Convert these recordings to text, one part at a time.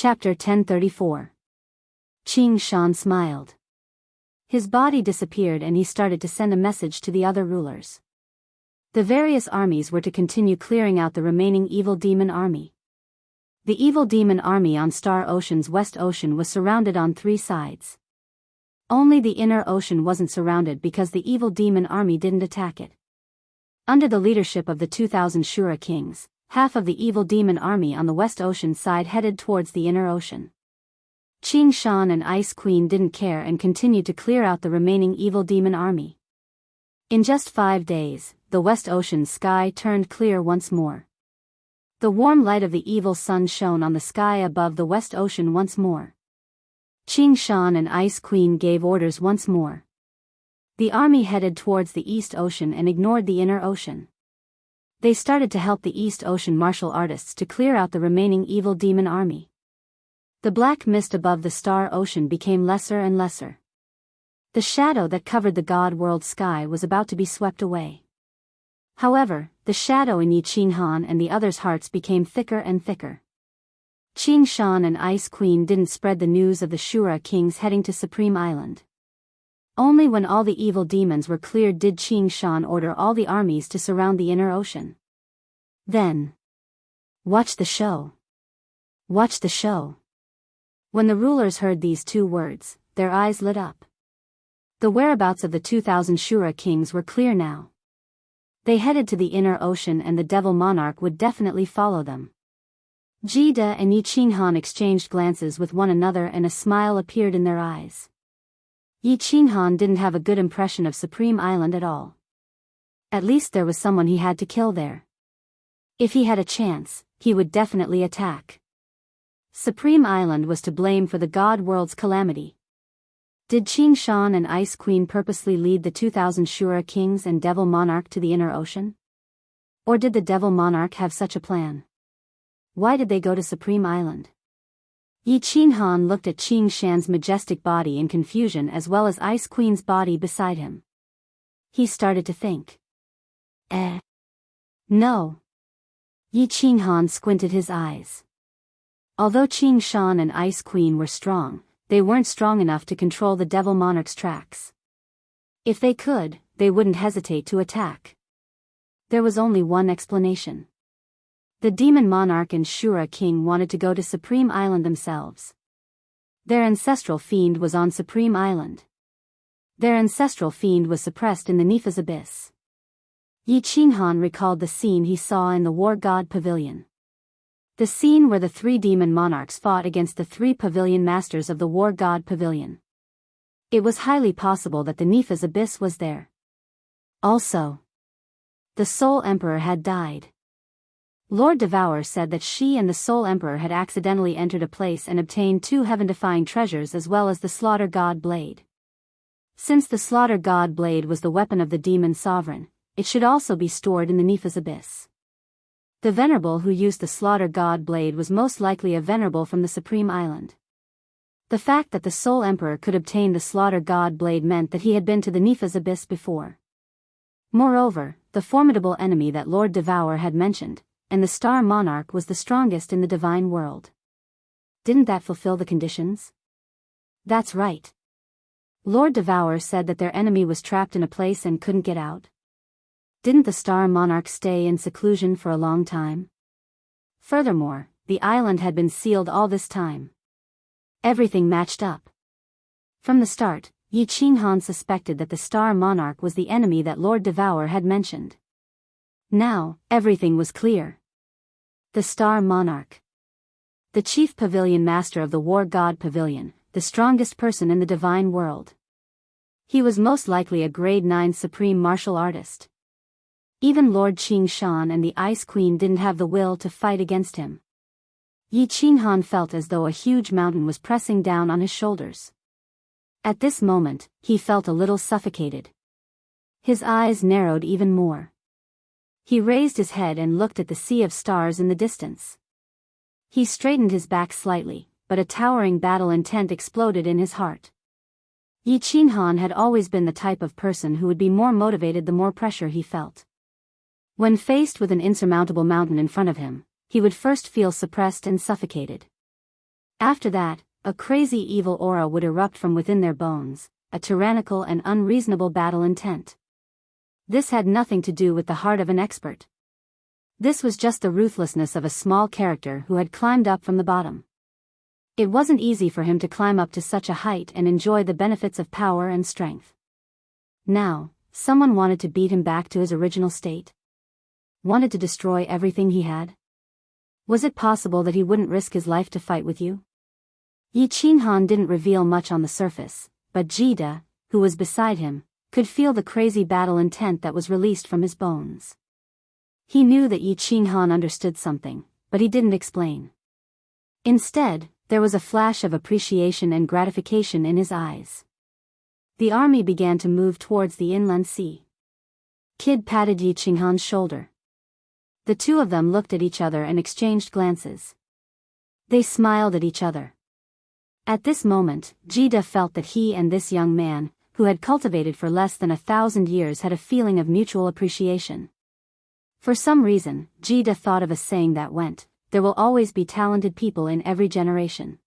Chapter 1034. Qing Shan smiled. His body disappeared and he started to send a message to the other rulers. The various armies were to continue clearing out the remaining evil demon army. The evil demon army on Star Ocean's West Ocean was surrounded on 3 sides. Only the inner ocean wasn't surrounded because the evil demon army didn't attack it. Under the leadership of the 2,000 Shura kings, half of the evil demon army on the West Ocean side headed towards the inner ocean. Qing Shan and Ice Queen didn't care and continued to clear out the remaining evil demon army. In just 5 days, the West Ocean's sky turned clear once more. The warm light of the evil sun shone on the sky above the West Ocean once more. Qing Shan and Ice Queen gave orders once more. The army headed towards the East Ocean and ignored the inner ocean. They started to help the East Ocean martial artists to clear out the remaining evil demon army. The black mist above the Star Ocean became lesser and lesser. The shadow that covered the God World sky was about to be swept away. However, the shadow in Yi Qinghan and the others' hearts became thicker and thicker. Qing Shan and Ice Queen didn't spread the news of the Shura kings heading to Supreme Island. Only when all the evil demons were cleared did Qing Shan order all the armies to surround the inner ocean. Then, watch the show. Watch the show. When the rulers heard these 2 words, their eyes lit up. The whereabouts of the 2,000 Shura kings were clear now. They headed to the inner ocean and the devil monarch would definitely follow them. Jida and Yi Qinghan exchanged glances with one another and a smile appeared in their eyes. Yi Qinghan didn't have a good impression of Supreme Island at all. At least there was someone he had to kill there. If he had a chance, he would definitely attack. Supreme Island was to blame for the God World's calamity. Did Qing Shan and Ice Queen purposely lead the 2,000 Shura kings and Devil Monarch to the inner ocean? Or did the Devil Monarch have such a plan? Why did they go to Supreme Island? Yi Qinghan looked at Qing Shan's majestic body in confusion as well as Ice Queen's body beside him. He started to think. No. Yi Qinghan squinted his eyes. Although Qing Shan and Ice Queen were strong, they weren't strong enough to control the Devil Monarch's tracks. If they could, they wouldn't hesitate to attack. There was only one explanation. The Demon Monarch and Shura King wanted to go to Supreme Island themselves. Their ancestral fiend was on Supreme Island. Their ancestral fiend was suppressed in the Nifa's abyss. Yi Qinghan recalled the scene he saw in the War God Pavilion. The scene where the 3 demon monarchs fought against the 3 pavilion masters of the War God Pavilion. It was highly possible that the Nifa's abyss was there. Also, the Soul Emperor had died. Lord Devour said that she and the Soul Emperor had accidentally entered a place and obtained 2 heaven-defying treasures as well as the Slaughter God Blade. Since the Slaughter God Blade was the weapon of the Demon Sovereign, it should also be stored in the Nifa's abyss. The Venerable who used the Slaughter God Blade was most likely a Venerable from the Supreme Island. The fact that the Soul Emperor could obtain the Slaughter God Blade meant that he had been to the Nifa's abyss before. Moreover, the formidable enemy that Lord Devour had mentioned, and the Star Monarch was the strongest in the divine world. Didn't that fulfill the conditions? That's right. Lord Devour said that their enemy was trapped in a place and couldn't get out. Didn't the Star Monarch stay in seclusion for a long time? Furthermore, the island had been sealed all this time. Everything matched up. From the start, Yi Qinghan suspected that the Star Monarch was the enemy that Lord Devour had mentioned. Now, everything was clear. The Star Monarch. The chief pavilion master of the War God Pavilion, the strongest person in the divine world. He was most likely a grade 9 supreme martial artist. Even Lord Qing Shan and the Ice Queen didn't have the will to fight against him. Yi Qinghan felt as though a huge mountain was pressing down on his shoulders. At this moment, he felt a little suffocated. His eyes narrowed even more. He raised his head and looked at the sea of stars in the distance. He straightened his back slightly, but a towering battle intent exploded in his heart. Yi Qinghan had always been the type of person who would be more motivated the more pressure he felt. When faced with an insurmountable mountain in front of him, he would first feel suppressed and suffocated. After that, a crazy evil aura would erupt from within their bones, a tyrannical and unreasonable battle intent. This had nothing to do with the heart of an expert. This was just the ruthlessness of a small character who had climbed up from the bottom. It wasn't easy for him to climb up to such a height and enjoy the benefits of power and strength. Now, someone wanted to beat him back to his original state. Wanted to destroy everything he had. Was it possible that he wouldn't risk his life to fight with you? Yi Qinghan didn't reveal much on the surface, but Jida, who was beside him, could feel the crazy battle intent that was released from his bones. He knew that Yi Qinghan understood something, but he didn't explain. Instead, there was a flash of appreciation and gratification in his eyes. The army began to move towards the inland sea. Kid patted Yi Qinghan's shoulder. The two of them looked at each other and exchanged glances. They smiled at each other. At this moment, Jida felt that he and this young man, who had cultivated for less than 1,000 years, had a feeling of mutual appreciation. For some reason, Jida thought of a saying that went, "There will always be talented people in every generation.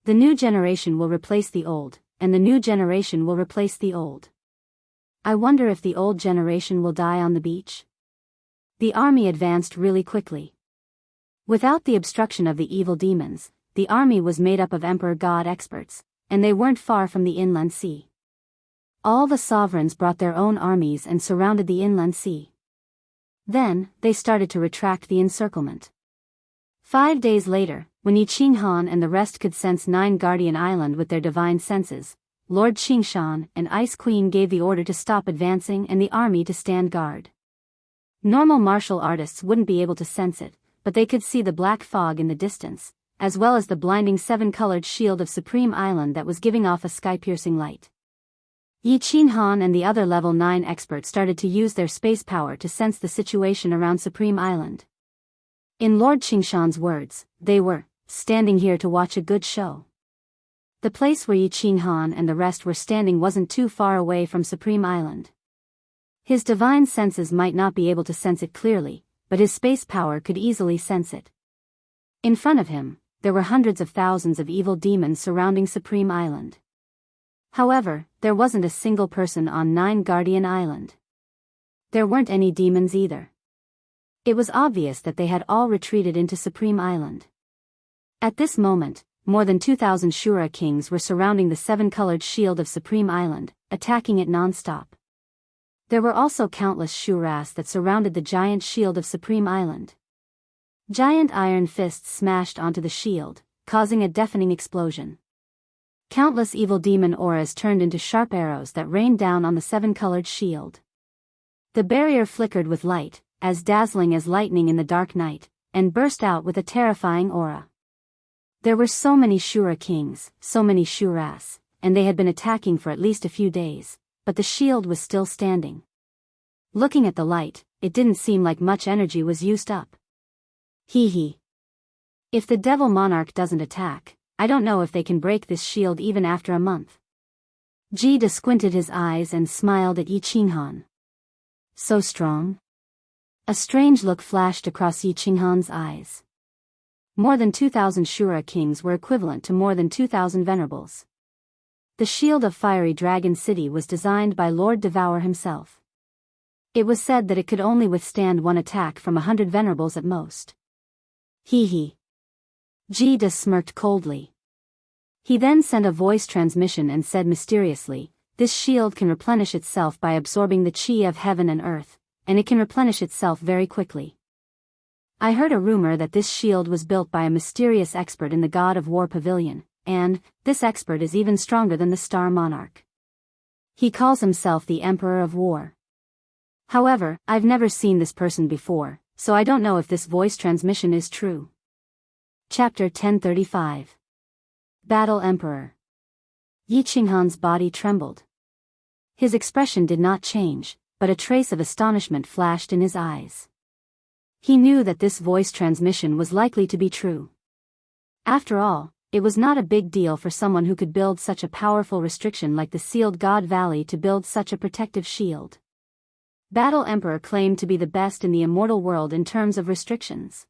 The new generation will replace the old, and the new generation will replace the old. I wonder if the old generation will die on the beach?" The army advanced really quickly. Without the obstruction of the evil demons, the army was made up of Emperor God experts, and they weren't far from the inland sea. All the sovereigns brought their own armies and surrounded the inland sea. Then, they started to retract the encirclement. 5 days later, when Yi Qinghan and the rest could sense 9 Guardian Island with their divine senses, Lord Qingshan and Ice Queen gave the order to stop advancing and the army to stand guard. Normal martial artists wouldn't be able to sense it, but they could see the black fog in the distance, as well as the blinding 7-colored shield of Supreme Island that was giving off a sky-piercing light. Yi Qinghan and the other level 9 experts started to use their space power to sense the situation around Supreme Island. In Lord Qingshan's words, they were standing here to watch a good show. The place where Yi Qinghan and the rest were standing wasn't too far away from Supreme Island. His divine senses might not be able to sense it clearly, but his space power could easily sense it. In front of him, there were hundreds of thousands of evil demons surrounding Supreme Island. However, there wasn't a single person on 9 Guardian Island. There weren't any demons either. It was obvious that they had all retreated into Supreme Island. At this moment, more than 2,000 Shura kings were surrounding the 7-colored shield of Supreme Island, attacking it non-stop. There were also countless Shuras that surrounded the giant shield of Supreme Island. Giant iron fists smashed onto the shield, causing a deafening explosion. Countless evil demon auras turned into sharp arrows that rained down on the 7-colored shield. The barrier flickered with light, as dazzling as lightning in the dark night, and burst out with a terrifying aura. There were so many Shura kings, so many Shuras, and they had been attacking for at least a few days, but the shield was still standing. Looking at the light, it didn't seem like much energy was used up. Hee. If the Devil Monarch doesn't attack, I don't know if they can break this shield even after a month. Jida squinted his eyes and smiled at Yi Qinghan. So strong? A strange look flashed across Yi Qinghan's eyes. More than 2,000 Shura kings were equivalent to more than 2,000 venerables. The shield of Fiery Dragon City was designed by Lord Devour himself. It was said that it could only withstand one attack from 100 venerables at most. Hee. Jida smirked coldly. He then sent a voice transmission and said mysteriously, "This shield can replenish itself by absorbing the chi of heaven and earth, and it can replenish itself very quickly. I heard a rumor that this shield was built by a mysterious expert in the God of War Pavilion, and this expert is even stronger than the Star Monarch. He calls himself the Emperor of War. However, I've never seen this person before, so I don't know if this voice transmission is true." Chapter 1035. Battle Emperor. Yi Qinghan's body trembled. His expression did not change, but a trace of astonishment flashed in his eyes. He knew that this voice transmission was likely to be true. After all, it was not a big deal for someone who could build such a powerful restriction like the Sealed God Valley to build such a protective shield. Battle Emperor claimed to be the best in the immortal world in terms of restrictions.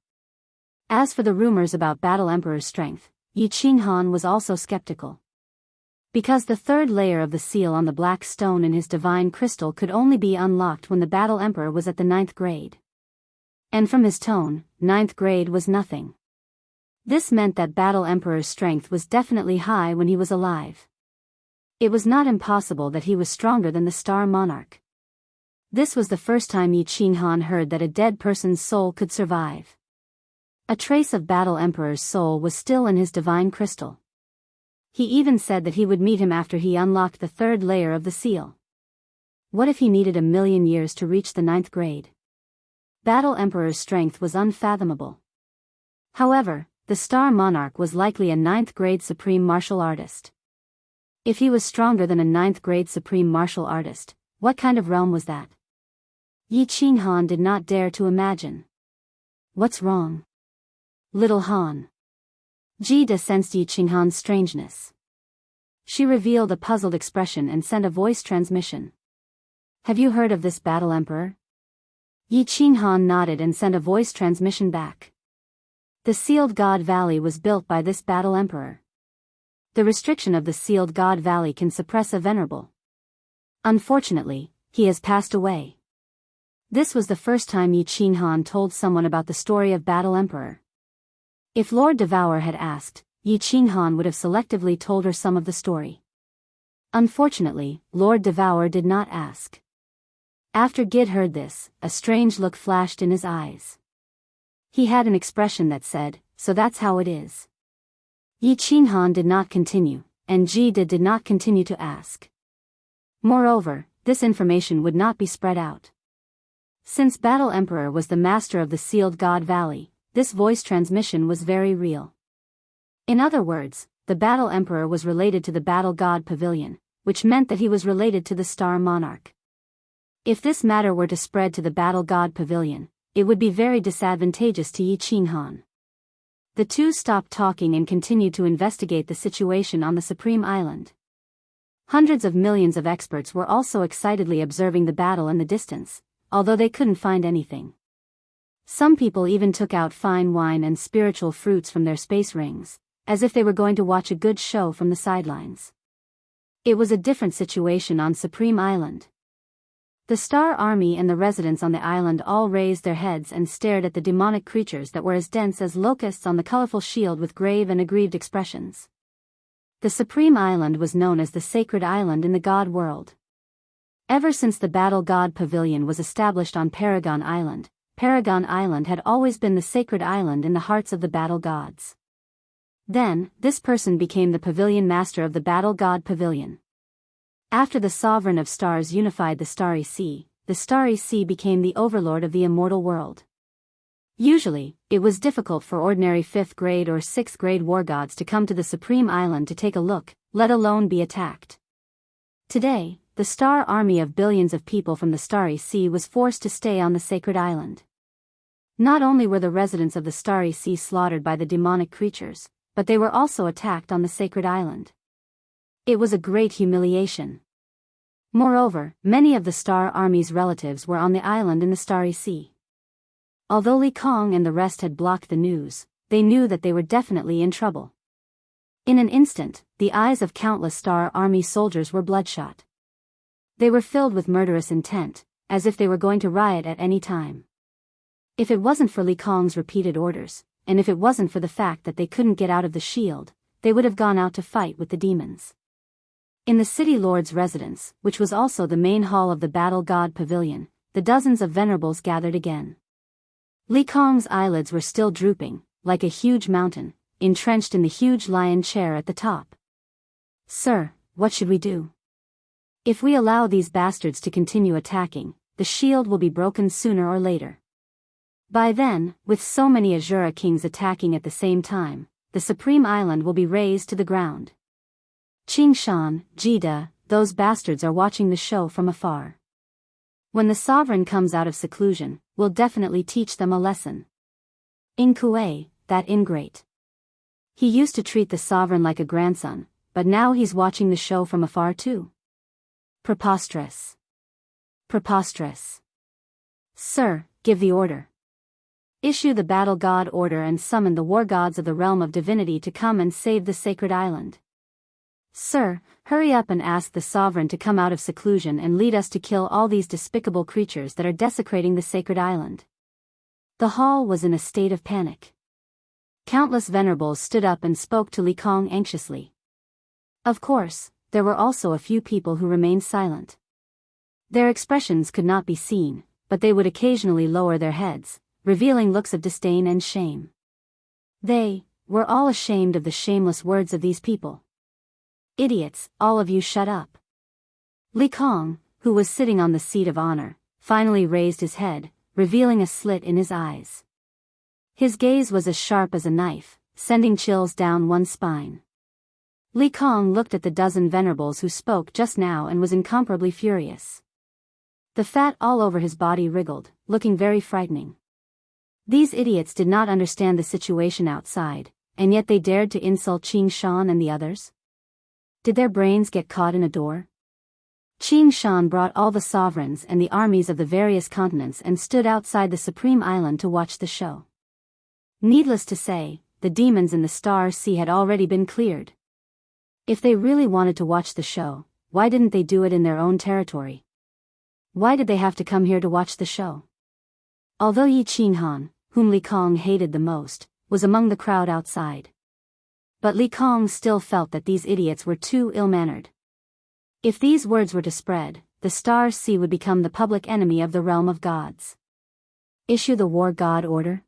As for the rumors about Battle Emperor's strength, Yi Qinghan was also skeptical. Because the third layer of the seal on the black stone in his divine crystal could only be unlocked when the Battle Emperor was at the 9th grade. And from his tone, 9th grade was nothing. This meant that Battle Emperor's strength was definitely high when he was alive. It was not impossible that he was stronger than the Star Monarch. This was the first time Yi Qinghan heard that a dead person's soul could survive. A trace of Battle Emperor's soul was still in his divine crystal. He even said that he would meet him after he unlocked the third layer of the seal. What if he needed 1,000,000 years to reach the 9th grade? Battle Emperor's strength was unfathomable. However, the Star Monarch was likely a 9th grade supreme martial artist. If he was stronger than a 9th grade supreme martial artist, what kind of realm was that? Yi Qinghan did not dare to imagine. What's wrong? Little Han. Jida sensed Yi Qinghan's strangeness. She revealed a puzzled expression and sent a voice transmission. Have you heard of this Battle Emperor? Yi Qinghan nodded and sent a voice transmission back. The Sealed God Valley was built by this Battle Emperor. The restriction of the Sealed God Valley can suppress a venerable. Unfortunately, he has passed away. This was the first time Yi Qinghan told someone about the story of Battle Emperor. If Lord Devour had asked, Yi Qinghan would have selectively told her some of the story. Unfortunately, Lord Devour did not ask. After Gid heard this, a strange look flashed in his eyes. He had an expression that said, "So that's how it is." Yi Qinghan did not continue, and Jida did not continue to ask. Moreover, this information would not be spread out. Since Battle Emperor was the master of the Sealed God Valley, this voice transmission was very real. In other words, the Battle Emperor was related to the Battle God Pavilion, which meant that he was related to the Star Monarch. If this matter were to spread to the Battle God Pavilion, it would be very disadvantageous to Yi Qinghan. The two stopped talking and continued to investigate the situation on the Supreme Island. Hundreds of millions of experts were also excitedly observing the battle in the distance, although they couldn't find anything. Some people even took out fine wine and spiritual fruits from their space rings, as if they were going to watch a good show from the sidelines. It was a different situation on Supreme Island. The Star Army and the residents on the island all raised their heads and stared at the demonic creatures that were as dense as locusts on the colorful shield with grave and aggrieved expressions. The Supreme Island was known as the Sacred Island in the God world. Ever since the Battle God Pavilion was established on Paragon Island had always been the sacred island in the hearts of the battle gods. Then, this person became the pavilion master of the Battle God Pavilion. After the Sovereign of Stars unified the Starry Sea became the overlord of the immortal world. Usually, it was difficult for ordinary 5th grade or 6th grade war gods to come to the Supreme Island to take a look, let alone be attacked. Today, the Star Army of billions of people from the Starry Sea was forced to stay on the sacred island. Not only were the residents of the Starry Sea slaughtered by the demonic creatures, but they were also attacked on the sacred island. It was a great humiliation. Moreover, many of the Star Army's relatives were on the island in the Starry Sea. Although Li Kong and the rest had blocked the news, they knew that they were definitely in trouble. In an instant, the eyes of countless Star Army soldiers were bloodshot. They were filled with murderous intent, as if they were going to riot at any time. If it wasn't for Li Kong's repeated orders, and if it wasn't for the fact that they couldn't get out of the shield, they would have gone out to fight with the demons. In the city lord's residence, which was also the main hall of the Battle God Pavilion, the dozens of venerables gathered again. Li Kong's eyelids were still drooping, like a huge mountain, entrenched in the huge lion chair at the top. "Sir, what should we do? If we allow these bastards to continue attacking, the shield will be broken sooner or later. By then, with so many Azura kings attacking at the same time, the Supreme Island will be razed to the ground. Qingshan, Jida, those bastards are watching the show from afar. When the sovereign comes out of seclusion, we'll definitely teach them a lesson. In Kuei, that ingrate. He used to treat the sovereign like a grandson, but now he's watching the show from afar too. Preposterous. Preposterous. Sir, give the order." Issue the battle god order and summon the war gods of the realm of divinity to come and save the sacred island. Sir, hurry up and ask the sovereign to come out of seclusion and lead us to kill all these despicable creatures that are desecrating the sacred island. The hall was in a state of panic. Countless venerables stood up and spoke to Li Kong anxiously. Of course, there were also a few people who remained silent. Their expressions could not be seen, but they would occasionally lower their heads, revealing looks of disdain and shame. They were all ashamed of the shameless words of these people. Idiots, all of you shut up. Li Kong, who was sitting on the seat of honor, finally raised his head, revealing a slit in his eyes. His gaze was as sharp as a knife, sending chills down one's spine. Li Kong looked at the dozen venerables who spoke just now and was incomparably furious. The fat all over his body wriggled, looking very frightening. These idiots did not understand the situation outside, and yet they dared to insult Qing Shan and the others? Did their brains get caught in a door? Qing Shan brought all the sovereigns and the armies of the various continents and stood outside the Supreme Island to watch the show. Needless to say, the demons in the Star Sea had already been cleared. If they really wanted to watch the show, why didn't they do it in their own territory? Why did they have to come here to watch the show? Although Yi Qinghan, whom Li Kong hated the most, was among the crowd outside. But Li Kong still felt that these idiots were too ill-mannered. If these words were to spread, the Star Sea would become the public enemy of the realm of gods. Issue the war god order?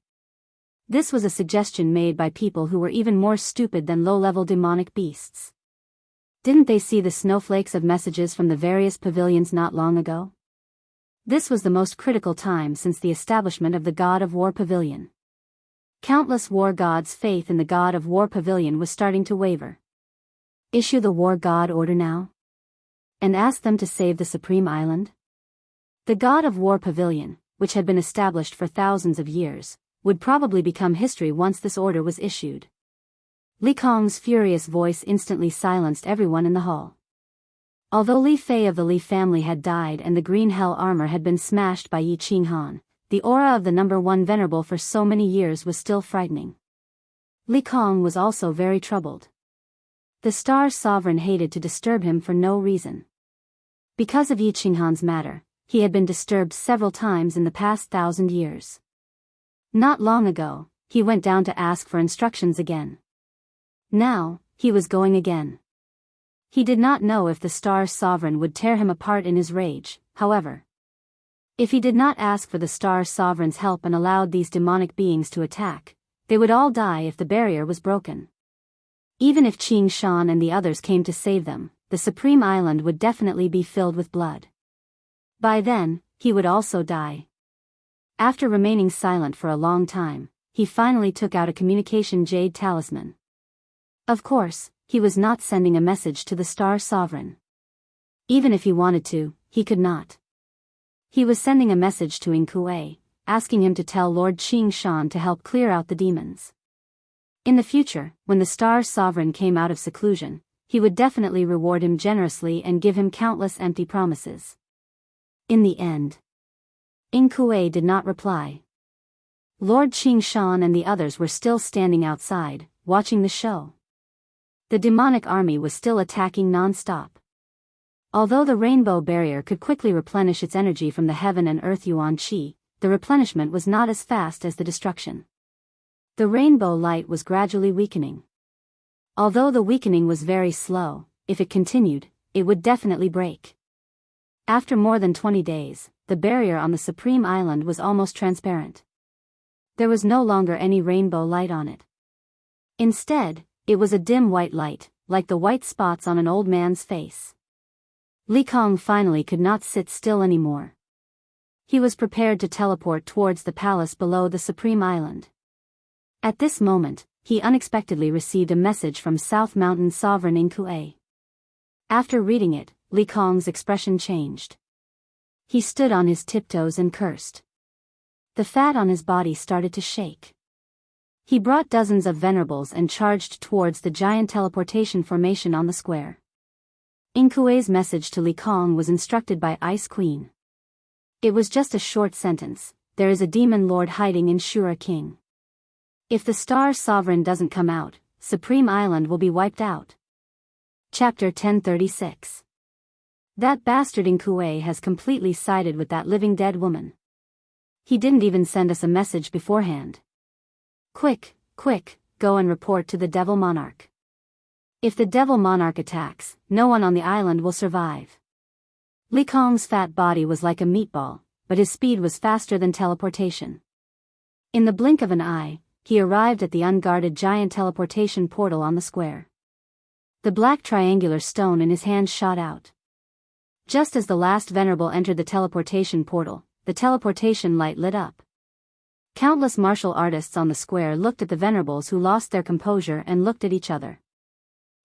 This was a suggestion made by people who were even more stupid than low-level demonic beasts. Didn't they see the snowflakes of messages from the various pavilions not long ago? This was the most critical time since the establishment of the God of War Pavilion. Countless war gods' faith in the God of War Pavilion was starting to waver. Issue the war god order now? And ask them to save the Supreme Island? The God of War Pavilion, which had been established for thousands of years, would probably become history once this order was issued. Li Kong's furious voice instantly silenced everyone in the hall. Although Li Fei of the Li family had died and the green hell armor had been smashed by Yi Qinghan, the aura of the number one venerable for so many years was still frightening. Li Kong was also very troubled. The Star Sovereign hated to disturb him for no reason. Because of Yi Qinghan's matter, he had been disturbed several times in the past 1,000 years. Not long ago, he went down to ask for instructions again. Now, he was going again. He did not know if the Star Sovereign would tear him apart in his rage, however. If he did not ask for the Star Sovereign's help and allowed these demonic beings to attack, they would all die if the barrier was broken. Even if Qing Shan and the others came to save them, the Supreme Island would definitely be filled with blood. By then, he would also die. After remaining silent for a long time, he finally took out a communication jade talisman. Of course, he was not sending a message to the Star Sovereign. Even if he wanted to, he could not. He was sending a message to Yingkue, asking him to tell Lord Qing Shan to help clear out the demons. In the future, when the Star Sovereign came out of seclusion, he would definitely reward him generously and give him countless empty promises. In the end, Yingkue did not reply. Lord Qing Shan and the others were still standing outside, watching the show. The demonic army was still attacking non-stop. Although the rainbow barrier could quickly replenish its energy from the heaven and earth yuan qi, the replenishment was not as fast as the destruction. The rainbow light was gradually weakening. Although the weakening was very slow, if it continued, it would definitely break. After more than 20 days, the barrier on the Supreme Island was almost transparent. There was no longer any rainbow light on it. Instead, it was a dim white light, like the white spots on an old man's face. Li Kong finally could not sit still anymore. He was prepared to teleport towards the palace below the Supreme Island. At this moment, he unexpectedly received a message from South Mountain Sovereign Yingkue. After reading it, Li Kong's expression changed. He stood on his tiptoes and cursed. The fat on his body started to shake. He brought dozens of venerables and charged towards the giant teleportation formation on the square. Yingkue's message to Li Kong was instructed by Ice Queen. It was just a short sentence: there is a demon lord hiding in Shura King. If the Star Sovereign doesn't come out, Supreme Island will be wiped out. Chapter 1036. That bastard in Kuwait has completely sided with that living dead woman. He didn't even send us a message beforehand. Quick, quick, go and report to the Devil Monarch. If the Devil Monarch attacks, no one on the island will survive. Li Kong's fat body was like a meatball, but his speed was faster than teleportation. In the blink of an eye, he arrived at the unguarded giant teleportation portal on the square. The black triangular stone in his hand shot out. Just as the last venerable entered the teleportation portal, the teleportation light lit up. Countless martial artists on the square looked at the venerables who lost their composure and looked at each other.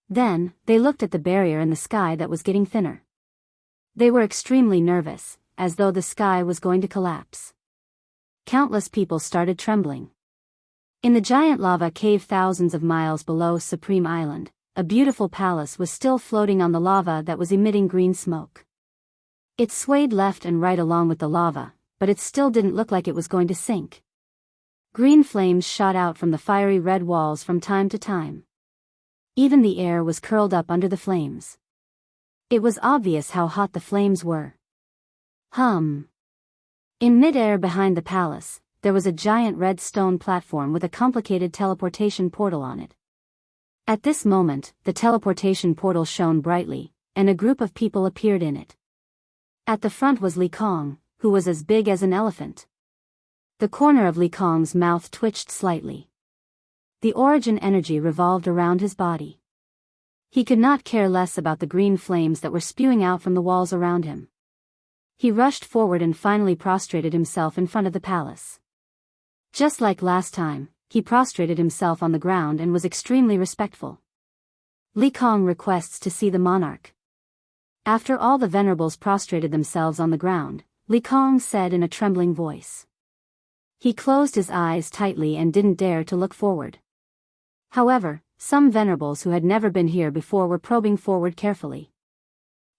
Then, they looked at the barrier in the sky that was getting thinner. They were extremely nervous, as though the sky was going to collapse. Countless people started trembling. In the giant lava cave thousands of miles below Supreme Island, a beautiful palace was still floating on the lava that was emitting green smoke. It swayed left and right along with the lava, but it still didn't look like it was going to sink. Green flames shot out from the fiery red walls from time to time. Even the air was curled up under the flames. It was obvious how hot the flames were. In mid-air behind the palace, there was a giant red stone platform with a complicated teleportation portal on it. At this moment, the teleportation portal shone brightly, and a group of people appeared in it. At the front was Li Kong, who was as big as an elephant. The corner of Li Kong's mouth twitched slightly. The origin energy revolved around his body. He could not care less about the green flames that were spewing out from the walls around him. He rushed forward and finally prostrated himself in front of the palace. Just like last time, he prostrated himself on the ground and was extremely respectful. Li Kong requests to see the monarch. After all the venerables prostrated themselves on the ground, Li Kong said in a trembling voice. He closed his eyes tightly and didn't dare to look forward. However, some venerables who had never been here before were probing forward carefully.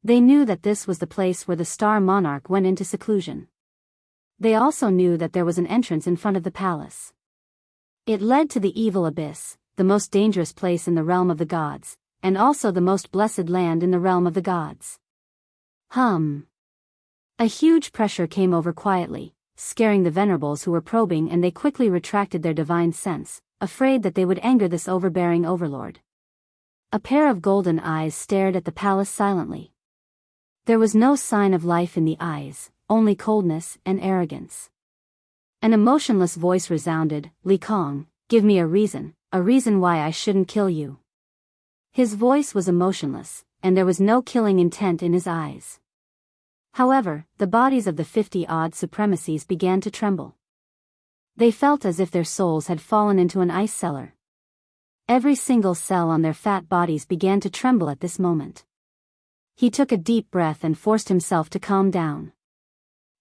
They knew that this was the place where the Star Monarch went into seclusion. They also knew that there was an entrance in front of the palace. It led to the evil abyss, the most dangerous place in the realm of the gods, and also the most blessed land in the realm of the gods. A huge pressure came over quietly, scaring the venerables who were probing, and they quickly retracted their divine sense, afraid that they would anger this overbearing overlord. A pair of golden eyes stared at the palace silently. There was no sign of life in the eyes, only coldness and arrogance. An emotionless voice resounded, "Li Kong, give me a reason why I shouldn't kill you." His voice was emotionless, and there was no killing intent in his eyes. However, the bodies of the 50-odd supremacies began to tremble. They felt as if their souls had fallen into an ice cellar. Every single cell on their fat bodies began to tremble at this moment. He took a deep breath and forced himself to calm down.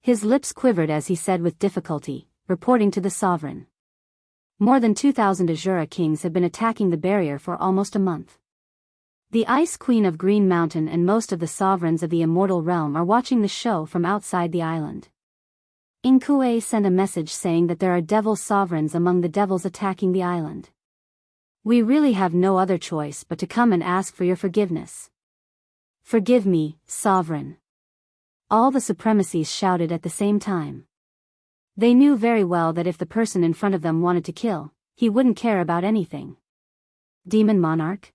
His lips quivered as he said with difficulty, reporting to the sovereign. More than 2,000 Azura kings have been attacking the barrier for almost a month. The Ice Queen of Green Mountain and most of the sovereigns of the Immortal Realm are watching the show from outside the island. Inkue sent a message saying that there are devil sovereigns among the devils attacking the island. We really have no other choice but to come and ask for your forgiveness. Forgive me, sovereign. All the supremacies shouted at the same time. They knew very well that if the person in front of them wanted to kill, he wouldn't care about anything. Demon Monarch?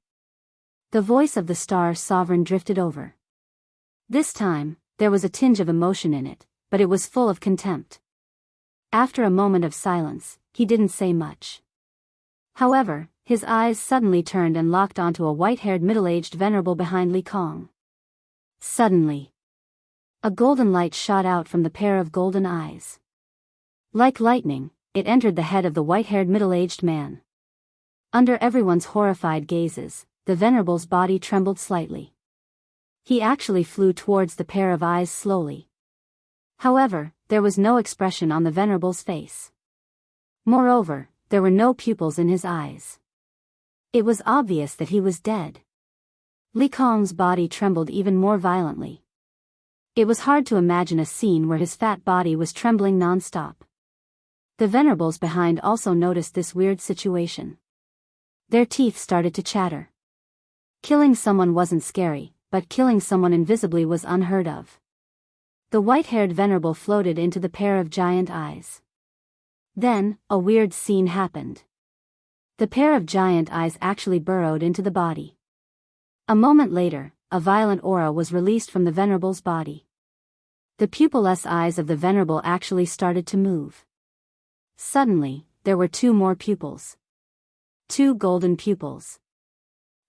The voice of the Star Sovereign drifted over. This time, there was a tinge of emotion in it, but it was full of contempt. After a moment of silence, he didn't say much. However, his eyes suddenly turned and locked onto a white-haired middle-aged venerable behind Li Kong. Suddenly, a golden light shot out from the pair of golden eyes. Like lightning, it entered the head of the white-haired middle-aged man. Under everyone's horrified gazes, the venerable's body trembled slightly. He actually flew towards the pair of eyes slowly. However, there was no expression on the venerable's face. Moreover, there were no pupils in his eyes. It was obvious that he was dead. Li Kong's body trembled even more violently. It was hard to imagine a scene where his fat body was trembling non-stop. The venerables behind also noticed this weird situation. Their teeth started to chatter. Killing someone wasn't scary, but killing someone invisibly was unheard of. The white-haired venerable floated into the pair of giant eyes. Then, a weird scene happened. The pair of giant eyes actually burrowed into the body. A moment later, a violent aura was released from the venerable's body. The pupilless eyes of the venerable actually started to move. Suddenly, there were 2 more pupils. 2 golden pupils.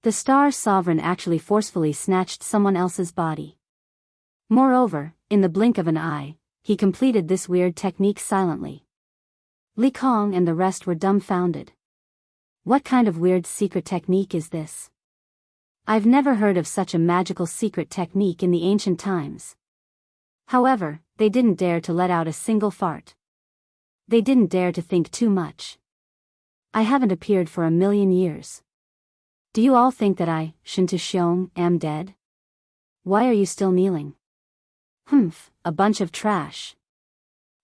The star sovereign actually forcefully snatched someone else's body. Moreover, in the blink of an eye, he completed this weird technique silently. Li Kong and the rest were dumbfounded. What kind of weird secret technique is this? I've never heard of such a magical secret technique in the ancient times. However, they didn't dare to let out a single fart. They didn't dare to think too much. I haven't appeared for 1,000,000 years. Do you all think that I, Xianxia Xiong, am dead? Why are you still kneeling? Humph, a bunch of trash.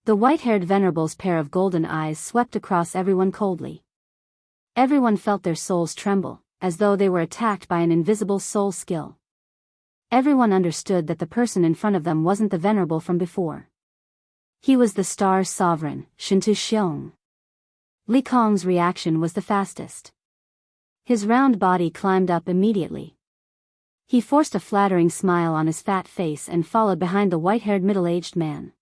The white-haired venerable's pair of golden eyes swept across everyone coldly. Everyone felt their souls tremble, as though they were attacked by an invisible soul skill. Everyone understood that the person in front of them wasn't the venerable from before. He was the star sovereign, Xianxia Xiong. Li Kong's reaction was the fastest. His round body climbed up immediately. He forced a flattering smile on his fat face and followed behind the white-haired middle-aged man.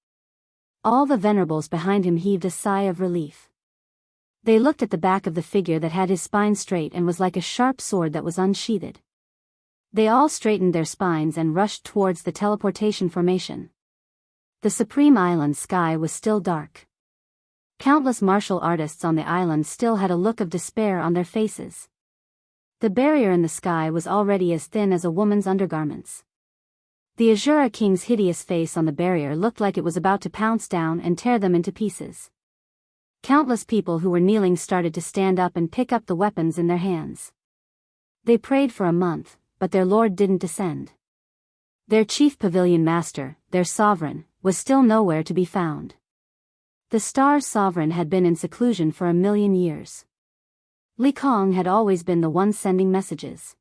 All the venerables behind him heaved a sigh of relief. They looked at the back of the figure that had his spine straight and was like a sharp sword that was unsheathed. They all straightened their spines and rushed towards the teleportation formation. The Supreme Island sky was still dark. Countless martial artists on the island still had a look of despair on their faces. The barrier in the sky was already as thin as a woman's undergarments. The Azura King's hideous face on the barrier looked like it was about to pounce down and tear them into pieces. Countless people who were kneeling started to stand up and pick up the weapons in their hands. They prayed for a month, but their lord didn't descend. Their chief pavilion master, their sovereign, was still nowhere to be found. The star sovereign had been in seclusion for 1,000,000 years. Li Kong had always been the one sending messages.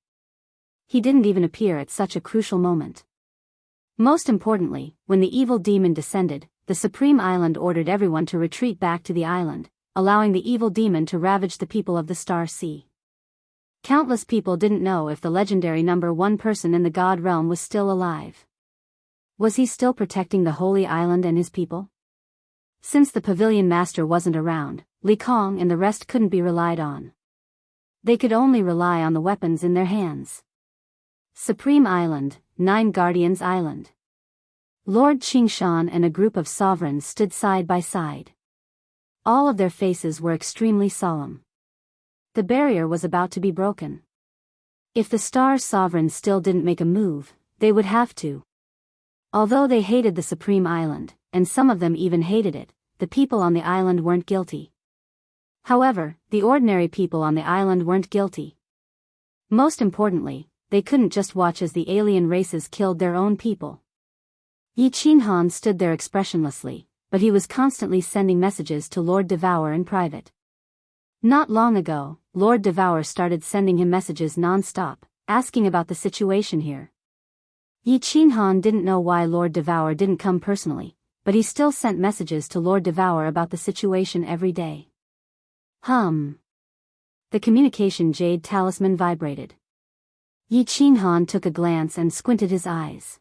He didn't even appear at such a crucial moment. Most importantly, when the evil demon descended, the Supreme Island ordered everyone to retreat back to the island, allowing the evil demon to ravage the people of the Star Sea. Countless people didn't know if the legendary number 1 person in the God realm was still alive. Was he still protecting the Holy Island and his people? Since the pavilion master wasn't around, Li Kong and the rest couldn't be relied on. They could only rely on the weapons in their hands. Supreme Island, 9 Guardians Island. Lord Qingshan and a group of sovereigns stood side by side. All of their faces were extremely solemn. The barrier was about to be broken. If the Star Sovereigns still didn't make a move, they would have to. Although they hated the Supreme Island, and some of them even hated it, the people on the island weren't guilty. However, the ordinary people on the island weren't guilty. Most importantly, they couldn't just watch as the alien races killed their own people. Yi Qinhan stood there expressionlessly, but he was constantly sending messages to Lord Devour in private. Not long ago, Lord Devour started sending him messages non-stop, asking about the situation here. Yi Qinhan didn't know why Lord Devour didn't come personally, but he still sent messages to Lord Devour about the situation every day. The communication jade talisman vibrated. Yi Qinhan took a glance and squinted his eyes.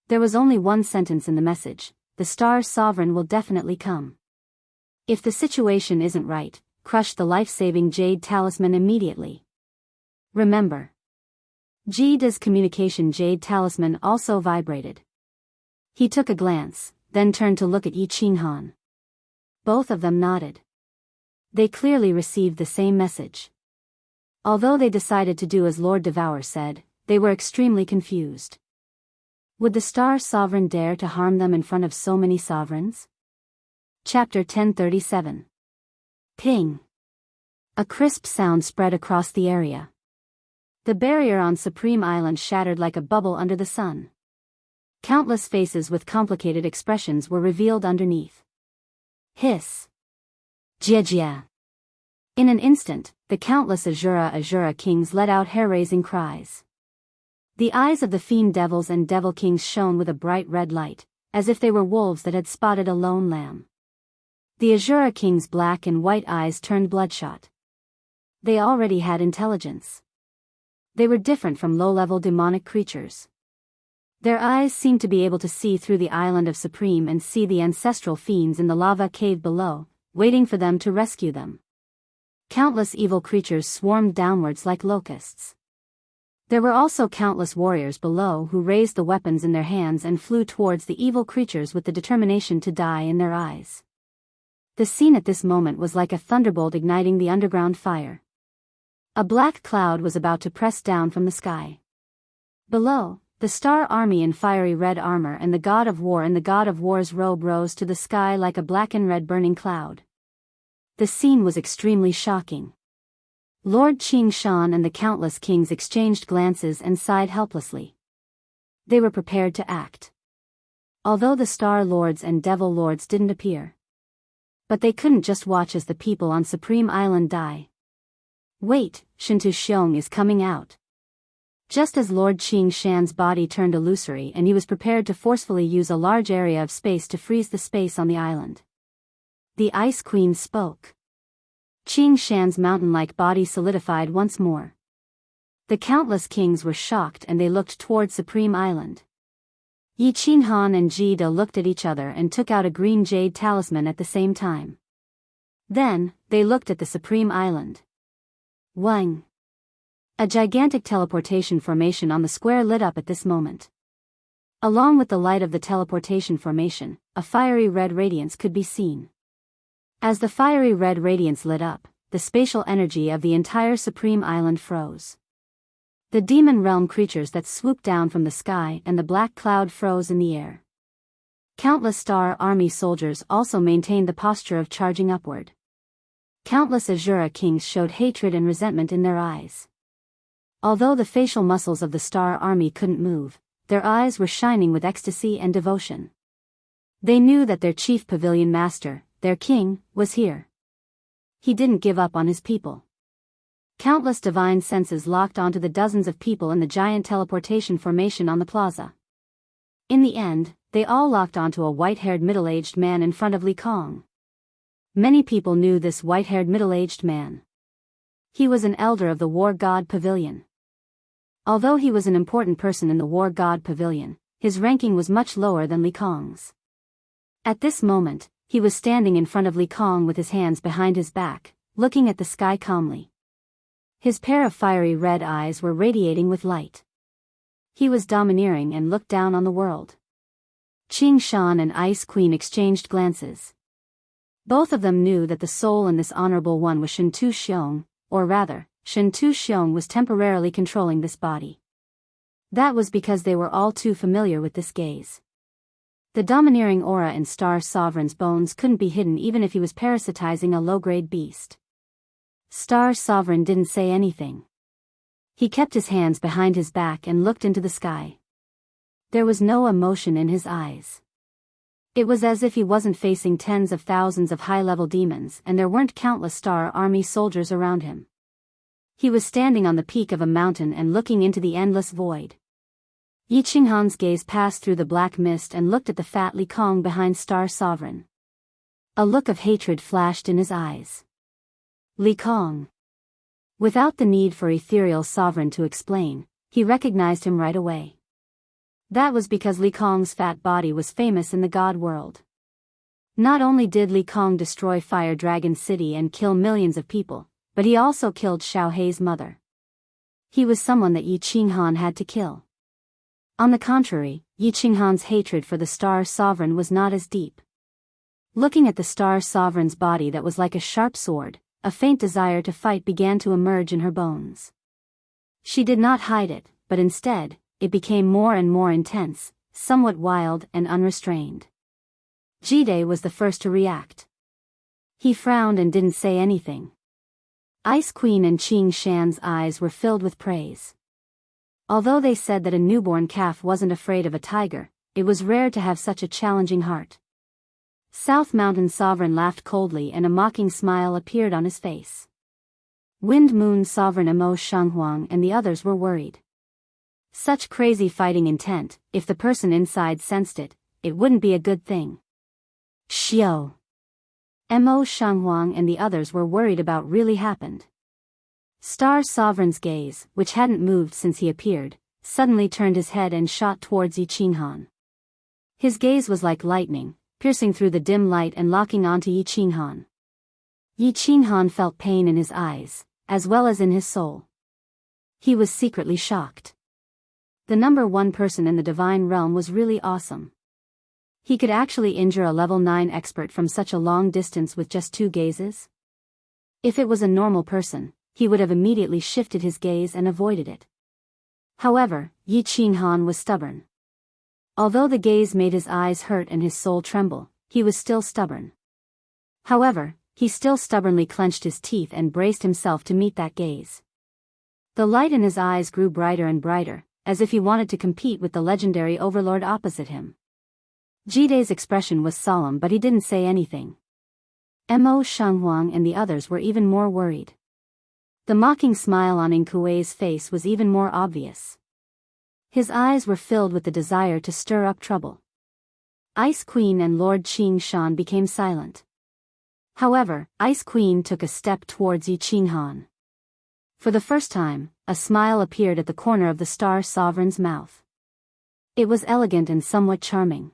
There was only one sentence in the message: the Star Sovereign will definitely come. If the situation isn't right, crush the life-saving jade talisman immediately. Remember. Jida's communication jade talisman also vibrated. He took a glance, then turned to look at Yi Qinhan. Both of them nodded. They clearly received the same message. Although they decided to do as Lord Devour said, they were extremely confused. Would the Star Sovereign dare to harm them in front of so many sovereigns? Chapter 1037. Ping. A crisp sound spread across the area. The barrier on Supreme Island shattered like a bubble under the sun. Countless faces with complicated expressions were revealed underneath. Hiss. Jie. In an instant, the countless Azura kings let out hair-raising cries. The eyes of the fiend devils and devil kings shone with a bright red light, as if they were wolves that had spotted a lone lamb. The Azura kings' black and white eyes turned bloodshot. They already had intelligence. They were different from low-level demonic creatures. Their eyes seemed to be able to see through the island of Supreme and see the ancestral fiends in the lava cave below, waiting for them to rescue them. Countless evil creatures swarmed downwards like locusts. There were also countless warriors below who raised the weapons in their hands and flew towards the evil creatures with the determination to die in their eyes. The scene at this moment was like a thunderbolt igniting the underground fire. A black cloud was about to press down from the sky. Below, the Star Army in fiery red armor and the God of War in the God of War's robe rose to the sky like a black and red burning cloud. The scene was extremely shocking. Lord Qing Shan and the countless kings exchanged glances and sighed helplessly. They were prepared to act. Although the Star Lords and Devil Lords didn't appear. But they couldn't just watch as the people on Supreme Island die. Wait, Shintu Xiong is coming out. Just as Lord Qing Shan's body turned illusory and he was prepared to forcefully use a large area of space to freeze the space on the island. The Ice Queen spoke. Qing Shan's mountain-like body solidified once more. The countless kings were shocked and they looked toward Supreme Island. Yi Qinghan and Ji De looked at each other and took out a green jade talisman at the same time. Then, they looked at the Supreme Island. Wang. A gigantic teleportation formation on the square lit up at this moment. Along with the light of the teleportation formation, a fiery red radiance could be seen. As the fiery red radiance lit up, the spatial energy of the entire Supreme Island froze. The demon realm creatures that swooped down from the sky and the black cloud froze in the air. Countless Star Army soldiers also maintained the posture of charging upward. Countless Azura kings showed hatred and resentment in their eyes. Although the facial muscles of the Star Army couldn't move, their eyes were shining with ecstasy and devotion. They knew that their chief pavilion master, their king, was here. He didn't give up on his people. Countless divine senses locked onto the dozens of people in the giant teleportation formation on the plaza. In the end, they all locked onto a white-haired middle-aged man in front of Li Kong. Many people knew this white-haired middle-aged man. He was an elder of the War God Pavilion. Although he was an important person in the War God Pavilion, his ranking was much lower than Li Kong's. At this moment, he was standing in front of Li Kong with his hands behind his back, looking at the sky calmly. His pair of fiery red eyes were radiating with light. He was domineering and looked down on the world. Qing Shan and Ice Queen exchanged glances. Both of them knew that the soul in this honorable one was Shintu Xiong, or rather, Shintu Xiong was temporarily controlling this body. That was because they were all too familiar with this gaze. The domineering aura in Star Sovereign's bones couldn't be hidden even if he was parasitizing a low-grade beast. Star Sovereign didn't say anything. He kept his hands behind his back and looked into the sky. There was no emotion in his eyes. It was as if he wasn't facing tens of thousands of high-level demons and there weren't countless Star Army soldiers around him. He was standing on the peak of a mountain and looking into the endless void. Yi Qinghan's gaze passed through the black mist and looked at the fat Li Kong behind Star Sovereign. A look of hatred flashed in his eyes. Li Kong. Without the need for Ethereal Sovereign to explain, he recognized him right away. That was because Li Kong's fat body was famous in the god world. Not only did Li Kong destroy Fire Dragon City and kill millions of people, but he also killed Xiao Hei's mother. He was someone that Yi Qinghan had to kill. On the contrary, Yi Qinghan's hatred for the Star Sovereign was not as deep. Looking at the Star Sovereign's body that was like a sharp sword, a faint desire to fight began to emerge in her bones. She did not hide it, but instead, it became more and more intense, somewhat wild and unrestrained. Jide was the first to react. He frowned and didn't say anything. Ice Queen and Qing Shan's eyes were filled with praise. Although they said that a newborn calf wasn't afraid of a tiger, it was rare to have such a challenging heart. South Mountain Sovereign laughed coldly and a mocking smile appeared on his face. Wind Moon Sovereign Imo Shanghuang and the others were worried. Such crazy fighting intent, if the person inside sensed it, it wouldn't be a good thing. Xiao. Mo Shanghuang and the others were worried about really happened. Star Sovereign's gaze, which hadn't moved since he appeared, suddenly turned his head and shot towards Yi Qinghan. His gaze was like lightning, piercing through the dim light and locking onto Yi Qinghan. Yi Qinghan felt pain in his eyes, as well as in his soul. He was secretly shocked. The number one person in the divine realm was really awesome. He could actually injure a level 9 expert from such a long distance with just 2 gazes? If it was a normal person, he would have immediately shifted his gaze and avoided it. However, Yi Qinghan was stubborn. Although the gaze made his eyes hurt and his soul tremble, he was still stubborn. However, he still stubbornly clenched his teeth and braced himself to meet that gaze. The light in his eyes grew brighter and brighter, as if he wanted to compete with the legendary overlord opposite him. Jide's expression was solemn but he didn't say anything. Mo Shanghuang and the others were even more worried. The mocking smile on Kuei's face was even more obvious. His eyes were filled with the desire to stir up trouble. Ice Queen and Lord Qing Shan became silent. However, Ice Queen took a step towards Yi Qinghan. For the first time, a smile appeared at the corner of the Star Sovereign's mouth. It was elegant and somewhat charming.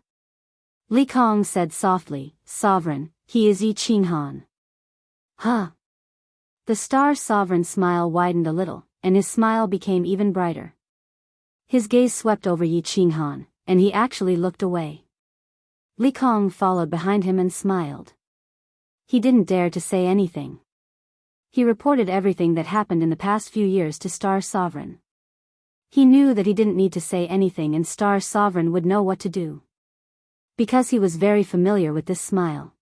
Li Kong said softly, "Sovereign, he is Yi Qinghan." Huh. The Star Sovereign's smile widened a little, and his smile became even brighter. His gaze swept over Yi Qinghan, and he actually looked away. Li Kong followed behind him and smiled. He didn't dare to say anything. He reported everything that happened in the past few years to Star Sovereign. He knew that he didn't need to say anything and Star Sovereign would know what to do. Because he was very familiar with this smile.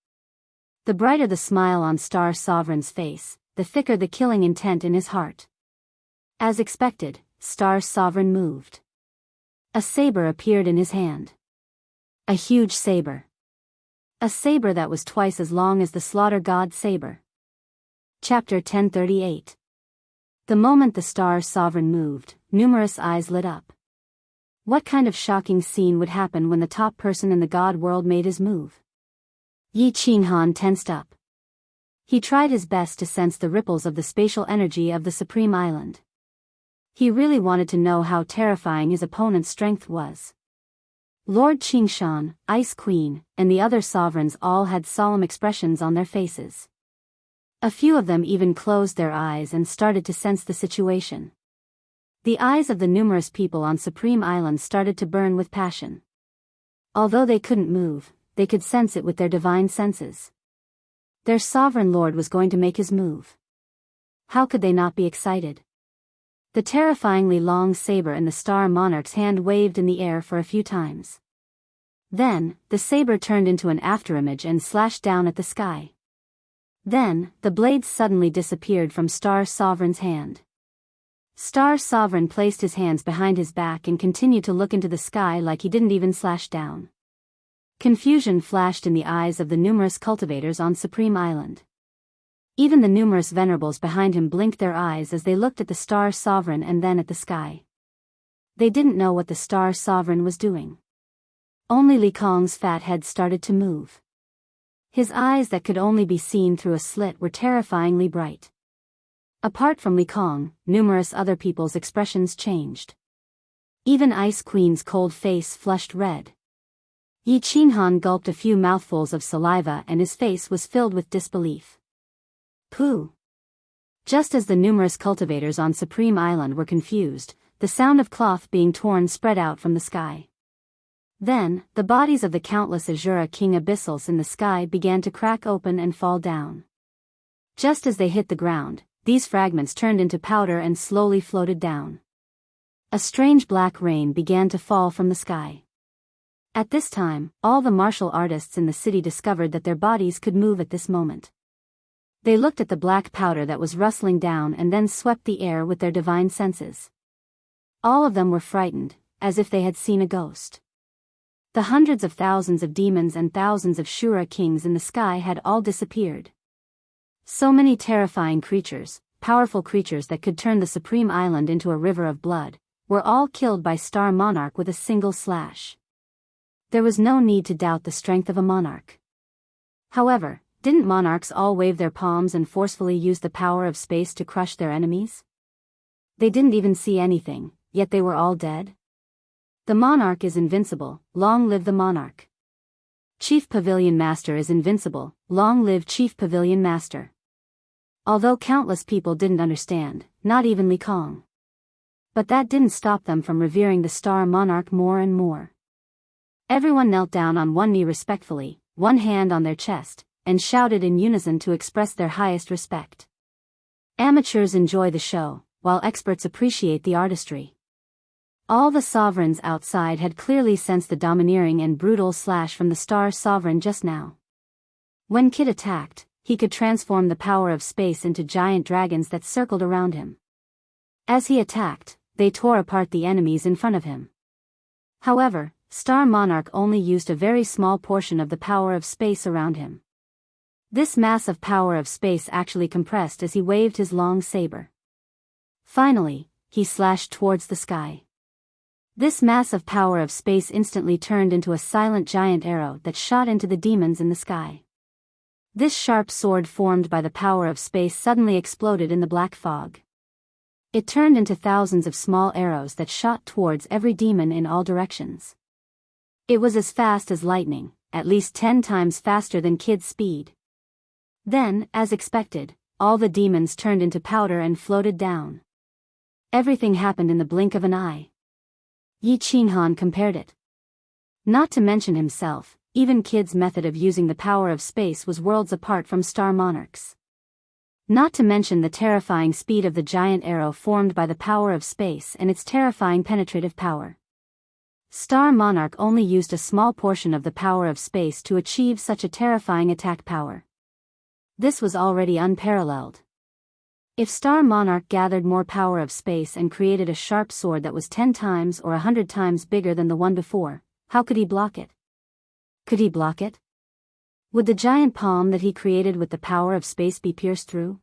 The brighter the smile on Star Sovereign's face, the thicker the killing intent in his heart. As expected, Star Sovereign moved. A saber appeared in his hand. A huge saber. A saber that was twice as long as the Slaughter God saber. Chapter 1038. The moment the Star Sovereign moved, numerous eyes lit up. What kind of shocking scene would happen when the top person in the God world made his move? Yi Qinghan tensed up. He tried his best to sense the ripples of the spatial energy of the Supreme Island. He really wanted to know how terrifying his opponent's strength was. Lord Qingshan, Ice Queen, and the other sovereigns all had solemn expressions on their faces. A few of them even closed their eyes and started to sense the situation. The eyes of the numerous people on Supreme Island started to burn with passion. Although they couldn't move, they could sense it with their divine senses. Their sovereign lord was going to make his move. How could they not be excited? The terrifyingly long saber in the Star Monarch's hand waved in the air for a few times. Then, the saber turned into an afterimage and slashed down at the sky. Then, the blade suddenly disappeared from Star Sovereign's hand. Star Sovereign placed his hands behind his back and continued to look into the sky like he didn't even slash down. Confusion flashed in the eyes of the numerous cultivators on Supreme Island. Even the numerous venerables behind him blinked their eyes as they looked at the Star Sovereign and then at the sky. They didn't know what the Star Sovereign was doing. Only Li Kong's fat head started to move. His eyes that could only be seen through a slit were terrifyingly bright. Apart from Li Kong, numerous other people's expressions changed. Even Ice Queen's cold face flushed red. Yi Qinghan gulped a few mouthfuls of saliva and his face was filled with disbelief. Pooh! Just as the numerous cultivators on Supreme Island were confused, the sound of cloth being torn spread out from the sky. Then, the bodies of the countless Azura King Abyssals in the sky began to crack open and fall down. Just as they hit the ground, these fragments turned into powder and slowly floated down. A strange black rain began to fall from the sky. At this time, all the martial artists in the city discovered that their bodies could move at this moment. They looked at the black powder that was rustling down and then swept the air with their divine senses. All of them were frightened, as if they had seen a ghost. The hundreds of thousands of demons and thousands of Shura kings in the sky had all disappeared. So many terrifying creatures, powerful creatures that could turn the supreme island into a river of blood, were all killed by Star Monarch with a single slash. There was no need to doubt the strength of a monarch. However, didn't monarchs all wave their palms and forcefully use the power of space to crush their enemies? They didn't even see anything, yet they were all dead. The monarch is invincible, long live the monarch. Chief Pavilion Master is invincible, long live Chief Pavilion Master. Although countless people didn't understand, not even Li Kong. But that didn't stop them from revering the Star Monarch more and more. Everyone knelt down on one knee respectfully, one hand on their chest, and shouted in unison to express their highest respect. Amateurs enjoy the show, while experts appreciate the artistry. All the sovereigns outside had clearly sensed the domineering and brutal slash from the Star Sovereign just now. When Kid attacked, he could transform the power of space into giant dragons that circled around him. As he attacked, they tore apart the enemies in front of him. However, Star Monarch only used a very small portion of the power of space around him. This mass of power of space actually compressed as he waved his long saber. Finally, he slashed towards the sky. This mass of power of space instantly turned into a silent giant arrow that shot into the demons in the sky. This sharp sword formed by the power of space suddenly exploded in the black fog. It turned into thousands of small arrows that shot towards every demon in all directions. It was as fast as lightning, at least 10 times faster than Kid's speed. Then, as expected, all the demons turned into powder and floated down. Everything happened in the blink of an eye. Yi Qinghan compared it. Not to mention himself, even Kid's method of using the power of space was worlds apart from Star Monarch's. Not to mention the terrifying speed of the giant arrow formed by the power of space and its terrifying penetrative power. Star Monarch only used a small portion of the power of space to achieve such a terrifying attack power. This was already unparalleled. If Star Monarch gathered more power of space and created a sharp sword that was 10 times or 100 times bigger than the one before, how could he block it? Could he block it? Would the giant palm that he created with the power of space be pierced through?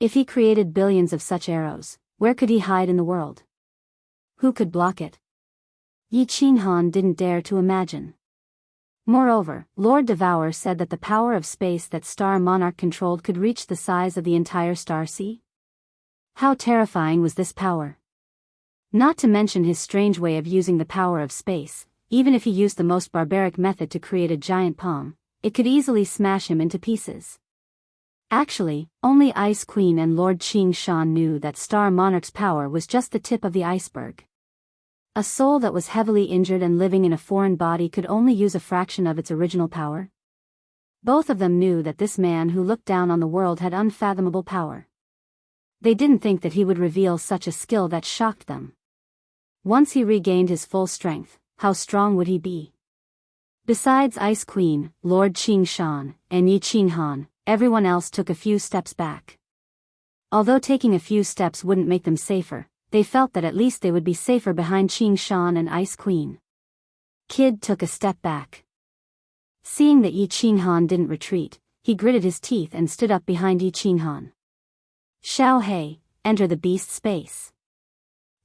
If he created billions of such arrows, where could he hide in the world? Who could block it? Yi Qinghan didn't dare to imagine. Moreover, Lord Devourer said that the power of space that Star Monarch controlled could reach the size of the entire star sea. How terrifying was this power? Not to mention his strange way of using the power of space, even if he used the most barbaric method to create a giant palm, it could easily smash him into pieces. Actually, only Ice Queen and Lord Qing Shan knew that Star Monarch's power was just the tip of the iceberg. A soul that was heavily injured and living in a foreign body could only use a fraction of its original power. Both of them knew that this man who looked down on the world had unfathomable power. They didn't think that he would reveal such a skill that shocked them. Once he regained his full strength, how strong would he be? Besides Ice Queen, Lord Qing Shan, and Yi Qinghan, everyone else took a few steps back. Although taking a few steps wouldn't make them safer, they felt that at least they would be safer behind Qing Shan and Ice Queen. Kid took a step back. Seeing that Yi Qinghan didn't retreat, he gritted his teeth and stood up behind Yi Qinghan. Xiao He, enter the beast space.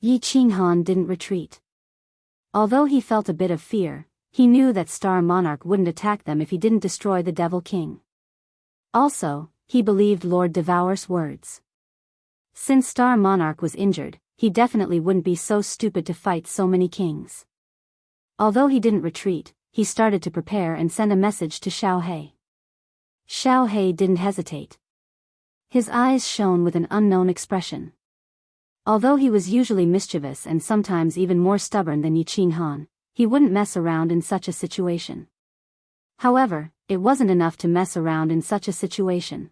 Yi Qinghan didn't retreat. Although he felt a bit of fear, he knew that Star Monarch wouldn't attack them if he didn't destroy the Devil King. Also, he believed Lord Devourer's words. Since Star Monarch was injured, he definitely wouldn't be so stupid to fight so many kings. Although he didn't retreat, he started to prepare and send a message to Xiao He. Xiao He didn't hesitate. His eyes shone with an unknown expression. Although he was usually mischievous and sometimes even more stubborn than Yi Qinghan, he wouldn't mess around in such a situation. However, it wasn't enough to mess around in such a situation.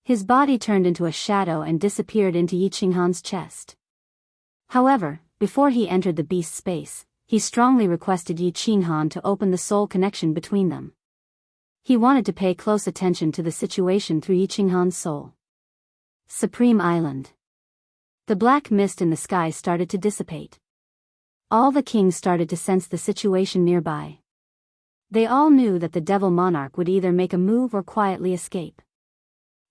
His body turned into a shadow and disappeared into Yi Qinghan's chest. However, before he entered the beast space, he strongly requested Yi Qinghan to open the soul connection between them. He wanted to pay close attention to the situation through Yi Qinghan's soul. Supreme Island. The black mist in the sky started to dissipate. All the kings started to sense the situation nearby. They all knew that the devil monarch would either make a move or quietly escape.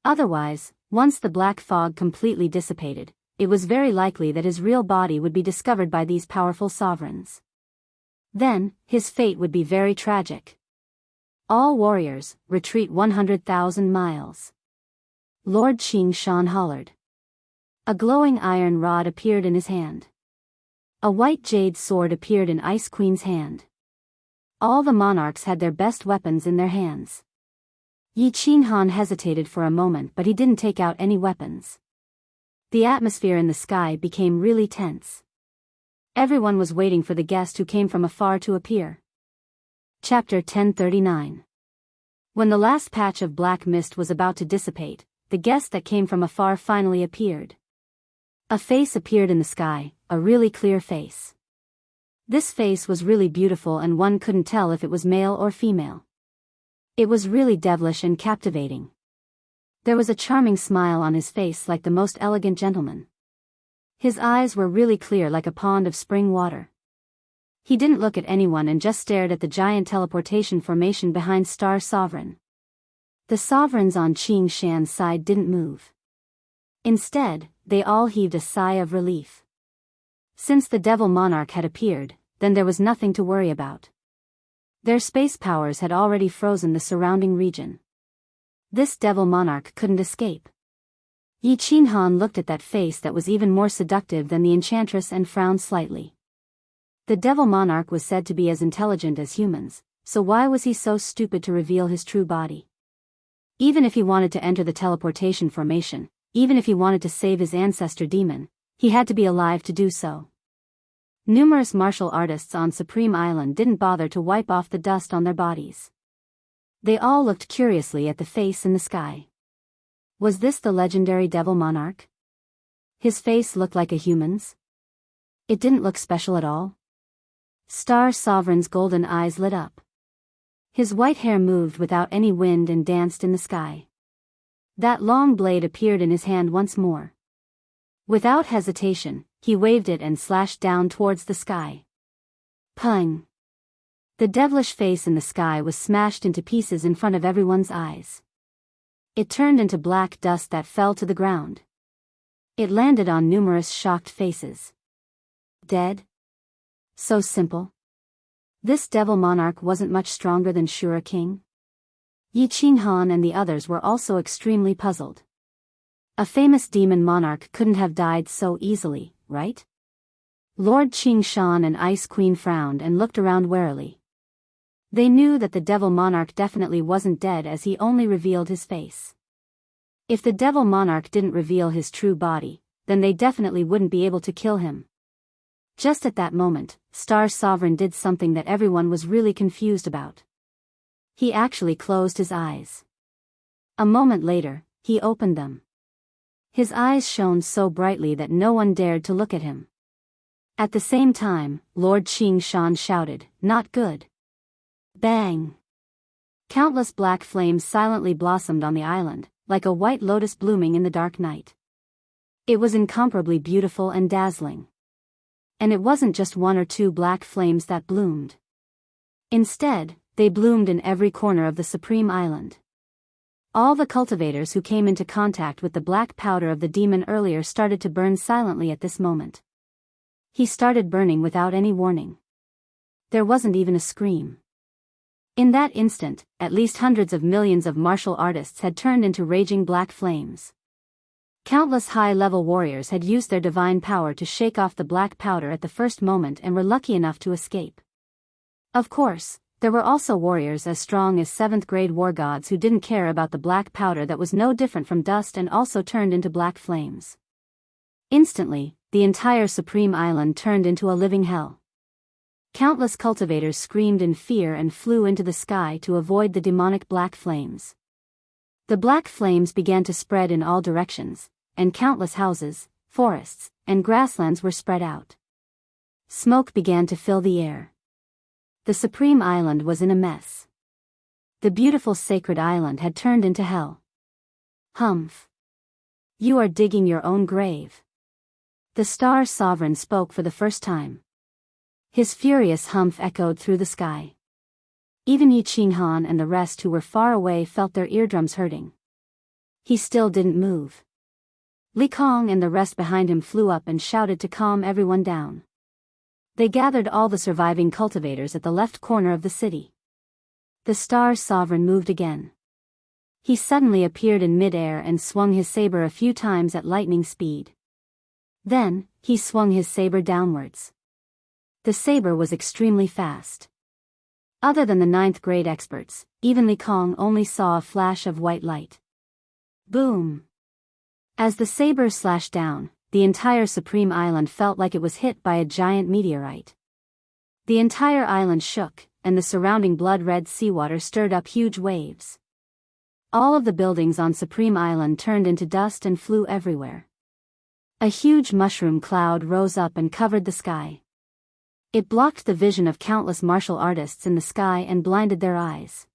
Otherwise, once the black fog completely dissipated, it was very likely that his real body would be discovered by these powerful sovereigns. Then, his fate would be very tragic. All warriors, retreat 100,000 miles. Lord Qing Shan hollered. A glowing iron rod appeared in his hand. A white jade sword appeared in Ice Queen's hand. All the monarchs had their best weapons in their hands. Yi Qinghan hesitated for a moment, but he didn't take out any weapons. The atmosphere in the sky became really tense. Everyone was waiting for the guest who came from afar to appear. Chapter 1039. When the last patch of black mist was about to dissipate, the guest that came from afar finally appeared. A face appeared in the sky, a really clear face. This face was really beautiful and one couldn't tell if it was male or female. It was really devilish and captivating. There was a charming smile on his face like the most elegant gentleman. His eyes were really clear like a pond of spring water. He didn't look at anyone and just stared at the giant teleportation formation behind Star Sovereign. The sovereigns on Qing Shan's side didn't move. Instead, they all heaved a sigh of relief. Since the devil monarch had appeared, then there was nothing to worry about. Their space powers had already frozen the surrounding region. This devil monarch couldn't escape. Yi Qinghan looked at that face that was even more seductive than the enchantress and frowned slightly. The devil monarch was said to be as intelligent as humans, so why was he so stupid to reveal his true body? Even if he wanted to enter the teleportation formation, even if he wanted to save his ancestor demon, he had to be alive to do so. Numerous martial artists on Supreme Island didn't bother to wipe off the dust on their bodies. They all looked curiously at the face in the sky. Was this the legendary devil monarch? His face looked like a human's. It didn't look special at all. Star Sovereign's golden eyes lit up. His white hair moved without any wind and danced in the sky. That long blade appeared in his hand once more. Without hesitation, he waved it and slashed down towards the sky. Pung! The devilish face in the sky was smashed into pieces in front of everyone's eyes. It turned into black dust that fell to the ground. It landed on numerous shocked faces. Dead? So simple. This devil monarch wasn't much stronger than Shura King. Yi Qinghan and the others were also extremely puzzled. A famous demon monarch couldn't have died so easily, right? Lord Qing Shan and Ice Queen frowned and looked around warily. They knew that the devil monarch definitely wasn't dead as he only revealed his face. If the devil monarch didn't reveal his true body, then they definitely wouldn't be able to kill him. Just at that moment, Star Sovereign did something that everyone was really confused about. He actually closed his eyes. A moment later, he opened them. His eyes shone so brightly that no one dared to look at him. At the same time, Lord Qing Shan shouted, "Not good." Bang! Countless black flames silently blossomed on the island, like a white lotus blooming in the dark night. It was incomparably beautiful and dazzling. And it wasn't just one or two black flames that bloomed. Instead, they bloomed in every corner of the Supreme Island. All the cultivators who came into contact with the black powder of the demon earlier started to burn silently at this moment. He started burning without any warning. There wasn't even a scream. In that instant, at least hundreds of millions of martial artists had turned into raging black flames. Countless high-level warriors had used their divine power to shake off the black powder at the first moment and were lucky enough to escape. Of course, there were also warriors as strong as 7th-grade war gods who didn't care about the black powder that was no different from dust and also turned into black flames. Instantly, the entire Supreme Island turned into a living hell. Countless cultivators screamed in fear and flew into the sky to avoid the demonic black flames. The black flames began to spread in all directions, and countless houses, forests, and grasslands were spread out. Smoke began to fill the air. The Supreme Island was in a mess. The beautiful sacred island had turned into hell. Humph! You are digging your own grave. The Star Sovereign spoke for the first time. His furious humph echoed through the sky. Even Yi Qinghan and the rest who were far away felt their eardrums hurting. He still didn't move. Li Kong and the rest behind him flew up and shouted to calm everyone down. They gathered all the surviving cultivators at the left corner of the city. The Star Sovereign moved again. He suddenly appeared in mid-air and swung his saber a few times at lightning speed. Then, he swung his saber downwards. The saber was extremely fast. Other than the 9th grade experts, even Li Kong only saw a flash of white light. Boom! As the saber slashed down, the entire Supreme Island felt like it was hit by a giant meteorite. The entire island shook, and the surrounding blood-red seawater stirred up huge waves. All of the buildings on Supreme Island turned into dust and flew everywhere. A huge mushroom cloud rose up and covered the sky. It blocked the vision of countless martial artists in the sky and blinded their eyes.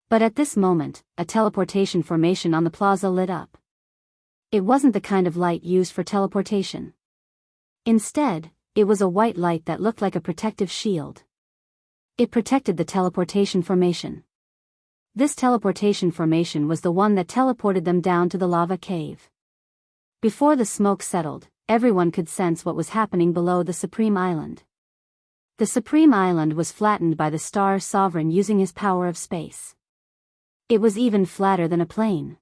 But at this moment, a teleportation formation on the plaza lit up. It wasn't the kind of light used for teleportation. Instead, it was a white light that looked like a protective shield. It protected the teleportation formation. This teleportation formation was the one that teleported them down to the lava cave. Before the smoke settled, everyone could sense what was happening below the Supreme Island. The Supreme Island was flattened by the Star Sovereign using his power of space. It was even flatter than a plane.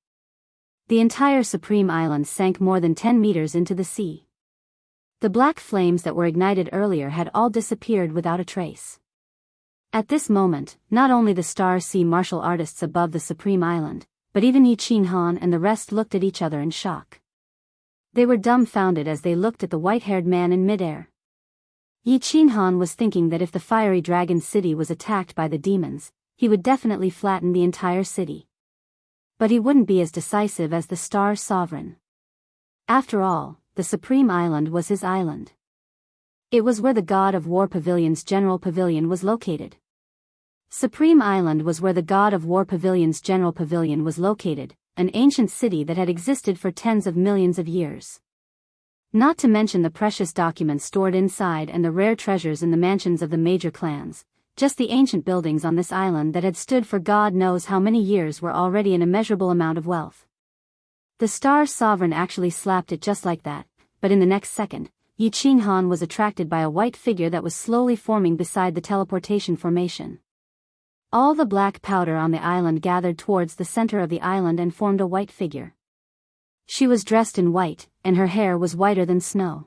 The entire Supreme Island sank more than 10 meters into the sea. The black flames that were ignited earlier had all disappeared without a trace. At this moment, not only the Star Sea martial artists above the Supreme Island, but even Yi Qinghan and the rest looked at each other in shock. They were dumbfounded as they looked at the white-haired man in midair. Yi Qinghan was thinking that if the fiery dragon city was attacked by the demons, he would definitely flatten the entire city. But he wouldn't be as decisive as the Star Sovereign. After all, the Supreme Island was his island. It was where the God of War Pavilion's General Pavilion was located. Supreme Island was where the God of War Pavilion's General Pavilion was located, an ancient city that had existed for tens of millions of years. Not to mention the precious documents stored inside and the rare treasures in the mansions of the major clans, just the ancient buildings on this island that had stood for God knows how many years were already an immeasurable amount of wealth. The Star Sovereign actually slapped it just like that, but in the next second, Yi Qinghan was attracted by a white figure that was slowly forming beside the teleportation formation. All the black powder on the island gathered towards the center of the island and formed a white figure. She was dressed in white, and her hair was whiter than snow.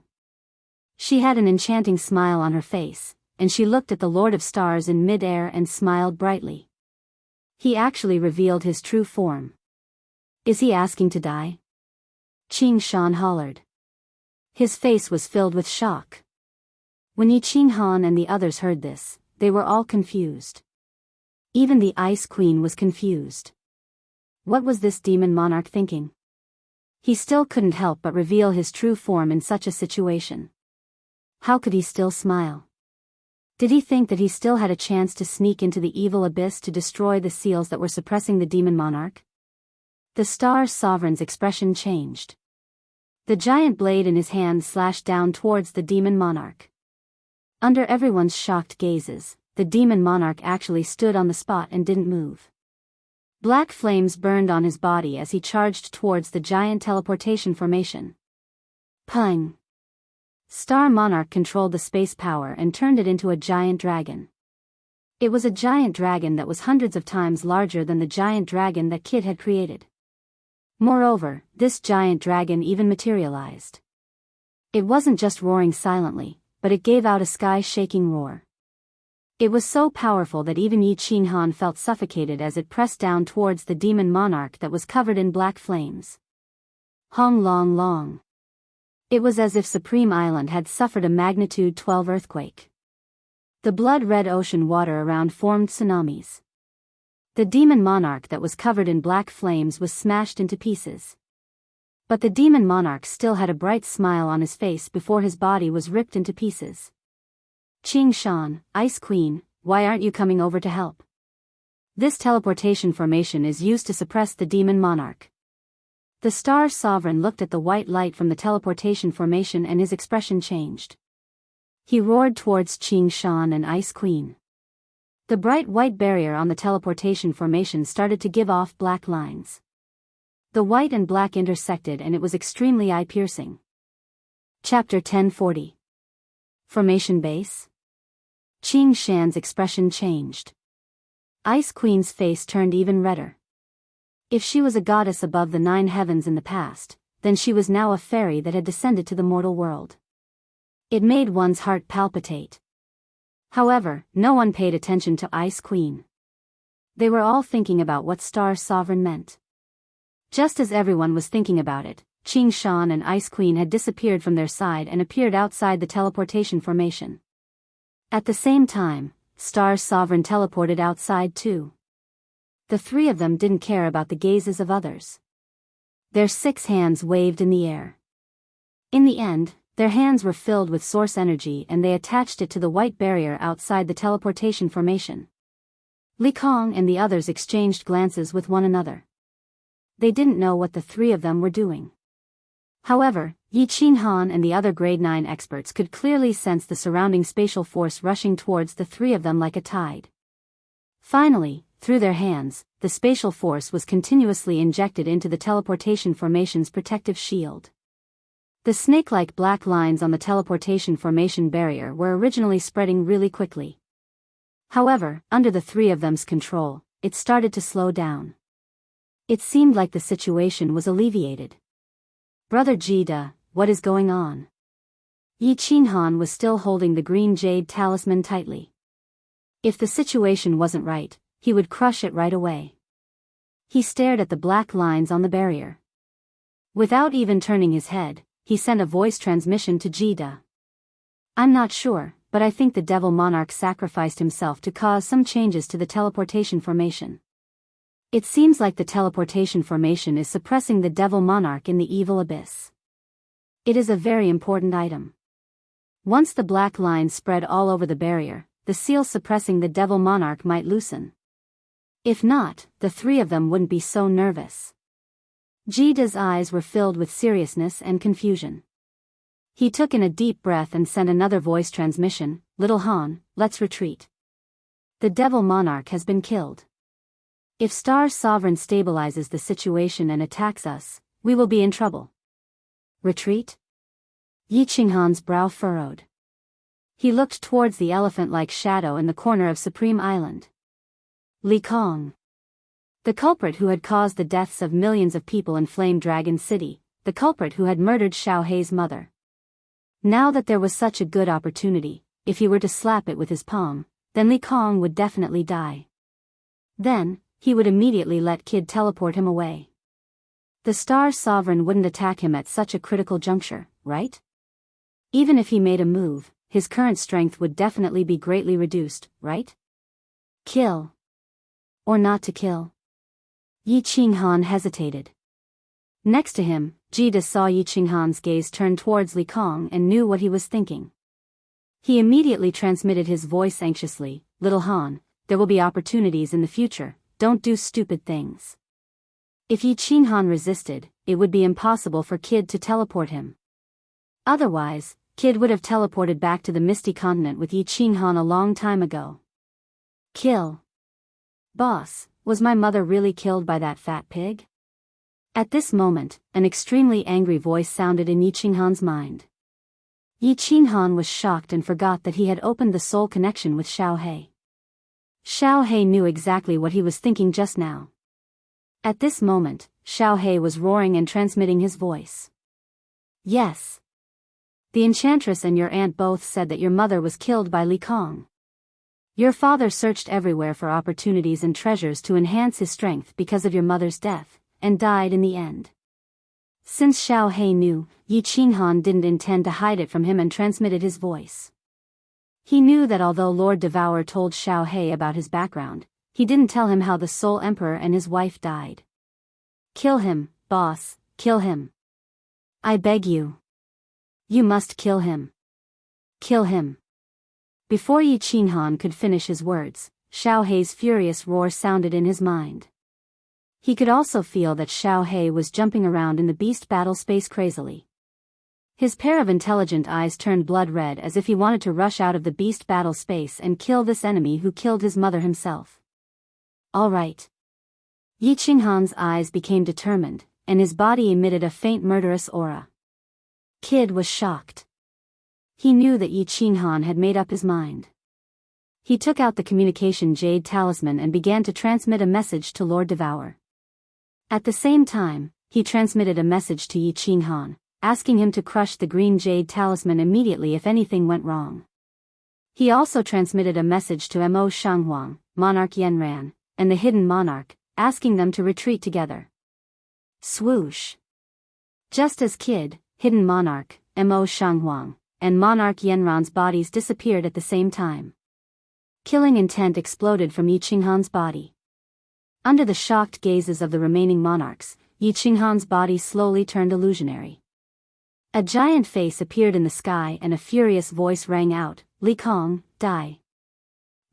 She had an enchanting smile on her face, and she looked at the Lord of Stars in mid-air and smiled brightly. He actually revealed his true form. Is he asking to die? Qing Shan hollered. His face was filled with shock. When Yi Qinghan and the others heard this, they were all confused. Even the Ice Queen was confused. What was this demon monarch thinking? He still couldn't help but reveal his true form in such a situation. How could he still smile? Did he think that he still had a chance to sneak into the evil abyss to destroy the seals that were suppressing the demon monarch? The Star Sovereign's expression changed. The giant blade in his hand slashed down towards the demon monarch. Under everyone's shocked gazes, the demon monarch actually stood on the spot and didn't move. Black flames burned on his body as he charged towards the giant teleportation formation. Pung! Star Monarch controlled the space power and turned it into a giant dragon. It was a giant dragon that was hundreds of times larger than the giant dragon that Kid had created. Moreover, this giant dragon even materialized. It wasn't just roaring silently, but it gave out a sky-shaking roar. It was so powerful that even Yi Qinghan felt suffocated as it pressed down towards the demon monarch that was covered in black flames. Hong long long. It was as if Supreme Island had suffered a magnitude 12 earthquake. The blood-red ocean water around formed tsunamis. The demon monarch that was covered in black flames was smashed into pieces. But the demon monarch still had a bright smile on his face before his body was ripped into pieces. Qing Shan, Ice Queen, why aren't you coming over to help? This teleportation formation is used to suppress the demon monarch. The Star Sovereign looked at the white light from the teleportation formation and his expression changed. He roared towards Qing Shan and Ice Queen. The bright white barrier on the teleportation formation started to give off black lines. The white and black intersected and it was extremely eye-piercing. Chapter 1040. Formation Base. Qing Shan's expression changed. Ice Queen's face turned even redder. If she was a goddess above the 9 heavens in the past, then she was now a fairy that had descended to the mortal world. It made one's heart palpitate. However, no one paid attention to Ice Queen. They were all thinking about what Star Sovereign meant. Just as everyone was thinking about it, Qing Shan and Ice Queen had disappeared from their side and appeared outside the teleportation formation. At the same time, Star Sovereign teleported outside too. The 3 of them didn't care about the gazes of others. Their 6 hands waved in the air. In the end, their hands were filled with source energy and they attached it to the white barrier outside the teleportation formation. Li Kong and the others exchanged glances with one another. They didn't know what the 3 of them were doing. However, Yi Qinghan and the other grade 9 experts could clearly sense the surrounding spatial force rushing towards the 3 of them like a tide. Finally, through their hands, the spatial force was continuously injected into the teleportation formation's protective shield. The snake-like black lines on the teleportation formation barrier were originally spreading really quickly. However, under the 3 of them's control, it started to slow down. It seemed like the situation was alleviated. Brother Jida, what is going on? Yi Qinghan was still holding the green jade talisman tightly. If the situation wasn't right, he would crush it right away. He stared at the black lines on the barrier. Without even turning his head, he sent a voice transmission to Jida. I'm not sure, but I think the Devil Monarch sacrificed himself to cause some changes to the teleportation formation. It seems like the teleportation formation is suppressing the Devil Monarch in the evil abyss. It is a very important item. Once the black lines spread all over the barrier, the seal suppressing the Devil Monarch might loosen. If not, the 3 of them wouldn't be so nervous. Jida's eyes were filled with seriousness and confusion. He took in a deep breath and sent another voice transmission, Little Han, let's retreat. The Devil Monarch has been killed. If Star Sovereign stabilizes the situation and attacks us, we will be in trouble. Retreat? Yi Qinghan's brow furrowed. He looked towards the elephant-like shadow in the corner of Supreme Island. Li Kong. The culprit who had caused the deaths of millions of people in Flame Dragon City, the culprit who had murdered Xiao Hei's mother. Now that there was such a good opportunity, if he were to slap it with his palm, then Li Kong would definitely die. Then, he would immediately let Kid teleport him away. The Star Sovereign wouldn't attack him at such a critical juncture, right? Even if he made a move, his current strength would definitely be greatly reduced, right? Kill. Or not to kill? Yi Qinghan hesitated. Next to him, Jida saw Yi Qinghan's gaze turn towards Li Kong and knew what he was thinking. He immediately transmitted his voice anxiously, Little Han, there will be opportunities in the future. Don't do stupid things. If Yi Qinghan resisted, it would be impossible for Kid to teleport him. Otherwise, Kid would have teleported back to the Misty Continent with Yi Qinghan a long time ago. Kill. Boss, was my mother really killed by that fat pig? At this moment, an extremely angry voice sounded in Yi Qinghan's mind. Yi Qinghan was shocked and forgot that he had opened the soul connection with Xiao Hei. Xiao Hei knew exactly what he was thinking just now. At this moment, Xiao Hei was roaring and transmitting his voice. Yes. The enchantress and your aunt both said that your mother was killed by Li Kong. Your father searched everywhere for opportunities and treasures to enhance his strength because of your mother's death, and died in the end. Since Xiao Hei knew, Yi Qinghan didn't intend to hide it from him and transmitted his voice. He knew that although Lord Devourer told Xiao Hei about his background, he didn't tell him how the Soul Emperor and his wife died. Kill him, boss, kill him. I beg you. You must kill him. Kill him. Before Yi Qinghan could finish his words, Xiao Hei's furious roar sounded in his mind. He could also feel that Xiao Hei was jumping around in the beast battle space crazily. His pair of intelligent eyes turned blood red as if he wanted to rush out of the beast battle space and kill this enemy who killed his mother himself. All right. Yi Qinghan's eyes became determined, and his body emitted a faint murderous aura. Kid was shocked. He knew that Yi Qinghan had made up his mind. He took out the communication jade talisman and began to transmit a message to Lord Devour. At the same time, he transmitted a message to Yi Qinghan, asking him to crush the green jade talisman immediately if anything went wrong. He also transmitted a message to Mo Shanghuang, Monarch Yanran, and the Hidden Monarch, asking them to retreat together. Swoosh. Just as Kid, Hidden Monarch, Mo Shanghuang, and Monarch Yanran's bodies disappeared at the same time. Killing intent exploded from Yi Qinghan's body. Under the shocked gazes of the remaining monarchs, Yi Qinghan's body slowly turned illusionary. A giant face appeared in the sky and a furious voice rang out, "Li Kong, die."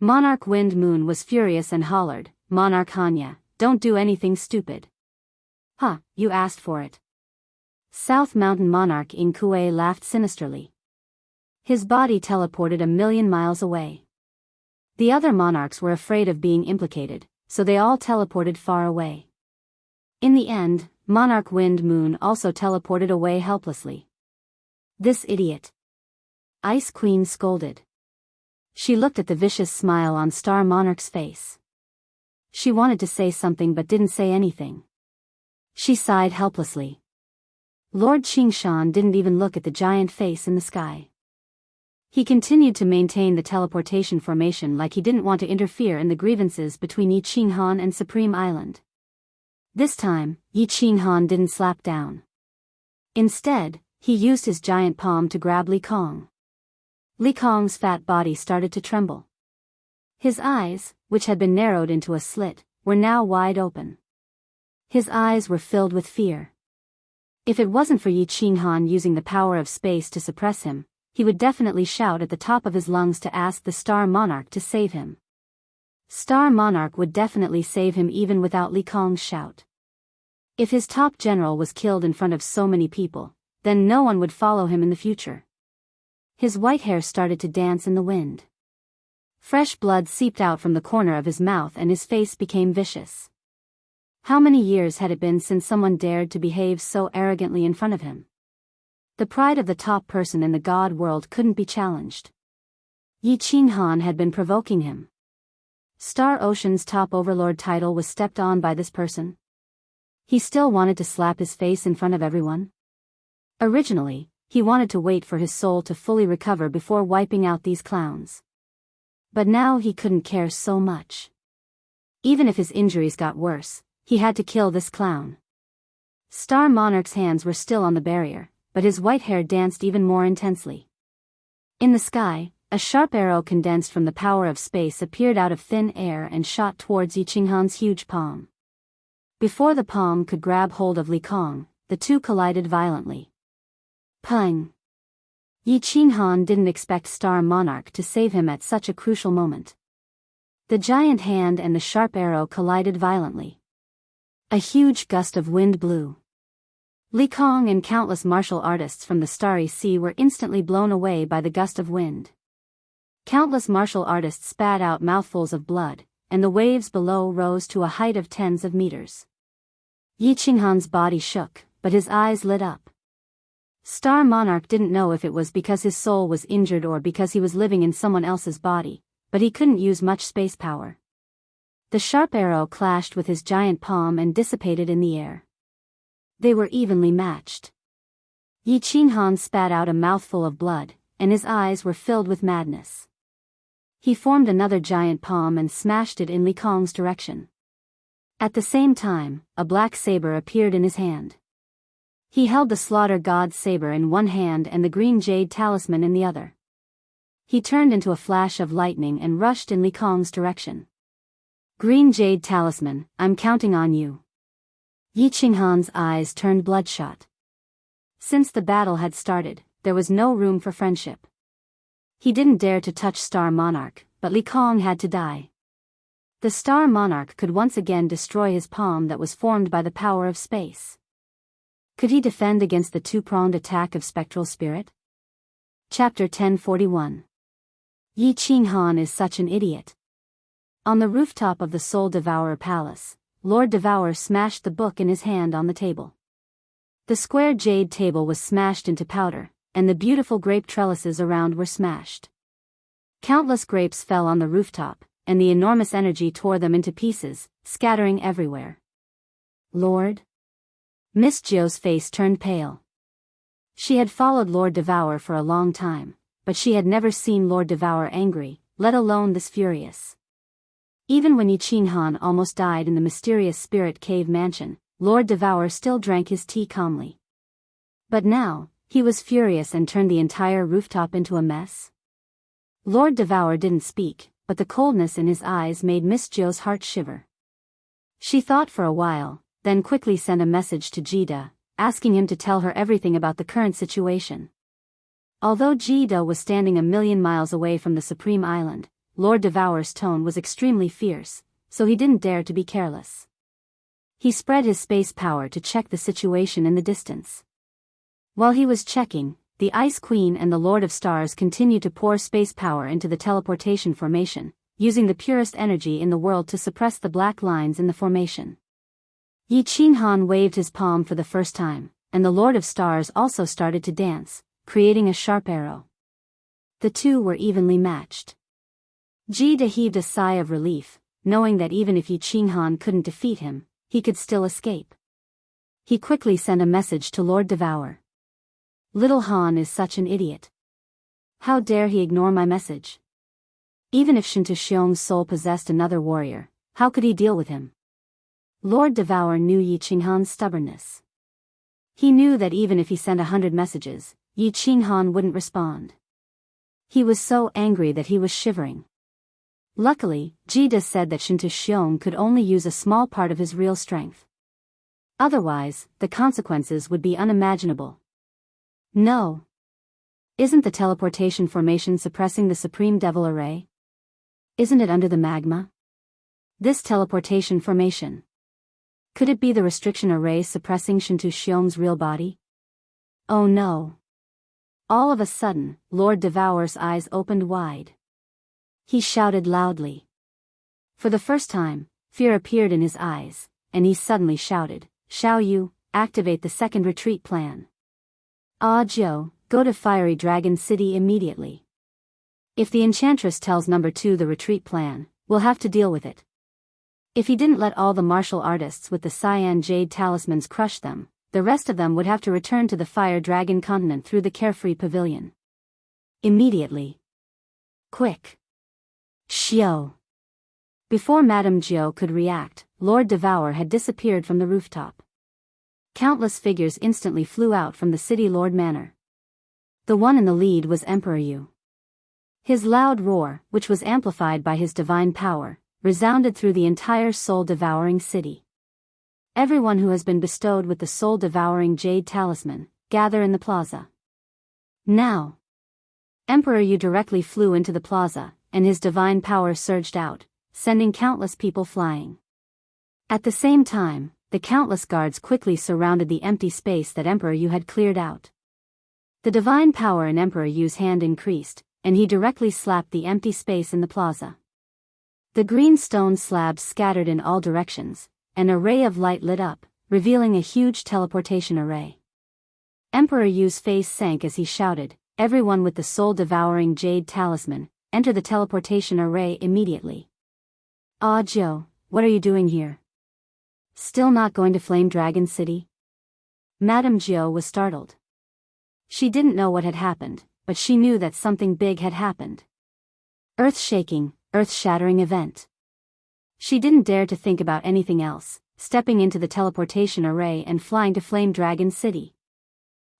Monarch Wind Moon was furious and hollered, "Monarch Hanya, don't do anything stupid." "Huh, you asked for it." South Mountain Monarch Ing Kuei laughed sinisterly. His body teleported 1,000,000 miles away. The other monarchs were afraid of being implicated, so they all teleported far away. In the end, Monarch Wind Moon also teleported away helplessly. This idiot. Ice Queen scolded. She looked at the vicious smile on Star Monarch's face. She wanted to say something but didn't say anything. She sighed helplessly. Lord Qingshan didn't even look at the giant face in the sky. He continued to maintain the teleportation formation like he didn't want to interfere in the grievances between Yi Qinghan and Supreme Island. This time, Yi Qinghan didn't slap down. Instead, he used his giant palm to grab Li Kong. Li Kong's fat body started to tremble. His eyes, which had been narrowed into a slit, were now wide open. His eyes were filled with fear. If it wasn't for Yi Qinghan using the power of space to suppress him, he would definitely shout at the top of his lungs to ask the Star Monarch to save him. Star Monarch would definitely save him even without Li Kong's shout. If his top general was killed in front of so many people, then no one would follow him in the future. His white hair started to dance in the wind. Fresh blood seeped out from the corner of his mouth and his face became vicious. How many years had it been since someone dared to behave so arrogantly in front of him? The pride of the top person in the god world couldn't be challenged. Yi Qinghan had been provoking him. Star Ocean's top overlord title was stepped on by this person. He still wanted to slap his face in front of everyone. Originally, he wanted to wait for his soul to fully recover before wiping out these clowns. But now he couldn't care so much. Even if his injuries got worse, he had to kill this clown. Star Monarch's hands were still on the barrier, but his white hair danced even more intensely. In the sky, a sharp arrow condensed from the power of space appeared out of thin air and shot towards Yi Qinghan's huge palm. Before the palm could grab hold of Li Kong, the two collided violently. Pung! Yi Qinghan didn't expect Star Monarch to save him at such a crucial moment. The giant hand and the sharp arrow collided violently. A huge gust of wind blew. Li Kong and countless martial artists from the Starry Sea were instantly blown away by the gust of wind. Countless martial artists spat out mouthfuls of blood, and the waves below rose to a height of tens of meters. Yi Qinghan's body shook, but his eyes lit up. Star Monarch didn't know if it was because his soul was injured or because he was living in someone else's body, but he couldn't use much space power. The sharp arrow clashed with his giant palm and dissipated in the air. They were evenly matched. Yi Qinghan spat out a mouthful of blood, and his eyes were filled with madness. He formed another giant palm and smashed it in Li Kong's direction. At the same time, a black saber appeared in his hand. He held the Slaughter God's saber in one hand and the green jade talisman in the other. He turned into a flash of lightning and rushed in Li Kong's direction. Green jade talisman, I'm counting on you. Yi Qinghan's eyes turned bloodshot. Since the battle had started, there was no room for friendship. He didn't dare to touch Star Monarch, but Li Kong had to die. The Star Monarch could once again destroy his palm that was formed by the power of space. Could he defend against the two-pronged attack of spectral spirit? Chapter 1041. Yi Qinghan is such an idiot. On the rooftop of the Soul Devourer Palace, Lord Devourer smashed the book in his hand on the table. The square jade table was smashed into powder, and the beautiful grape trellises around were smashed. Countless grapes fell on the rooftop, and the enormous energy tore them into pieces, scattering everywhere. Lord? Miss Jiao's face turned pale. She had followed Lord Devourer for a long time, but she had never seen Lord Devourer angry, let alone this furious. Even when Yi Qinghan almost died in the mysterious spirit cave mansion, Lord Devourer still drank his tea calmly. But now, he was furious and turned the entire rooftop into a mess. Lord Devourer didn't speak, but the coldness in his eyes made Miss Jiao's heart shiver. She thought for a while, then quickly sent a message to Jida, asking him to tell her everything about the current situation. Although Jida was standing 1,000,000 miles away from the Supreme Island, Lord Devourer's tone was extremely fierce, so he didn't dare to be careless. He spread his space power to check the situation in the distance. While he was checking, the Ice Queen and the Lord of Stars continued to pour space power into the teleportation formation, using the purest energy in the world to suppress the black lines in the formation. Yi Qinghan waved his palm for the first time, and the Lord of Stars also started to dance, creating a sharp arrow. The two were evenly matched. Jida heaved a sigh of relief, knowing that even if Yi Qinghan couldn't defeat him, he could still escape. He quickly sent a message to Lord Devourer. Little Han is such an idiot. How dare he ignore my message? Even if Shinta Xiong's soul possessed another warrior, how could he deal with him? Lord Devourer knew Yi Qinghan's stubbornness. He knew that even if he sent 100 messages, Yi Qinghan wouldn't respond. He was so angry that he was shivering. Luckily, Jida said that Shinta Xiong could only use a small part of his real strength. Otherwise, the consequences would be unimaginable. No. Isn't the teleportation formation suppressing the Supreme Devil Array? Isn't it under the magma? This teleportation formation. Could it be the restriction array suppressing Shinta Xiong's real body? Oh no. All of a sudden, Lord Devourer's eyes opened wide. He shouted loudly. For the first time, fear appeared in his eyes, and he suddenly shouted, "Xiao Yu, activate the second retreat plan. Jiao, go to Fiery Dragon City immediately. If the Enchantress tells number 2 the retreat plan, we'll have to deal with it." If he didn't let all the martial artists with the Cyan Jade talismans crush them, the rest of them would have to return to the Fire Dragon continent through the Carefree Pavilion. Immediately. Quick. Xiao. Before Madame Jiao could react, Lord Devourer had disappeared from the rooftop. Countless figures instantly flew out from the City Lord Manor. The one in the lead was Emperor Yu. His loud roar, which was amplified by his divine power, resounded through the entire soul-devouring city. Everyone who has been bestowed with the soul-devouring jade talisman, gather in the plaza. Now. Emperor Yu directly flew into the plaza, and his divine power surged out, sending countless people flying. At the same time, the countless guards quickly surrounded the empty space that Emperor Yu had cleared out. The divine power in Emperor Yu's hand increased, and he directly slapped the empty space in the plaza. The green stone slabs scattered in all directions, an array of light lit up, revealing a huge teleportation array. Emperor Yu's face sank as he shouted, "Everyone with the soul-devouring jade talisman, enter the teleportation array immediately." Jiao, what are you doing here? Still not going to Flame Dragon City? Madame Jiao was startled. She didn't know what had happened, but she knew that something big had happened. Earth-shaking, earth-shattering event. She didn't dare to think about anything else, stepping into the teleportation array and flying to Flame Dragon City.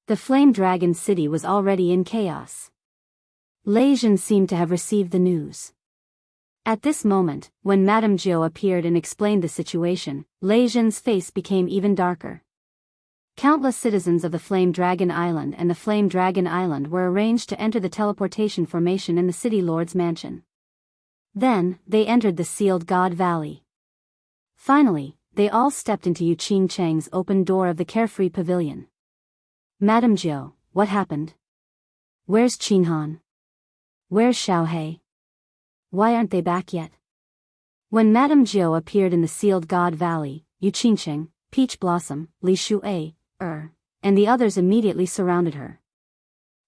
The Flame Dragon City was already in chaos. Lei Jin seemed to have received the news. At this moment, when Madame Jiao appeared and explained the situation, Lei Jin's face became even darker. Countless citizens of the Flame Dragon Island and the Flame Dragon Island were arranged to enter the teleportation formation in the City Lord's mansion. Then, they entered the sealed God Valley. Finally, they all stepped into Yu Qingchang's open door of the Carefree Pavilion. Madame Jiao, what happened? Where's Qinghan? Where's Xiaohei? Why aren't they back yet? When Madame Jiao appeared in the sealed God Valley, Yu Qingcheng, Peach Blossom, Li Shuai, and the others immediately surrounded her.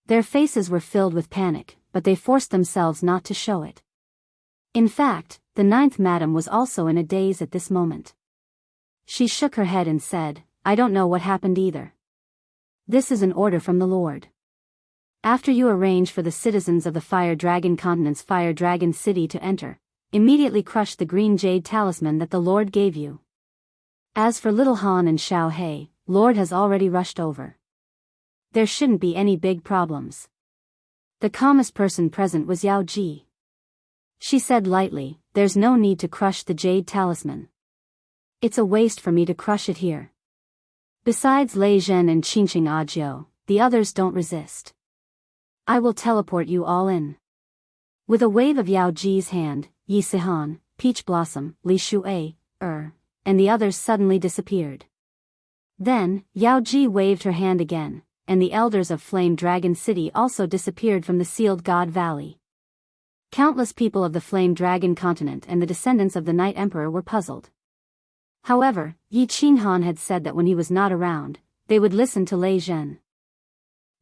Their faces were filled with panic, but they forced themselves not to show it. In fact, the 9th madam was also in a daze at this moment. She shook her head and said, I don't know what happened either. This is an order from the Lord. After you arrange for the citizens of the Fire Dragon Continent's Fire Dragon City to enter, immediately crush the green jade talisman that the Lord gave you. As for Little Han and Xiao Hei, Lord has already rushed over. There shouldn't be any big problems. The calmest person present was Yao Ji. She said lightly, there's no need to crush the jade talisman. It's a waste for me to crush it here. Besides Lei Zhen and Qingqing Ajio, the others don't resist. I will teleport you all in. With a wave of Yao Ji's hand, Yi Sihan, Peach Blossom, Li Shuai, and the others suddenly disappeared. Then, Yao Ji waved her hand again, and the elders of Flame Dragon City also disappeared from the sealed God Valley. Countless people of the Flame Dragon Continent and the descendants of the Night Emperor were puzzled. However, Yi Qinghan had said that when he was not around, they would listen to Lei Zhen.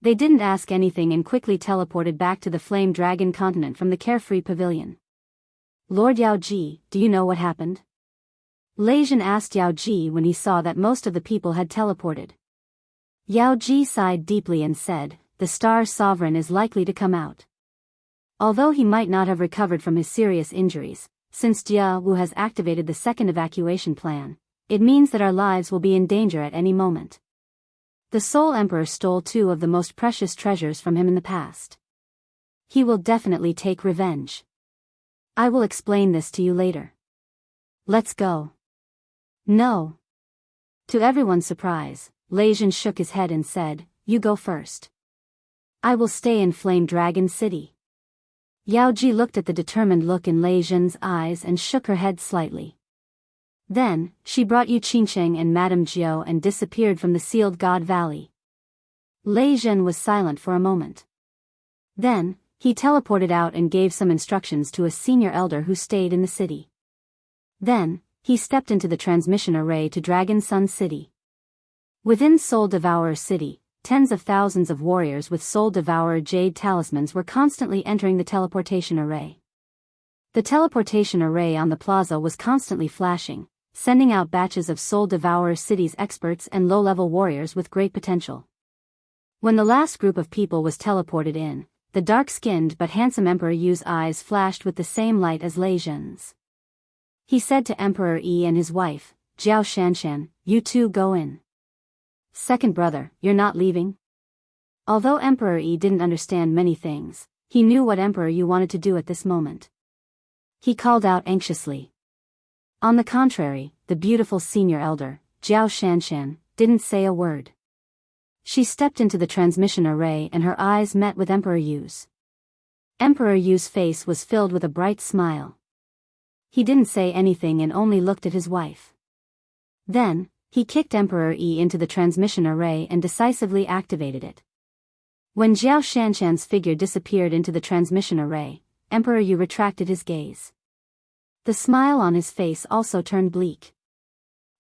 They didn't ask anything and quickly teleported back to the Flame Dragon Continent from the Carefree Pavilion. Lord Yao Ji, do you know what happened? Lei Zhen asked Yao Ji when he saw that most of the people had teleported. Yao Ji sighed deeply and said, the Star Sovereign is likely to come out. Although he might not have recovered from his serious injuries, since Jianghu has activated the second evacuation plan, it means that our lives will be in danger at any moment. The Soul Emperor stole 2 of the most precious treasures from him in the past. He will definitely take revenge. I will explain this to you later. Let's go. No. To everyone's surprise, Lei Zhen shook his head and said, you go first. I will stay in Flame Dragon City. Yao Ji looked at the determined look in Lei Zhen's eyes and shook her head slightly. Then, she brought Yu Qingcheng and Madame Jiao and disappeared from the sealed God Valley. Lei Zhen was silent for a moment. Then, he teleported out and gave some instructions to a senior elder who stayed in the city. Then, he stepped into the transmission array to Dragon Sun City. Within Soul Devourer City, tens of thousands of warriors with Soul Devourer jade talismans were constantly entering the teleportation array. The teleportation array on the plaza was constantly flashing, sending out batches of Soul Devourer City's experts and low-level warriors with great potential. When the last group of people was teleported in, the dark-skinned but handsome Emperor Yu's eyes flashed with the same light as Lei Zhen's. He said to Emperor Yi and his wife, Jiao Shanshan, you two go in. Second brother, you're not leaving? Although Emperor Yi didn't understand many things, he knew what Emperor Yu wanted to do at this moment. He called out anxiously. On the contrary, the beautiful senior elder, Jiao Shanshan, didn't say a word. She stepped into the transmission array and her eyes met with Emperor Yu's. Emperor Yu's face was filled with a bright smile. He didn't say anything and only looked at his wife. Then, he kicked Emperor Yi into the transmission array and decisively activated it. When Jiao Shanshan's figure disappeared into the transmission array, Emperor Yu retracted his gaze. The smile on his face also turned bleak.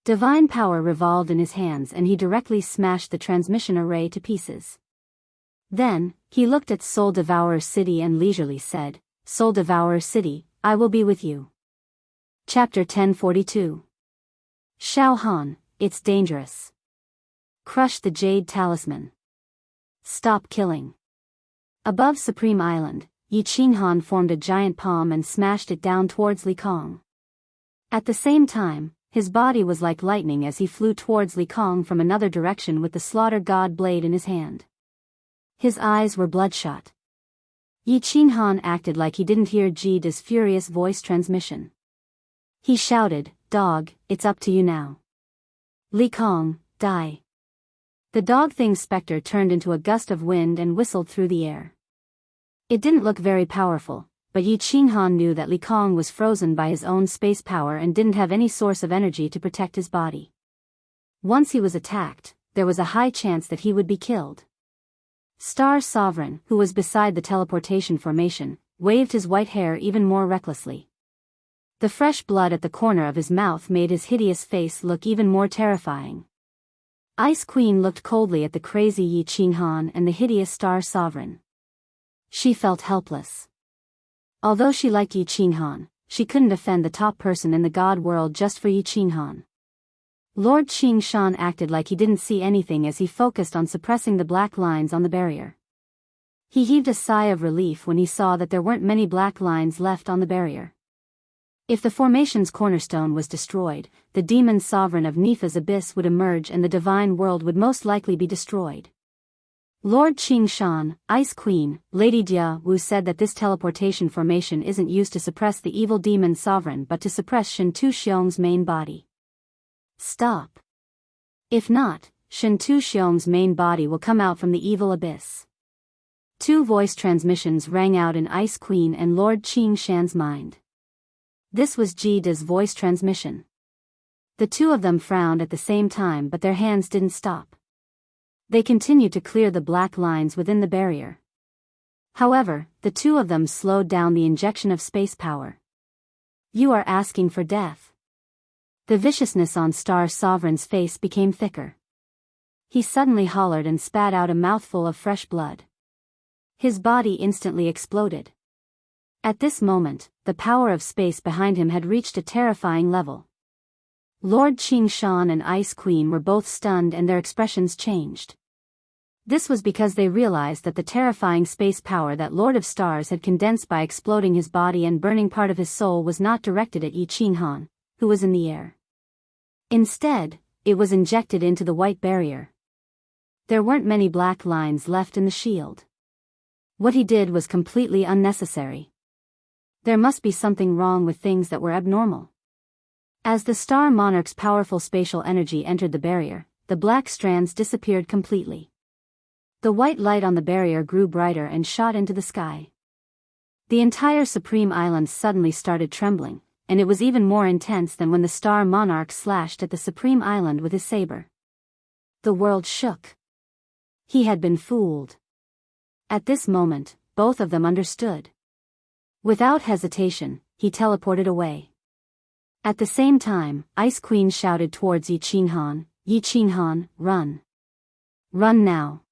Divine power revolved in his hands and he directly smashed the transmission array to pieces. Then, he looked at Soul Devourer City and leisurely said, Soul Devourer City, I will be with you. Chapter 1042. Xiao Han, it's dangerous. Crush the jade talisman. Stop killing. Above Supreme Island, Yi Qinghan formed a giant palm and smashed it down towards Li Kong. At the same time, his body was like lightning as he flew towards Li Kong from another direction with the slaughter god blade in his hand. His eyes were bloodshot. Yi Qinghan acted like he didn't hear Jida's furious voice transmission. He shouted, Dog, it's up to you now. Li Kong, die. The dog thing's specter turned into a gust of wind and whistled through the air. It didn't look very powerful, but Yi Qinghan knew that Li Kong was frozen by his own space power and didn't have any source of energy to protect his body. Once he was attacked, there was a high chance that he would be killed. Star Sovereign, who was beside the teleportation formation, waved his white hair even more recklessly. The fresh blood at the corner of his mouth made his hideous face look even more terrifying. Ice Queen looked coldly at the crazy Yi Qinghan and the hideous Star Sovereign. She felt helpless. Although she liked Yi Qinghan, she couldn't offend the top person in the god world just for Yi Qinghan. Lord Qing Shan acted like he didn't see anything as he focused on suppressing the black lines on the barrier. He heaved a sigh of relief when he saw that there weren't many black lines left on the barrier. If the formation's cornerstone was destroyed, the demon sovereign of Nifa's abyss would emerge and the divine world would most likely be destroyed. Lord Qing Shan, Ice Queen, Lady Jia Wu said that this teleportation formation isn't used to suppress the evil demon sovereign but to suppress Shen Tu Xiong's main body. Stop. If not, Shen Tu Xiong's main body will come out from the evil abyss. Two voice transmissions rang out in Ice Queen and Lord Qing Shan's mind. This was Ji Da's voice transmission. The two of them frowned at the same time but their hands didn't stop. They continued to clear the black lines within the barrier. However, the two of them slowed down the injection of space power. You are asking for death. The viciousness on Star Sovereign's face became thicker. He suddenly hollered and spat out a mouthful of fresh blood. His body instantly exploded. At this moment, the power of space behind him had reached a terrifying level. Lord Qing Shan and Ice Queen were both stunned and their expressions changed. This was because they realized that the terrifying space power that Lord of Stars had condensed by exploding his body and burning part of his soul was not directed at Yi Qinghan, who was in the air. Instead, it was injected into the white barrier. There weren't many black lines left in the shield. What he did was completely unnecessary. There must be something wrong with things that were abnormal. As the Star Monarch's powerful spatial energy entered the barrier, the black strands disappeared completely. The white light on the barrier grew brighter and shot into the sky. The entire Supreme Island suddenly started trembling, and it was even more intense than when the Star Monarch slashed at the Supreme Island with his saber. The world shook. He had been fooled. At this moment, both of them understood. Without hesitation, he teleported away. At the same time, Ice Queen shouted towards Yi Qinghan, run. Run now.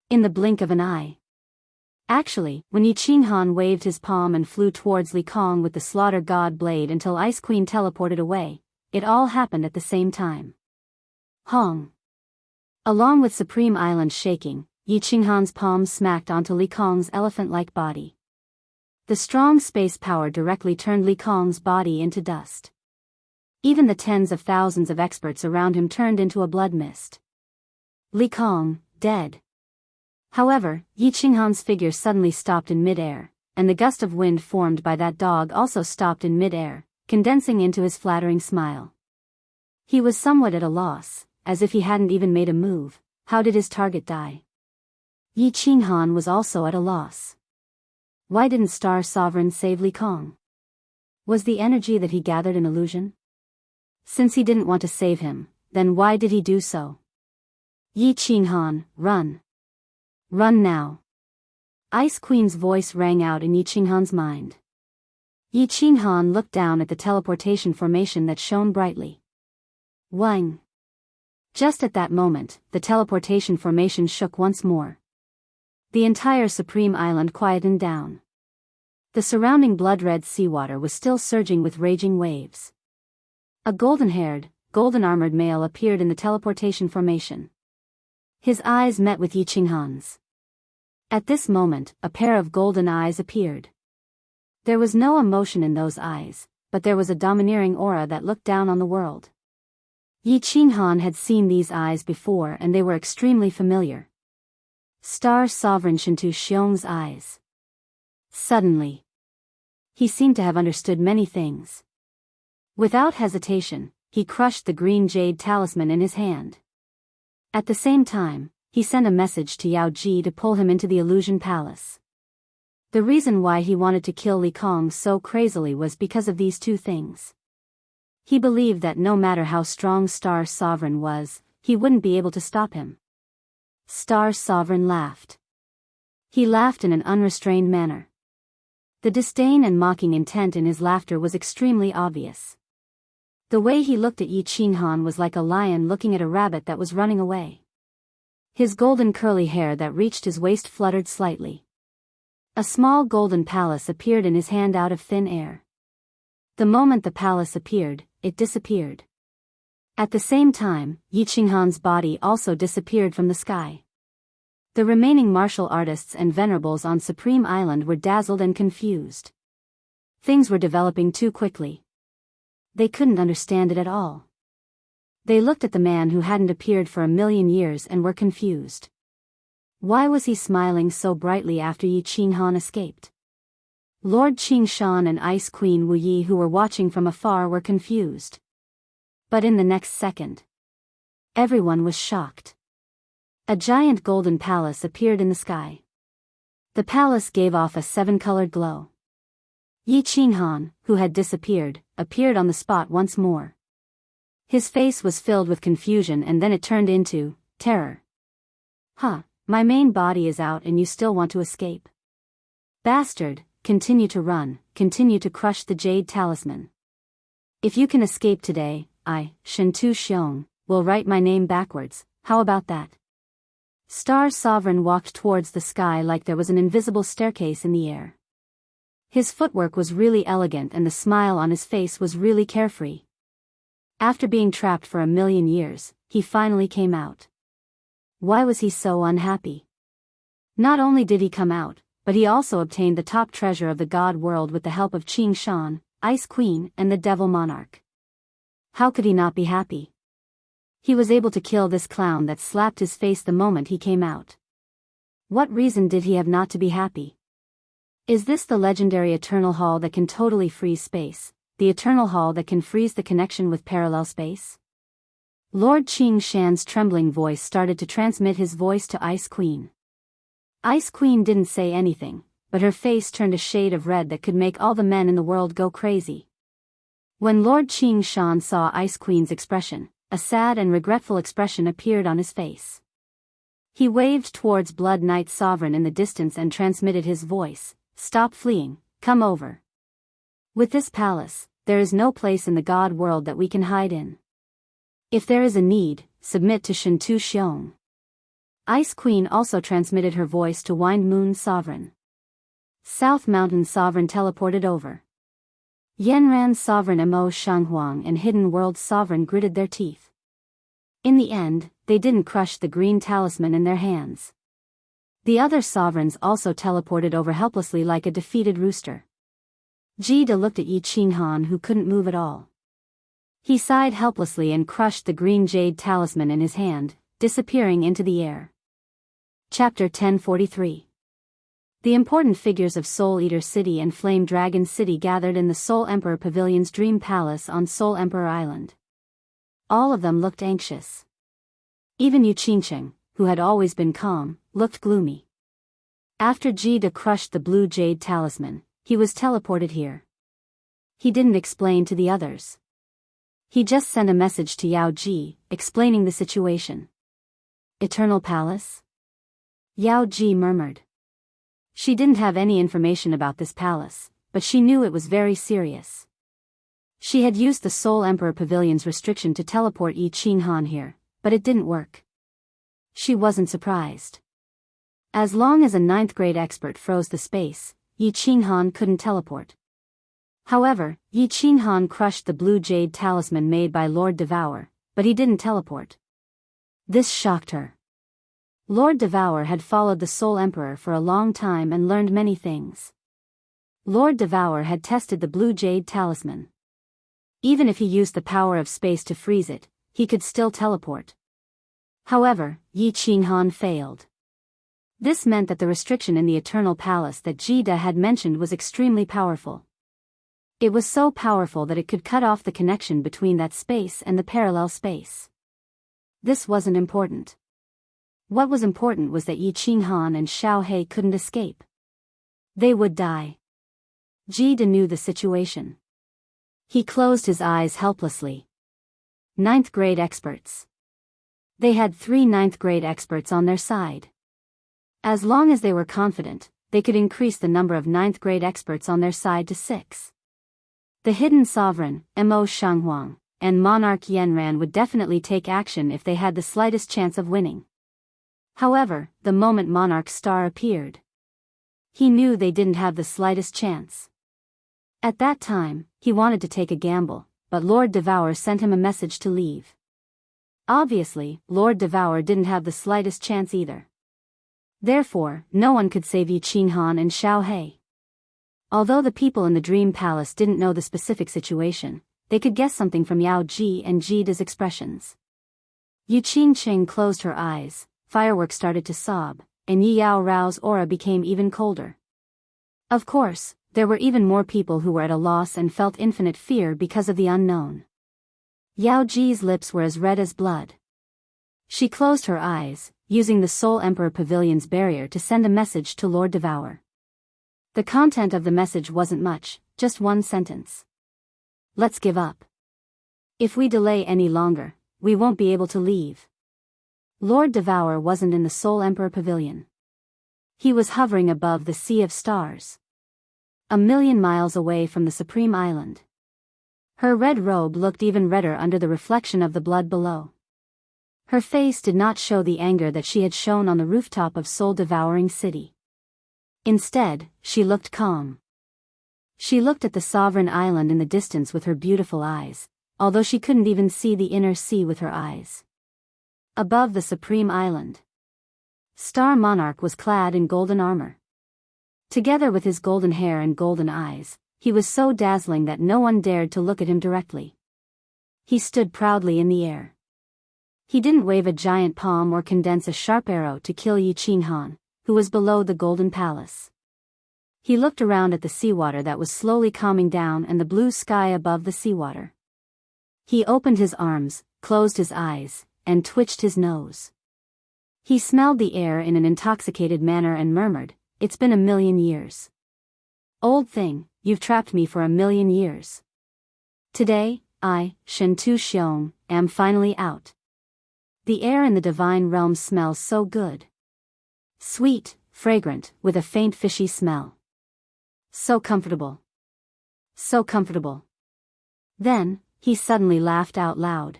In the blink of an eye. Actually, when Yi Qinghan waved his palm and flew towards Li Kong with the Slaughter God blade until Ice Queen teleported away, it all happened at the same time. Hong. Along with Supreme Island shaking, Yi Qinghan's palm smacked onto Li Kong's elephant-like body. The strong space power directly turned Li Kong's body into dust. Even the tens of thousands of experts around him turned into a blood mist. Li Kong, dead. However, Yi Qinghan's figure suddenly stopped in mid-air, and the gust of wind formed by that dog also stopped in mid-air, condensing into his flattering smile. He was somewhat at a loss, as if he hadn't even made a move. How did his target die? Yi Qinghan was also at a loss. Why didn't Star Sovereign save Li Kong? Was the energy that he gathered an illusion? Since he didn't want to save him, then why did he do so? Yi Qinghan, run. Run now. Ice Queen's voice rang out in Yi Qinghan's mind. Yi Qinghan looked down at the teleportation formation that shone brightly. Wang. Just at that moment, the teleportation formation shook once more. The entire Supreme Island quietened down. The surrounding blood-red seawater was still surging with raging waves. A golden-haired, golden-armored male appeared in the teleportation formation. His eyes met with Yi Qinghan's. At this moment, a pair of golden eyes appeared. There was no emotion in those eyes, but there was a domineering aura that looked down on the world. Yi Qinghan had seen these eyes before and they were extremely familiar. Star Sovereign Shen Tu Xiong's eyes. Suddenly, he seemed to have understood many things. Without hesitation, he crushed the green jade talisman in his hand. At the same time, he sent a message to Yao Ji to pull him into the illusion palace. The reason why he wanted to kill Li Kong so crazily was because of these two things. He believed that no matter how strong Star Sovereign was, he wouldn't be able to stop him. Star Sovereign laughed. He laughed in an unrestrained manner. The disdain and mocking intent in his laughter was extremely obvious. The way he looked at Yi Qinghan was like a lion looking at a rabbit that was running away. His golden curly hair that reached his waist fluttered slightly. A small golden palace appeared in his hand out of thin air. The moment the palace appeared, it disappeared. At the same time, Yi Qinghan's body also disappeared from the sky. The remaining martial artists and venerables on Supreme Island were dazzled and confused. Things were developing too quickly. They couldn't understand it at all. They looked at the man who hadn't appeared for 1,000,000 years and were confused. Why was he smiling so brightly after Yi Qinghan escaped? Lord Qingshan and Ice Queen Wu Yi, who were watching from afar, were confused. But in the next second, everyone was shocked. A giant golden palace appeared in the sky. The palace gave off a 7-colored glow. Yi Qinghan, who had disappeared, appeared on the spot once more. His face was filled with confusion and then it turned into terror. Huh, my main body is out and you still want to escape? Bastard, continue to run, continue to crush the jade talisman. If you can escape today, I, Shentu Xiong, will write my name backwards, how about that? Star Sovereign walked towards the sky like there was an invisible staircase in the air. His footwork was really elegant and the smile on his face was really carefree. After being trapped for 1,000,000 years, he finally came out. Why was he so unhappy? Not only did he come out, but he also obtained the top treasure of the God world with the help of Qingshan, Ice Queen, and the Devil Monarch. How could he not be happy? He was able to kill this clown that slapped his face the moment he came out. What reason did he have not to be happy? Is this the legendary Eternal Hall that can totally freeze space, the Eternal Hall that can freeze the connection with parallel space? Lord Qingshan's trembling voice started to transmit his voice to Ice Queen. Ice Queen didn't say anything, but her face turned a shade of red that could make all the men in the world go crazy. When Lord Qingshan saw Ice Queen's expression, a sad and regretful expression appeared on his face. He waved towards Blood Knight Sovereign in the distance and transmitted his voice, "Stop fleeing, come over. With this palace, there is no place in the God world that we can hide in. If there is a need, submit to Shentu Xiong." Ice Queen also transmitted her voice to Wind Moon Sovereign. South Mountain Sovereign teleported over. Yanran Sovereign Mo Shanghuang and Hidden World Sovereign gritted their teeth. In the end, they didn't crush the green talisman in their hands. The other sovereigns also teleported over helplessly like a defeated rooster. Jida looked at Yi Qinghan, who couldn't move at all. He sighed helplessly and crushed the green jade talisman in his hand, disappearing into the air. Chapter 1043. The important figures of Soul Eater City and Flame Dragon City gathered in the Soul Emperor Pavilion's Dream Palace on Soul Emperor Island. All of them looked anxious. Even Yu Qingcheng, who had always been calm, looked gloomy. After Jida crushed the blue jade talisman, he was teleported here. He didn't explain to the others. He just sent a message to Yao Ji, explaining the situation. Eternal Palace? Yao Ji murmured. She didn't have any information about this palace, but she knew it was very serious. She had used the Soul Emperor Pavilion's restriction to teleport Yi Qinghan here, but it didn't work. She wasn't surprised. As long as a 9th grade expert froze the space, Yi Qinghan couldn't teleport. However, Yi Qinghan crushed the blue jade talisman made by Lord Devour, but he didn't teleport. This shocked her. Lord Devour had followed the Soul Emperor for a long time and learned many things. Lord Devour had tested the blue jade talisman. Even if he used the power of space to freeze it, he could still teleport. However, Yi Qinghan failed. This meant that the restriction in the Eternal Palace that Jida had mentioned was extremely powerful. It was so powerful that it could cut off the connection between that space and the parallel space. This wasn't important. What was important was that Yi Qinghan and Xiao He couldn't escape. They would die. Jida knew the situation. He closed his eyes helplessly. 9th grade experts. They had 3 ninth-grade experts on their side. As long as they were confident, they could increase the number of ninth-grade experts on their side to 6. The hidden sovereign, Mo Shanghuang, and monarch Yanran would definitely take action if they had the slightest chance of winning. However, the moment monarch's star appeared, he knew they didn't have the slightest chance. At that time, he wanted to take a gamble, but Lord Devour sent him a message to leave. Obviously, Lord Devour didn't have the slightest chance either. Therefore, no one could save Yi Qinghan and Xiao He. Although the people in the Dream Palace didn't know the specific situation, they could guess something from Yao Ji and Jida's expressions. Yu Qingqing closed her eyes, fireworks started to sob, and Yi Yao Rao's aura became even colder. Of course, there were even more people who were at a loss and felt infinite fear because of the unknown. Yao Ji's lips were as red as blood. She closed her eyes, using the Soul Emperor Pavilion's barrier to send a message to Lord Devour. The content of the message wasn't much, just one sentence. Let's give up. If we delay any longer, we won't be able to leave. Lord Devour wasn't in the Soul Emperor Pavilion. He was hovering above the Sea of Stars, 1,000,000 miles away from the Supreme Island. Her red robe looked even redder under the reflection of the blood below. Her face did not show the anger that she had shown on the rooftop of soul-devouring city. Instead, she looked calm. She looked at the sovereign island in the distance with her beautiful eyes, although she couldn't even see the inner sea with her eyes. Above the Supreme Island, Star Monarch was clad in golden armor. Together with his golden hair and golden eyes, he was so dazzling that no one dared to look at him directly. He stood proudly in the air. He didn't wave a giant palm or condense a sharp arrow to kill Yi Qinghan, who was below the Golden Palace. He looked around at the seawater that was slowly calming down and the blue sky above the seawater. He opened his arms, closed his eyes, and twitched his nose. He smelled the air in an intoxicated manner and murmured, "It's been 1,000,000 years. Old thing, you've trapped me for 1,000,000 years. Today, I, Shen Tu Xiong, am finally out. The air in the divine realm smells so good. Sweet, fragrant, with a faint fishy smell. So comfortable. So comfortable." Then, he suddenly laughed out loud.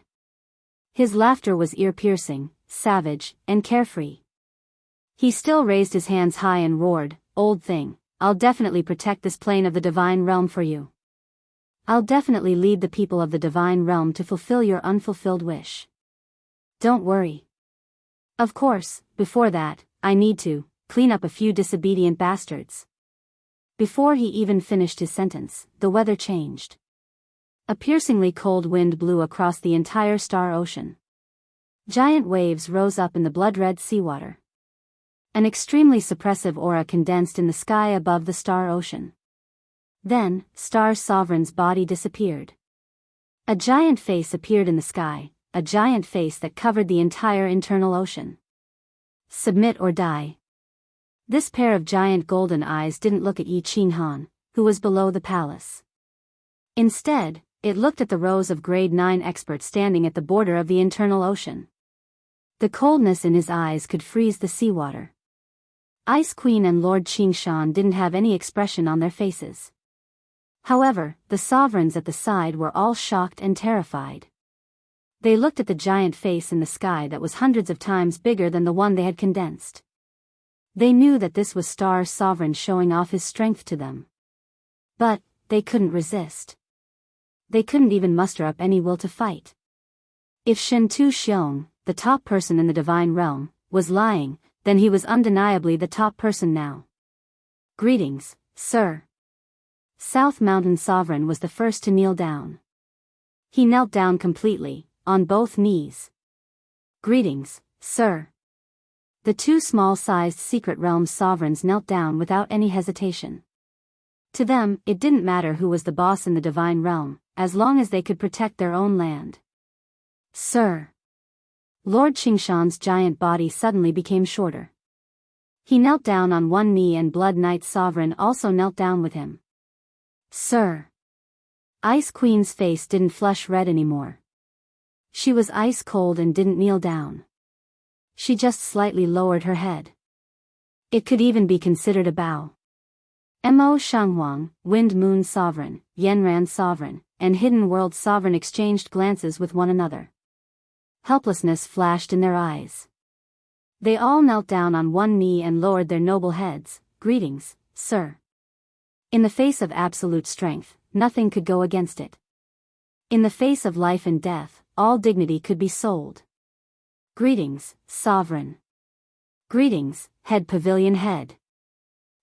His laughter was ear-piercing, savage, and carefree. He still raised his hands high and roared, "Old thing, I'll definitely protect this plane of the divine realm for you. I'll definitely lead the people of the divine realm to fulfill your unfulfilled wish. Don't worry. Of course, before that, I need to clean up a few disobedient bastards." Before he even finished his sentence, the weather changed. A piercingly cold wind blew across the entire Star Ocean. Giant waves rose up in the blood-red seawater. An extremely suppressive aura condensed in the sky above the Star Ocean. Then, Star Sovereign's body disappeared. A giant face appeared in the sky, a giant face that covered the entire internal ocean. Submit or die. This pair of giant golden eyes didn't look at Yi Qinghan, who was below the palace. Instead, it looked at the rows of grade 9 experts standing at the border of the internal ocean. The coldness in his eyes could freeze the seawater. Ice Queen and Lord Qingshan didn't have any expression on their faces. However, the sovereigns at the side were all shocked and terrified. They looked at the giant face in the sky that was hundreds of times bigger than the one they had condensed. They knew that this was Star Sovereign showing off his strength to them. But, they couldn't resist. They couldn't even muster up any will to fight. If Shen Tu Xiong, the top person in the divine realm, was lying, then he was undeniably the top person now. "Greetings, sir." South Mountain Sovereign was the first to kneel down. He knelt down completely, on both knees. "Greetings, sir." The two small-sized Secret Realm sovereigns knelt down without any hesitation. To them, it didn't matter who was the boss in the divine realm, as long as they could protect their own land. "Sir." Lord Qingshan's giant body suddenly became shorter. He knelt down on one knee and Blood Knight Sovereign also knelt down with him. "Sir." Ice Queen's face didn't flush red anymore. She was ice cold and didn't kneel down. She just slightly lowered her head. It could even be considered a bow. Mo Shanghuang, Wind Moon Sovereign, Yenran Sovereign, and Hidden World Sovereign exchanged glances with one another. Helplessness flashed in their eyes. They all knelt down on one knee and lowered their noble heads. Greetings, sir. In the face of absolute strength, nothing could go against it. In the face of life and death, all dignity could be sold. Greetings, sovereign. Greetings, head pavilion head.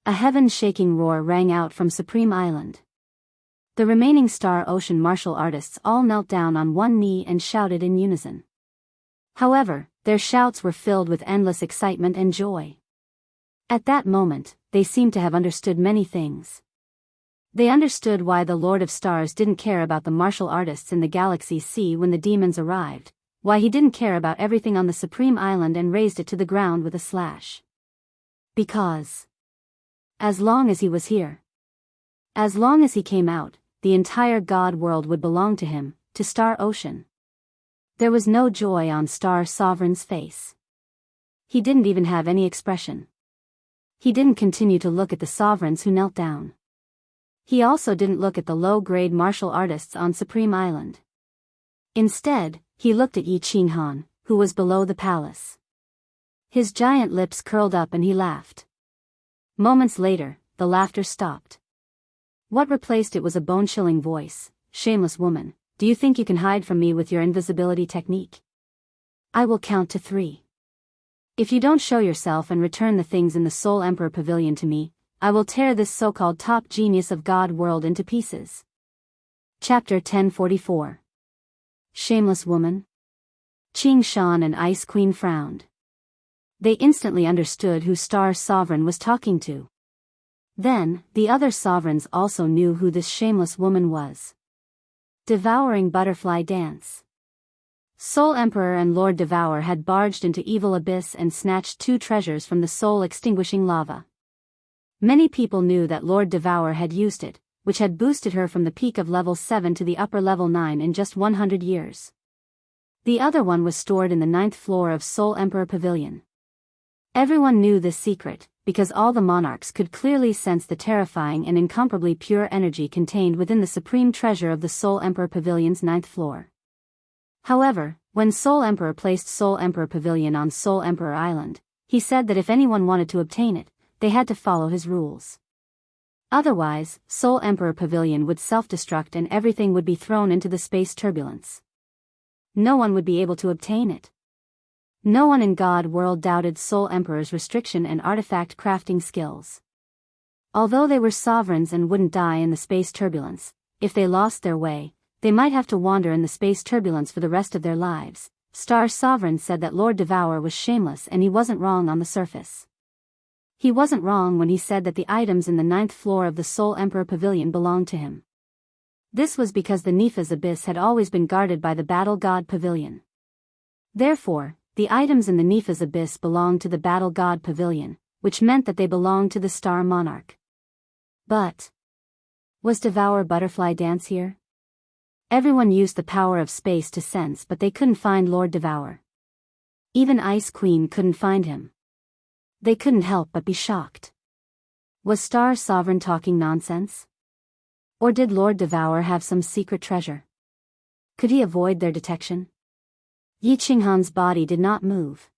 A heaven-shaking roar rang out from Supreme Island. The remaining Star Ocean martial artists all knelt down on one knee and shouted in unison. However, their shouts were filled with endless excitement and joy. At that moment, they seemed to have understood many things. They understood why the Lord of Stars didn't care about the martial artists in the Galaxy Sea when the demons arrived, why he didn't care about everything on the Supreme Island and razed it to the ground with a slash. Because, as long as he was here, as long as he came out, the entire God world would belong to him, to Star Ocean. There was no joy on Star Sovereign's face. He didn't even have any expression. He didn't continue to look at the sovereigns who knelt down. He also didn't look at the low-grade martial artists on Supreme Island. Instead, he looked at Yi Qinghan, who was below the palace. His giant lips curled up and he laughed. Moments later, the laughter stopped. What replaced it was a bone-chilling voice. Shameless woman, do you think you can hide from me with your invisibility technique? I will count to 3. If you don't show yourself and return the things in the Soul Emperor Pavilion to me, I will tear this so-called top genius of God world into pieces. Chapter 1044. Shameless woman? Qing Shan and Ice Queen frowned. They instantly understood who Star Sovereign was talking to. Then, the other sovereigns also knew who this shameless woman was. Devouring Butterfly Dance. Soul Emperor and Lord Devour had barged into Evil Abyss and snatched 2 treasures from the soul-extinguishing lava. Many people knew that Lord Devour had used it, which had boosted her from the peak of level 7 to the upper level 9 in just 100 years. The other one was stored in the 9th floor of Soul Emperor Pavilion. Everyone knew this secret, because all the monarchs could clearly sense the terrifying and incomparably pure energy contained within the supreme treasure of the Soul Emperor Pavilion's 9th floor. However, when Soul Emperor placed Soul Emperor Pavilion on Soul Emperor Island, he said that if anyone wanted to obtain it, they had to follow his rules. Otherwise, Soul Emperor Pavilion would self-destruct and everything would be thrown into the space turbulence. No one would be able to obtain it. No one in God world doubted Soul Emperor's restriction and artifact crafting skills. Although they were sovereigns and wouldn't die in the space turbulence, if they lost their way, they might have to wander in the space turbulence for the rest of their lives. Star Sovereign said that Lord Devour was shameless and he wasn't wrong on the surface. He wasn't wrong when he said that the items in the 9th floor of the Soul Emperor Pavilion belonged to him. This was because the Nepha's Abyss had always been guarded by the Battle God Pavilion. Therefore, the items in the Nepha's Abyss belonged to the Battle God Pavilion, which meant that they belonged to the Star Monarch. But was Devour Butterfly Dance here? Everyone used the power of space to sense, but they couldn't find Lord Devour. Even Ice Queen couldn't find him. They couldn't help but be shocked. Was Star Sovereign talking nonsense? Or did Lord Devour have some secret treasure? Could he avoid their detection? Yi Qinghan's body did not move.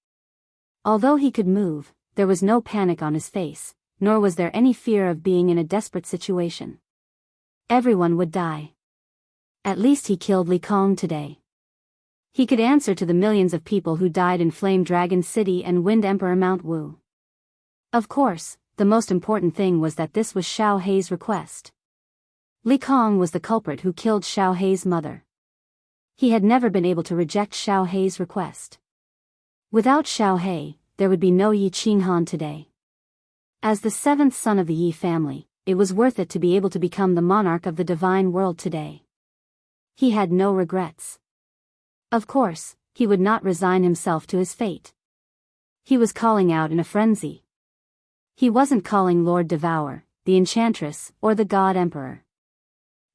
Although he could move, there was no panic on his face, nor was there any fear of being in a desperate situation. Everyone would die. At least he killed Li Kong today. He could answer to the millions of people who died in Flame Dragon City and Wind Emperor Mount Wu. Of course, the most important thing was that this was Xiao Hei's request. Li Kong was the culprit who killed Xiao Hei's mother. He had never been able to reject Xiao Hei's request. Without Xiao Hei, there would be no Yi Qinghan today. As the 7th son of the Yi family, it was worth it to be able to become the monarch of the divine world today. He had no regrets. Of course, he would not resign himself to his fate. He was calling out in a frenzy. He wasn't calling Lord Devour, the Enchantress, or the God Emperor.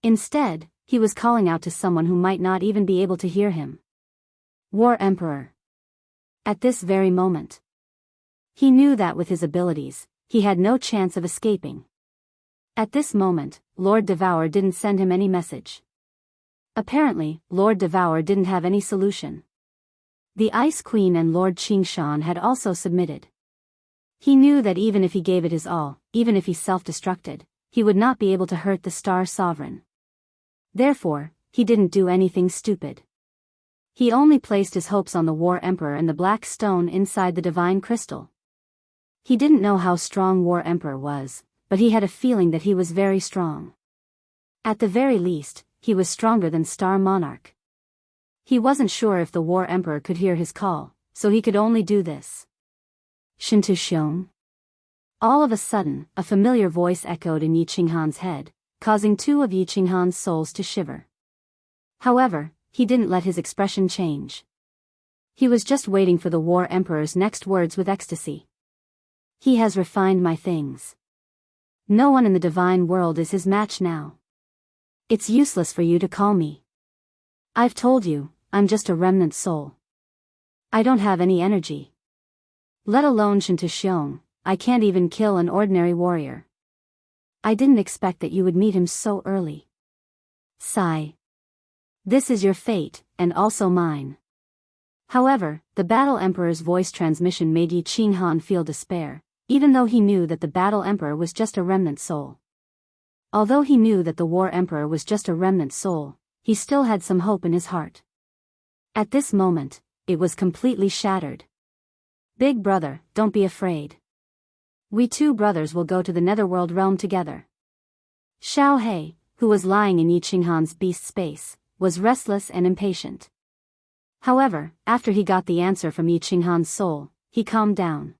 Instead, he was calling out to someone who might not even be able to hear him. War Emperor. At this very moment. He knew that with his abilities, he had no chance of escaping. At this moment, Lord Devour didn't send him any message. Apparently, Lord Devour didn't have any solution. The Ice Queen and Lord Qingshan had also submitted. He knew that even if he gave it his all, even if he self-destructed, he would not be able to hurt the Star Sovereign. Therefore, he didn't do anything stupid. He only placed his hopes on the War Emperor and the black stone inside the divine crystal. He didn't know how strong War Emperor was, but he had a feeling that he was very strong. At the very least, he was stronger than Star Monarch. He wasn't sure if the War Emperor could hear his call, so he could only do this. Shintu Xiong. All of a sudden, a familiar voice echoed in Yi Qinghan's head, causing two of Yi Qinghan's souls to shiver. However, he didn't let his expression change. He was just waiting for the War Emperor's next words with ecstasy. He has refined my things. No one in the divine world is his match now. It's useless for you to call me. I've told you, I'm just a remnant soul. I don't have any energy. Let alone Shintu Xiong, I can't even kill an ordinary warrior. I didn't expect that you would meet him so early. Sigh. This is your fate, and also mine. However, the Battle Emperor's voice transmission made Yi Qinghan feel despair, even though he knew that the Battle Emperor was just a remnant soul. Although he knew that the War Emperor was just a remnant soul, he still had some hope in his heart. At this moment, it was completely shattered. Big brother, don't be afraid. We two brothers will go to the Netherworld realm together. Xiao He, who was lying in Yi Qinghan's beast space, was restless and impatient. However, after he got the answer from Yi Qinghan's soul, he calmed down.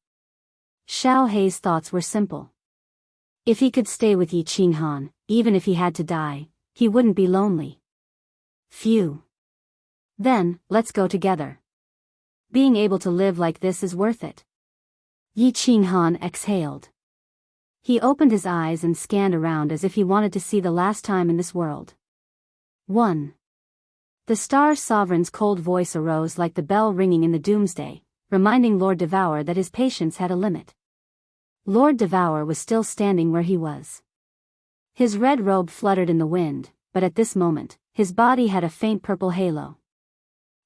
Xiao He's thoughts were simple. If he could stay with Yi Qinghan, even if he had to die, he wouldn't be lonely. Phew. Then, let's go together. Being able to live like this is worth it. Yi Qinghan exhaled. He opened his eyes and scanned around as if he wanted to see the last time in this world. 1. The Star Sovereign's cold voice arose like the bell ringing in the doomsday, reminding Lord Devour that his patience had a limit. Lord Devour was still standing where he was. His red robe fluttered in the wind, but at this moment, his body had a faint purple halo.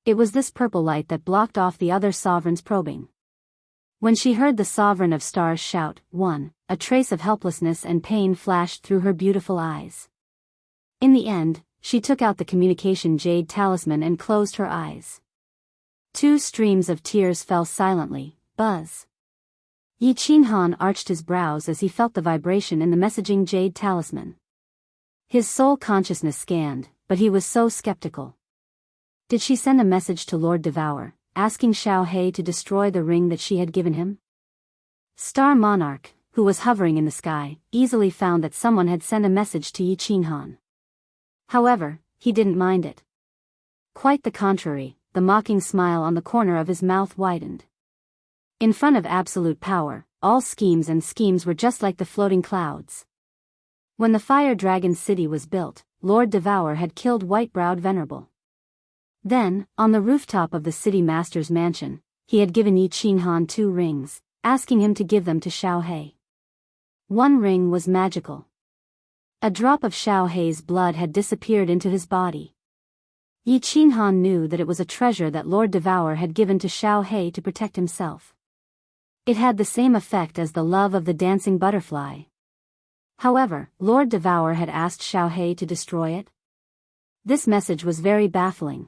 It was this purple light that blocked off the other sovereign's probing. When she heard the Sovereign of Stars shout, 1, a trace of helplessness and pain flashed through her beautiful eyes. In the end, she took out the communication jade talisman and closed her eyes. 2 streams of tears fell silently, buzz. Yi Qinghan arched his brows as he felt the vibration in the messaging jade talisman. His soul consciousness scanned, but he was so skeptical. Did she send a message to Lord Devour, asking Xiao He to destroy the ring that she had given him? Star Monarch, who was hovering in the sky, easily found that someone had sent a message to Yi Qinghan. However, he didn't mind it. Quite the contrary, the mocking smile on the corner of his mouth widened. In front of absolute power, all schemes were just like the floating clouds. When the Fire Dragon City was built, Lord Devour had killed White-Browed Venerable. Then, on the rooftop of the city master's mansion, he had given Yi Qinghan 2 rings, asking him to give them to Xiao He. 1 ring was magical. A drop of Xiao He's blood had disappeared into his body. Yi Qinghan knew that it was a treasure that Lord Devour had given to Xiao He to protect himself. It had the same effect as the love of the dancing butterfly. However, Lord Devour had asked Xiao He to destroy it. This message was very baffling.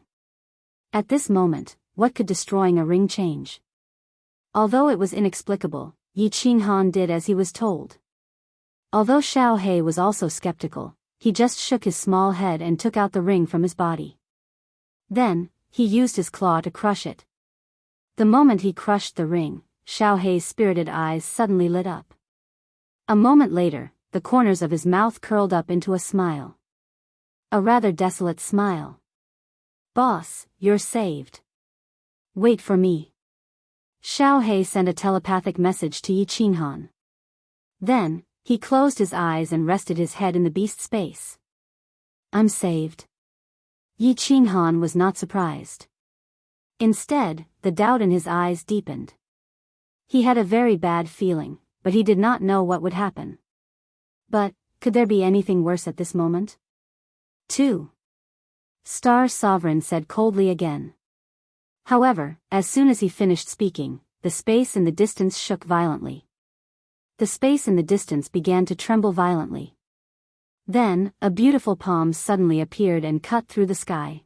At this moment, what could destroying a ring change? Although it was inexplicable, Yi Qinghan did as he was told. Although Xiao He was also skeptical, he just shook his small head and took out the ring from his body. Then, he used his claw to crush it. The moment he crushed the ring, Xiao He's spirited eyes suddenly lit up. A moment later, the corners of his mouth curled up into a smile. A rather desolate smile. Boss, you're saved. Wait for me. Xiao He sent a telepathic message to Yi Qinghan. Then, he closed his eyes and rested his head in the beast space. I'm saved. Yi Qinghan was not surprised. Instead, the doubt in his eyes deepened. He had a very bad feeling, but he did not know what would happen. But, could there be anything worse at this moment? 2. Star Sovereign said coldly again. However, as soon as he finished speaking, the space in the distance shook violently. The space in the distance began to tremble violently. Then, a beautiful palm suddenly appeared and cut through the sky.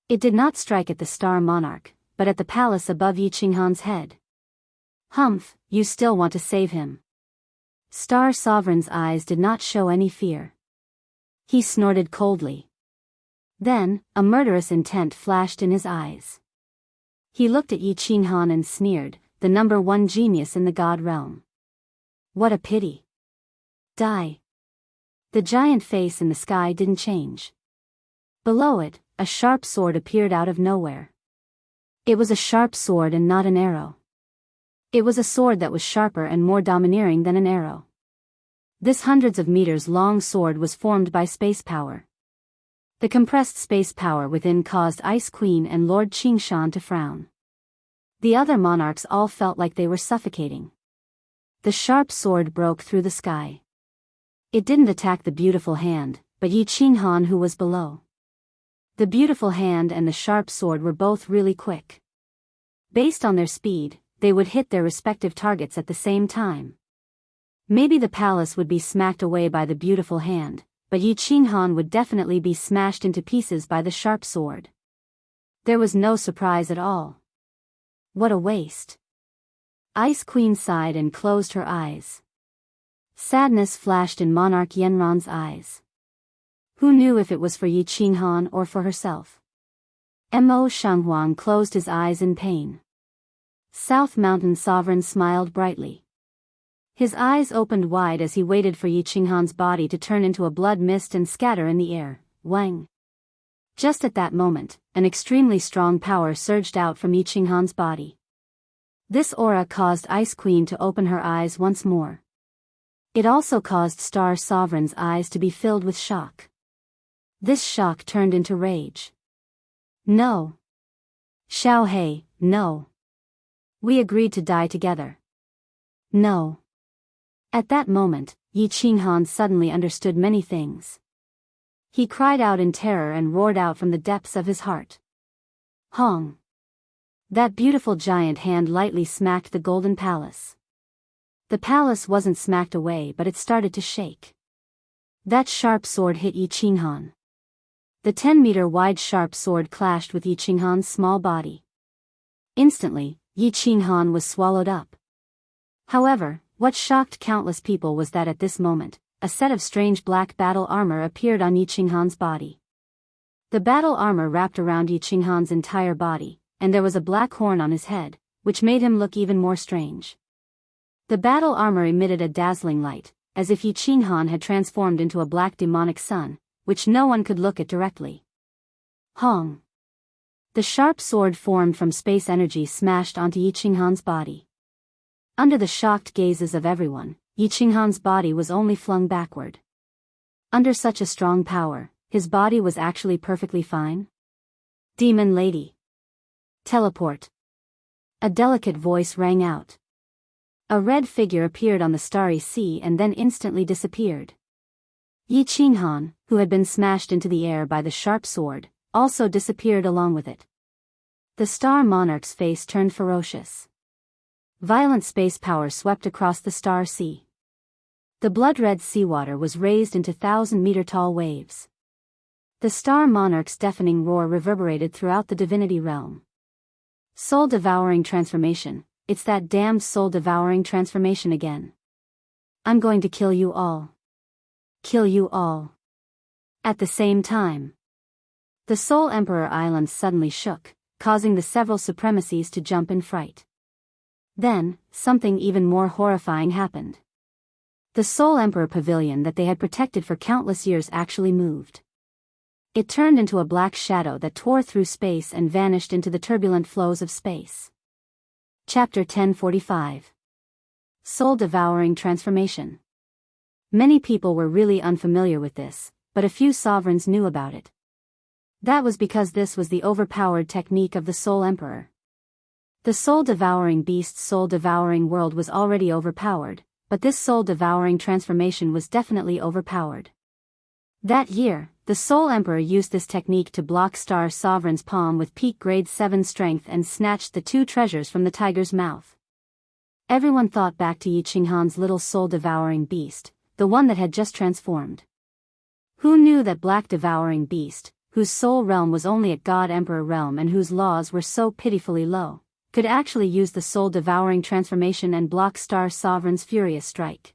It did not strike at the star monarch, but at the palace above Yi Qinghan's head. Humph, you still want to save him. Star Sovereign's eyes did not show any fear. He snorted coldly. Then, a murderous intent flashed in his eyes. He looked at Yi Qinghan and sneered, the number one genius in the god realm. What a pity. Die. The giant face in the sky didn't change. Below it, a sharp sword appeared out of nowhere. It was a sharp sword and not an arrow. It was a sword that was sharper and more domineering than an arrow. This hundreds of meters long sword was formed by space power. The compressed space power within caused Ice Queen and Lord Qingshan to frown. The other monarchs all felt like they were suffocating. The sharp sword broke through the sky. It didn't attack the beautiful hand, but Yi Qinghan who was below. The beautiful hand and the sharp sword were both really quick. Based on their speed, they would hit their respective targets at the same time. Maybe the palace would be smacked away by the beautiful hand, but Yi Qinghan would definitely be smashed into pieces by the sharp sword. There was no surprise at all. What a waste. Ice Queen sighed and closed her eyes. Sadness flashed in Monarch Yanran's eyes. Who knew if it was for Yi Qinghan or for herself? Mo Shanghuang closed his eyes in pain. South Mountain Sovereign smiled brightly. His eyes opened wide as he waited for Yi Qinghan's body to turn into a blood mist and scatter in the air. Wang. Just at that moment, an extremely strong power surged out from Yi Qinghan's body. This aura caused Ice Queen to open her eyes once more. It also caused Star Sovereign's eyes to be filled with shock. This shock turned into rage. No. Xiao Hei, no. We agreed to die together. No. At that moment, Yi Qinghan suddenly understood many things. He cried out in terror and roared out from the depths of his heart. Hong. That beautiful giant hand lightly smacked the golden palace. The palace wasn't smacked away but it started to shake. That sharp sword hit Yi Qinghan. The 10-meter wide sharp sword clashed with Yi Qinghan's small body. Instantly, Yi Qinghan was swallowed up. However, what shocked countless people was that at this moment, a set of strange black battle armor appeared on Yi Qinghan's body. The battle armor wrapped around Yi Qinghan's entire body, and there was a black horn on his head, which made him look even more strange. The battle armor emitted a dazzling light, as if Yi Qinghan had transformed into a black demonic sun, which no one could look at directly. Hong. The sharp sword formed from space energy smashed onto Yi Qinghan's body. Under the shocked gazes of everyone, Yi Qinghan's body was only flung backward. Under such a strong power, his body was actually perfectly fine. Demon Lady. Teleport. A delicate voice rang out. A red figure appeared on the starry sea and then instantly disappeared. Yi Qinghan, who had been smashed into the air by the sharp sword, also disappeared along with it. The star monarch's face turned ferocious. Violent space power swept across the star sea. The blood-red seawater was raised into 1,000-meter-tall waves. The star monarch's deafening roar reverberated throughout the divinity realm. Soul-devouring transformation, it's that damned soul-devouring transformation again. I'm going to kill you all. Kill you all. At the same time. The Soul Emperor Island suddenly shook, causing the several supremacies to jump in fright. Then, something even more horrifying happened. The Soul Emperor Pavilion that they had protected for countless years actually moved. It turned into a black shadow that tore through space and vanished into the turbulent flows of space. Chapter 1045. Soul-devouring transformation. Many people were really unfamiliar with this, but a few sovereigns knew about it. That was because this was the overpowered technique of the Soul Emperor. The soul-devouring beast's soul-devouring world was already overpowered, but this soul-devouring transformation was definitely overpowered. That year, the Soul Emperor used this technique to block Star Sovereign's palm with peak grade 7 strength and snatched the 2 treasures from the tiger's mouth. Everyone thought back to Yi Qinghan's little soul-devouring beast, the one that had just transformed. Who knew that black devouring beast, whose soul realm was only at God Emperor realm and whose laws were so pitifully low, could actually use the soul-devouring transformation and block Star Sovereign's furious strike.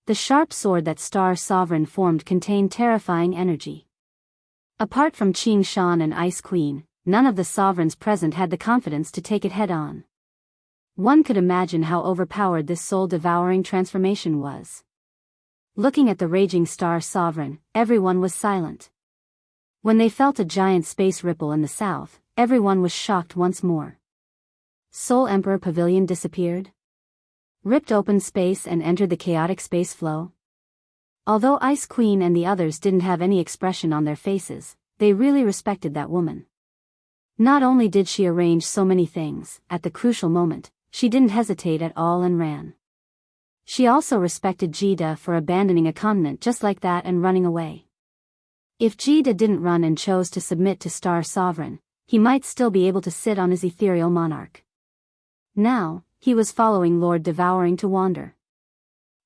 The sharp sword that Star Sovereign formed contained terrifying energy. Apart from Qing Shan and Ice Queen, none of the sovereigns present had the confidence to take it head-on. One could imagine how overpowered this soul-devouring transformation was. Looking at the raging Star Sovereign, everyone was silent. When they felt a giant space ripple in the south, everyone was shocked once more. Soul Emperor Pavilion disappeared? Ripped open space and entered the chaotic space flow? Although Ice Queen and the others didn't have any expression on their faces, they really respected that woman. Not only did she arrange so many things, at the crucial moment, she didn't hesitate at all and ran. She also respected Jida for abandoning a continent just like that and running away. If Jida didn't run and chose to submit to Star Sovereign, he might still be able to sit on his ethereal monarch. Now, he was following Lord Devouring to wander.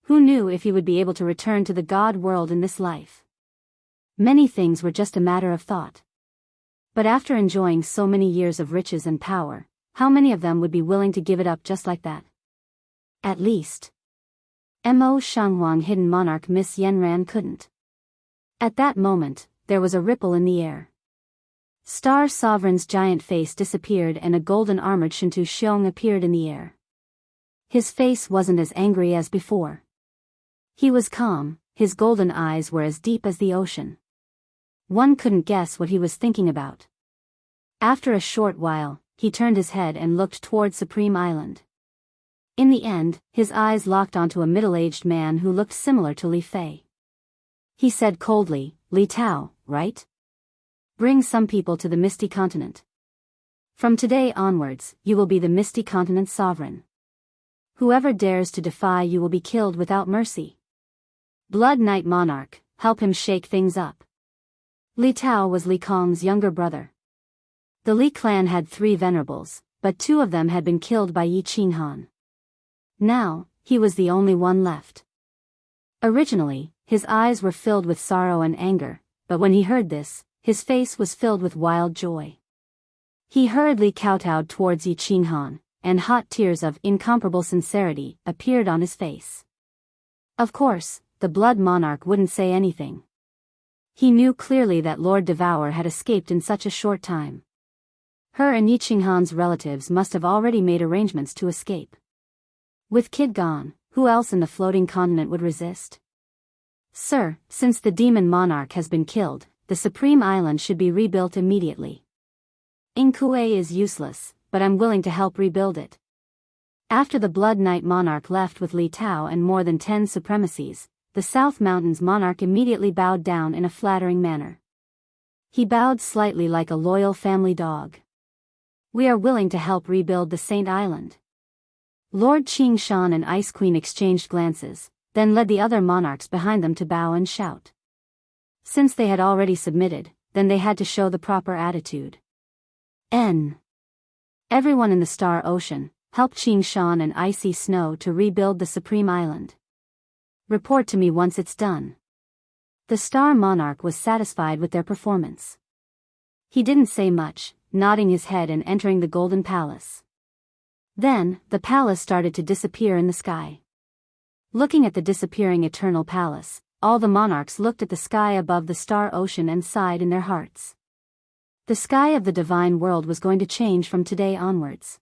Who knew if he would be able to return to the God world in this life? Many things were just a matter of thought. But after enjoying so many years of riches and power, how many of them would be willing to give it up just like that? At least, Mo Shanghuang hidden monarch Miss Yenran couldn't. At that moment, there was a ripple in the air. Star Sovereign's giant face disappeared and a golden-armored Shintu Xiong appeared in the air. His face wasn't as angry as before. He was calm, his golden eyes were as deep as the ocean. One couldn't guess what he was thinking about. After a short while, he turned his head and looked toward Supreme Island. In the end, his eyes locked onto a middle-aged man who looked similar to Li Fei. He said coldly, "Li Tao, right? Bring some people to the Misty Continent. From today onwards, you will be the Misty Continent's sovereign. Whoever dares to defy you will be killed without mercy. Blood Knight Monarch, help him shake things up." Li Tao was Li Kong's younger brother. The Li clan had 3 venerables, but 2 of them had been killed by Yi Qinghan. Now, he was the only one left. Originally, his eyes were filled with sorrow and anger, but when he heard this, his face was filled with wild joy. He hurriedly kowtowed towards Yi Qinghan, and hot tears of incomparable sincerity appeared on his face. Of course, the Blood Monarch wouldn't say anything. He knew clearly that Lord Devour had escaped in such a short time. Her and Yi Qinghan's relatives must have already made arrangements to escape. With Kid gone, who else in the floating continent would resist? "Sir, since the demon monarch has been killed, the Supreme Island should be rebuilt immediately. Inkue is useless, but I'm willing to help rebuild it." After the Blood Knight Monarch left with Li Tao and more than 10 supremacies, the South Mountains Monarch immediately bowed down in a flattering manner. He bowed slightly like a loyal family dog. "We are willing to help rebuild the Saint Island." Lord Qing Shan and Ice Queen exchanged glances, then led the other monarchs behind them to bow and shout. Since they had already submitted, then they had to show the proper attitude. Everyone in the Star Ocean, help Qing Shan and Icy Snow to rebuild the Supreme Island. Report to me once it's done. The Star Monarch was satisfied with their performance. He didn't say much, nodding his head and entering the Golden Palace. Then, the palace started to disappear in the sky. Looking at the disappearing Eternal Palace, all the monarchs looked at the sky above the Star Ocean and sighed in their hearts. The sky of the divine world was going to change from today onwards.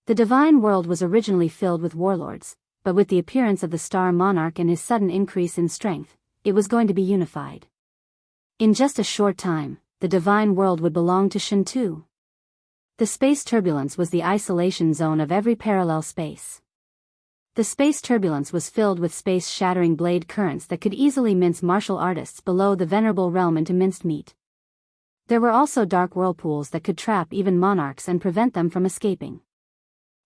The divine world was originally filled with warlords, but with the appearance of the Star Monarch and his sudden increase in strength, it was going to be unified. In just a short time, the divine world would belong to Shintu. The space turbulence was the isolation zone of every parallel space. The space turbulence was filled with space-shattering blade currents that could easily mince martial artists below the venerable realm into minced meat. There were also dark whirlpools that could trap even monarchs and prevent them from escaping.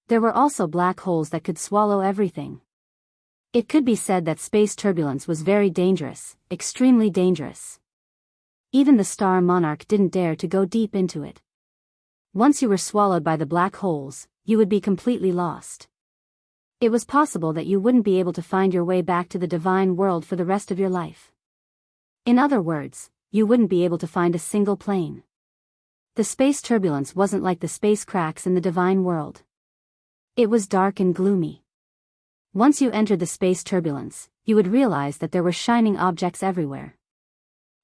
There were also black holes that could swallow everything. It could be said that space turbulence was very dangerous, extremely dangerous. Even the star monarch didn't dare to go deep into it. Once you were swallowed by the black holes, you would be completely lost. It was possible that you wouldn't be able to find your way back to the divine world for the rest of your life. In other words, you wouldn't be able to find a single plane. The space turbulence wasn't like the space cracks in the divine world. It was dark and gloomy. Once you entered the space turbulence, you would realize that there were shining objects everywhere.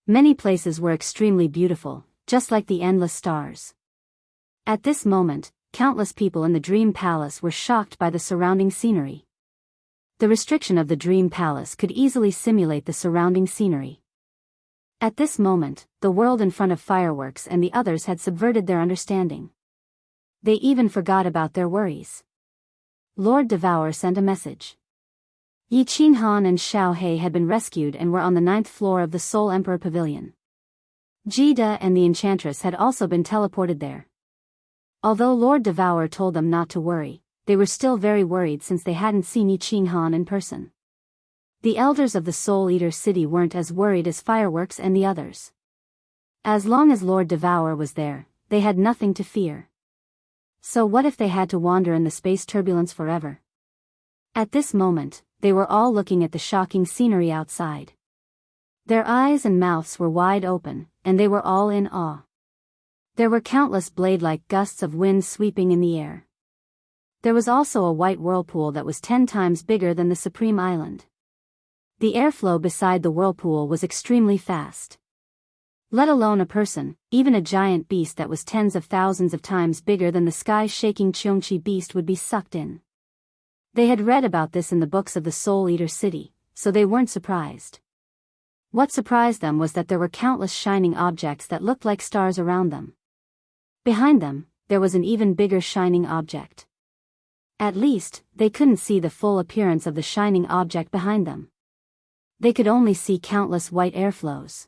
Many places were extremely beautiful, just like the endless stars. At this moment, countless people in the Dream Palace were shocked by the surrounding scenery. The restriction of the Dream Palace could easily simulate the surrounding scenery. At this moment, the world in front of fireworks and the others had subverted their understanding. They even forgot about their worries. Lord Devour sent a message. Yi Qinghan and Xiao He had been rescued and were on the 9th floor of the Soul Emperor Pavilion. Jida and the Enchantress had also been teleported there. Although Lord Devour told them not to worry, they were still very worried since they hadn't seen Yi Qinghan in person. The elders of the Soul Eater city weren't as worried as fireworks and the others. As long as Lord Devour was there, they had nothing to fear. So what if they had to wander in the space turbulence forever? At this moment, they were all looking at the shocking scenery outside. Their eyes and mouths were wide open, and they were all in awe. There were countless blade-like gusts of wind sweeping in the air. There was also a white whirlpool that was 10 times bigger than the Supreme Island. The airflow beside the whirlpool was extremely fast. Let alone a person, even a giant beast that was tens of thousands of times bigger than the sky-shaking Qiongqi beast would be sucked in. They had read about this in the books of the Soul Eater city, so they weren't surprised. What surprised them was that there were countless shining objects that looked like stars around them. Behind them, there was an even bigger shining object. At least, they couldn't see the full appearance of the shining object behind them. They could only see countless white airflows.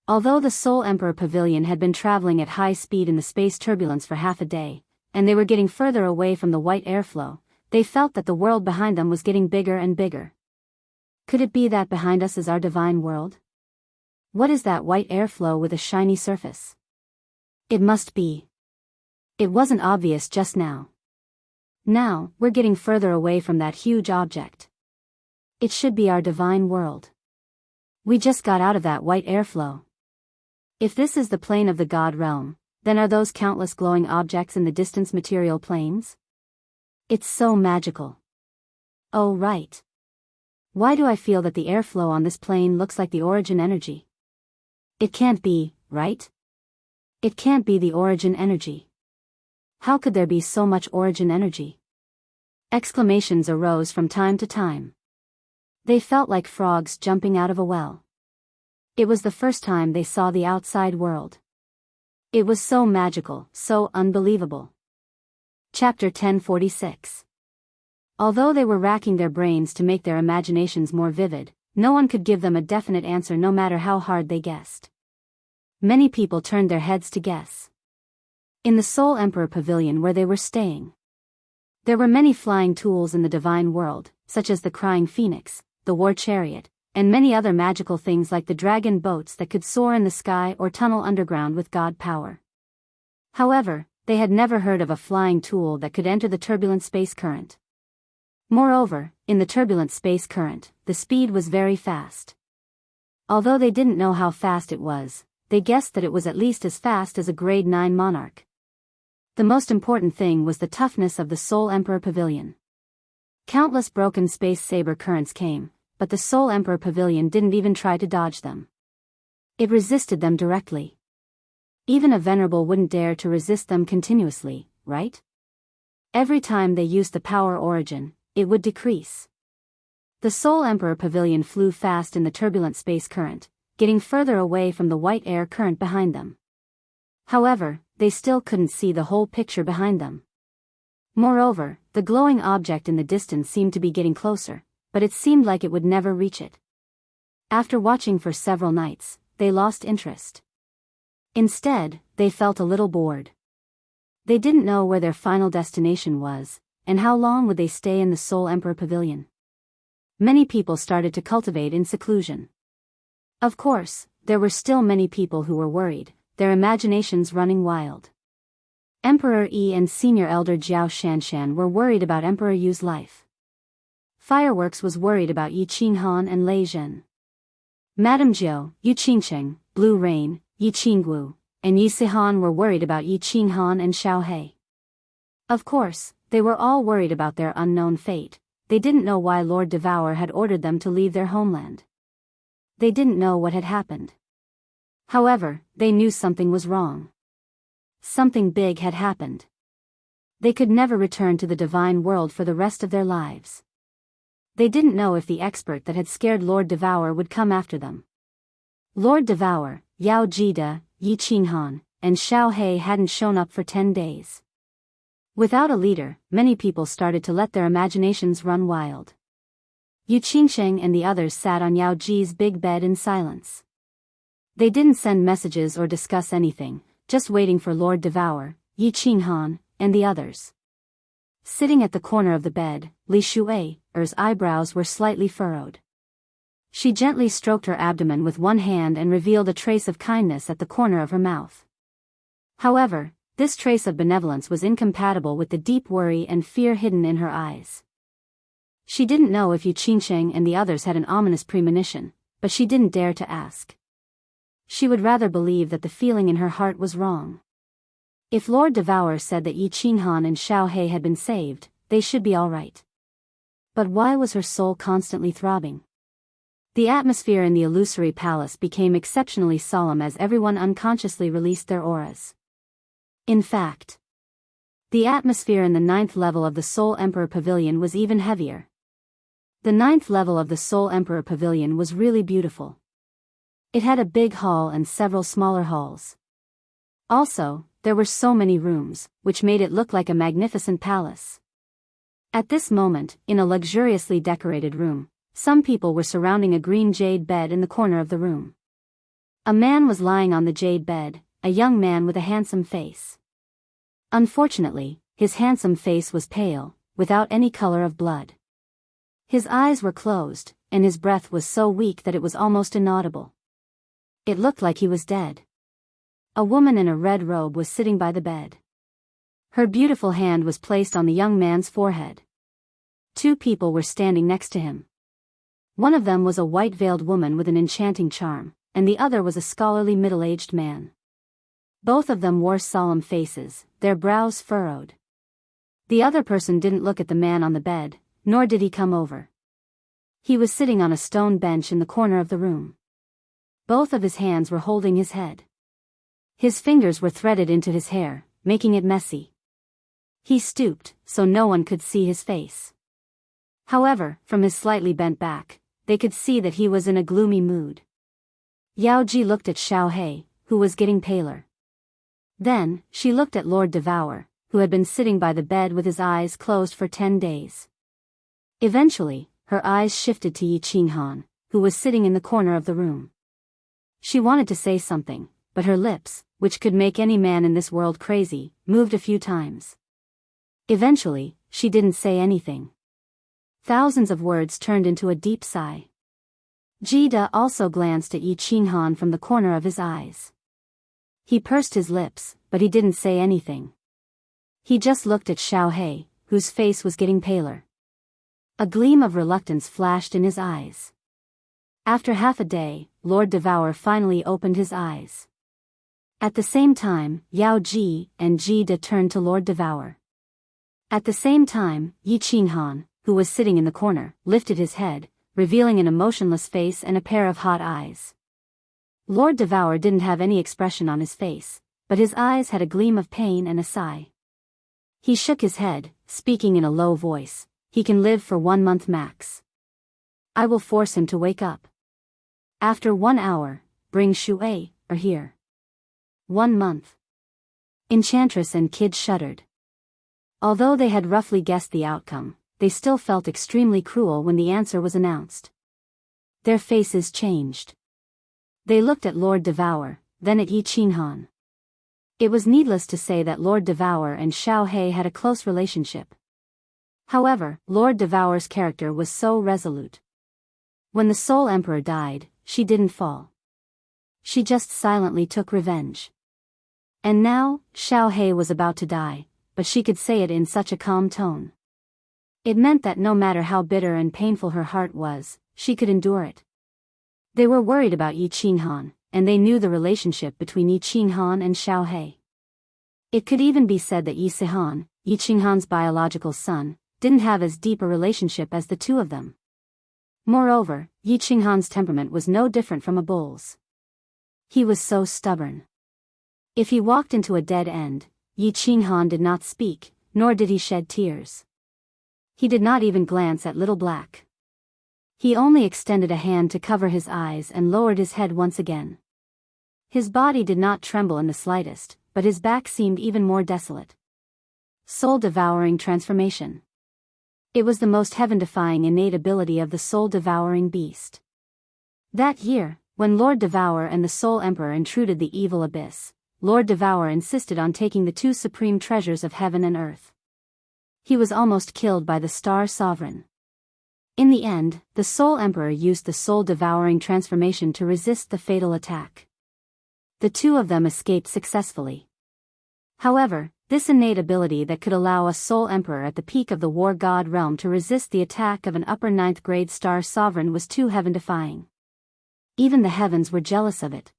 Although the Soul Emperor Pavilion had been traveling at high speed in the space turbulence for half a day, and they were getting further away from the white airflow, they felt that the world behind them was getting bigger and bigger. Could it be that behind us is our divine world? What is that white airflow with a shiny surface? It must be. It wasn't obvious just now. Now, we're getting further away from that huge object. It should be our divine world. We just got out of that white airflow. If this is the plane of the God realm, then are those countless glowing objects in the distance material planes? It's so magical. Oh right. Why do I feel that the airflow on this plane looks like the origin energy? It can't be, right? It can't be the origin energy. How could there be so much origin energy? Exclamations arose from time to time. They felt like frogs jumping out of a well. It was the first time they saw the outside world. It was so magical, so unbelievable. Chapter 1046. Although they were racking their brains to make their imaginations more vivid, no one could give them a definite answer no matter how hard they guessed. Many people turned their heads to guess. In the Soul Emperor Pavilion where they were staying, there were many flying tools in the divine world, such as the Crying Phoenix, the War Chariot, and many other magical things like the dragon boats that could soar in the sky or tunnel underground with god power. However, they had never heard of a flying tool that could enter the turbulent space current. Moreover, in the turbulent space current, the speed was very fast. Although they didn't know how fast it was, they guessed that it was at least as fast as a grade 9 monarch. The most important thing was the toughness of the Soul Emperor Pavilion. Countless broken space saber currents came, but the Soul Emperor Pavilion didn't even try to dodge them. It resisted them directly. Even a venerable wouldn't dare to resist them continuously, right? Every time they used the power origin, it would decrease. The Soul Emperor Pavilion flew fast in the turbulent space current, getting further away from the white air current behind them. However, they still couldn't see the whole picture behind them. Moreover, the glowing object in the distance seemed to be getting closer, but it seemed like it would never reach it. After watching for several nights, they lost interest. Instead, they felt a little bored. They didn't know where their final destination was, and how long would they stay in the Soul Emperor Pavilion. Many people started to cultivate in seclusion. Of course, there were still many people who were worried, their imaginations running wild. Emperor Yi and Senior Elder Jiao Shanshan were worried about Emperor Yu's life. Fireworks was worried about Yi Qinghan and Lei Zhen. Madame Jiao, Yu Qingcheng, Blue Rain, Yi Qinggu, and Yi Sihan were worried about Yi Qinghan and Xiao He. Of course, they were all worried about their unknown fate. They didn't know why Lord Devour had ordered them to leave their homeland. They didn't know what had happened. However, they knew something was wrong. Something big had happened. They could never return to the divine world for the rest of their lives. They didn't know if the expert that had scared Lord Devour would come after them. Lord Devour, Yao Jida, Yi Qinghan, and Xiao He hadn't shown up for 10 days. Without a leader, many people started to let their imaginations run wild. Yu Qingsheng and the others sat on Yao Ji's big bed in silence. They didn't send messages or discuss anything, just waiting for Lord Devour, Yi Qinghan, and the others. Sitting at the corner of the bed, Li Shui's eyebrows were slightly furrowed. She gently stroked her abdomen with one hand and revealed a trace of kindness at the corner of her mouth. However, this trace of benevolence was incompatible with the deep worry and fear hidden in her eyes. She didn't know if Yu Qingsheng and the others had an ominous premonition, but she didn't dare to ask. She would rather believe that the feeling in her heart was wrong. If Lord Devour said that Yi Qinghan and Xiao He had been saved, they should be all right. But why was her soul constantly throbbing? The atmosphere in the illusory palace became exceptionally solemn as everyone unconsciously released their auras. In fact, the atmosphere in the 9th level of the Soul Emperor Pavilion was even heavier. The 9th level of the Soul Emperor Pavilion was really beautiful. It had a big hall and several smaller halls. Also, there were so many rooms, which made it look like a magnificent palace. At this moment, in a luxuriously decorated room, some people were surrounding a green jade bed in the corner of the room. A man was lying on the jade bed, a young man with a handsome face. Unfortunately, his handsome face was pale, without any color of blood. His eyes were closed, and his breath was so weak that it was almost inaudible. It looked like he was dead. A woman in a red robe was sitting by the bed. Her beautiful hand was placed on the young man's forehead. Two people were standing next to him. One of them was a white-veiled woman with an enchanting charm, and the other was a scholarly middle-aged man. Both of them wore solemn faces, their brows furrowed. The other person didn't look at the man on the bed, nor did he come over. He was sitting on a stone bench in the corner of the room. Both of his hands were holding his head. His fingers were threaded into his hair, making it messy. He stooped, so no one could see his face. However, from his slightly bent back, they could see that he was in a gloomy mood. Yao Ji looked at Xiao He, who was getting paler. Then, she looked at Lord Devour, who had been sitting by the bed with his eyes closed for 10 days. Eventually, her eyes shifted to Yi Qinghan, who was sitting in the corner of the room. She wanted to say something, but her lips, which could make any man in this world crazy, moved a few times. Eventually, she didn't say anything. Thousands of words turned into a deep sigh. Jida also glanced at Yi Qinghan from the corner of his eyes. He pursed his lips, but he didn't say anything. He just looked at Xiao He, whose face was getting paler. A gleam of reluctance flashed in his eyes. After half a day, Lord Devour finally opened his eyes. At the same time, Yao Ji and Jida turned to Lord Devour. At the same time, Yi Qinghan, who was sitting in the corner, lifted his head, revealing an emotionless face and a pair of hot eyes. Lord Devour didn't have any expression on his face, but his eyes had a gleam of pain and a sigh. He shook his head, speaking in a low voice. He can live for 1 month max. I will force him to wake up. After 1 hour, bring Shui here. 1 month. Enchantress and Kid shuddered. Although they had roughly guessed the outcome, they still felt extremely cruel when the answer was announced. Their faces changed. They looked at Lord Devour, then at Yi Qinghan. It was needless to say that Lord Devour and Xiao He had a close relationship. However, Lord Devour's character was so resolute. When the Soul Emperor died, she didn't fall. She just silently took revenge. And now, Xiao He was about to die, but she could say it in such a calm tone. It meant that no matter how bitter and painful her heart was, she could endure it. They were worried about Yi Qinghan, and they knew the relationship between Yi Qinghan and Xiao He. It could even be said that Yi Sihan, Yi Qinghan's biological son, didn't have as deep a relationship as the two of them. Moreover, Yi Qinghan's temperament was no different from a bull's. He was so stubborn. If he walked into a dead end, Yi Qinghan did not speak, nor did he shed tears. He did not even glance at Little Black. He only extended a hand to cover his eyes and lowered his head once again. His body did not tremble in the slightest, but his back seemed even more desolate. Soul-devouring transformation. It was the most heaven-defying innate ability of the soul-devouring beast. That year, when Lord Devour and the Soul Emperor intruded the evil abyss, Lord Devour insisted on taking the two supreme treasures of heaven and earth. He was almost killed by the Star Sovereign. In the end, the Soul Emperor used the soul-devouring transformation to resist the fatal attack. The two of them escaped successfully. However, this innate ability that could allow a Soul Emperor at the peak of the War God realm to resist the attack of an upper 9th grade Star Sovereign was too heaven-defying. Even the heavens were jealous of it.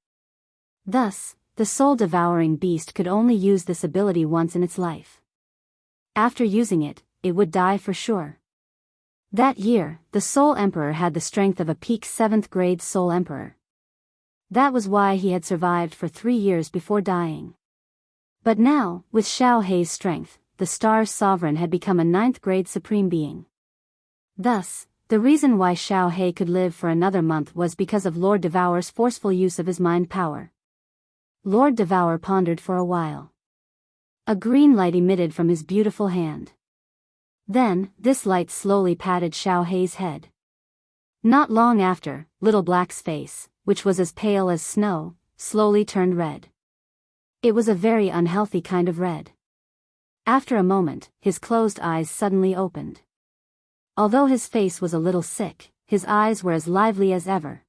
Thus, the soul-devouring beast could only use this ability once in its life. After using it, it would die for sure. That year, the Soul Emperor had the strength of a peak 7th grade Soul Emperor. That was why he had survived for 3 years before dying. But now, with Xiao He's strength, the Star Sovereign had become a 9th grade Supreme Being. Thus, the reason why Xiao He could live for another month was because of Lord Devour's forceful use of his mind power. Lord Devour pondered for a while. A green light emitted from his beautiful hand. Then, this light slowly patted Xiao He's head. Not long after, Little Black's face, which was as pale as snow, slowly turned red. It was a very unhealthy kind of red. After a moment, his closed eyes suddenly opened. Although his face was a little sick, his eyes were as lively as ever.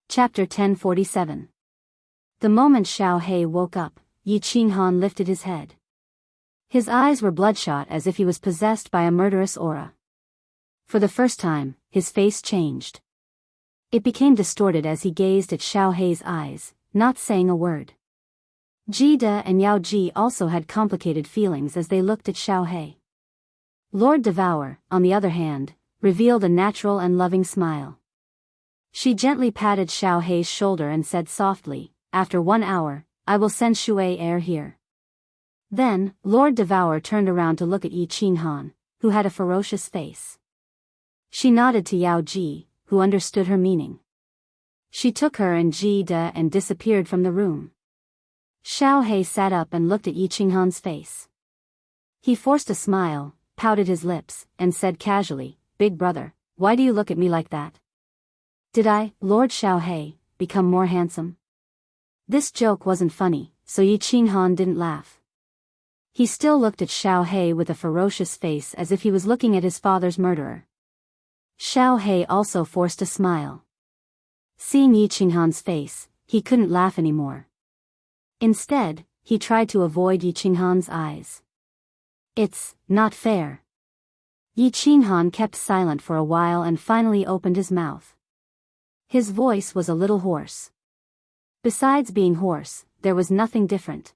Chapter 1047. The moment Xiao He woke up, Yi Qinghan lifted his head. His eyes were bloodshot as if he was possessed by a murderous aura. For the first time, his face changed. It became distorted as he gazed at Xiao He's eyes, not saying a word. Ji De and Yao Ji also had complicated feelings as they looked at Xiao He. Lord Devour, on the other hand, revealed a natural and loving smile. She gently patted Xiao He's shoulder and said softly, "After 1 hour, I will send Shui Air here." Then, Lord Devour turned around to look at Yi Qinghan, who had a ferocious face. She nodded to Yao Ji, who understood her meaning. She took her and Ji De and disappeared from the room. Xiao He sat up and looked at Yi Qinghan's face. He forced a smile, pouted his lips, and said casually, "Big brother, why do you look at me like that? Did I, Lord Xiao He, become more handsome?" This joke wasn't funny, so Yi Qinghan didn't laugh. He still looked at Xiao He with a ferocious face as if he was looking at his father's murderer. Xiao He also forced a smile. Seeing Yi Qinghan's face, he couldn't laugh anymore. Instead, he tried to avoid Yi Qinghan's eyes. "It's not fair." Yi Qinghan kept silent for a while and finally opened his mouth. His voice was a little hoarse. Besides being hoarse, there was nothing different.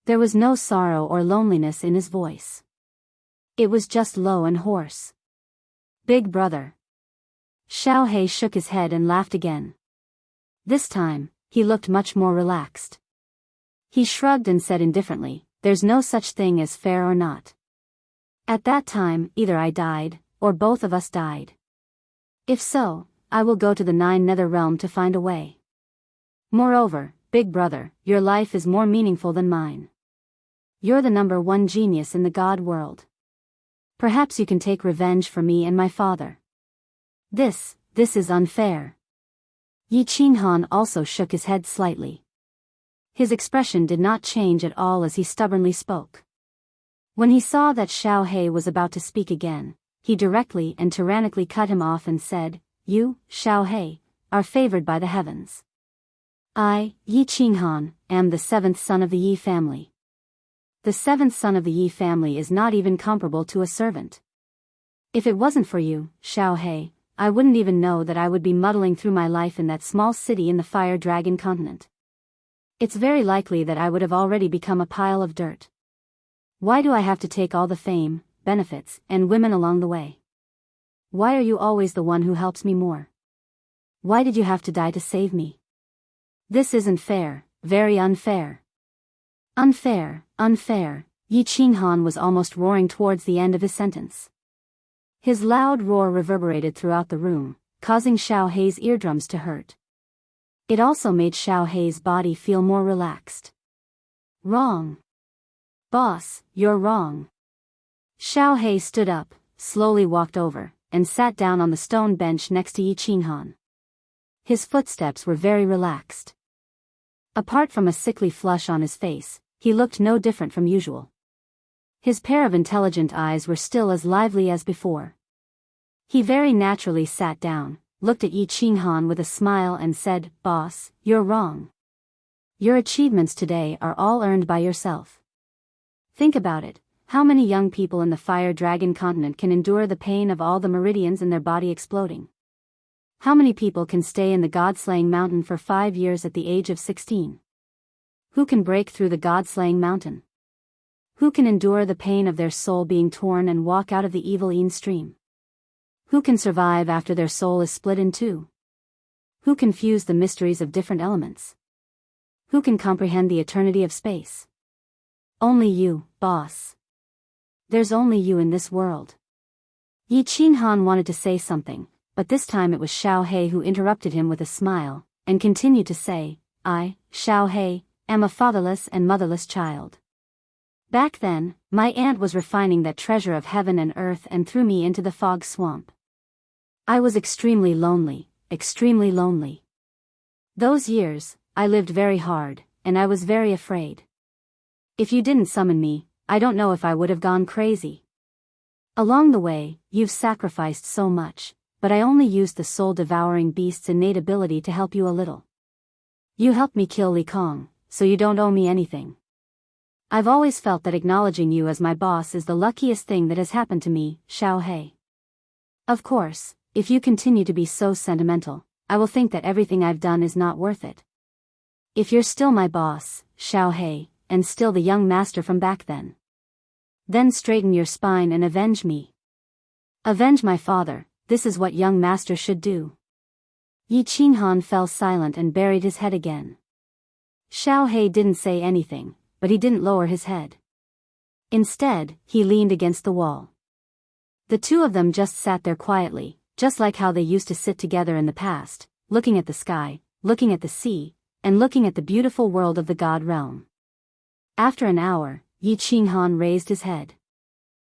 There was no sorrow or loneliness in his voice. It was just low and hoarse. "Big brother." Xiao He shook his head and laughed again. This time, he looked much more relaxed. He shrugged and said indifferently, "There's no such thing as fair or not. At that time, either I died, or both of us died. If so, I will go to the 9 Nether Realm to find a way. Moreover, big brother, your life is more meaningful than mine. You're the #1 genius in the God world. Perhaps you can take revenge for me and my father. This is unfair." Yi Qinghan also shook his head slightly. His expression did not change at all as he stubbornly spoke. When he saw that Xiao He was about to speak again, he directly and tyrannically cut him off and said, "You, Xiao He, are favored by the heavens. I, Yi Qinghan, am the seventh son of the Yi family. The seventh son of the Yi family is not even comparable to a servant. If it wasn't for you, Xiao He, I wouldn't even know that I would be muddling through my life in that small city in the Fire Dragon continent. It's very likely that I would have already become a pile of dirt. Why do I have to take all the fame, benefits, and women along the way? Why are you always the one who helps me more? Why did you have to die to save me? This isn't fair, very unfair. Unfair, unfair." Yi Qinghan was almost roaring towards the end of his sentence. His loud roar reverberated throughout the room, causing Xiao He's eardrums to hurt. It also made Xiao He's body feel more relaxed. "Wrong. Boss, you're wrong." Xiao He stood up, slowly walked over, and sat down on the stone bench next to Yi Qinghan. His footsteps were very relaxed. Apart from a sickly flush on his face, he looked no different from usual. His pair of intelligent eyes were still as lively as before. He very naturally sat down, looked at Yi Qinghan with a smile and said, "Boss, you're wrong. Your achievements today are all earned by yourself. Think about it, how many young people in the Fire Dragon continent can endure the pain of all the meridians in their body exploding? How many people can stay in the God-slaying mountain for 5 years at the age of 16? Who can break through the God-slaying mountain? Who can endure the pain of their soul being torn and walk out of the evil Yin stream? Who can survive after their soul is split in two? Who can fuse the mysteries of different elements? Who can comprehend the eternity of space? Only you, boss. There's only you in this world." Yi Qinghan wanted to say something, but this time it was Xiao He who interrupted him with a smile, and continued to say, "I, Xiao He, am a fatherless and motherless child. Back then, my aunt was refining that treasure of heaven and earth and threw me into the fog swamp. I was extremely lonely, extremely lonely. Those years, I lived very hard, and I was very afraid. If you didn't summon me, I don't know if I would have gone crazy. Along the way, you've sacrificed so much, but I only used the soul-devouring beast's innate ability to help you a little. You helped me kill Li Kong, so you don't owe me anything. I've always felt that acknowledging you as my boss is the luckiest thing that has happened to me, Xiao He. Of course, if you continue to be so sentimental, I will think that everything I've done is not worth it. If you're still my boss, Xiao He, and still the young master from back then straighten your spine and avenge me. Avenge my father, this is what young master should do." Yi Qinghan fell silent and buried his head again. Xiao He didn't say anything, but he didn't lower his head. Instead, he leaned against the wall. The two of them just sat there quietly, just like how they used to sit together in the past, looking at the sky, looking at the sea, and looking at the beautiful world of the God realm. After an hour, Yi Qinghan raised his head.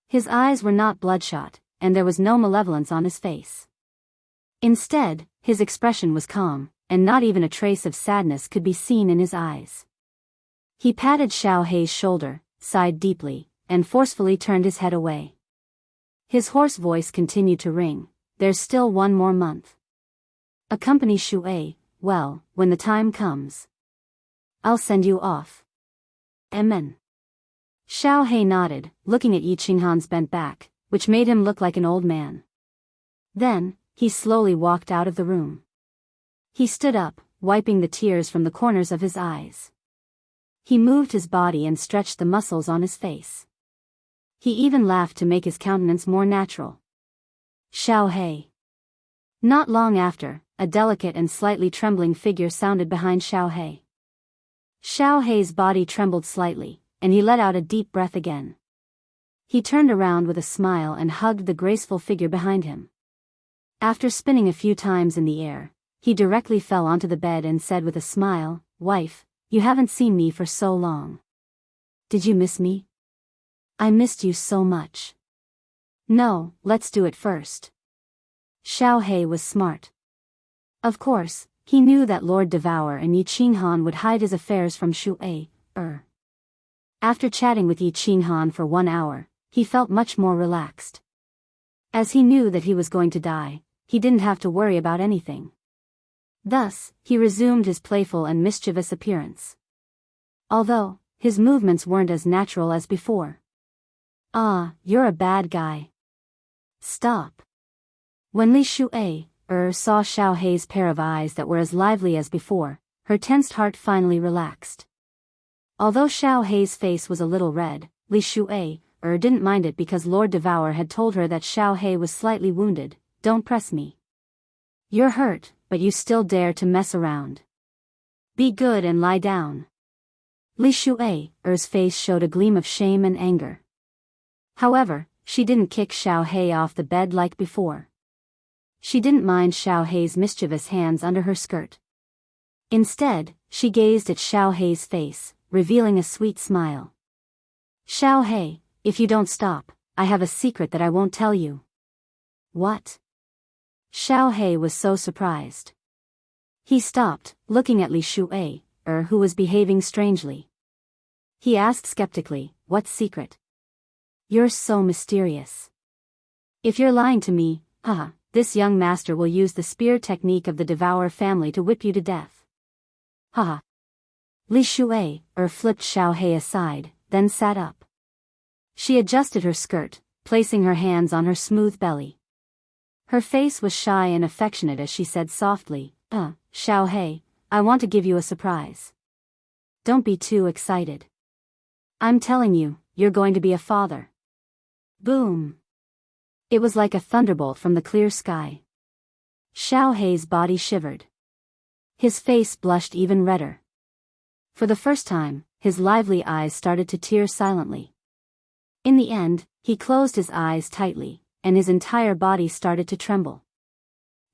His eyes were not bloodshot, and there was no malevolence on his face. Instead, his expression was calm, and not even a trace of sadness could be seen in his eyes. He patted Xiao He's shoulder, sighed deeply, and forcefully turned his head away. His hoarse voice continued to ring, "There's still 1 more month. Accompany Shui, well, when the time comes. I'll send you off." Amen. Xiao He nodded, looking at Yi Qinghan's bent back, which made him look like an old man. Then, he slowly walked out of the room. He stood up, wiping the tears from the corners of his eyes. He moved his body and stretched the muscles on his face. He even laughed to make his countenance more natural. Xiao He. Not long after, a delicate and slightly trembling figure sounded behind Xiao He. Xiao He's body trembled slightly, and he let out a deep breath again. He turned around with a smile and hugged the graceful figure behind him. After spinning a few times in the air, he directly fell onto the bed and said with a smile, "Wife, you haven't seen me for so long. Did you miss me? I missed you so much." "No, let's do it first." Xiao He was smart. Of course, He knew that Lord Devour and Yi Qinghan would hide his affairs from Shui. After chatting with Yi Qinghan for 1 hour, he felt much more relaxed. As he knew that he was going to die, he didn't have to worry about anything. Thus, he resumed his playful and mischievous appearance. Although, his movements weren't as natural as before. "Ah, you're a bad guy. Stop." When Li Shui saw Xiao Hei's pair of eyes that were as lively as before, her tensed heart finally relaxed. Although Xiao Hei's face was a little red, Li Shui didn't mind it because Lord Devour had told her that Xiao Hei was slightly wounded. "Don't press me. You're hurt, but you still dare to mess around. Be good and lie down." Li Shui's face showed a gleam of shame and anger. However, she didn't kick Xiao Hei off the bed like before. She didn't mind Xiao Hei's mischievous hands under her skirt. Instead, she gazed at Xiao Hei's face, revealing a sweet smile. "Xiao Hei, if you don't stop, I have a secret that I won't tell you." "What?" Xiao Hei was so surprised. He stopped, looking at Li Shui, who was behaving strangely. He asked skeptically, "What secret?" "You're so mysterious. If you're lying to me, this young master will use the spear technique of the Devour family to whip you to death." Li Shui flipped Xiao Hei aside, then sat up. She adjusted her skirt, placing her hands on her smooth belly. Her face was shy and affectionate as she said softly, "Xiao Hei, I want to give you a surprise. Don't be too excited. I'm telling you, you're going to be a father." Boom! It was like a thunderbolt from the clear sky. Xiao Hei's body shivered. His face blushed even redder. For the first time, his lively eyes started to tear silently. In the end, he closed his eyes tightly, and his entire body started to tremble.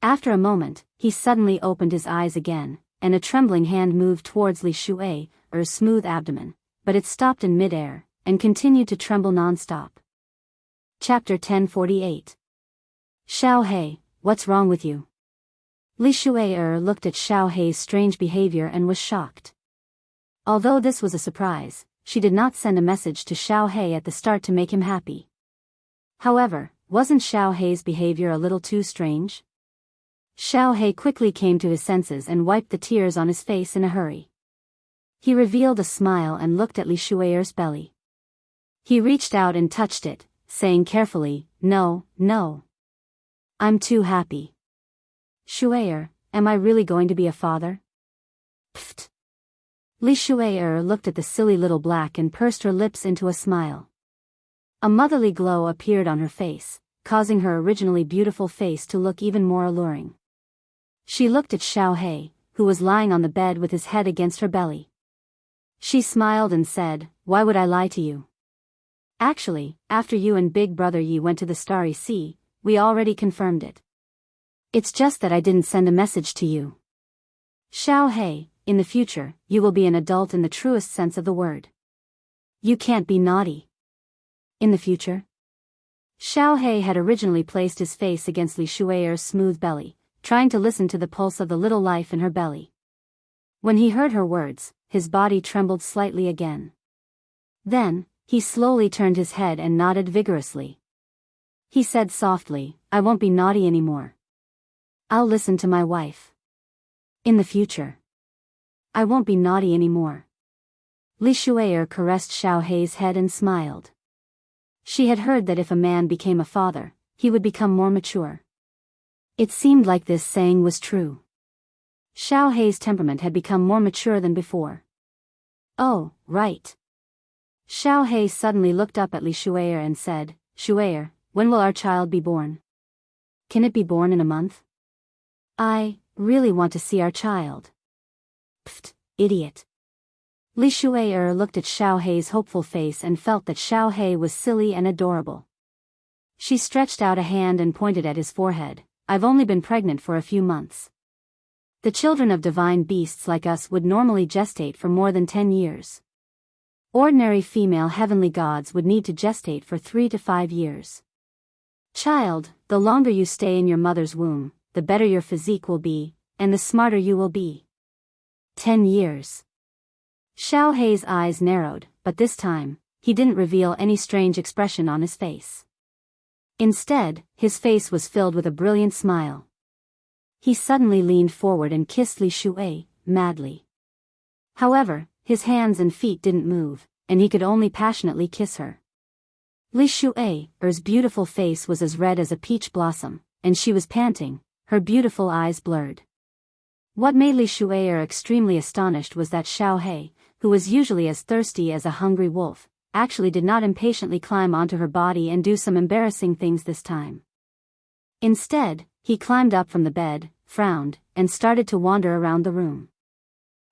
After a moment, he suddenly opened his eyes again, and a trembling hand moved towards Li Shui's smooth abdomen, but it stopped in midair, and continued to tremble non-stop. Chapter 1048. "Xiao Hei, what's wrong with you?" Li Shui looked at Xiao Hei's strange behavior and was shocked. Although this was a surprise, she did not send a message to Xiao Hei at the start to make him happy. However, wasn't Xiao Hei's behavior a little too strange? Xiao Hei quickly came to his senses and wiped the tears on his face in a hurry. He revealed a smile and looked at Li Shui's belly. He reached out and touched it, saying carefully, "No, no. I'm too happy. Shui'er, am I really going to be a father?" Pfft. Li Shui'er looked at the silly little black and pursed her lips into a smile. A motherly glow appeared on her face, causing her originally beautiful face to look even more alluring. She looked at Xiao Hei, who was lying on the bed with his head against her belly. She smiled and said, "Why would I lie to you? Actually, after you and Big Brother Yi went to the Starry Sea, we already confirmed it. It's just that I didn't send a message to you. Xiao Hei, in the future, you will be an adult in the truest sense of the word. You can't be naughty." In the future? Xiao Hei had originally placed his face against Li Shui's smooth belly, trying to listen to the pulse of the little life in her belly. When he heard her words, his body trembled slightly again. Then, he slowly turned his head and nodded vigorously. He said softly, "I won't be naughty anymore. I'll listen to my wife. In the future, I won't be naughty anymore." Li Shui caressed Xiao Hei's head and smiled. She had heard that if a man became a father, he would become more mature. It seemed like this saying was true. Xiao Hei's temperament had become more mature than before. "Oh, right." Xiao Hei suddenly looked up at Li Shui and said, "Shui, when will our child be born? Can it be born in a month? I really want to see our child." Pfft, idiot. Li Shui looked at Xiao Hei's hopeful face and felt that Xiao Hei was silly and adorable. She stretched out a hand and pointed at his forehead. "I've only been pregnant for a few months. The children of divine beasts like us would normally gestate for more than 10 years. Ordinary female heavenly gods would need to gestate for 3 to 5 years. Child, the longer you stay in your mother's womb, the better your physique will be, and the smarter you will be. 10 years. Xiao Hei's eyes narrowed, but this time, he didn't reveal any strange expression on his face. Instead, his face was filled with a brilliant smile. He suddenly leaned forward and kissed Li Shuai, madly. However, his hands and feet didn't move, and he could only passionately kiss her. Li Shuai's beautiful face was as red as a peach blossom, and she was panting, her beautiful eyes blurred. What made Li Shuai extremely astonished was that Xiao Hei, who was usually as thirsty as a hungry wolf, actually did not impatiently climb onto her body and do some embarrassing things this time. Instead, he climbed up from the bed, frowned, and started to wander around the room.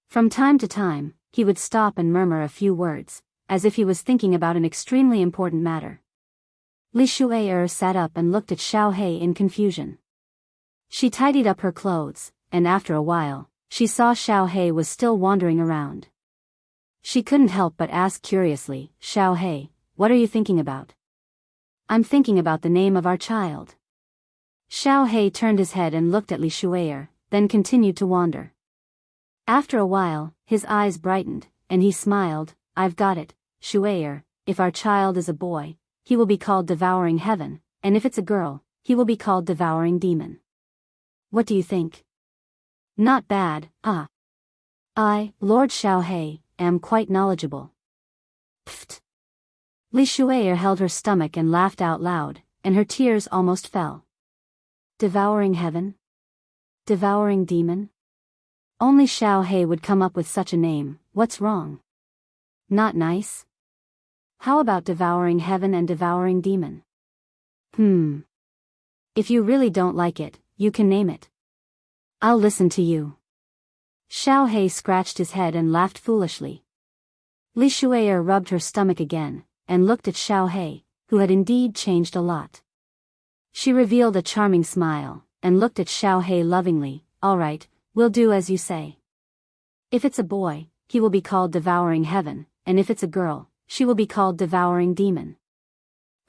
From time to time, he would stop and murmur a few words, as if he was thinking about an extremely important matter. Li Shuai sat up and looked at Xiao Hei in confusion. She tidied up her clothes, and after a while, she saw Xiao Hei was still wandering around. She couldn't help but ask curiously, "Xiao Hei, what are you thinking about?" "I'm thinking about the name of our child." Xiao Hei turned his head and looked at Li Shuai, then continued to wander. After a while, his eyes brightened, and he smiled. "I've got it, Shuai, if our child is a boy, he will be called Devouring Heaven, and if it's a girl, he will be called Devouring Demon. What do you think?" "Not bad, ah. I, Lord Xiao Hei, am quite knowledgeable." Pfft. Li Shuai held her stomach and laughed out loud, and her tears almost fell. Devouring Heaven? Devouring Demon? Only Xiao Hei would come up with such a name. What's wrong? Not nice? How about Devouring Heaven and Devouring Demon? If you really don't like it, you can name it. I'll listen to you. Xiao Hei scratched his head and laughed foolishly. Li Shuai rubbed her stomach again, and looked at Xiao Hei, who had indeed changed a lot. She revealed a charming smile, and looked at Xiao Hei lovingly. "All right, we'll do as you say. If it's a boy, he will be called Devouring Heaven, and if it's a girl, she will be called Devouring Demon."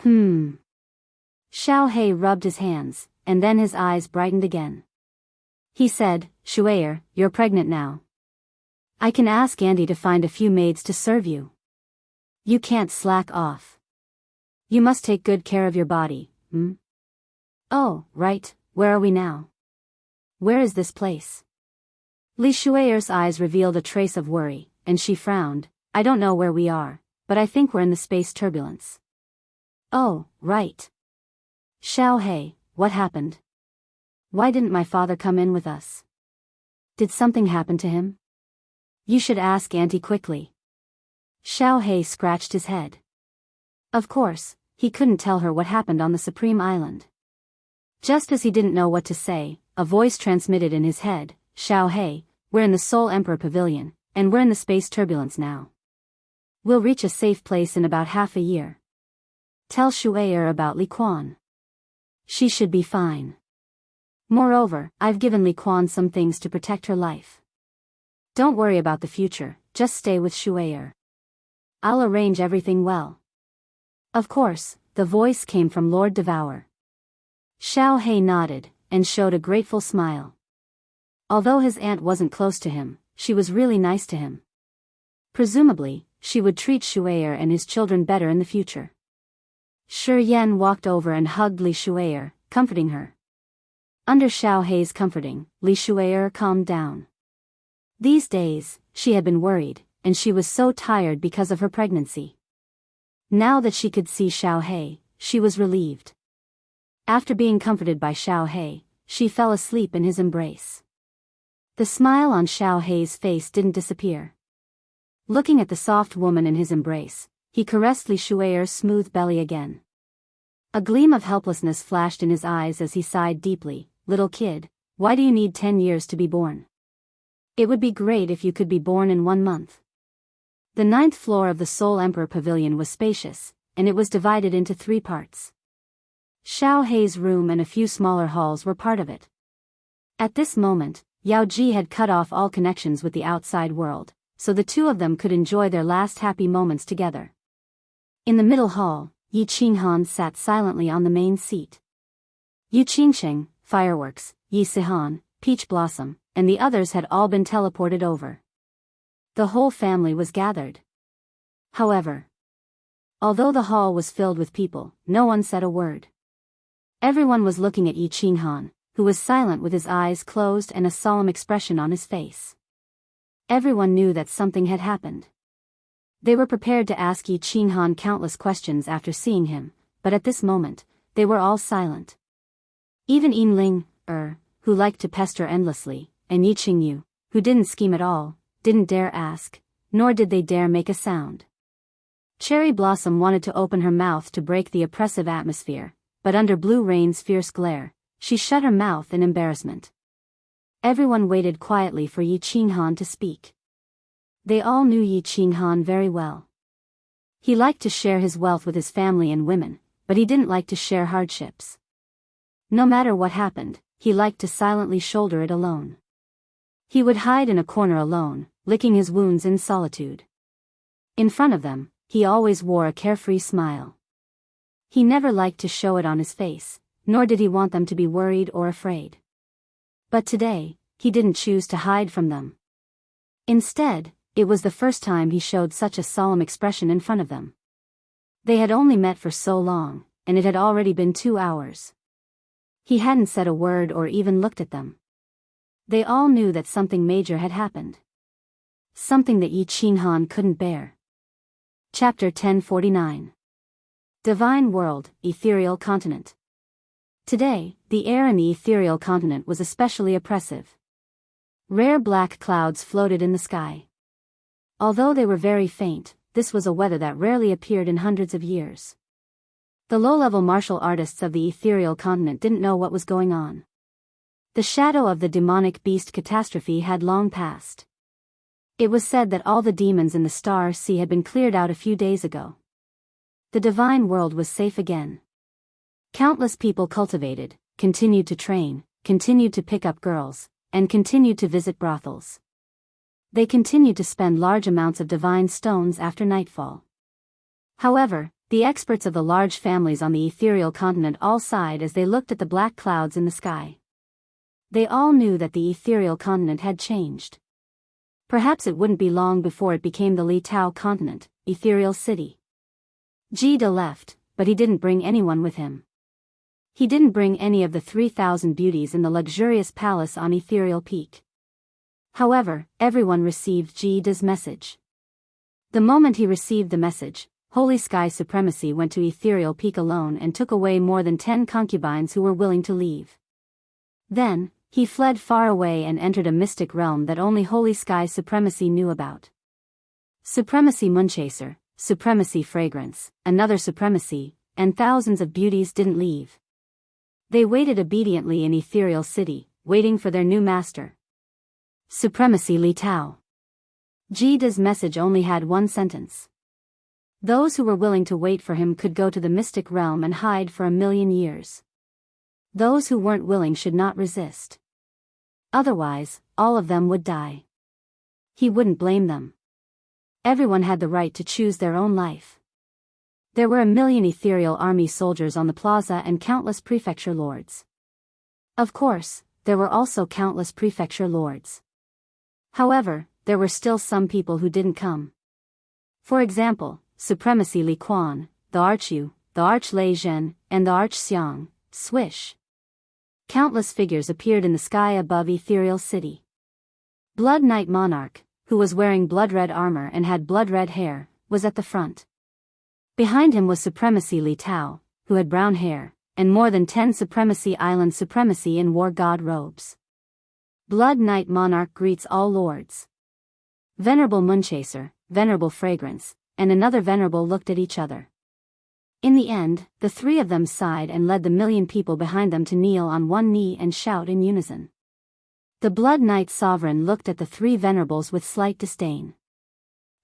Xiao Hei rubbed his hands, and then his eyes brightened again. He said, "Shuai, you're pregnant now. I can ask Auntie to find a few maids to serve you. You can't slack off. You must take good care of your body, Oh, right, where are we now? Where is this place?" Li Shuai's eyes revealed a trace of worry, and she frowned. "I don't know where we are, but I think we're in the space turbulence." "Oh, right. Xiao Hei, what happened? Why didn't my father come in with us? Did something happen to him? You should ask Auntie quickly." Xiao Hei scratched his head. Of course, he couldn't tell her what happened on the Supreme Island. Just as he didn't know what to say, a voice transmitted in his head, "Xiao Hei, we're in the Soul Emperor Pavilion, and we're in the space turbulence now. We'll reach a safe place in about half a year. Tell Shuai about Li Quan. She should be fine. Moreover, I've given Li Quan some things to protect her life. Don't worry about the future, just stay with Shuai. I'll arrange everything well." Of course, the voice came from Lord Devour. Xiao Hei nodded, and showed a grateful smile. Although his aunt wasn't close to him, she was really nice to him. Presumably, she would treat Shuai and his children better in the future. Shi Yan walked over and hugged Li Shuai, comforting her. Under Xiao Hei's comforting, Li Shuai calmed down. These days, she had been worried, and she was so tired because of her pregnancy. Now that she could see Xiao Hei, she was relieved. After being comforted by Xiao Hei, she fell asleep in his embrace. The smile on Xiao Hei's face didn't disappear. Looking at the soft woman in his embrace, he caressed Li Shuai's smooth belly again. A gleam of helplessness flashed in his eyes as he sighed deeply. "Little kid, why do you need 10 years to be born? It would be great if you could be born in 1 month." The 9th floor of the Soul Emperor Pavilion was spacious, and it was divided into 3 parts. Xiao Hei's room and a few smaller halls were part of it. At this moment, Yao Ji had cut off all connections with the outside world, so the two of them could enjoy their last happy moments together. In the middle hall, Yi Qinghan sat silently on the main seat. Yu Qingsheng, fireworks, Yi Sihan, peach blossom, and the others had all been teleported over. The whole family was gathered. However, although the hall was filled with people, no one said a word. Everyone was looking at Yi Qinghan, who was silent with his eyes closed and a solemn expression on his face. Everyone knew that something had happened. They were prepared to ask Yi Qinghan countless questions after seeing him, but at this moment, they were all silent. Even Yinling, who liked to pester endlessly, and Yi Qingyu, who didn't scheme at all, didn't dare ask, nor did they dare make a sound. Cherry Blossom wanted to open her mouth to break the oppressive atmosphere, but under Blue Rain's fierce glare, she shut her mouth in embarrassment. Everyone waited quietly for Yi Qinghan to speak. They all knew Yi Qinghan very well. He liked to share his wealth with his family and women, but he didn't like to share hardships. No matter what happened, he liked to silently shoulder it alone. He would hide in a corner alone, licking his wounds in solitude. In front of them, he always wore a carefree smile. He never liked to show it on his face, nor did he want them to be worried or afraid. But today, he didn't choose to hide from them. Instead, it was the first time he showed such a solemn expression in front of them. They had only met for so long, and it had already been 2 hours. He hadn't said a word or even looked at them. They all knew that something major had happened. Something that Yi Qinghan couldn't bear. Chapter 1049. Divine World, Ethereal Continent. Today, the air in the ethereal continent was especially oppressive. Rare black clouds floated in the sky. Although they were very faint, this was a weather that rarely appeared in hundreds of years. The low-level martial artists of the ethereal continent didn't know what was going on. The shadow of the demonic beast catastrophe had long passed. It was said that all the demons in the Star Sea had been cleared out a few days ago. The divine world was safe again. Countless people cultivated, continued to train, continued to pick up girls, and continued to visit brothels. They continued to spend large amounts of divine stones after nightfall. However, the experts of the large families on the ethereal continent all sighed as they looked at the black clouds in the sky. They all knew that the ethereal continent had changed. Perhaps it wouldn't be long before it became the Li Tao continent, ethereal city. Jide left, but he didn't bring anyone with him. He didn't bring any of the 3,000 beauties in the luxurious palace on Ethereal Peak. However, everyone received Jide's message. The moment he received the message, Holy Sky Supremacy went to Ethereal Peak alone and took away more than 10 concubines who were willing to leave. Then, he fled far away and entered a mystic realm that only Holy Sky Supremacy knew about. Supremacy Moonchaser, Supremacy Fragrance, another Supremacy, and thousands of beauties didn't leave. They waited obediently in Ethereal City, waiting for their new master. Supremacy Li Tao. Jide's message only had one sentence. Those who were willing to wait for him could go to the mystic realm and hide for 1,000,000 years. Those who weren't willing should not resist. Otherwise, all of them would die. He wouldn't blame them. Everyone had the right to choose their own life. There were 1,000,000 ethereal army soldiers on the plaza and countless prefecture lords. Of course, there were also countless prefecture lords. However, there were still some people who didn't come. For example, Supremacy Li Quan, the Archu, the Arch Lei Zhen, and the Arch Xiang, swish. Countless figures appeared in the sky above Ethereal City. Blood Knight Monarch, who was wearing blood-red armor and had blood-red hair, was at the front. Behind him was Supremacy Li Tao, who had brown hair, and more than 10 Supremacy Island Supremacy in war god robes. Blood Knight Monarch greets all lords. Venerable Moonchaser, Venerable Fragrance, and another Venerable looked at each other. In the end, the three of them sighed and led the 1,000,000 people behind them to kneel on one knee and shout in unison. The Blood Knight Sovereign looked at the three Venerables with slight disdain.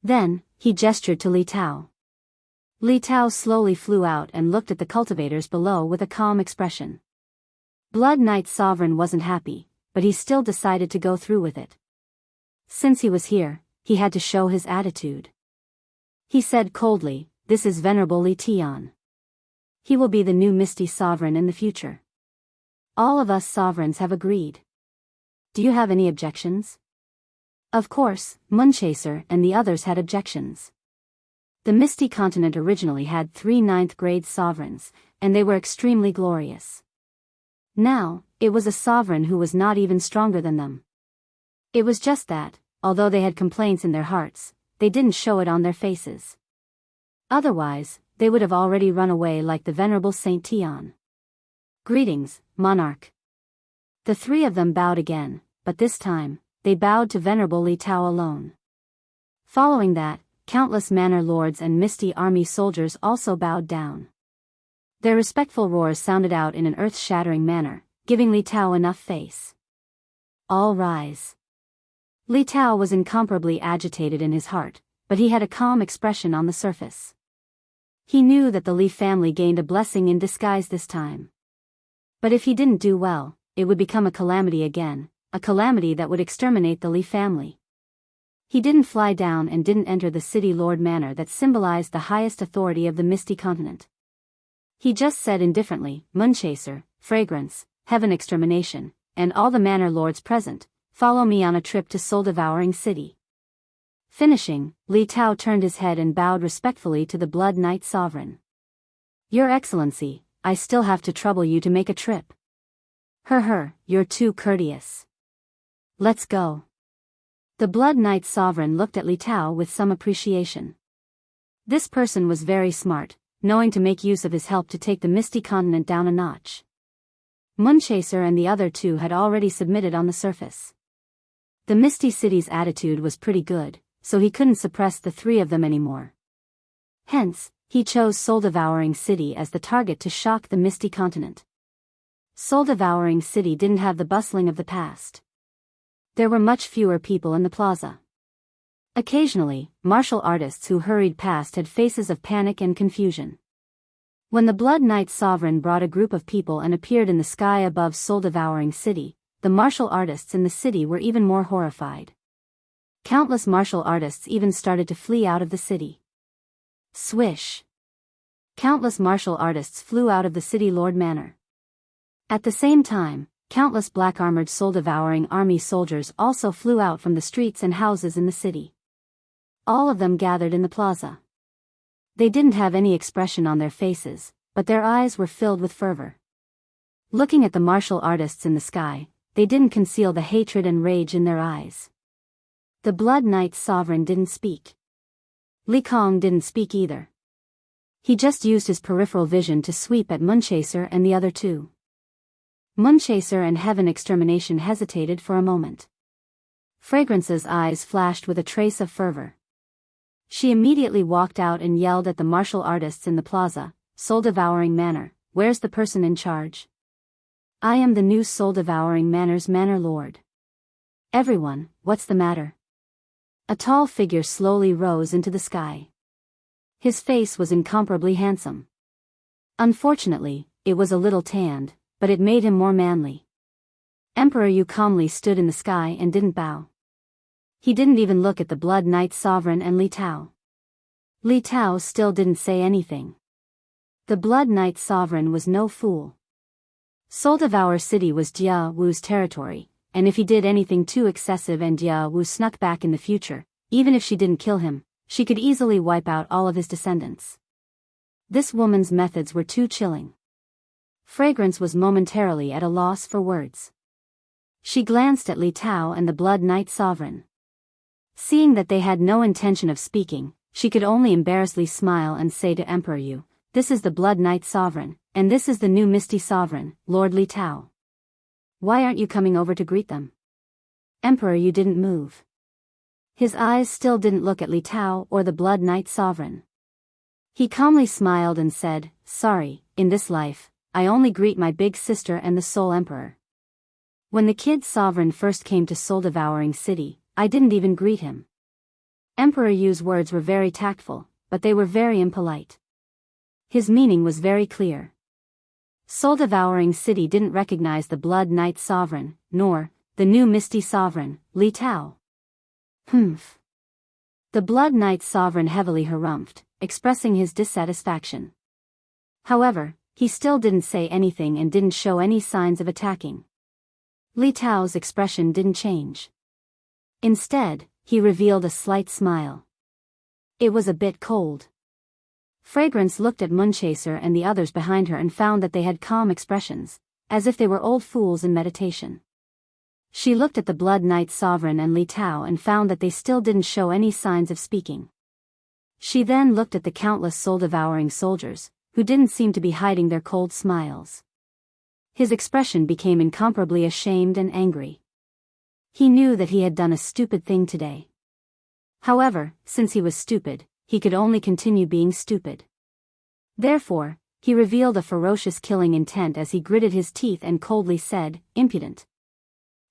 Then, he gestured to Li Tao. Li Tao slowly flew out and looked at the cultivators below with a calm expression. Blood Knight Sovereign wasn't happy, but he still decided to go through with it. Since he was here, he had to show his attitude. He said coldly, "This is Venerable Li Tian. He will be the new Misty Sovereign in the future. All of us sovereigns have agreed. do you have any objections? Of course, Moonchaser and the others had objections. The Misty Continent originally had 3 ninth-grade sovereigns, and they were extremely glorious. Now, it was a sovereign who was not even stronger than them. It was just that, although they had complaints in their hearts, they didn't show it on their faces. Otherwise, they would have already run away like the venerable Saint Tian. Greetings, monarch. The 3 of them bowed again, but this time, they bowed to venerable Li Tao alone. Following that, countless manor lords and misty army soldiers also bowed down. Their respectful roars sounded out in an earth-shattering manner, giving Li Tao enough face. All rise. Li Tao was incomparably agitated in his heart, but he had a calm expression on the surface. He knew that the Li family gained a blessing in disguise this time. But if he didn't do well, it would become a calamity again, a calamity that would exterminate the Li family. He didn't fly down and didn't enter the city lord manor that symbolized the highest authority of the Misty Continent. He just said indifferently, Moonchaser, Fragrance, Heaven Extermination, and all the manor lords present, follow me on a trip to soul-devouring city. Finishing, Li Tao turned his head and bowed respectfully to the Blood Knight Sovereign. Your Excellency, I still have to trouble you to make a trip. You're too courteous. Let's go. The Blood Knight Sovereign looked at Li Tao with some appreciation. This person was very smart, knowing to make use of his help to take the Misty Continent down a notch. Moonchaser and the other 2 had already submitted on the surface. The Misty City's attitude was pretty good, so he couldn't suppress the 3 of them anymore. Hence, he chose Soul-Devouring City as the target to shock the Misty Continent. Soul-Devouring City didn't have the bustling of the past. There were much fewer people in the plaza. Occasionally, martial artists who hurried past had faces of panic and confusion. When the Blood Knight Sovereign brought a group of people and appeared in the sky above Soul-Devouring City, the martial artists in the city were even more horrified. Countless martial artists even started to flee out of the city. Swish! Countless martial artists flew out of the city lord manor. At the same time, countless black-armored soul-devouring army soldiers also flew out from the streets and houses in the city. All of them gathered in the plaza. They didn't have any expression on their faces, but their eyes were filled with fervor. Looking at the martial artists in the sky, they didn't conceal the hatred and rage in their eyes. The Blood Knight Sovereign didn't speak. Li Kong didn't speak either. He just used his peripheral vision to sweep at Moonchaser and the other 2. Moonchaser and Heaven Extermination hesitated for a moment. Fragrance's eyes flashed with a trace of fervor. She immediately walked out and yelled at the martial artists in the plaza, Soul-Devouring Manor, where's the person in charge? I am the new Soul-Devouring Manor's manor lord. Everyone, what's the matter? A tall figure slowly rose into the sky. His face was incomparably handsome. Unfortunately, it was a little tanned, but it made him more manly. Emperor Yu calmly stood in the sky and didn't bow. He didn't even look at the Blood Knight Sovereign and Li Tao. Li Tao still didn't say anything. The Blood Knight Sovereign was no fool. Soul-Devour City was Jianghu's territory, and if he did anything too excessive and Jianghu snuck back in the future, even if she didn't kill him, she could easily wipe out all of his descendants. This woman's methods were too chilling. Fragrance was momentarily at a loss for words. She glanced at Li Tao and the Blood Knight Sovereign. Seeing that they had no intention of speaking, she could only embarrassedly smile and say to Emperor Yu, this is the Blood Knight Sovereign, and this is the new Misty Sovereign, Lord Li Tao. Why aren't you coming over to greet them? Emperor Yu didn't move. His eyes still didn't look at Li Tao or the Blood Knight Sovereign. He calmly smiled and said, sorry, in this life, I only greet my big sister and the Soul Emperor. When the Kid Sovereign first came to Soul-Devouring City, I didn't even greet him. Emperor Yu's words were very tactful, but they were very impolite. His meaning was very clear. Soul-Devouring City didn't recognize the Blood Knight Sovereign, nor the new Misty Sovereign, Li Tao. Humph. The Blood Knight Sovereign heavily harumphed, expressing his dissatisfaction. However, he still didn't say anything and didn't show any signs of attacking. Li Tao's expression didn't change. Instead, he revealed a slight smile. It was a bit cold. Fragrance looked at Moonchaser and the others behind her and found that they had calm expressions, as if they were old fools in meditation. She looked at the Blood Knight Sovereign and Li Tao and found that they still didn't show any signs of speaking. She then looked at the countless soul-devouring soldiers, who didn't seem to be hiding their cold smiles. His expression became incomparably ashamed and angry. He knew that he had done a stupid thing today. However, since he was stupid, he could only continue being stupid. Therefore, he revealed a ferocious killing intent as he gritted his teeth and coldly said, "Impudent.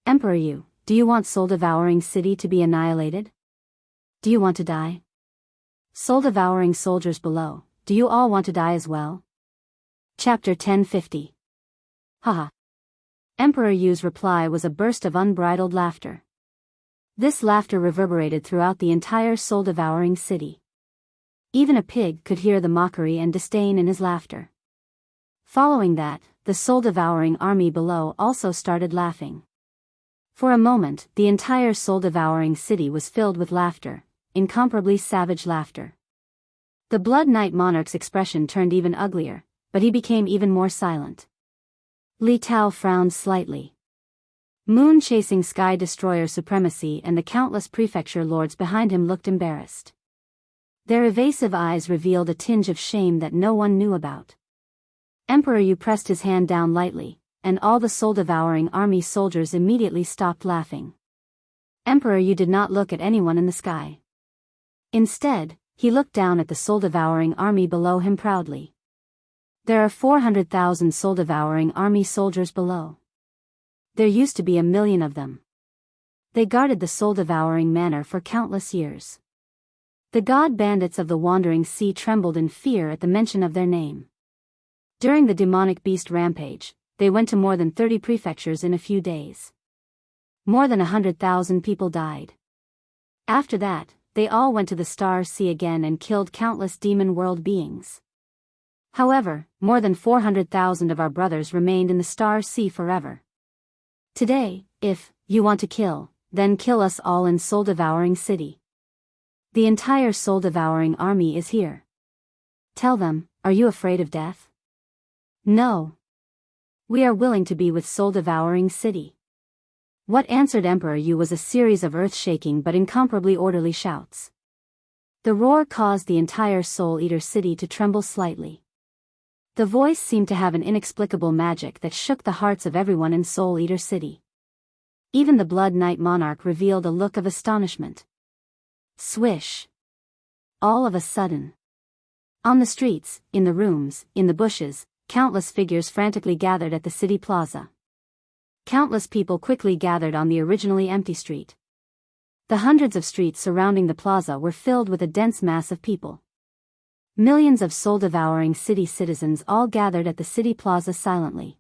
Emperor Yu, do you want soul-devouring city to be annihilated? Do you want to die? Soul-devouring soldiers below, do you all want to die as well?" Chapter 1050. Haha. Emperor Yu's reply was a burst of unbridled laughter. This laughter reverberated throughout the entire soul-devouring city. Even a pig could hear the mockery and disdain in his laughter. Following that, the soul-devouring army below also started laughing. For a moment, the entire soul-devouring city was filled with laughter, incomparably savage laughter. The Blood Knight monarch's expression turned even uglier, but he became even more silent. Li Tao frowned slightly. Moon-chasing sky destroyer supremacy and the countless prefecture lords behind him looked embarrassed. Their evasive eyes revealed a tinge of shame that no one knew about. Emperor Yu pressed his hand down lightly, and all the soul-devouring army soldiers immediately stopped laughing. Emperor Yu did not look at anyone in the sky. Instead, he looked down at the soul-devouring army below him proudly. There are 400,000 soul-devouring army soldiers below. There used to be 1 million of them. They guarded the soul-devouring manor for countless years. The god bandits of the Wandering Sea trembled in fear at the mention of their name. During the demonic beast rampage, they went to more than 30 prefectures in a few days. More than 100,000 people died. After that, they all went to the Star Sea again and killed countless demon world beings. However, more than 400,000 of our brothers remained in the Star Sea forever. Today, if you want to kill, then kill us all in soul-devouring city. The entire soul-devouring army is here. Tell them, are you afraid of death? No. We are willing to be with soul-devouring city. What answered Emperor Yu was a series of earth-shaking but incomparably orderly shouts. The roar caused the entire Soul Eater city to tremble slightly. The voice seemed to have an inexplicable magic that shook the hearts of everyone in Soul Eater city. Even the Blood Knight monarch revealed a look of astonishment. Swish. All of a sudden. On the streets, in the rooms, in the bushes, countless figures frantically gathered at the city plaza. Countless people quickly gathered on the originally empty street. The hundreds of streets surrounding the plaza were filled with a dense mass of people. Millions of soul-devouring city citizens all gathered at the city plaza silently.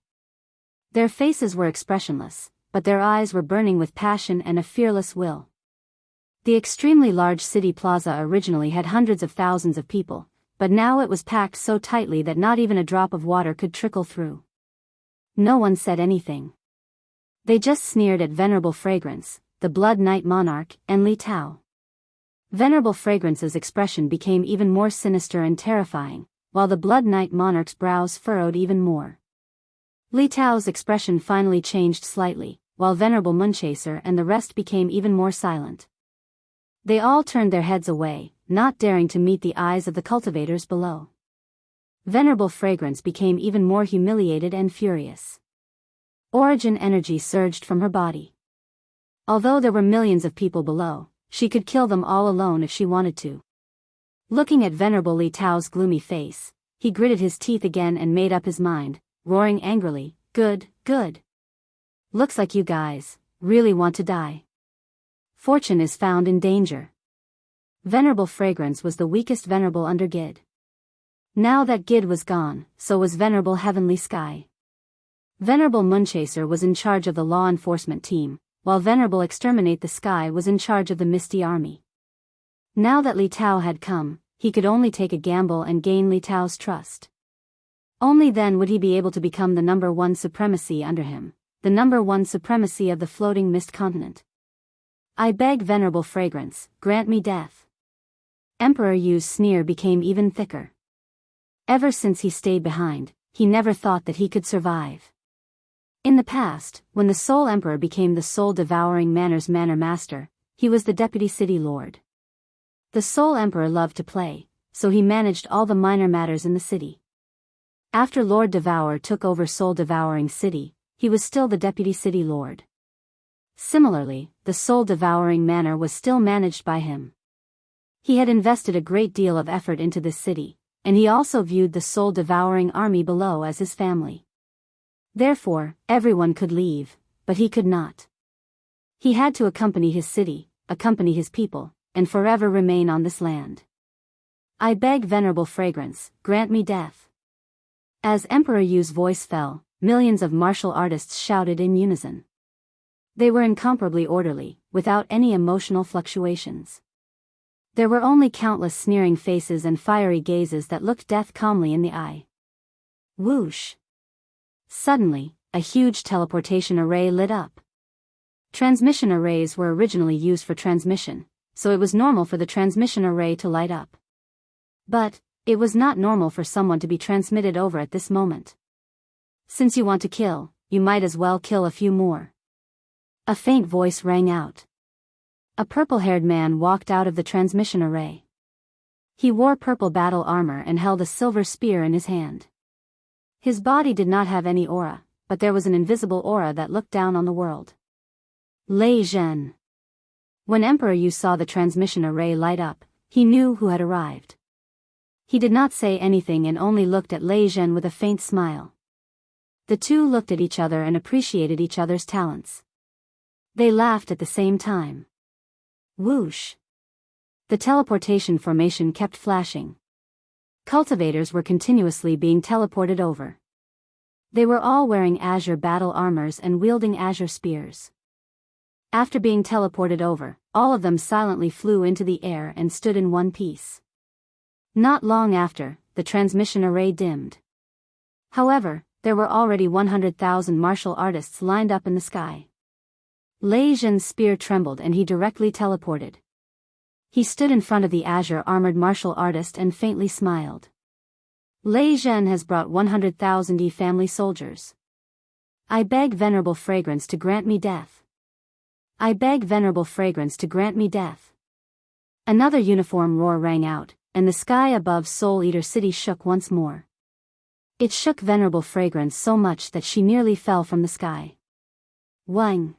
Their faces were expressionless, but their eyes were burning with passion and a fearless will. The extremely large city plaza originally had hundreds of thousands of people, but now it was packed so tightly that not even a drop of water could trickle through. No one said anything. They just sneered at Venerable Fragrance, the Blood Knight monarch, and Li Tao. Venerable Fragrance's expression became even more sinister and terrifying, while the Blood Knight monarch's brows furrowed even more. Li Tao's expression finally changed slightly, while Venerable Moonchaser and the rest became even more silent. They all turned their heads away, not daring to meet the eyes of the cultivators below. Venerable Fragrance became even more humiliated and furious. Origin energy surged from her body. Although there were millions of people below, she could kill them all alone if she wanted to. Looking at Venerable Li Tao's gloomy face, he gritted his teeth again and made up his mind, roaring angrily, "Good, good. Looks like you guys really want to die. Fortune is found in danger." Venerable Fragrance was the weakest venerable under Gid. Now that Gid was gone, so was Venerable Heavenly Sky. Venerable Moonchaser was in charge of the law enforcement team, while Venerable Exterminate the Sky was in charge of the Misty Army. Now that Li Tao had come, he could only take a gamble and gain Li Tao's trust. Only then would he be able to become the #1 supremacy under him, the #1 supremacy of the floating mist continent. I beg venerable fragrance, grant me death. Emperor Yu's sneer became even thicker. Ever since he stayed behind, he never thought that he could survive. In the past, when the Soul Emperor became the soul-devouring Manor Master, he was the deputy city lord. The Soul Emperor loved to play, so he managed all the minor matters in the city. After Lord Devourer took over soul-devouring city, he was still the deputy city lord. Similarly, the soul-devouring manor was still managed by him. He had invested a great deal of effort into this city, and he also viewed the soul-devouring army below as his family. Therefore, everyone could leave, but he could not. He had to accompany his city, accompany his people, and forever remain on this land. I beg venerable fragrance, grant me death. As Emperor Yu's voice fell, millions of martial artists shouted in unison. They were incomparably orderly, without any emotional fluctuations. There were only countless sneering faces and fiery gazes that looked death calmly in the eye. Whoosh! Suddenly, a huge teleportation array lit up. Transmission arrays were originally used for transmission, so it was normal for the transmission array to light up. But, it was not normal for someone to be transmitted over at this moment. Since you want to kill, you might as well kill a few more. A faint voice rang out. A purple-haired man walked out of the transmission array. He wore purple battle armor and held a silver spear in his hand. His body did not have any aura, but there was an invisible aura that looked down on the world. Lei Zhen. When Emperor Yu saw the transmission array light up, he knew who had arrived. He did not say anything and only looked at Lei Zhen with a faint smile. The two looked at each other and appreciated each other's talents. They laughed at the same time. Whoosh! The teleportation formation kept flashing. Cultivators were continuously being teleported over. They were all wearing azure battle armors and wielding azure spears. After being teleported over, all of them silently flew into the air and stood in one piece. Not long after, the transmission array dimmed. However, there were already 100,000 martial artists lined up in the sky. Lei Zhen's spear trembled and he directly teleported. He stood in front of the azure-armored martial artist and faintly smiled. Lei Zhen has brought 100,000 family soldiers. I beg venerable fragrance to grant me death. I beg venerable fragrance to grant me death. Another uniform roar rang out, and the sky above Soul Eater City shook once more. It shook venerable fragrance so much that she nearly fell from the sky. Wang!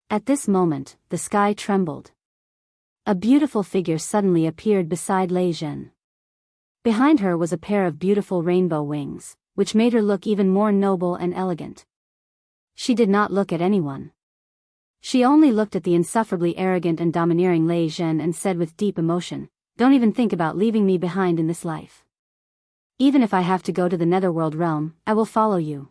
At this moment, the sky trembled. A beautiful figure suddenly appeared beside Lei Zhen. Behind her was a pair of beautiful rainbow wings, which made her look even more noble and elegant. She did not look at anyone. She only looked at the insufferably arrogant and domineering Lei Zhen and said with deep emotion, "Don't even think about leaving me behind in this life. Even if I have to go to the netherworld realm, I will follow you."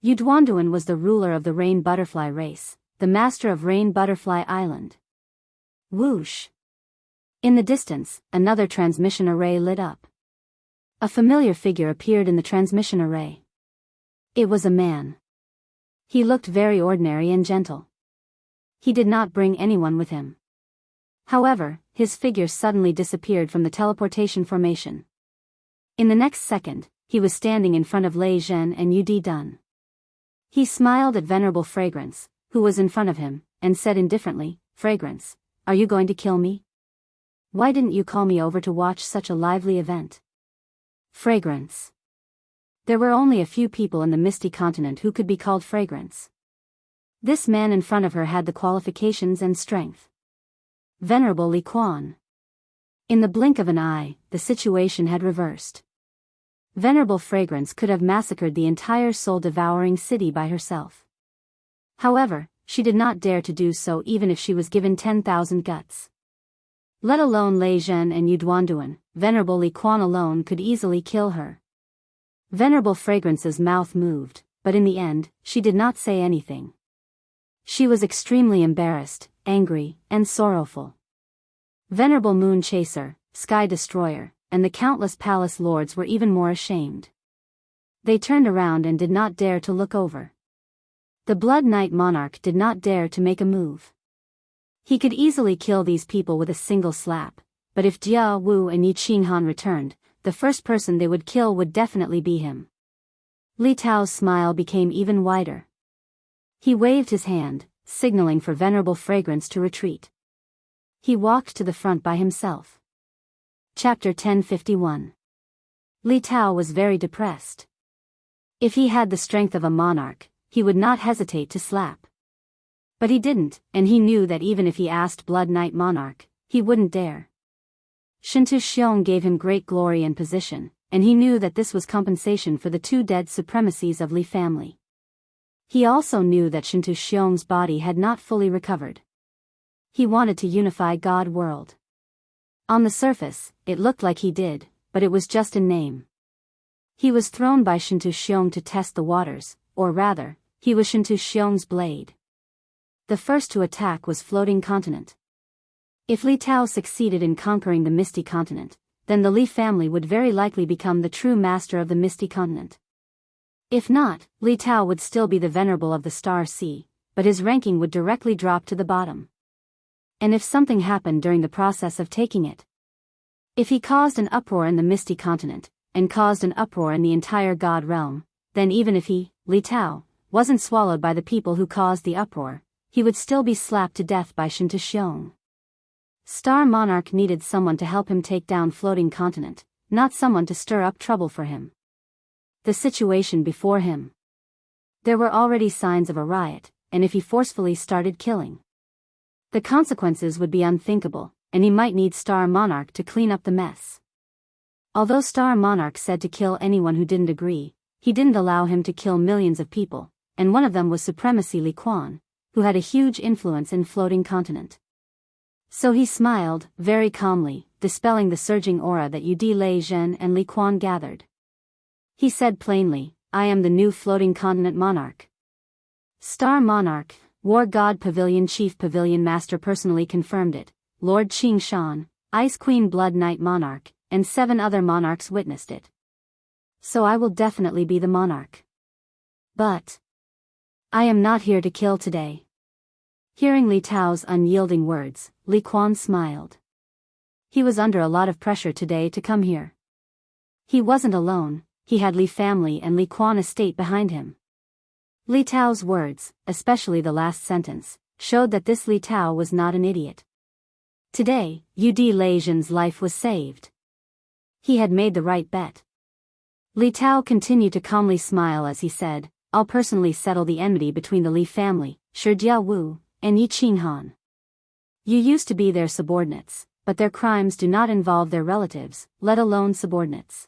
Yu Duanduan was the ruler of the Rain Butterfly race, the master of Rain Butterfly Island. Whoosh! In the distance, another transmission array lit up. A familiar figure appeared in the transmission array. It was a man. He looked very ordinary and gentle. He did not bring anyone with him. However, his figure suddenly disappeared from the teleportation formation. In the next second, he was standing in front of Lei Zhen and Yu Dun. He smiled at Venerable Fragrance, who was in front of him, and said indifferently, "Fragrance, are you going to kill me? Why didn't you call me over to watch such a lively event?" Fragrance. There were only a few people in the Misty Continent who could be called Fragrance. This man in front of her had the qualifications and strength. Venerable Li Quan. In the blink of an eye, the situation had reversed. Venerable Fragrance could have massacred the entire soul-devouring city by herself. However, she did not dare to do so even if she was given 10,000 guts. Let alone Lei Zhen and Yu Duanduan, Venerable Li Quan alone could easily kill her. Venerable Fragrance's mouth moved, but in the end, she did not say anything. She was extremely embarrassed, angry, and sorrowful. Venerable Moon Chaser, Sky Destroyer, and the countless palace lords were even more ashamed. They turned around and did not dare to look over. The Blood Knight monarch did not dare to make a move. He could easily kill these people with a single slap, but if Jianghu and Yi Qinghan returned, the first person they would kill would definitely be him. Li Tao's smile became even wider. He waved his hand, signaling for Venerable Fragrance to retreat. He walked to the front by himself. Chapter 1051. Li Tao was very depressed. If he had the strength of a monarch, he would not hesitate to slap. But he didn't, and he knew that even if he asked Blood Knight monarch, he wouldn't dare. Shintu Xiong gave him great glory and position, and he knew that this was compensation for the 2 dead supremacies of Li family. He also knew that Shintu Xiong's body had not fully recovered. He wanted to unify God world. On the surface, it looked like he did, but it was just in name. He was thrown by Shintu Xiong to test the waters, or rather, he was Shintu Xiong's blade. The first to attack was Floating Continent. If Li Tao succeeded in conquering the Misty Continent, then the Li family would very likely become the true master of the Misty Continent. If not, Li Tao would still be the venerable of the Star Sea, but his ranking would directly drop to the bottom. And if something happened during the process of taking it? If he caused an uproar in the Misty Continent, and caused an uproar in the entire God realm, then even if he, Li Tao, wasn't swallowed by the people who caused the uproar, he would still be slapped to death by Shintu Xiong. Star Monarch needed someone to help him take down Floating Continent, not someone to stir up trouble for him. The situation before him. There were already signs of a riot, and if he forcefully started killing, the consequences would be unthinkable, and he might need Star Monarch to clean up the mess. Although Star Monarch said to kill anyone who didn't agree, he didn't allow him to kill millions of people, and one of them was Supremacy Li Quan, who had a huge influence in Floating Continent. So he smiled, very calmly, dispelling the surging aura that Yudi Lei Zhen and Li Quan gathered. He said plainly, I am the new Floating Continent monarch. Star Monarch, War God Pavilion Chief Pavilion Master personally confirmed it, Lord Qing Shan, Ice Queen Blood Knight monarch, and 7 other monarchs witnessed it. So I will definitely be the monarch. But I am not here to kill today. Hearing Li Tao's unyielding words, Li Quan smiled. He was under a lot of pressure today to come here. He wasn't alone, he had Li family and Li Quan estate behind him. Li Tao's words, especially the last sentence, showed that this Li Tao was not an idiot. Today, Yudi Lei Zhen's life was saved. He had made the right bet. Li Tao continued to calmly smile as he said, I'll personally settle the enmity between the Li family, Jianghu, and Yi Qinghan. You used to be their subordinates, but their crimes do not involve their relatives, let alone subordinates.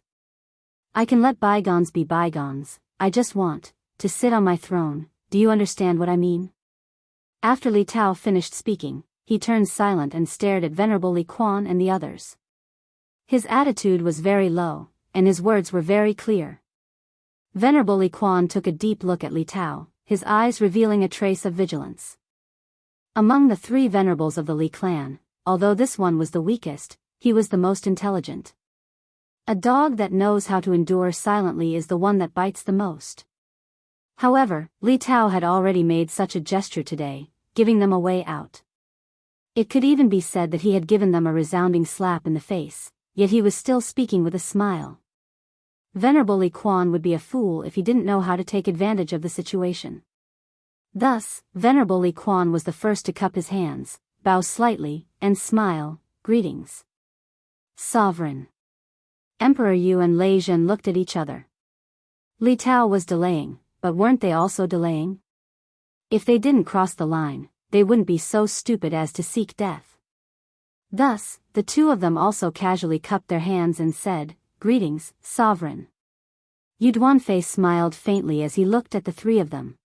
I can let bygones be bygones, I just want to sit on my throne, do you understand what I mean? After Li Tao finished speaking, he turned silent and stared at Venerable Li Quan and the others. His attitude was very low, and his words were very clear. Venerable Li Quan took a deep look at Li Tao, his eyes revealing a trace of vigilance. Among the 3 venerables of the Li clan, although this one was the weakest, he was the most intelligent. A dog that knows how to endure silently is the one that bites the most. However, Li Tao had already made such a gesture today, giving them a way out. It could even be said that he had given them a resounding slap in the face, yet he was still speaking with a smile. Venerable Li Quan would be a fool if he didn't know how to take advantage of the situation. Thus, Venerable Li Quan was the first to cup his hands, bow slightly, and smile, greetings. Sovereign. Emperor Yu and Lei Zhen looked at each other. Li Tao was delaying, but weren't they also delaying? If they didn't cross the line, they wouldn't be so stupid as to seek death. Thus, the 2 of them also casually cupped their hands and said, Greetings, Sovereign. Yu Duanfei smiled faintly as he looked at the 3 of them.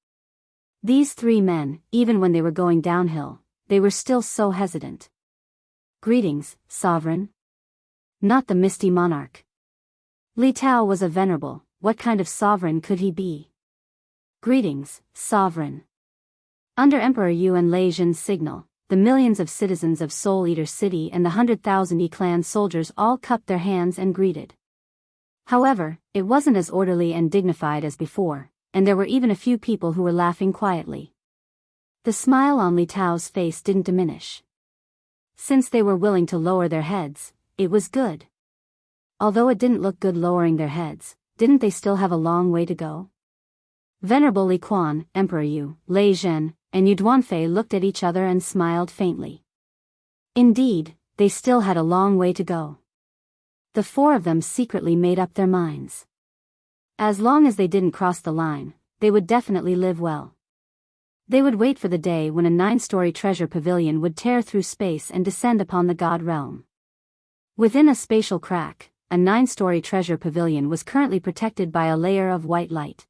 These 3 men, even when they were going downhill, they were still so hesitant. Greetings, Sovereign. Not the Misty Monarch. Li Tao was a venerable, what kind of sovereign could he be? Greetings, Sovereign. Under Emperor Yu and Lei Zhen's signal, the millions of citizens of Soul Eater City and the 100,000 Yi clan soldiers all cupped their hands and greeted. However, it wasn't as orderly and dignified as before, and there were even a few people who were laughing quietly. The smile on Li Tao's face didn't diminish. Since they were willing to lower their heads, it was good. Although it didn't look good lowering their heads, didn't they still have a long way to go? Venerable Li Quan, Emperor Yu, Lei Zhen, and Yu Duanfei looked at each other and smiled faintly. Indeed, they still had a long way to go. The four of them secretly made up their minds. As long as they didn't cross the line, they would definitely live well. They would wait for the day when a 9-story treasure pavilion would tear through space and descend upon the god realm. Within a spatial crack, a 9-story treasure pavilion was currently protected by a layer of white light.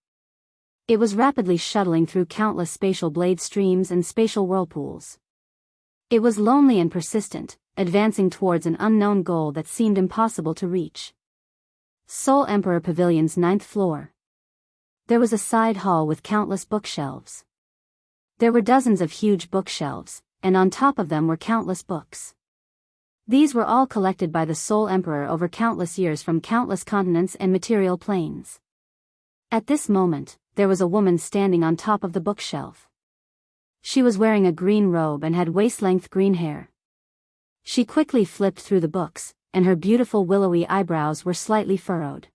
It was rapidly shuttling through countless spatial blade streams and spatial whirlpools. It was lonely and persistent, advancing towards an unknown goal that seemed impossible to reach. Seoul Emperor Pavilion's 9th floor. There was a side hall with countless bookshelves. There were dozens of huge bookshelves, and on top of them were countless books. These were all collected by the Seoul Emperor over countless years from countless continents and material planes. At this moment, there was a woman standing on top of the bookshelf. She was wearing a green robe and had waist-length green hair. She quickly flipped through the books, and her beautiful willowy eyebrows were slightly furrowed.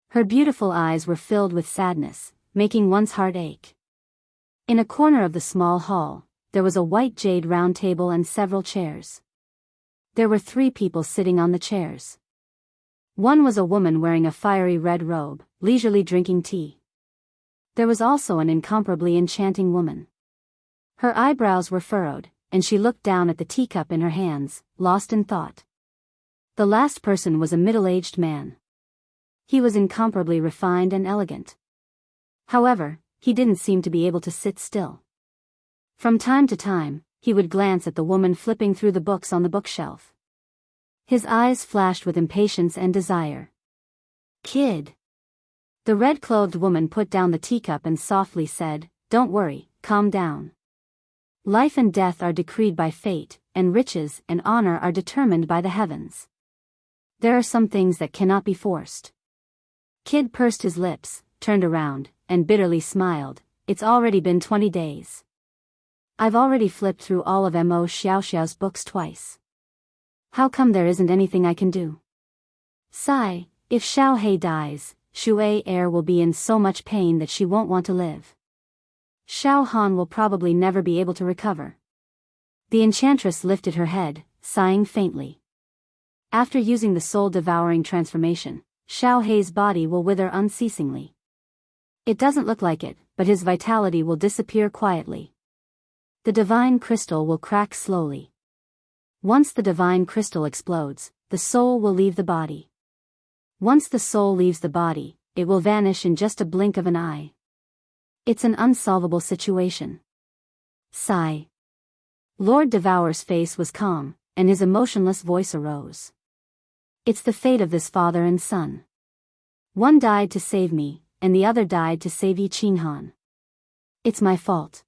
Her beautiful eyes were filled with sadness, making one's heart ache. In a corner of the small hall, there was a white jade round table and several chairs. There were 3 people sitting on the chairs. One was a woman wearing a fiery red robe, leisurely drinking tea. There was also an incomparably enchanting woman. Her eyebrows were furrowed, and she looked down at the teacup in her hands, lost in thought. The last person was a middle-aged man. He was incomparably refined and elegant. However, he didn't seem to be able to sit still. From time to time, he would glance at the woman flipping through the books on the bookshelf. His eyes flashed with impatience and desire. "Kid." The red-clothed woman put down the teacup and softly said, "Don't worry, calm down. Life and death are decreed by fate, and riches and honor are determined by the heavens. There are some things that cannot be forced." Kid pursed his lips, turned around, and bitterly smiled. "It's already been 20 days. I've already flipped through all of Mo Xiaoxiao's books twice. How come there isn't anything I can do? Sigh, if Xiao He dies, Shui heir will be in so much pain that she won't want to live. Xiao Han will probably never be able to recover." The enchantress lifted her head, sighing faintly. After using the soul-devouring transformation, Xiao Hei's body will wither unceasingly. It doesn't look like it, but his vitality will disappear quietly. The divine crystal will crack slowly. Once the divine crystal explodes, the soul will leave the body. Once the soul leaves the body, it will vanish in just a blink of an eye. It's an unsolvable situation. Sigh. Lord Devour's face was calm, and his emotionless voice arose. "It's the fate of this father and son. One died to save me, and the other died to save Yi Qinghan. It's my fault.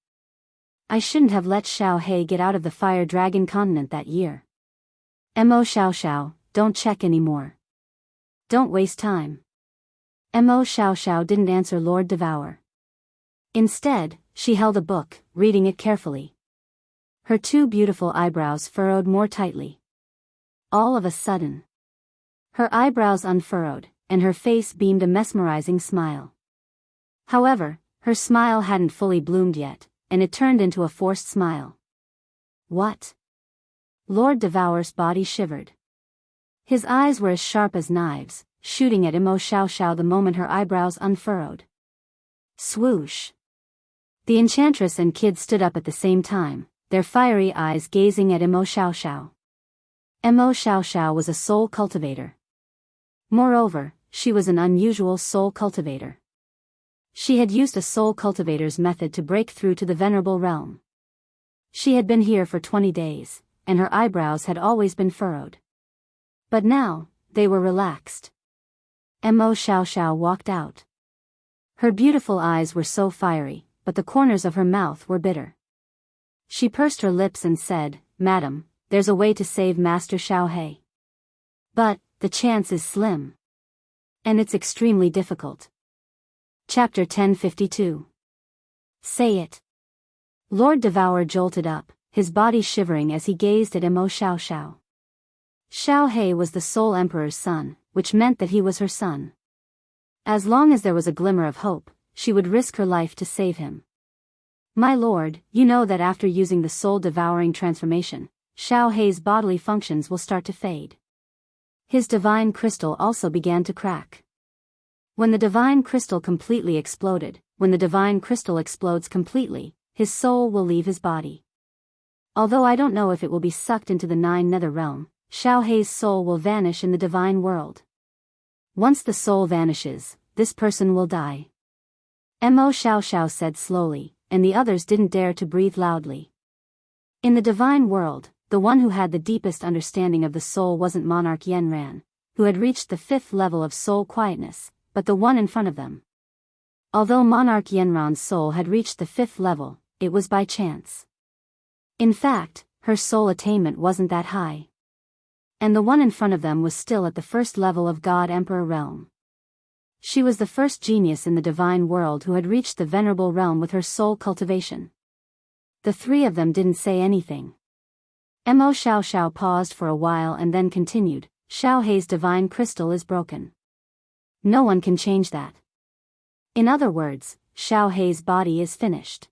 I shouldn't have let Xiao He get out of the Fire Dragon continent that year. Mo Xiaoxiao, don't check anymore. Don't waste time." Mo Xiaoxiao didn't answer Lord Devour. Instead, she held a book, reading it carefully. Her 2 beautiful eyebrows furrowed more tightly. All of a sudden, her eyebrows unfurrowed, and her face beamed a mesmerizing smile. However, her smile hadn't fully bloomed yet, and it turned into a forced smile. "What?" Lord Devour's body shivered. His eyes were as sharp as knives, shooting at Mo Xiaoxiao the moment her eyebrows unfurrowed. Swoosh! The enchantress and Kid stood up at the same time, their fiery eyes gazing at Mo Xiaoxiao. Mo Xiaoxiao was a soul cultivator. Moreover, she was an unusual soul cultivator. She had used a soul cultivator's method to break through to the venerable realm. She had been here for 20 days, and her eyebrows had always been furrowed. But now, they were relaxed. Mo Xiaoxiao walked out. Her beautiful eyes were so fiery, but the corners of her mouth were bitter. She pursed her lips and said, "Madam, there's a way to save Master Xiao He. But, the chance is slim. And it's extremely difficult. Chapter 1052. Say it. Lord Devourer jolted up, his body shivering as he gazed at Mo Xiao. Xiao He was the sole emperor's son, which meant that he was her son. As long as there was a glimmer of hope, she would risk her life to save him. My lord, you know that after using the soul-devouring transformation, Xiao He's bodily functions will start to fade. His divine crystal also began to crack. When the divine crystal completely exploded, when the divine crystal explodes completely, his soul will leave his body. Although I don't know if it will be sucked into the 9 nether realm, Xiao He's soul will vanish in the divine world. Once the soul vanishes, this person will die. Mo Xiao said slowly, and the others didn't dare to breathe loudly. In the divine world, the one who had the deepest understanding of the soul wasn't Monarch Yanran, who had reached the 5th level of soul quietness, but the one in front of them. Although Monarch Yanran's soul had reached the 5th level, it was by chance. In fact, her soul attainment wasn't that high. And the one in front of them was still at the 1st level of God Emperor realm. She was the first genius in the divine world who had reached the venerable realm with her soul cultivation. The 3 of them didn't say anything. Mo Xiao paused for a while and then continued, Xiao He's divine crystal is broken. No one can change that. In other words, Xiao He's body is finished.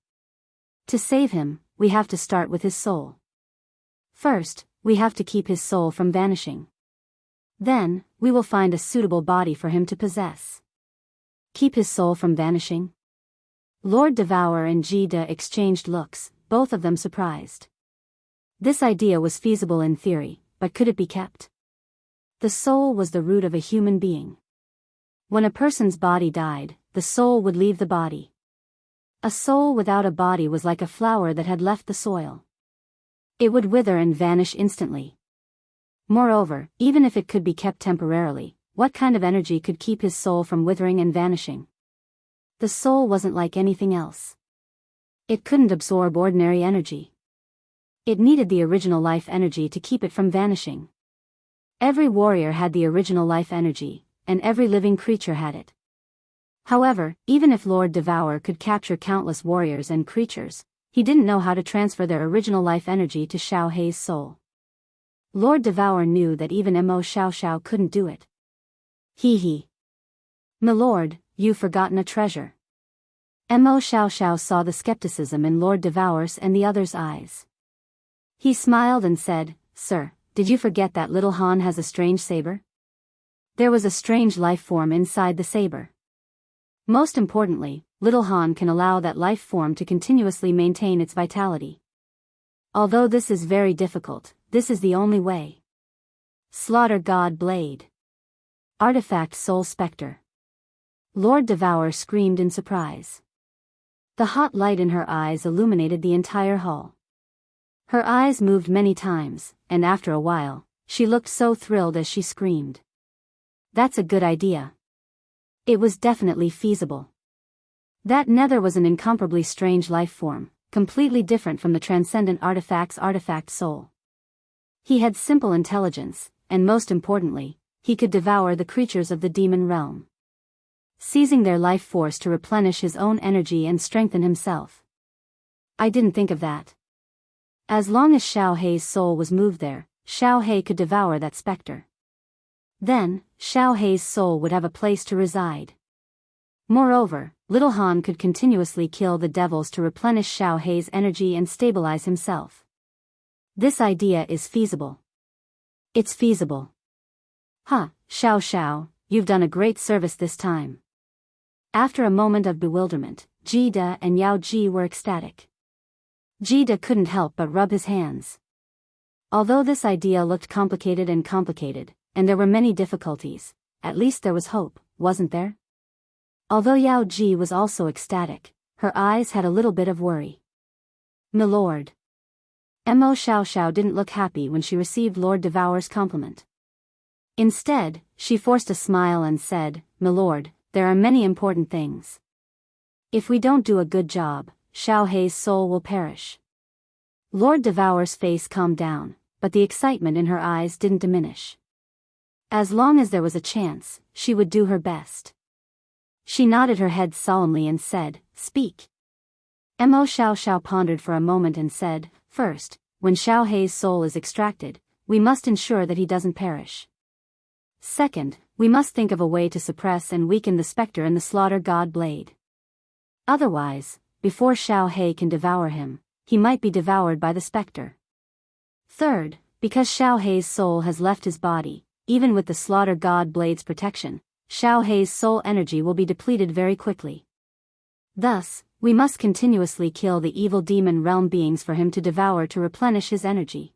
To save him, we have to start with his soul. First, we have to keep his soul from vanishing. Then, we will find a suitable body for him to possess. Keep his soul from vanishing? Lord Devourer and Jida exchanged looks, both of them surprised. This idea was feasible in theory, but could it be kept? The soul was the root of a human being. When a person's body died, the soul would leave the body. A soul without a body was like a flower that had left the soil. It would wither and vanish instantly. Moreover, even if it could be kept temporarily, what kind of energy could keep his soul from withering and vanishing? The soul wasn't like anything else. It couldn't absorb ordinary energy. It needed the original life energy to keep it from vanishing. Every warrior had the original life energy, and every living creature had it. However, even if Lord Devourer could capture countless warriors and creatures, he didn't know how to transfer their original life energy to Xiao He's soul. Lord Devourer knew that even Mo Xiao couldn't do it. He. My lord, you've forgotten a treasure. Mo Xiao saw the skepticism in Lord Devourer's and the others' eyes. He smiled and said, Sir, did you forget that little Han has a strange saber? There was a strange life form inside the saber. Most importantly, little Han can allow that life form to continuously maintain its vitality. Although this is very difficult, this is the only way. Slaughter God Blade. Artifact Soul Spectre. Lord Devourer screamed in surprise. The hot light in her eyes illuminated the entire hall. Her eyes moved many times, and after a while, she looked so thrilled as she screamed. That's a good idea. It was definitely feasible. That nether was an incomparably strange life form, completely different from the transcendent artifact's artifact soul. He had simple intelligence, and most importantly, he could devour the creatures of the demon realm, seizing their life force to replenish his own energy and strengthen himself. I didn't think of that. As long as Xiao He's soul was moved there, Xiao He could devour that specter. Then, Xiao He's soul would have a place to reside. Moreover, little Han could continuously kill the devils to replenish Xiao He's energy and stabilize himself. This idea is feasible. It's feasible. Xiao, you've done a great service this time. After a moment of bewilderment, Jida and Yao Ji were ecstatic. Jida couldn't help but rub his hands. Although this idea looked complicated, and there were many difficulties, at least there was hope, wasn't there? Although Yao Ji was also ecstatic, her eyes had a little bit of worry. My lord. Mo Xiao didn't look happy when she received Lord Devourer's compliment. Instead, she forced a smile and said, My lord, there are many important things. If we don't do a good job, Xiao He's soul will perish. Lord Devourer's face calmed down, but the excitement in her eyes didn't diminish. As long as there was a chance, she would do her best. She nodded her head solemnly and said, "Speak." Mo Xiaoxiao pondered for a moment and said, "First, when Xiao Hei's soul is extracted, we must ensure that he doesn't perish. Second, we must think of a way to suppress and weaken the specter in the slaughter god blade. Otherwise, before Xiao Hei can devour him, he might be devoured by the specter. Third, because Xiao Hei's soul has left his body, even with the slaughter god blade's protection, Xiao Hei's soul energy will be depleted very quickly. Thus, we must continuously kill the evil demon realm beings for him to devour to replenish his energy.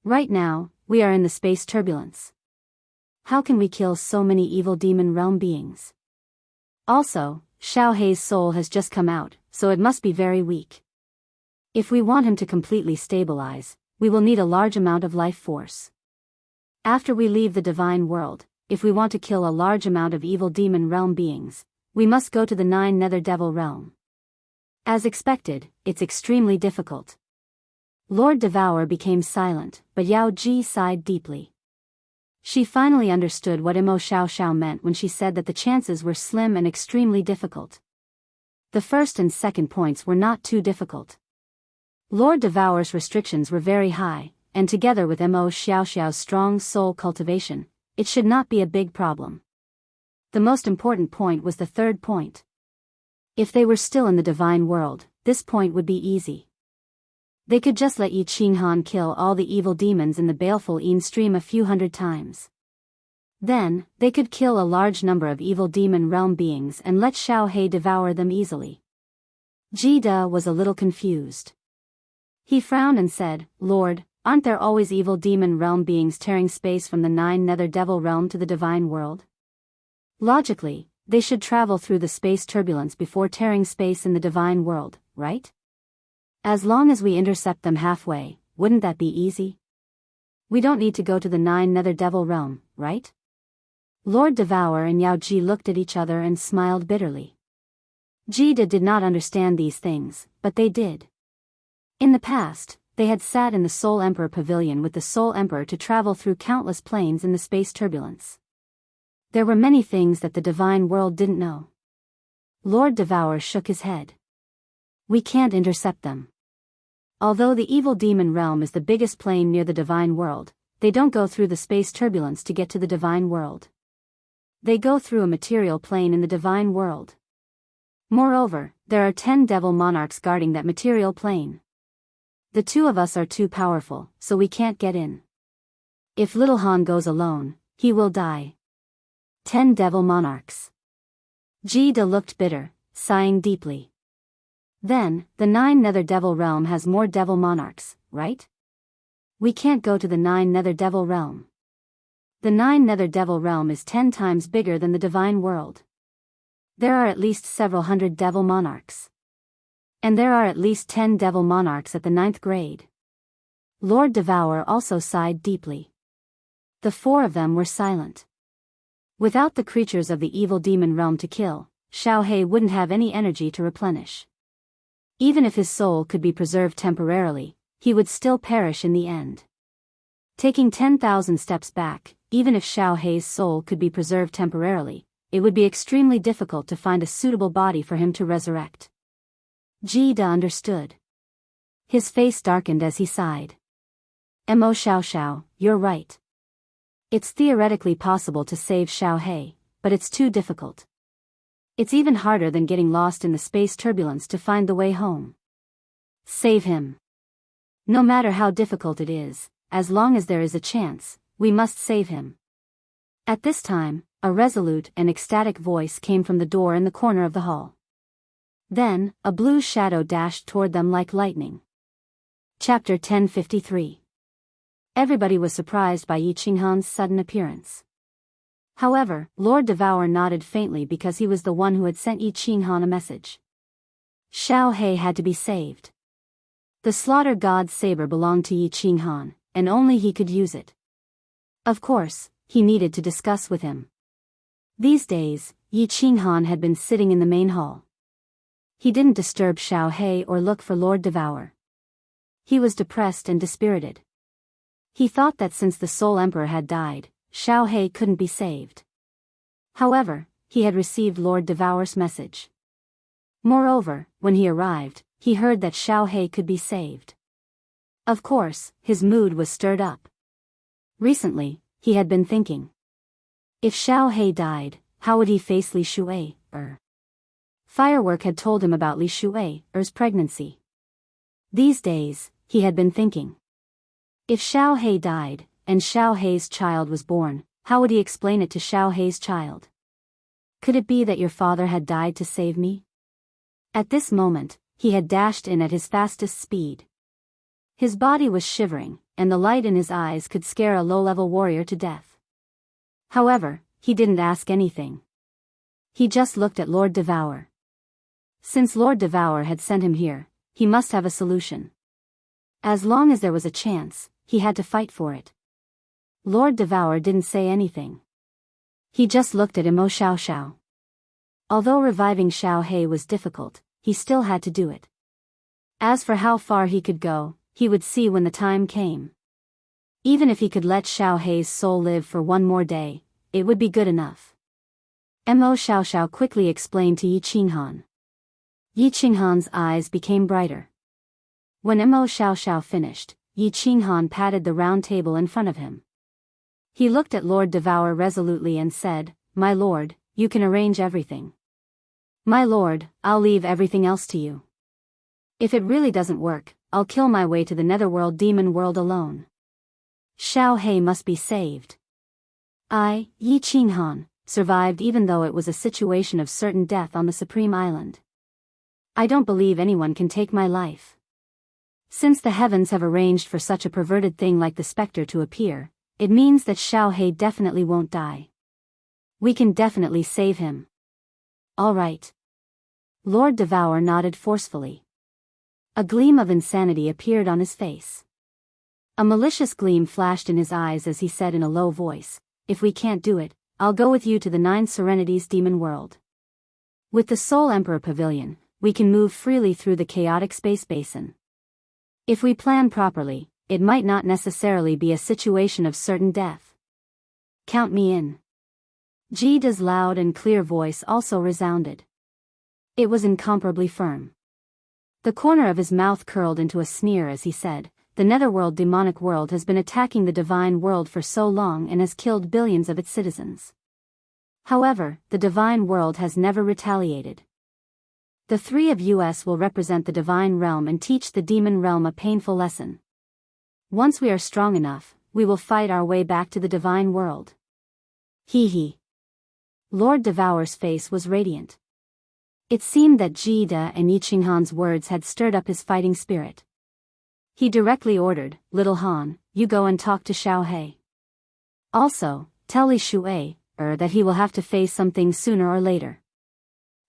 Right now, we are in the space turbulence. How can we kill so many evil demon realm beings? Also, Xiao Hei's soul has just come out, so it must be very weak. If we want him to completely stabilize, we will need a large amount of life force. After we leave the divine world, if we want to kill a large amount of evil demon realm beings, we must go to the 9 nether devil realm. As expected, it's extremely difficult. Lord Devour became silent, but Yao Ji sighed deeply. She finally understood what Mo Xiaoxiao meant when she said that the chances were slim and extremely difficult. The first and second points were not too difficult. Lord Devour's restrictions were very high, and together with Mo Xiaoxiao's strong soul cultivation, it should not be a big problem. The most important point was the third point. If they were still in the divine world, this point would be easy. They could just let Yi Qinghan kill all the evil demons in the baleful Yin stream a few hundred times. Then, they could kill a large number of evil demon realm beings and let Xiao Hei devour them easily. Ji De was a little confused. He frowned and said, "Lord, aren't there always evil demon realm beings tearing space from the 9 nether devil realm to the divine world? Logically, they should travel through the space turbulence before tearing space in the divine world, right? As long as we intercept them halfway, wouldn't that be easy? We don't need to go to the 9 nether devil realm, right?" Lord Devour and Yao Ji looked at each other and smiled bitterly. Ji De did not understand these things, but they did. In the past, they had sat in the Soul Emperor Pavilion with the Soul Emperor to travel through countless planes in the space turbulence. There were many things that the divine world didn't know. Lord Devour shook his head. "We can't intercept them. Although the evil demon realm is the biggest plane near the divine world, they don't go through the space turbulence to get to the divine world. They go through a material plane in the divine world. Moreover, there are 10 devil monarchs guarding that material plane. The 2 of us are too powerful, so we can't get in. If Little Han goes alone, he will die. 10 devil monarchs." Ji De looked bitter, sighing deeply. "Then, the 9 nether devil realm has more devil monarchs, right? We can't go to the 9 nether devil realm. The 9 nether devil realm is 10 times bigger than the divine world. There are at least several hundred devil monarchs. And there are at least 10 devil monarchs at the 9th grade." Lord Devour also sighed deeply. The 4 of them were silent. Without the creatures of the evil demon realm to kill, Xiao Hei wouldn't have any energy to replenish. Even if his soul could be preserved temporarily, he would still perish in the end. Taking 10,000 steps back, even if Xiao Hei's soul could be preserved temporarily, it would be extremely difficult to find a suitable body for him to resurrect. Ji De understood. His face darkened as he sighed. "Mo Xiaoxiao, you're right. It's theoretically possible to save Xiao Hei, but it's too difficult. It's even harder than getting lost in the space turbulence to find the way home. Save him. No matter how difficult it is, as long as there is a chance, we must save him." At this time, a resolute and ecstatic voice came from the door in the corner of the hall. Then, a blue shadow dashed toward them like lightning. Chapter 1053. Everybody was surprised by Yi Qinghan's sudden appearance. However, Lord Devour nodded faintly because he was the one who had sent Yi Qinghan a message. Xiao Hei had to be saved. The slaughter god's saber belonged to Yi Qinghan, and only he could use it. Of course, he needed to discuss with him. These days, Yi Qinghan had been sitting in the main hall. He didn't disturb Xiao Hei or look for Lord Devour. He was depressed and dispirited. He thought that since the Soul Emperor had died, Xiao Hei couldn't be saved. However, he had received Lord Devour's message. Moreover, when he arrived, he heard that Xiao He could be saved. Of course, his mood was stirred up. Recently, he had been thinking. If Xiao He died, how would he face Li Shui's? Firework had told him about Li Shui's pregnancy. These days, he had been thinking. If Xiao He died, and Xiao He's child was born, how would he explain it to Xiao He's child? Could it be that your father had died to save me? At this moment, he had dashed in at his fastest speed. His body was shivering, and the light in his eyes could scare a low-level warrior to death. However, he didn't ask anything. He just looked at Lord Devour. Since Lord Devour had sent him here, he must have a solution. As long as there was a chance, he had to fight for it. Lord Devour didn't say anything. He just looked at Imo Xiao. Although reviving Xiao He was difficult, he still had to do it. As for how far he could go, he would see when the time came. Even if he could let Xiao He's soul live for one more day, it would be good enough. Mo Xiao quickly explained to Yi Qinghan. Yi Qinghan's eyes became brighter. When Mo Xiao finished, Yi Qinghan patted the round table in front of him. He looked at Lord Devour resolutely and said, "My lord, you can arrange everything. My lord, I'll leave everything else to you. If it really doesn't work, I'll kill my way to the netherworld demon world alone. Xiao He must be saved." I, Yi Qinghan, survived even though it was a situation of certain death on the Supreme Island. I don't believe anyone can take my life. Since the heavens have arranged for such a perverted thing like the specter to appear, it means that Xiao He definitely won't die. We can definitely save him. All right. Lord Devour nodded forcefully. A gleam of insanity appeared on his face. A malicious gleam flashed in his eyes as he said in a low voice, "If we can't do it, I'll go with you to the Nine Serenities demon world. With the Soul Emperor Pavilion, we can move freely through the chaotic space basin. If we plan properly, it might not necessarily be a situation of certain death. Count me in." Jida's loud and clear voice also resounded. It was incomparably firm. The corner of his mouth curled into a sneer as he said, "The netherworld demonic world has been attacking the divine world for so long and has killed billions of its citizens. However, the divine world has never retaliated. The three of us will represent the divine realm and teach the demon realm a painful lesson. Once we are strong enough, we will fight our way back to the divine world." Hee hee. Lord Devour's face was radiant. It seemed that Jida and Yi Qinghan's words had stirred up his fighting spirit. He directly ordered, "Little Han, you go and talk to Xiao He. Also, tell Li Shui that he will have to face some things sooner or later.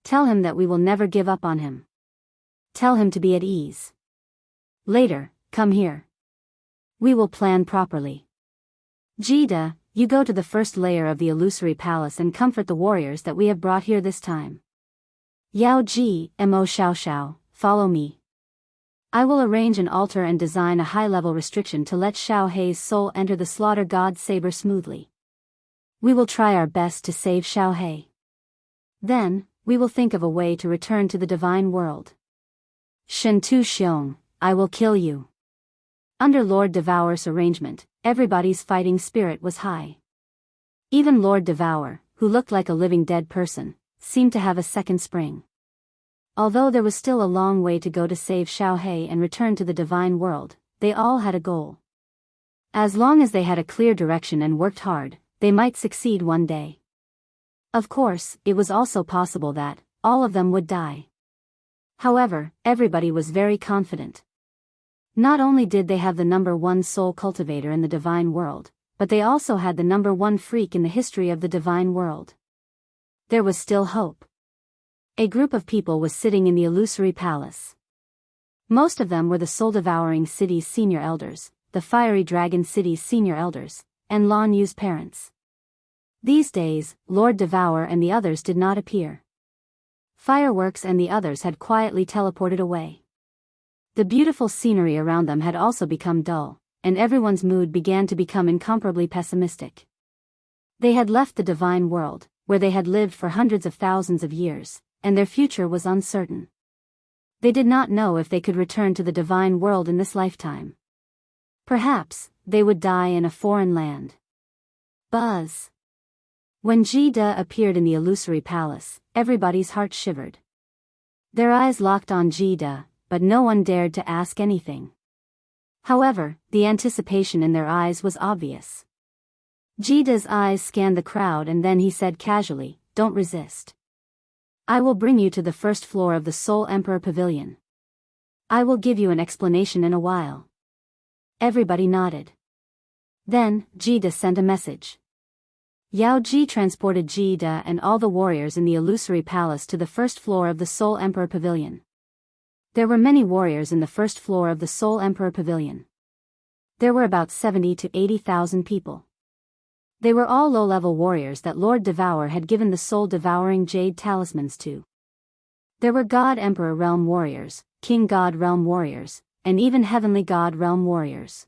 Tell him that we will never give up on him. Tell him to be at ease. Later, come here. We will plan properly. Jida, you go to the first layer of the illusory palace and comfort the warriors that we have brought here this time. Yao Ji, Mo Xiao, follow me. I will arrange an altar and design a high-level restriction to let Xiao He's soul enter the slaughter god saber smoothly. We will try our best to save Xiao He. Then, we will think of a way to return to the divine world. Shen Tu Xiong, I will kill you." Under Lord Devour's arrangement, everybody's fighting spirit was high. Even Lord Devour, who looked like a living dead person, seemed to have a second spring. Although there was still a long way to go to save Xiao He and return to the divine world, they all had a goal. As long as they had a clear direction and worked hard, they might succeed one day. Of course, it was also possible that all of them would die. However, everybody was very confident. Not only did they have the #1 soul cultivator in the divine world, but they also had the #1 freak in the history of the divine world. There was still hope. A group of people was sitting in the illusory palace. Most of them were the soul-devouring city's senior elders, the fiery dragon city's senior elders, and Lan Yu's parents. These days, Lord Devour and the others did not appear. Fireworks and the others had quietly teleported away. The beautiful scenery around them had also become dull, and everyone's mood began to become incomparably pessimistic. They had left the divine world, where they had lived for hundreds of thousands of years, and their future was uncertain. They did not know if they could return to the divine world in this lifetime. Perhaps, they would die in a foreign land. Buzz. When Jida appeared in the illusory palace, everybody's heart shivered. Their eyes locked on Jida, but no one dared to ask anything. However, the anticipation in their eyes was obvious. Jida's eyes scanned the crowd and then he said casually, "Don't resist. I will bring you to the first floor of the Soul Emperor Pavilion. I will give you an explanation in a while." Everybody nodded. Then, Jida sent a message. Yao Ji transported Jida and all the warriors in the illusory palace to the first floor of the Soul Emperor Pavilion. There were many warriors in the first floor of the Soul Emperor Pavilion. There were about 70 to 80,000 people. They were all low-level warriors that Lord Devour had given the soul-devouring jade talismans to. There were God Emperor Realm warriors, King God Realm warriors, and even Heavenly God Realm warriors.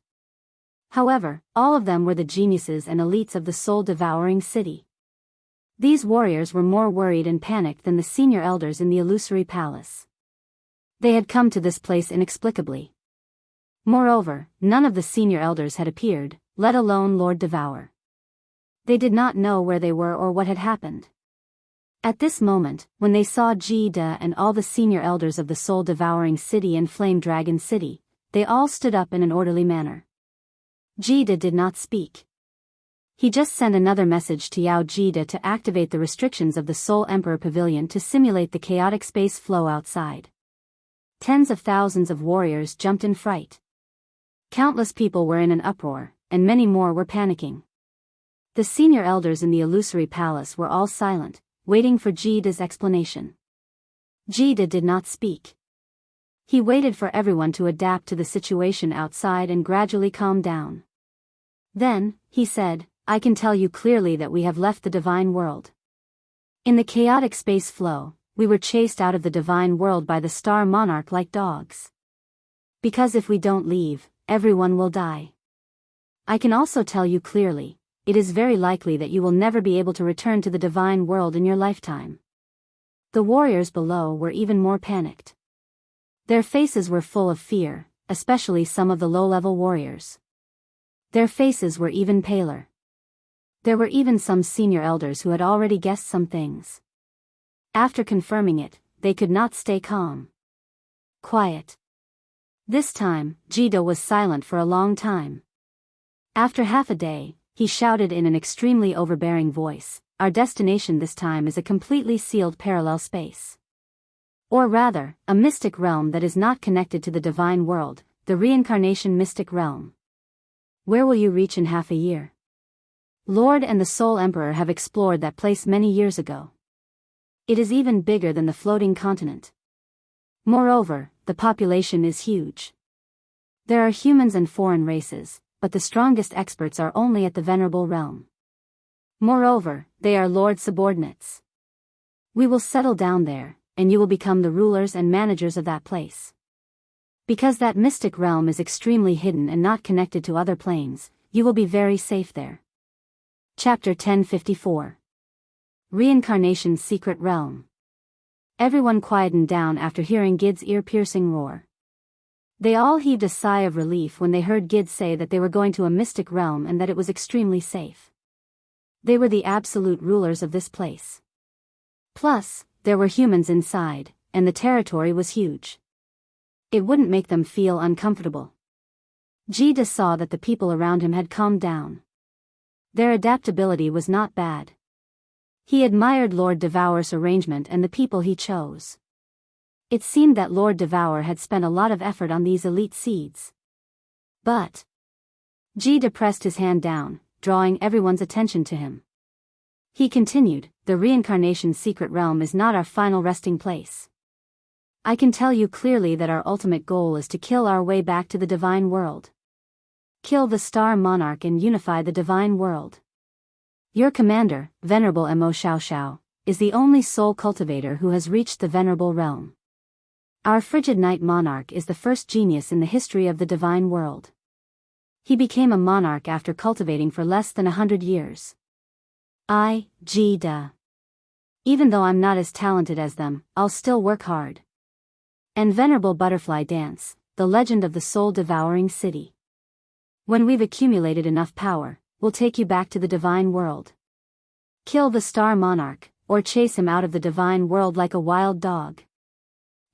However, all of them were the geniuses and elites of the soul-devouring city. These warriors were more worried and panicked than the senior elders in the illusory palace. They had come to this place inexplicably. Moreover, none of the senior elders had appeared, let alone Lord Devour. They did not know where they were or what had happened. At this moment, when they saw Jida and all the senior elders of the soul-devouring city and Flame Dragon City, they all stood up in an orderly manner. Jida did not speak. He just sent another message to Yao Jida to activate the restrictions of the Soul Emperor Pavilion to simulate the chaotic space flow outside. Tens of thousands of warriors jumped in fright. Countless people were in an uproar, and many more were panicking. The senior elders in the illusory palace were all silent, waiting for Jida's explanation. Jida did not speak. He waited for everyone to adapt to the situation outside and gradually calm down. Then, he said, "I can tell you clearly that we have left the divine world. In the chaotic space flow, we were chased out of the divine world by the star monarch like dogs. Because if we don't leave, everyone will die. I can also tell you clearly, it is very likely that you will never be able to return to the divine world in your lifetime." The warriors below were even more panicked. Their faces were full of fear, especially some of the low-level warriors. Their faces were even paler. There were even some senior elders who had already guessed some things. After confirming it, they could not stay calm. Quiet. This time, Jida was silent for a long time. After half a day, he shouted in an extremely overbearing voice, "Our destination this time is a completely sealed parallel space. Or rather, a mystic realm that is not connected to the divine world, the reincarnation mystic realm. Where will you reach in half a year? Lord and the Soul Emperor have explored that place many years ago. It is even bigger than the floating continent. Moreover, the population is huge. There are humans and foreign races, but the strongest experts are only at the venerable realm. Moreover, they are Lord subordinates. We will settle down there, and you will become the rulers and managers of that place. Because that mystic realm is extremely hidden and not connected to other planes, you will be very safe there." Chapter 1054. Reincarnation's Secret Realm. Everyone quietened down after hearing Gid's ear-piercing roar. They all heaved a sigh of relief when they heard Gid say that they were going to a mystic realm and that it was extremely safe. They were the absolute rulers of this place. Plus, there were humans inside, and the territory was huge. It wouldn't make them feel uncomfortable. Jida saw that the people around him had calmed down. Their adaptability was not bad. He admired Lord Devour's arrangement and the people he chose. It seemed that Lord Devour had spent a lot of effort on these elite seeds. But Jida pressed his hand down, drawing everyone's attention to him. He continued, "The reincarnation secret realm is not our final resting place. I can tell you clearly that our ultimate goal is to kill our way back to the divine world. Kill the star monarch and unify the divine world. Your commander, Venerable Mo Xiao, is the only soul cultivator who has reached the venerable realm. Our frigid night monarch is the first genius in the history of the divine world. He became a monarch after cultivating for less than 100 years. I, Jida, Even though I'm not as talented as them, I'll still work hard. And Venerable Butterfly Dance, the legend of the soul-devouring city. When we've accumulated enough power, we'll take you back to the divine world. Kill the star monarch, or chase him out of the divine world like a wild dog.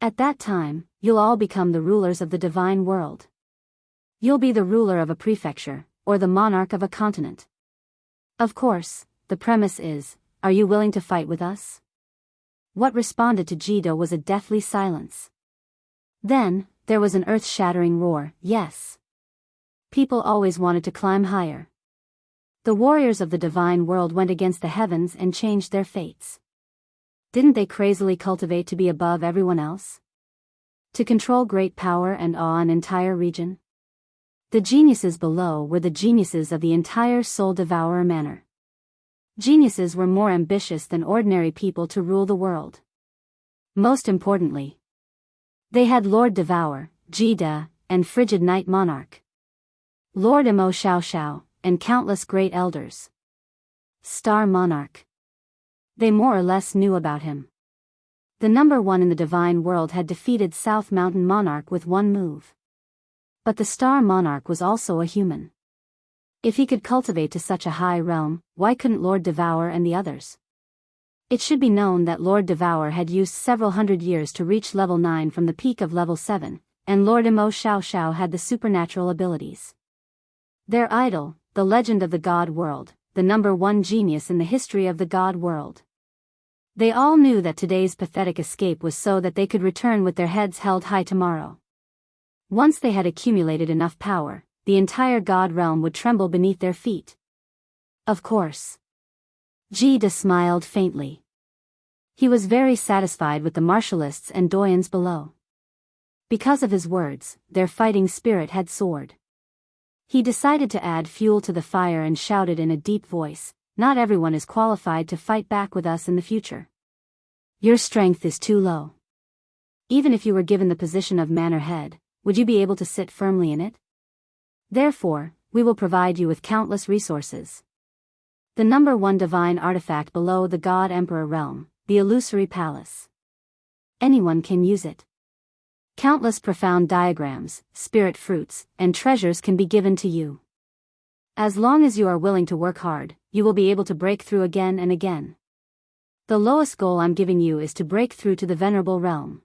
At that time, you'll all become the rulers of the divine world. You'll be the ruler of a prefecture, or the monarch of a continent. Of course, the premise is, are you willing to fight with us? What responded to Jida was a deathly silence. Then, there was an earth-shattering roar, yes. People always wanted to climb higher. The warriors of the divine world went against the heavens and changed their fates. Didn't they crazily cultivate to be above everyone else? To control great power and awe an entire region? The geniuses below were the geniuses of the entire soul-devourer manor. Geniuses were more ambitious than ordinary people to rule the world. Most importantly, they had Lord Devour, Jida, and Frigid Night Monarch. Lord Imo Xiao, and countless great elders. Star Monarch. They more or less knew about him. The number one in the divine world had defeated South Mountain Monarch with one move. But the Star Monarch was also a human. If he could cultivate to such a high realm, why couldn't Lord Devour and the others? It should be known that Lord Devour had used several hundred years to reach level 9 from the peak of level 7, and Lord Imo Xiao had the supernatural abilities. Their idol, the legend of the God world, the number one genius in the history of the God world. They all knew that today's pathetic escape was so that they could return with their heads held high tomorrow. Once they had accumulated enough power, the entire God realm would tremble beneath their feet. Of course. Jida smiled faintly. He was very satisfied with the martialists and doyens below. Because of his words, their fighting spirit had soared. He decided to add fuel to the fire and shouted in a deep voice, "Not everyone is qualified to fight back with us in the future. Your strength is too low. Even if you were given the position of manor head, would you be able to sit firmly in it? Therefore, we will provide you with countless resources. The number one divine artifact below the God Emperor realm, the illusory palace. Anyone can use it. Countless profound diagrams, spirit fruits, and treasures can be given to you. As long as you are willing to work hard, you will be able to break through again and again. The lowest goal I'm giving you is to break through to the venerable realm.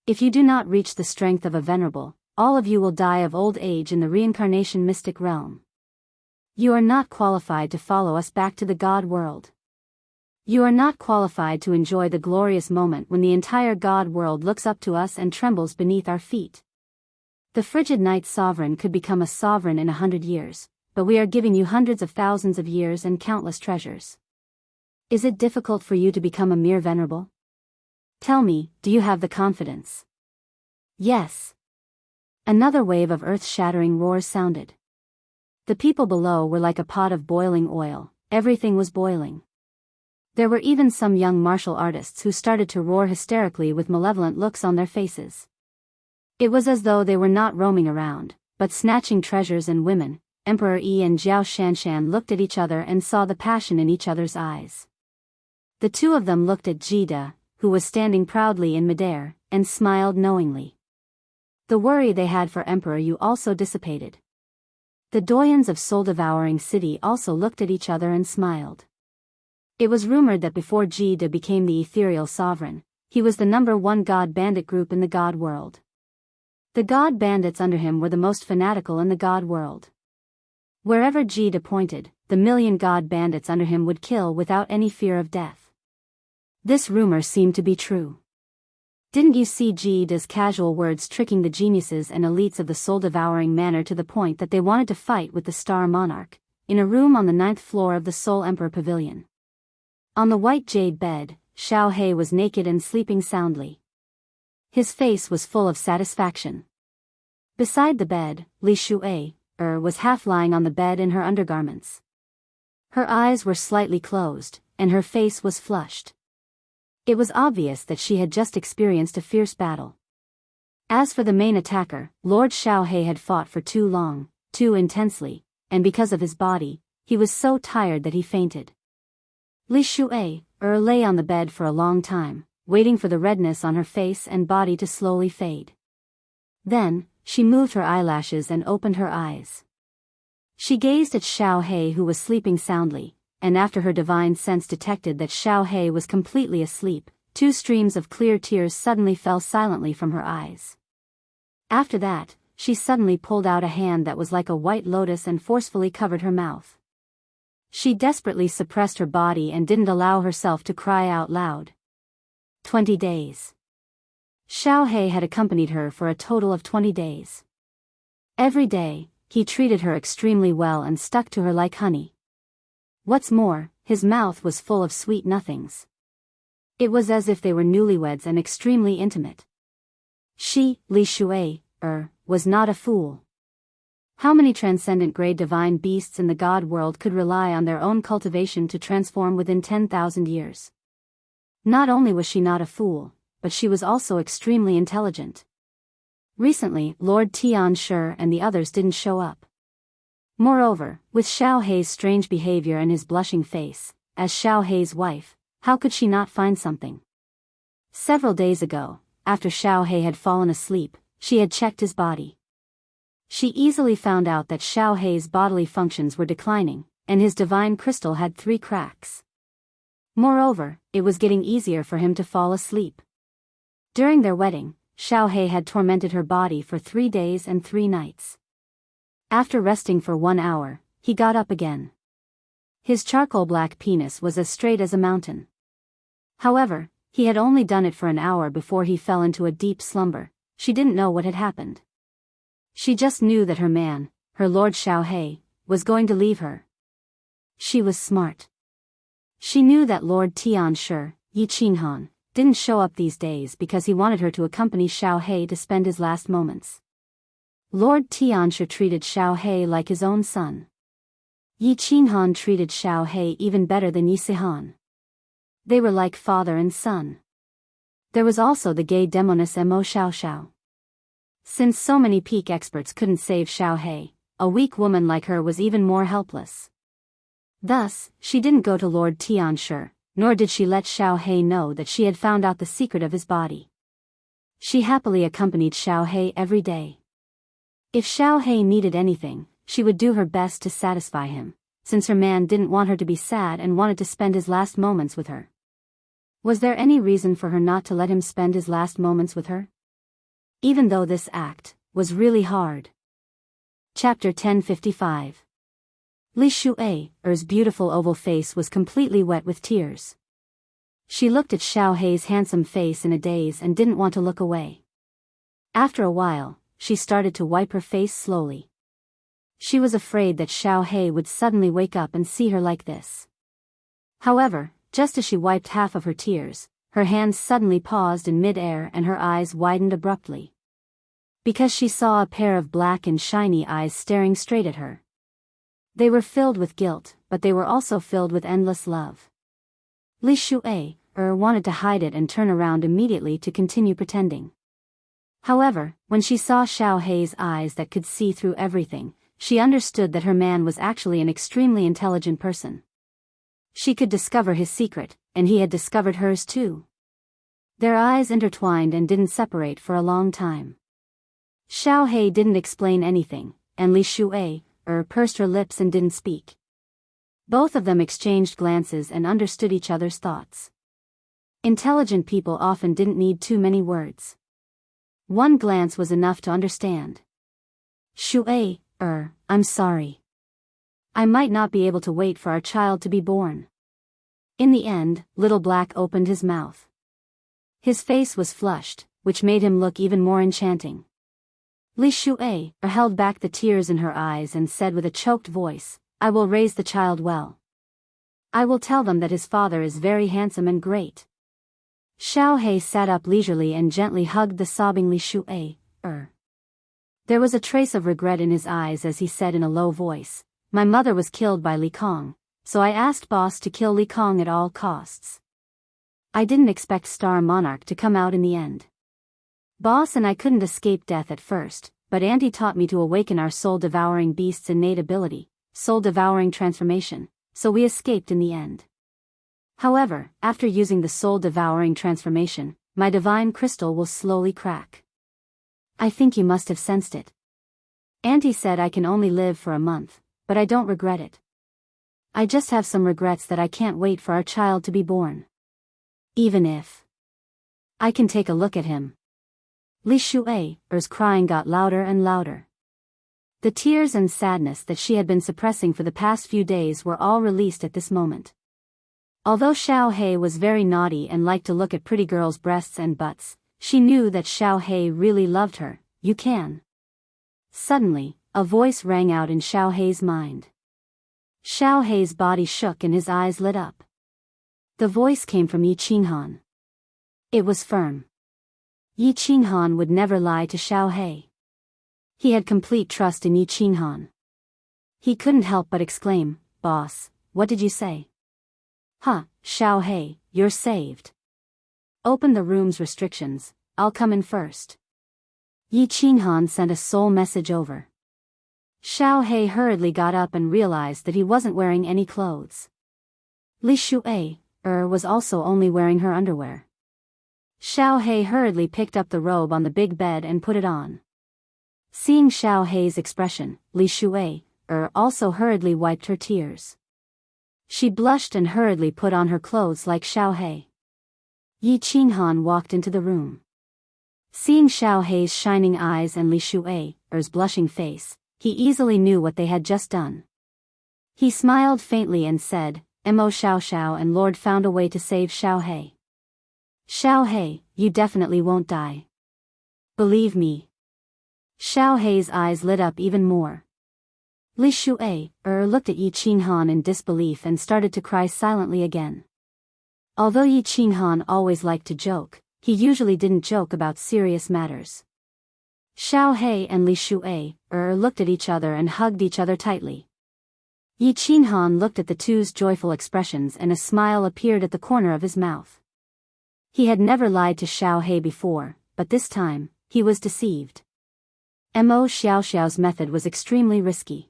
If you do not reach the strength of a venerable, all of you will die of old age in the reincarnation mystic realm. You are not qualified to follow us back to the God world. You are not qualified to enjoy the glorious moment when the entire God world looks up to us and trembles beneath our feet. The Frigid Night Sovereign could become a sovereign in 100 years, but we are giving you hundreds of thousands of years and countless treasures. Is it difficult for you to become a mere venerable? Tell me, do you have the confidence? Yes. Another wave of earth-shattering roars sounded. The people below were like a pot of boiling oil, everything was boiling. There were even some young martial artists who started to roar hysterically with malevolent looks on their faces. It was as though they were not roaming around, but snatching treasures and women. Emperor Yi and Wuxia Xianxia looked at each other and saw the passion in each other's eyes. The two of them looked at Jida, who was standing proudly in midair, and smiled knowingly. The worry they had for Emperor Yu also dissipated. The doyens of soul-devouring city also looked at each other and smiled. It was rumored that before Jida became the ethereal sovereign, he was the number one god bandit group in the god world. The god bandits under him were the most fanatical in the god world. Wherever Jida pointed, the million god bandits under him would kill without any fear of death. This rumor seemed to be true. Didn't you see Jida's casual words tricking the geniuses and elites of the soul-devouring manor to the point that they wanted to fight with the Star Monarch, in a room on the 9th floor of the Soul Emperor Pavilion? On the white jade bed, Xiao He was naked and sleeping soundly. His face was full of satisfaction. Beside the bed, Li Shu'ei was half lying on the bed in her undergarments. Her eyes were slightly closed, and her face was flushed. It was obvious that she had just experienced a fierce battle. As for the main attacker, Lord Xiao He had fought for too long, too intensely, and because of his body, he was so tired that he fainted. Li Shu'ei lay on the bed for a long time, waiting for the redness on her face and body to slowly fade. Then, she moved her eyelashes and opened her eyes. She gazed at Xiao He, who was sleeping soundly, and after her divine sense detected that Xiao He was completely asleep, 2 streams of clear tears suddenly fell silently from her eyes. After that, she suddenly pulled out a hand that was like a white lotus and forcefully covered her mouth. She desperately suppressed her body and didn't allow herself to cry out loud. 20 days. Xiao He had accompanied her for a total of 20 days. Every day, he treated her extremely well and stuck to her like honey. What's more, his mouth was full of sweet nothings. It was as if they were newlyweds and extremely intimate. She, Li Shui, was not a fool. How many transcendent grade divine beasts in the god world could rely on their own cultivation to transform within 10,000 years? Not only was she not a fool, but she was also extremely intelligent. Recently, Lord Tianshi and the others didn't show up. Moreover, with Xiao He's strange behavior and his blushing face, as Xiao He's wife, how could she not find something? Several days ago, after Xiao He had fallen asleep, she had checked his body. She easily found out that Xiao He's bodily functions were declining, and his divine crystal had 3 cracks. Moreover, it was getting easier for him to fall asleep. During their wedding, Xiao He had tormented her body for 3 days and 3 nights. After resting for 1 hour, he got up again. His charcoal black penis was as straight as a mountain. However, he had only done it for an hour before he fell into a deep slumber. She didn't know what had happened. She just knew that her man, her Lord Xiao He, was going to leave her. She was smart. She knew that Lord Tianshi, Yi Qinghan, didn't show up these days because he wanted her to accompany Xiao He to spend his last moments. Lord Tianshi treated Xiao He like his own son. Yi Qinghan treated Xiao He even better than Yi Sihan. They were like father and son. There was also the gay demoness Mo Xiaoxiao. Since so many peak experts couldn't save Xiao He, a weak woman like her was even more helpless. Thus, she didn't go to Lord Tianshi, nor did she let Xiao He know that she had found out the secret of his body. She happily accompanied Xiao He every day. If Xiao He needed anything, she would do her best to satisfy him, since her man didn't want her to be sad and wanted to spend his last moments with her. Was there any reason for her not to let him spend his last moments with her? Even though this act was really hard. Chapter 1055. Li Shui's beautiful oval face was completely wet with tears. She looked at Xiao He's handsome face in a daze and didn't want to look away. After a while, she started to wipe her face slowly. She was afraid that Xiao He would suddenly wake up and see her like this. However, just as she wiped half of her tears, her hands suddenly paused in mid-air and her eyes widened abruptly. Because she saw a pair of black and shiny eyes staring straight at her. They were filled with guilt, but they were also filled with endless love. Li Shui wanted to hide it and turn around immediately to continue pretending. However, when she saw Xiao He's eyes that could see through everything, she understood that her man was actually an extremely intelligent person. She could discover his secret, and he had discovered hers too. Their eyes intertwined and didn't separate for a long time. Xiao He didn't explain anything, and Li Shui pursed her lips and didn't speak. Both of them exchanged glances and understood each other's thoughts. Intelligent people often didn't need too many words. One glance was enough to understand. Shui, I'm sorry. I might not be able to wait for our child to be born. In the end, Little Black opened his mouth. His face was flushed, which made him look even more enchanting. Li Shui held back the tears in her eyes and said with a choked voice, I will raise the child well. I will tell them that his father is very handsome and great. Xiao He sat up leisurely and gently hugged the sobbing Li Shui. There was a trace of regret in his eyes as he said in a low voice, my mother was killed by Li Kong, so I asked boss to kill Li Kong at all costs. I didn't expect Star Monarch to come out in the end. Boss and I couldn't escape death at first, but Auntie taught me to awaken our soul-devouring beast's innate ability, soul-devouring transformation, so we escaped in the end. However, after using the soul-devouring transformation, my divine crystal will slowly crack. I think you must have sensed it. Auntie said I can only live for a month, but I don't regret it. I just have some regrets that I can't wait for our child to be born. Even if I can take a look at him. Li Shui's crying got louder and louder. The tears and sadness that she had been suppressing for the past few days were all released at this moment. Although Xiao He was very naughty and liked to look at pretty girls' breasts and butts, she knew that Xiao He really loved her. You can. Suddenly, a voice rang out in Xiao He's mind. Xiao He's body shook and his eyes lit up. The voice came from Yi Qinghan. It was firm. Yi Qinghan would never lie to Xiao He. He had complete trust in Yi Qinghan. He couldn't help but exclaim, "Boss, what did you say?" "Huh, Xiao He, you're saved. Open the room's restrictions, I'll come in first." Yi Qinghan sent a soul message over. Xiao He hurriedly got up and realized that he wasn't wearing any clothes. Li Shui was also only wearing her underwear. Xiao He hurriedly picked up the robe on the big bed and put it on. Seeing Xiao He's expression, Li Shui also hurriedly wiped her tears. She blushed and hurriedly put on her clothes like Xiao He. Yi Qinghan walked into the room. Seeing Xiao He's shining eyes and Li Shui's blushing face, he easily knew what they had just done. He smiled faintly and said, "Mo Xiao and Lord found a way to save Xiao He. Xiao He, you definitely won't die. Believe me." Xiao He's eyes lit up even more. Li Shui looked at Yi Qinghan in disbelief and started to cry silently again. Although Yi Qinghan always liked to joke, he usually didn't joke about serious matters. Xiao He and Li Shui looked at each other and hugged each other tightly. Yi Qinghan looked at the two's joyful expressions and a smile appeared at the corner of his mouth. He had never lied to Xiao He before, but this time, he was deceived. Mo Xiaoxiao's method was extremely risky.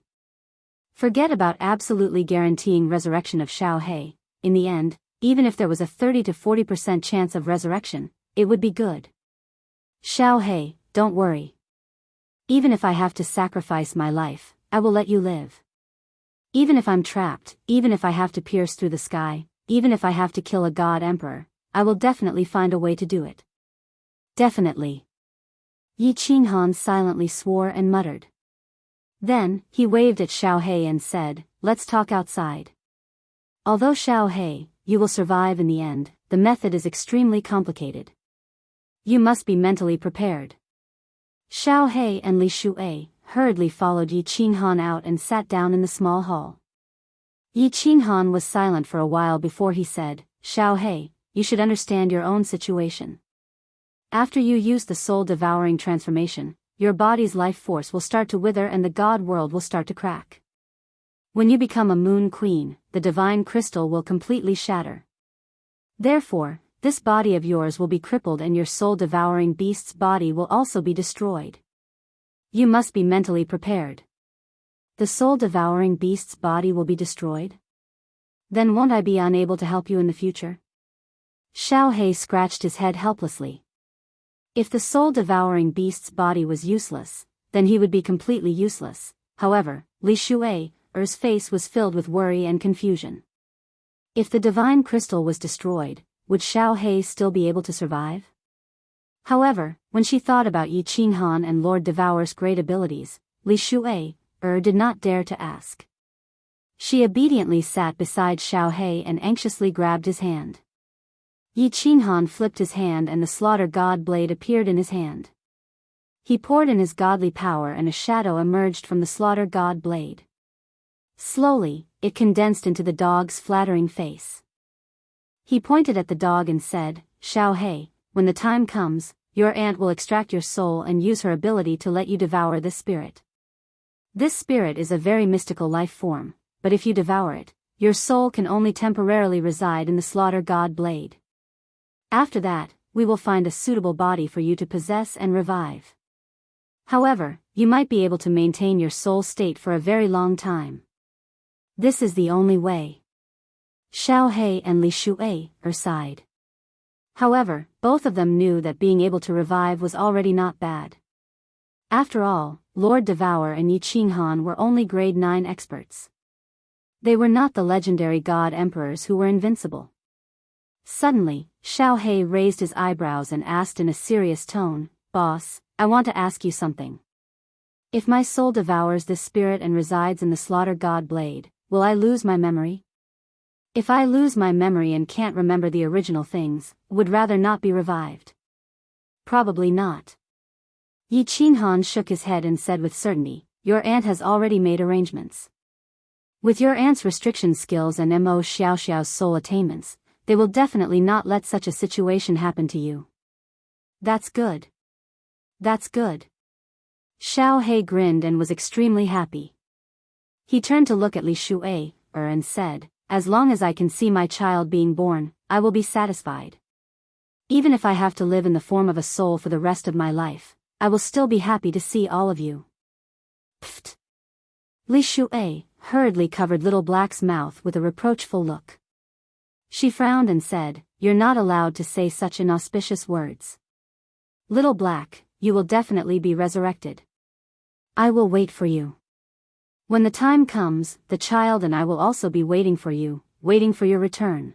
Forget about absolutely guaranteeing resurrection of Xiao He. In the end, even if there was a 30 to 40% chance of resurrection, it would be good. Xiao He, don't worry. Even if I have to sacrifice my life, I will let you live. Even if I'm trapped, even if I have to pierce through the sky, even if I have to kill a god emperor, I will definitely find a way to do it. Definitely. Yi Qinghan silently swore and muttered. Then, he waved at Xiao He and said, "Let's talk outside." Although Xiao He, you will survive in the end, the method is extremely complicated. You must be mentally prepared. Xiao He and Li Shui hurriedly followed Yi Qinghan out and sat down in the small hall. Yi Qinghan was silent for a while before he said, "Xiao He, you should understand your own situation. After you use the soul-devouring transformation, your body's life force will start to wither and the god world will start to crack. When you become a moon queen, the divine crystal will completely shatter. Therefore, this body of yours will be crippled and your soul-devouring beast's body will also be destroyed. You must be mentally prepared." The soul-devouring beast's body will be destroyed? Then won't I be unable to help you in the future? Xiao He scratched his head helplessly. If the soul-devouring beast's body was useless, then he would be completely useless. However, Li Shui's face was filled with worry and confusion. If the divine crystal was destroyed, would Xiao He still be able to survive? However, when she thought about Yi Qinghan and Lord Devour's great abilities, Li Shui did not dare to ask. She obediently sat beside Xiao He and anxiously grabbed his hand. Yi Qinghan flipped his hand and the slaughter god blade appeared in his hand. He poured in his godly power and a shadow emerged from the slaughter god blade. Slowly, it condensed into the dog's flattering face. He pointed at the dog and said, "Xiao He, when the time comes, your aunt will extract your soul and use her ability to let you devour this spirit. This spirit is a very mystical life form, but if you devour it, your soul can only temporarily reside in the slaughter god blade. After that, we will find a suitable body for you to possess and revive. However, you might be able to maintain your soul state for a very long time. This is the only way." Xiao He and Li Shuai sighed. However, both of them knew that being able to revive was already not bad. After all, Lord Devour and Yi Qinghan were only grade 9 experts. They were not the legendary god emperors who were invincible. Suddenly, Xiao He raised his eyebrows and asked in a serious tone, "Boss, I want to ask you something. If my soul devours this spirit and resides in the slaughter god blade, will I lose my memory? If I lose my memory and can't remember the original things, would rather not be revived." "Probably not." Yi Qinghan shook his head and said with certainty, "Your aunt has already made arrangements. With your aunt's restriction skills and Mo Xiaoxiao's soul attainments, they will definitely not let such a situation happen to you." "That's good. That's good." Xiao He grinned and was extremely happy. He turned to look at Li Shuai and said, "As long as I can see my child being born, I will be satisfied. Even if I have to live in the form of a soul for the rest of my life, I will still be happy to see all of you." Pfft. Li Shuai hurriedly covered Little Black's mouth with a reproachful look. She frowned and said, "You're not allowed to say such inauspicious words. Little Black, you will definitely be resurrected. I will wait for you. When the time comes, the child and I will also be waiting for you, waiting for your return."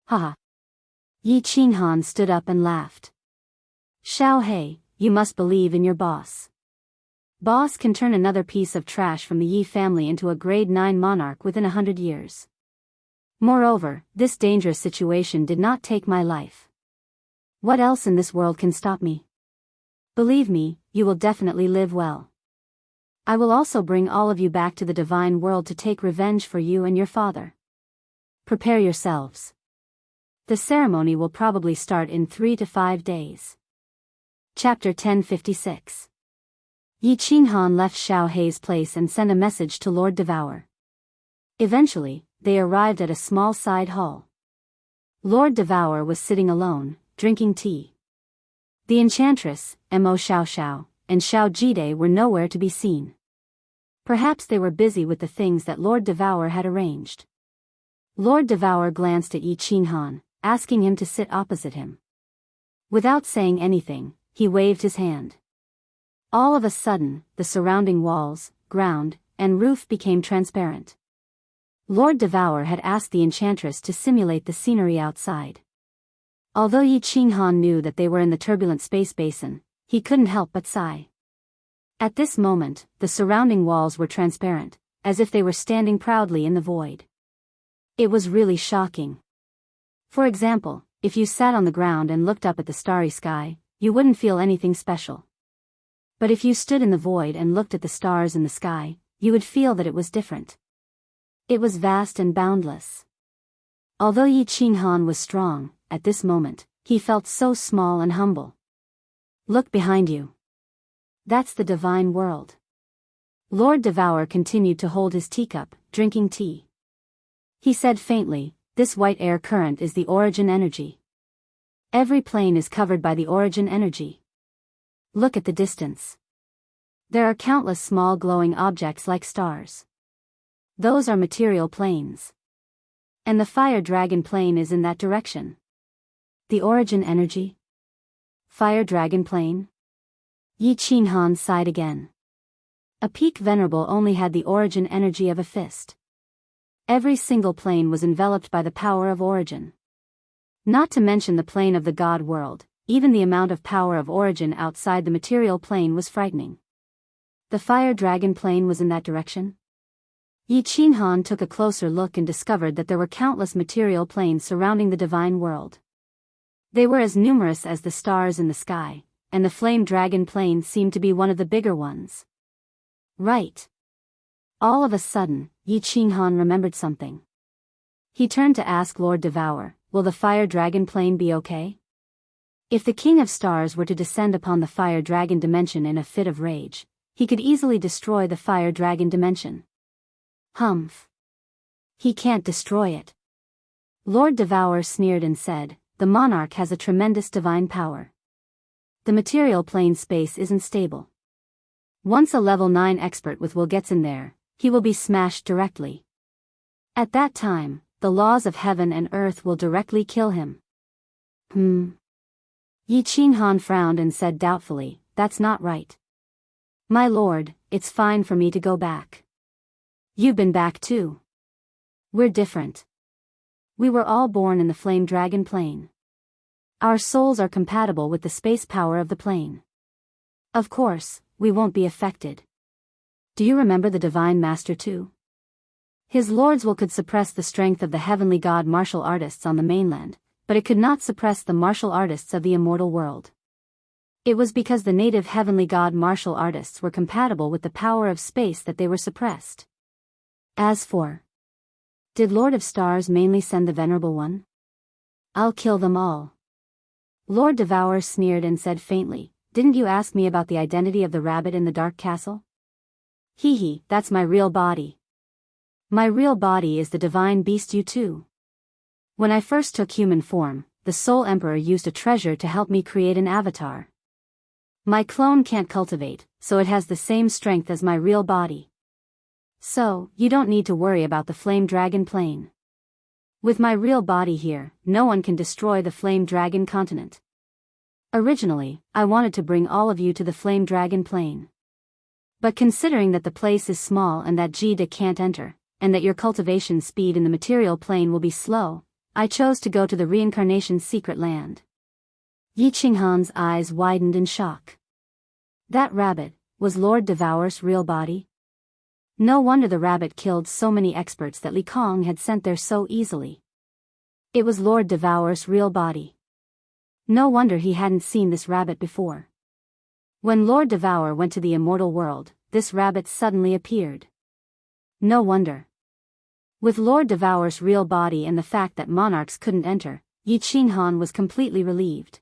Haha. Yi Qinghan stood up and laughed. "Xiao He, you must believe in your boss. Boss can turn another piece of trash from the Yi family into a grade 9 monarch within 100 years. Moreover, this dangerous situation did not take my life. What else in this world can stop me? Believe me, you will definitely live well. I will also bring all of you back to the divine world to take revenge for you and your father. Prepare yourselves. The ceremony will probably start in 3 to 5 days." Chapter 1056. Yi Qinghan left Xiao He's place and sent a message to Lord Devour. Eventually, they arrived at a small side hall. Lord Devour was sitting alone, drinking tea. The enchantress, Mo Xiaoxiao, and Xiao Jide were nowhere to be seen. Perhaps they were busy with the things that Lord Devour had arranged. Lord Devour glanced at Yi Qinghan, asking him to sit opposite him. Without saying anything, he waved his hand. All of a sudden, the surrounding walls, ground, and roof became transparent. Lord Devour had asked the enchantress to simulate the scenery outside. Although Yi Qinghan knew that they were in the turbulent space basin, he couldn't help but sigh. At this moment, the surrounding walls were transparent, as if they were standing proudly in the void. It was really shocking. For example, if you sat on the ground and looked up at the starry sky, you wouldn't feel anything special. But if you stood in the void and looked at the stars in the sky, you would feel that it was different. It was vast and boundless. Although Yi Qinghan was strong, at this moment, he felt so small and humble. "Look behind you. That's the divine world." Lord Devour continued to hold his teacup, drinking tea. He said faintly, "This white air current is the origin energy. Every plane is covered by the origin energy. Look at the distance. There are countless small glowing objects like stars. Those are material planes. And the fire dragon plane is in that direction." "The origin energy? Fire dragon plane?" Yi Qinghan sighed again. A peak venerable only had the origin energy of a fist. Every single plane was enveloped by the power of origin. Not to mention the plane of the god world, even the amount of power of origin outside the material plane was frightening. The fire dragon plane was in that direction? Yi Qinghan took a closer look and discovered that there were countless material planes surrounding the divine world. They were as numerous as the stars in the sky, and the flame dragon plane seemed to be one of the bigger ones. Right. All of a sudden, Yi Qinghan remembered something. He turned to ask Lord Devour, "Will the fire dragon plane be okay?" If the King of Stars were to descend upon the fire dragon dimension in a fit of rage, he could easily destroy the fire dragon dimension. Humph. He can't destroy it. Lord Devour sneered and said, "The monarch has a tremendous divine power. The material plane space isn't stable. Once a level 9 expert with will gets in there, he will be smashed directly. At that time, the the laws of heaven and earth will directly kill him. Yi Qinghan frowned and said doubtfully, that's not right. My lord, it's fine for me to go back. You've been back too. We're different. We were all born in the Flame Dragon plane. Our souls are compatible with the space power of the plane. Of course, we won't be affected. Do you remember the Divine Master too? His lord's will could suppress the strength of the heavenly god martial artists on the mainland, but it could not suppress the martial artists of the immortal world. It was because the native heavenly god martial artists were compatible with the power of space that they were suppressed. As for, did Lord of Stars mainly send the Venerable One? I'll kill them all. Lord Devourer sneered and said faintly, didn't you ask me about the identity of the rabbit in the dark castle? Hee, that's my real body. My real body is the divine beast you too. When I first took human form, the Soul Emperor used a treasure to help me create an avatar. My clone can't cultivate, so it has the same strength as my real body. So, you don't need to worry about the Flame Dragon plane. With my real body here, no one can destroy the Flame Dragon continent. Originally, I wanted to bring all of you to the Flame Dragon plane. But considering that the place is small and that Jida can't enter, and that your cultivation speed in the material plane will be slow, I chose to go to the reincarnation secret land. Yi Qinghan's eyes widened in shock. That rabbit, was Lord Devourer's real body? No wonder the rabbit killed so many experts that Li Kong had sent there so easily. It was Lord Devourer's real body. No wonder he hadn't seen this rabbit before. When Lord Devourer went to the immortal world, this rabbit suddenly appeared. No wonder. With Lord Devourer's real body and the fact that monarchs couldn't enter, Yi Qinghan was completely relieved.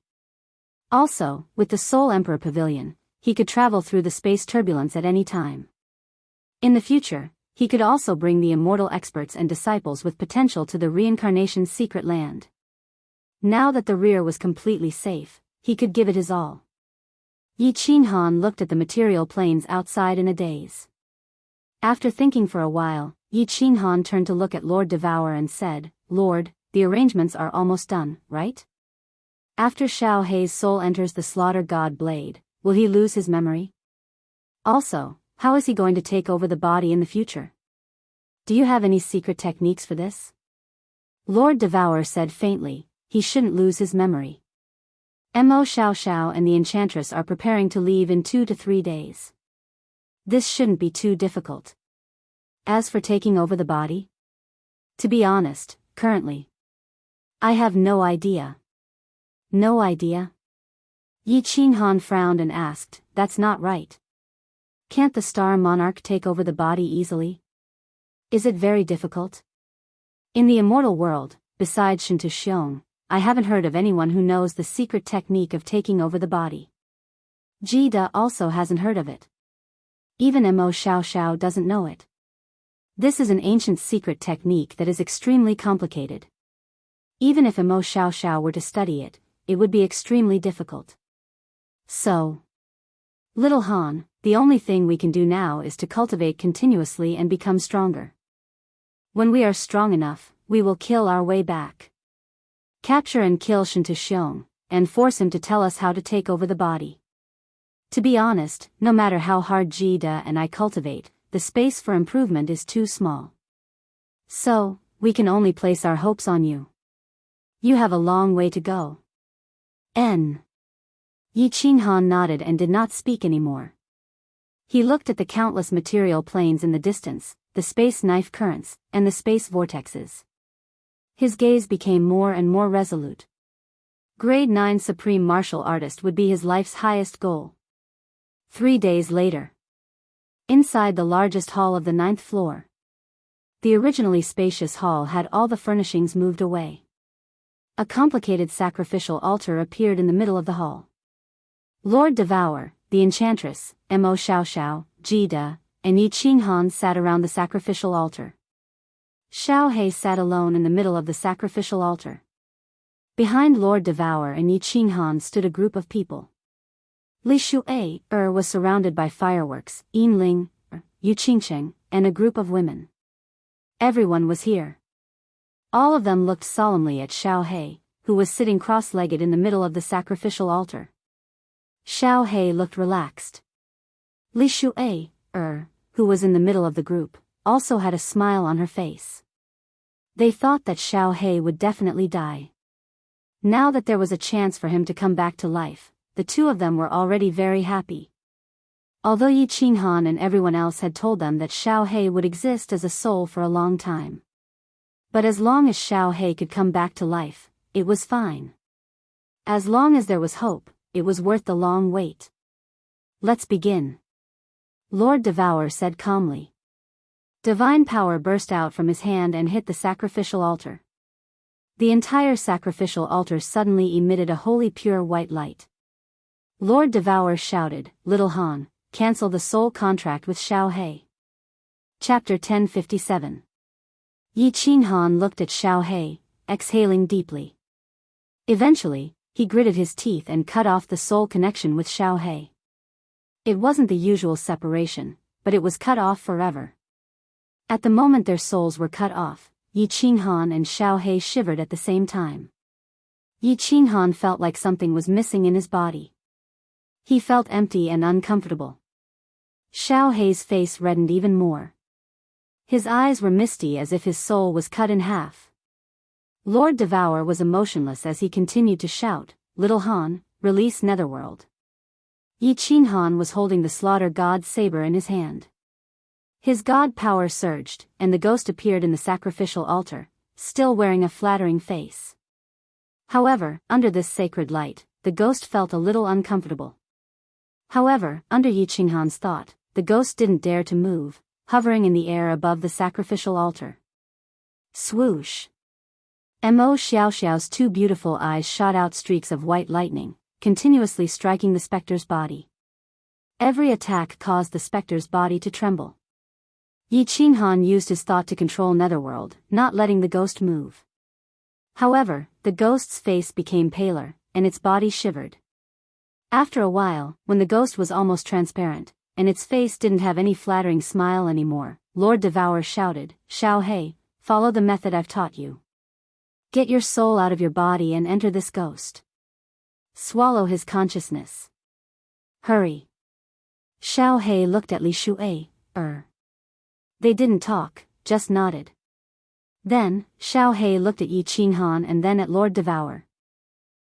Also, with the Soul Emperor Pavilion, he could travel through the space turbulence at any time. In the future, he could also bring the immortal experts and disciples with potential to the reincarnation secret land. Now that the rear was completely safe, he could give it his all. Yi Qinghan looked at the material planes outside in a daze. After thinking for a while, Yi Qinghan turned to look at Lord Devourer and said, Lord, the arrangements are almost done, right? After Xiao Hei's soul enters the slaughter god blade, will he lose his memory? Also, how is he going to take over the body in the future? Do you have any secret techniques for this? Lord Devourer said faintly, he shouldn't lose his memory. Mo Xiao and the Enchantress are preparing to leave in 2 to 3 days. This shouldn't be too difficult. As for taking over the body? To be honest, currently, I have no idea. No idea? Yi Qinghan frowned and asked, that's not right. Can't the Star Monarch take over the body easily? Is it very difficult? In the immortal world, besides Shintu Xiong, I haven't heard of anyone who knows the secret technique of taking over the body. Jida also hasn't heard of it. Even Mo Xiao doesn't know it. This is an ancient secret technique that is extremely complicated. Even if Mo Xiao were to study it, it would be extremely difficult. So, Little Han, the only thing we can do now is to cultivate continuously and become stronger. When we are strong enough, we will kill our way back. Capture and kill Shintu Xiong, and force him to tell us how to take over the body. To be honest, no matter how hard Jida and I cultivate, the space for improvement is too small. So, we can only place our hopes on you. You have a long way to go. Yi Qinghan nodded and did not speak anymore. He looked at the countless material planes in the distance, the space knife currents, and the space vortexes. His gaze became more and more resolute. Grade 9 Supreme Martial Artist would be his life's highest goal. 3 days later. Inside the largest hall of the 9th floor. The originally spacious hall had all the furnishings moved away. A complicated sacrificial altar appeared in the middle of the hall. Lord Devourer, the Enchantress, Mo Xiao, Jida, and Yi Qinghan sat around the sacrificial altar. Xiao Hei sat alone in the middle of the sacrificial altar. Behind Lord Devourer and Yi Qinghan stood a group of people. Li Shu'ei was surrounded by fireworks, Yin Ling, Yu Qingsheng, and a group of women. Everyone was here. All of them looked solemnly at Xiao He, who was sitting cross-legged in the middle of the sacrificial altar. Xiao He looked relaxed. Li Shuai, who was in the middle of the group, also had a smile on her face. They thought that Xiao He would definitely die. Now that there was a chance for him to come back to life, the two of them were already very happy. Although Yi Qinghan and everyone else had told them that Xiao He would exist as a soul for a long time. But as long as Xiao He could come back to life, it was fine. As long as there was hope, it was worth the long wait. Let's begin. Lord Devour said calmly. Divine power burst out from his hand and hit the sacrificial altar. The entire sacrificial altar suddenly emitted a holy pure white light. Lord Devour shouted, "Little Han, cancel the soul contract with Xiao He." Chapter 1057. Yi Qinghan looked at Xiao He, exhaling deeply. Eventually, he gritted his teeth and cut off the soul connection with Xiao He. It wasn't the usual separation, but it was cut off forever. At the moment their souls were cut off, Yi Qinghan and Xiao He shivered at the same time. Yi Qinghan felt like something was missing in his body. He felt empty and uncomfortable. Xiao He's face reddened even more. His eyes were misty as if his soul was cut in half. Lord Devour was emotionless as he continued to shout, "Little Han, release Netherworld." Yi Qinghan was holding the slaughter god's saber in his hand. His god power surged, and the ghost appeared in the sacrificial altar, still wearing a flattering face. However, under this sacred light, the ghost felt a little uncomfortable. However, under Yi Qinghan's thought, the ghost didn't dare to move, hovering in the air above the sacrificial altar. Swoosh! Mo Xiaoxiao's two beautiful eyes shot out streaks of white lightning, continuously striking the specter's body. Every attack caused the specter's body to tremble. Yi Qinghan used his thought to control Netherworld, not letting the ghost move. However, the ghost's face became paler, and its body shivered. After a while, when the ghost was almost transparent, and its face didn't have any flattering smile anymore, Lord Devour shouted, "Xiao He, follow the method I've taught you. Get your soul out of your body and enter this ghost. Swallow his consciousness. Hurry." Xiao He looked at Li Shuai, They didn't talk, just nodded. Then, Xiao He looked at Yi Qinghan and then at Lord Devour.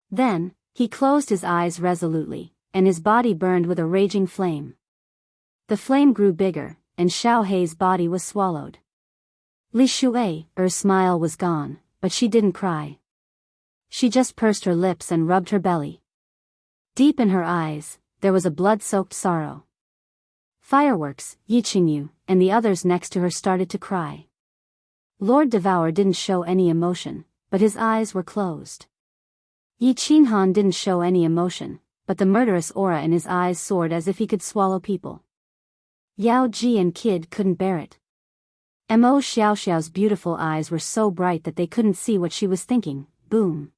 Then, he closed his eyes resolutely, and his body burned with a raging flame. The flame grew bigger, and Xiao He's body was swallowed. Li Shuai's smile was gone, but she didn't cry. She just pursed her lips and rubbed her belly. Deep in her eyes, there was a blood-soaked sorrow. Fireworks, Yi Qingyu, and the others next to her started to cry. Lord Devour didn't show any emotion, but his eyes were closed. Yi Qinghan didn't show any emotion, but the murderous aura in his eyes soared as if he could swallow people. Yao Ji and Kid couldn't bear it. Mo Xiaoxiao's beautiful eyes were so bright that they couldn't see what she was thinking. Boom.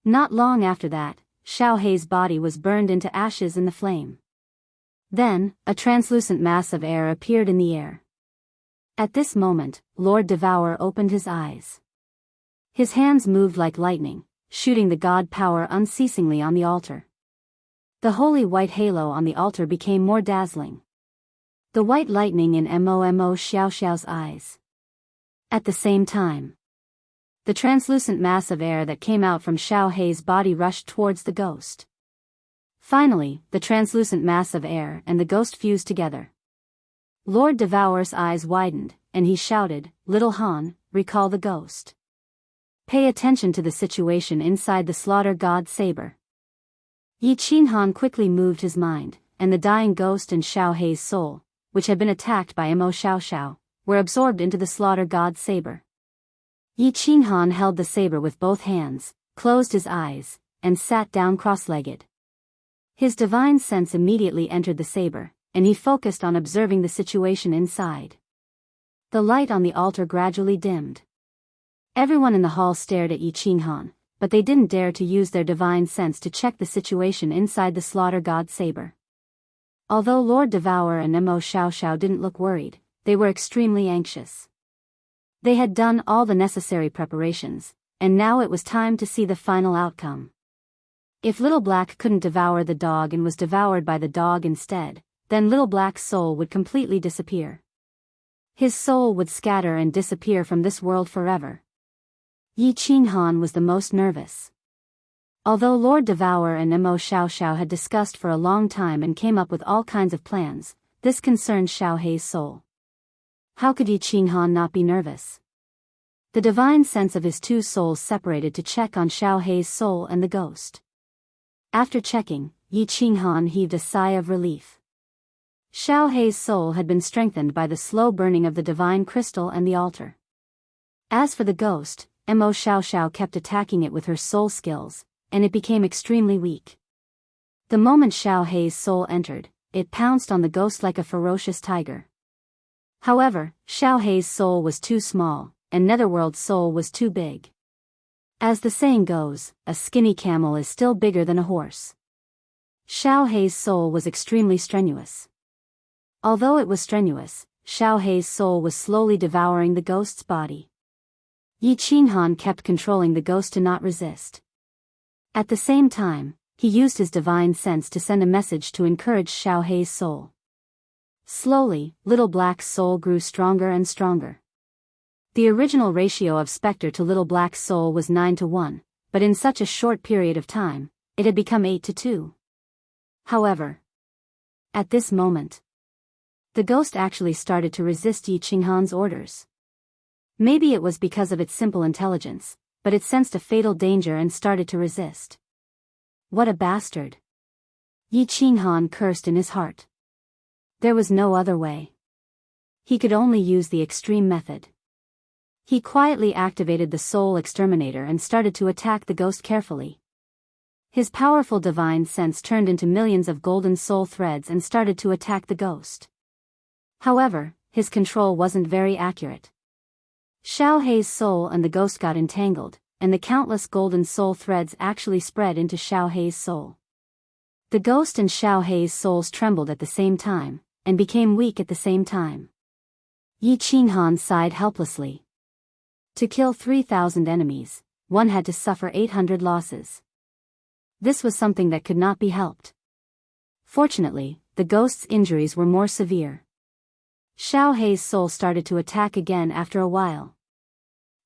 Not long after that, Xiao He's body was burned into ashes in the flame. Then, a translucent mass of air appeared in the air. At this moment, Lord Devour opened his eyes. His hands moved like lightning, shooting the god power unceasingly on the altar. The holy white halo on the altar became more dazzling. The white lightning in Mo Xiaoxiao's eyes. At the same time, the translucent mass of air that came out from Xiao He's body rushed towards the ghost. Finally, the translucent mass of air and the ghost fused together. Lord Devour's eyes widened, and he shouted, "Little Han, recall the ghost. Pay attention to the situation inside the slaughter god saber." Yi Qinghan quickly moved his mind, and the dying ghost and Xiao He's soul, which had been attacked by Mo Xiaoxiao, were absorbed into the slaughter god saber. Yi Qinghan held the saber with both hands, closed his eyes, and sat down cross-legged. His divine sense immediately entered the saber, and he focused on observing the situation inside. The light on the altar gradually dimmed. Everyone in the hall stared at Yi Qinghan, but they didn't dare to use their divine sense to check the situation inside the slaughter god saber. Although Lord Devour and Mo Xiaoxiao didn't look worried, they were extremely anxious. They had done all the necessary preparations, and now it was time to see the final outcome. If Little Black couldn't devour the dog and was devoured by the dog instead, then Little Black's soul would completely disappear. His soul would scatter and disappear from this world forever. Yi Qinghan was the most nervous. Although Lord Devour and Mo Xiaoxiao had discussed for a long time and came up with all kinds of plans, this concerned Xiao Hei's soul. How could Yi Qinghan not be nervous? The divine sense of his two souls separated to check on Xiao Hei's soul and the ghost. After checking, Yi Qinghan heaved a sigh of relief. Xiao Hei's soul had been strengthened by the slow burning of the divine crystal and the altar. As for the ghost, Mo Xiaoxiao kept attacking it with her soul skills, and it became extremely weak. The moment Xiao Hei's soul entered, it pounced on the ghost like a ferocious tiger. However, Xiao Hei's soul was too small, and Netherworld's soul was too big. As the saying goes, a skinny camel is still bigger than a horse. Xiao Hei's soul was extremely strenuous. Although it was strenuous, Xiao Hei's soul was slowly devouring the ghost's body. Yi Qinghan kept controlling the ghost to not resist. At the same time, he used his divine sense to send a message to encourage Xiao Hei's soul. Slowly, Little Black's soul grew stronger and stronger. The original ratio of Spectre to Little Black's soul was 9-1, but in such a short period of time, it had become 8-2. However, at this moment, the ghost actually started to resist Yi Qinghan's orders. Maybe it was because of its simple intelligence, but it sensed a fatal danger and started to resist. What a bastard! Yi Qinghan cursed in his heart. There was no other way. He could only use the extreme method. He quietly activated the soul exterminator and started to attack the ghost carefully. His powerful divine sense turned into millions of golden soul threads and started to attack the ghost. However, his control wasn't very accurate. Xiao Hei's soul and the ghost got entangled, and the countless golden soul threads actually spread into Xiao Hei's soul. The ghost and Xiao Hei's souls trembled at the same time, and became weak at the same time. Yi Qinghan sighed helplessly. To kill 3,000 enemies, one had to suffer 800 losses. This was something that could not be helped. Fortunately, the ghost's injuries were more severe. Xiao Hei's soul started to attack again after a while.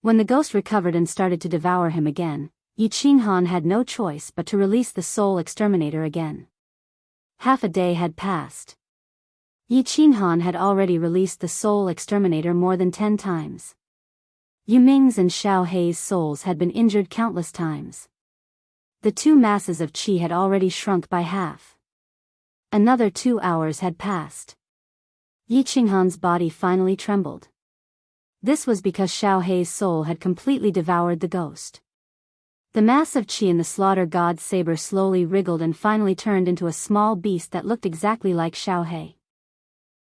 When the ghost recovered and started to devour him again, Yi Qinghan had no choice but to release the soul exterminator again. Half a day had passed. Yi Qinghan had already released the soul exterminator more than 10 times. Yu Ming's and Xiao Hei's souls had been injured countless times. The two masses of qi had already shrunk by half. Another 2 hours had passed. Yi Qinghan's body finally trembled. This was because Xiao Hei's soul had completely devoured the ghost. The mass of qi in the slaughter god's saber slowly wriggled and finally turned into a small beast that looked exactly like Xiao Hei.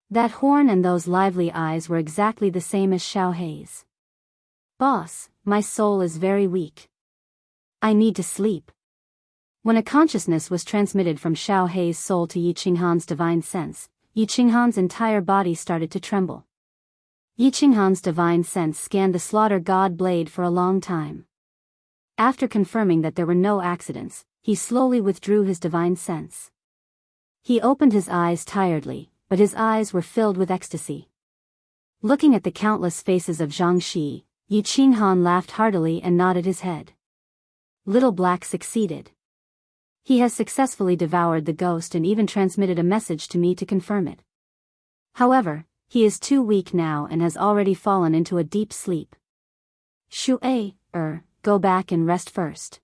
That horn and those lively eyes were exactly the same as Xiao Hei's. "Boss, my soul is very weak. I need to sleep." When a consciousness was transmitted from Xiao Hei's soul to Yi Qinghan's divine sense, Yi Qinghan's entire body started to tremble. Yi Qinghan's divine sense scanned the slaughter god blade for a long time. After confirming that there were no accidents, he slowly withdrew his divine sense. He opened his eyes tiredly, but his eyes were filled with ecstasy. Looking at the countless faces of Jianghu, Yi Qinghan laughed heartily and nodded his head. Little Black succeeded. He has successfully devoured the ghost and even transmitted a message to me to confirm it. However, he is too weak now and has already fallen into a deep sleep. Shui, go back and rest first.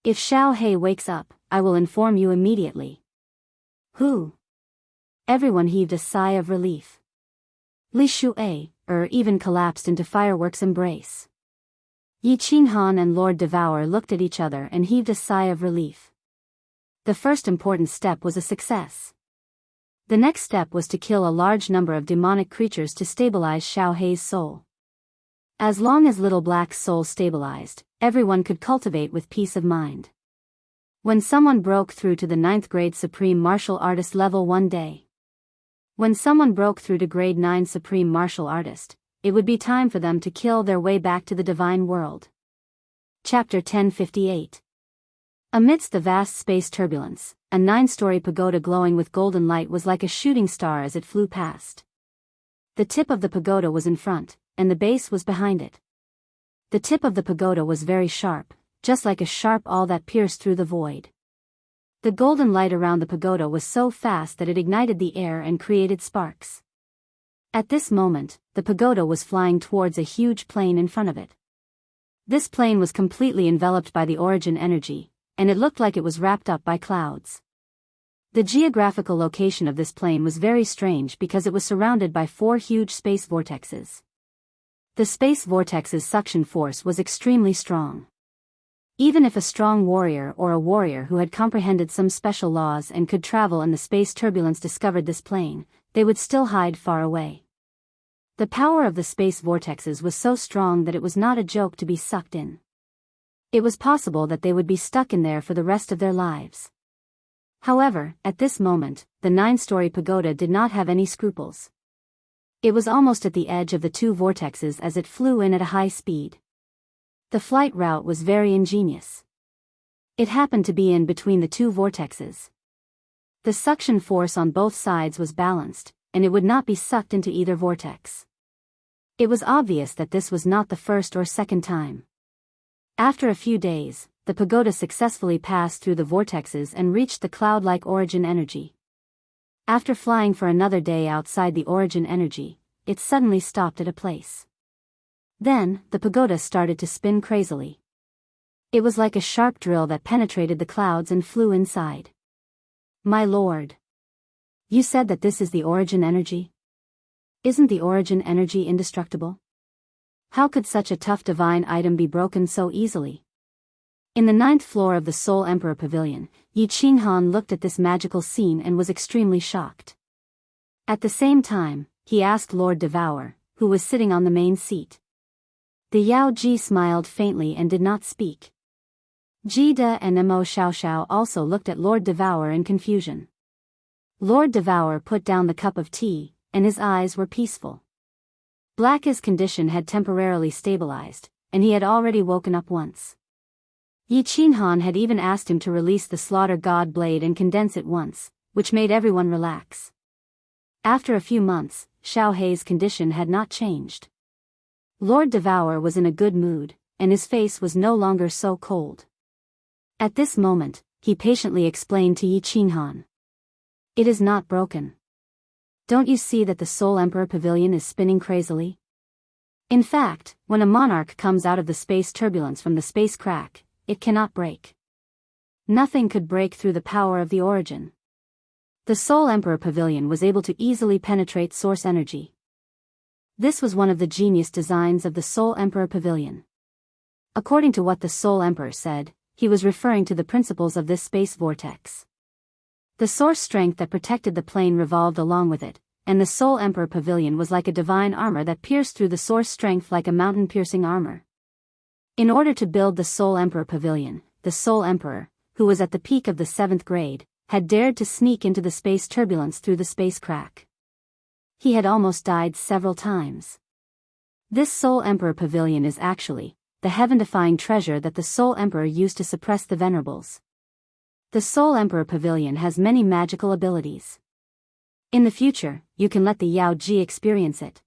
If Xiao Hei wakes up, I will inform you immediately. Who? Everyone heaved a sigh of relief. Li Shui, even collapsed into fireworks embrace. Yi Qinghan and Lord Devour looked at each other and heaved a sigh of relief. The first important step was a success. The next step was to kill a large number of demonic creatures to stabilize Xiao Hei's soul. As long as Little Black's soul stabilized, everyone could cultivate with peace of mind. When someone broke through to the 9th grade Supreme Martial Artist level one day. When someone broke through to grade 9 Supreme Martial Artist, it would be time for them to kill their way back to the divine world. Chapter 1058. Amidst the vast space turbulence, a 9-story pagoda glowing with golden light was like a shooting star as it flew past. The tip of the pagoda was in front, and the base was behind it. The tip of the pagoda was very sharp, just like a sharp awl that pierced through the void. The golden light around the pagoda was so fast that it ignited the air and created sparks. At this moment, the pagoda was flying towards a huge plane in front of it. This plane was completely enveloped by the origin energy, and it looked like it was wrapped up by clouds. The geographical location of this plane was very strange because it was surrounded by 4 huge space vortexes. The space vortex's suction force was extremely strong. Even if a strong warrior or a warrior who had comprehended some special laws and could travel in the space turbulence discovered this plane, they would still hide far away. The power of the space vortexes was so strong that it was not a joke to be sucked in. It was possible that they would be stuck in there for the rest of their lives. However, at this moment, the 9-story pagoda did not have any scruples. It was almost at the edge of the 2 vortexes as it flew in at a high speed. The flight route was very ingenious. It happened to be in between the 2 vortexes. The suction force on both sides was balanced, and it would not be sucked into either vortex. It was obvious that this was not the first or second time. After a few days, the pagoda successfully passed through the vortexes and reached the cloud-like origin energy. After flying for another day outside the origin energy, it suddenly stopped at a place. Then, the pagoda started to spin crazily. It was like a sharp drill that penetrated the clouds and flew inside. My lord. You said that this is the origin energy? Isn't the origin energy indestructible? How could such a tough divine item be broken so easily? In the 9th floor of the Soul Emperor Pavilion, Yi Qinghan looked at this magical scene and was extremely shocked. At the same time, he asked Lord Devour, who was sitting on the main seat. The Yao Ji smiled faintly and did not speak. Ji De and Mo Xiaoxiao also looked at Lord Devour in confusion. Lord Devour put down the cup of tea, and his eyes were peaceful. Black's condition had temporarily stabilized, and he had already woken up once. Yi Qinghan had even asked him to release the Slaughter God blade and condense it once, which made everyone relax. After a few months, Xiao Hei's condition had not changed. Lord Devour was in a good mood, and his face was no longer so cold. At this moment, he patiently explained to Yi Qinghan. It is not broken. Don't you see that the Soul Emperor Pavilion is spinning crazily? In fact, when a monarch comes out of the space turbulence from the space crack, it cannot break. Nothing could break through the power of the origin. The Soul Emperor Pavilion was able to easily penetrate source energy. This was one of the genius designs of the Soul Emperor Pavilion. According to what the Soul Emperor said, he was referring to the principles of this space vortex. The source strength that protected the plane revolved along with it, and the Soul Emperor Pavilion was like a divine armor that pierced through the source strength like a mountain-piercing armor. In order to build the Soul Emperor Pavilion, the Soul Emperor, who was at the peak of the 7th grade, had dared to sneak into the space turbulence through the space crack. He had almost died several times. This Soul Emperor Pavilion is actually the heaven-defying treasure that the Soul Emperor used to suppress the Venerables. The Soul Emperor Pavilion has many magical abilities. In the future, you can let the Yao Ji experience it.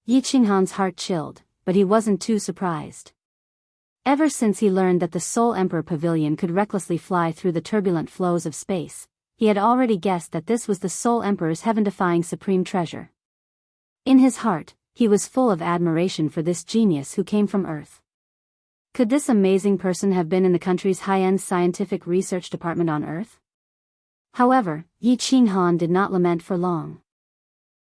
Yi Qinghan's heart chilled, but he wasn't too surprised. Ever since he learned that the Soul Emperor Pavilion could recklessly fly through the turbulent flows of space, he had already guessed that this was the Soul Emperor's heaven-defying supreme treasure. In his heart, he was full of admiration for this genius who came from Earth. Could this amazing person have been in the country's high-end scientific research department on Earth? However, Yi Qinghan did not lament for long.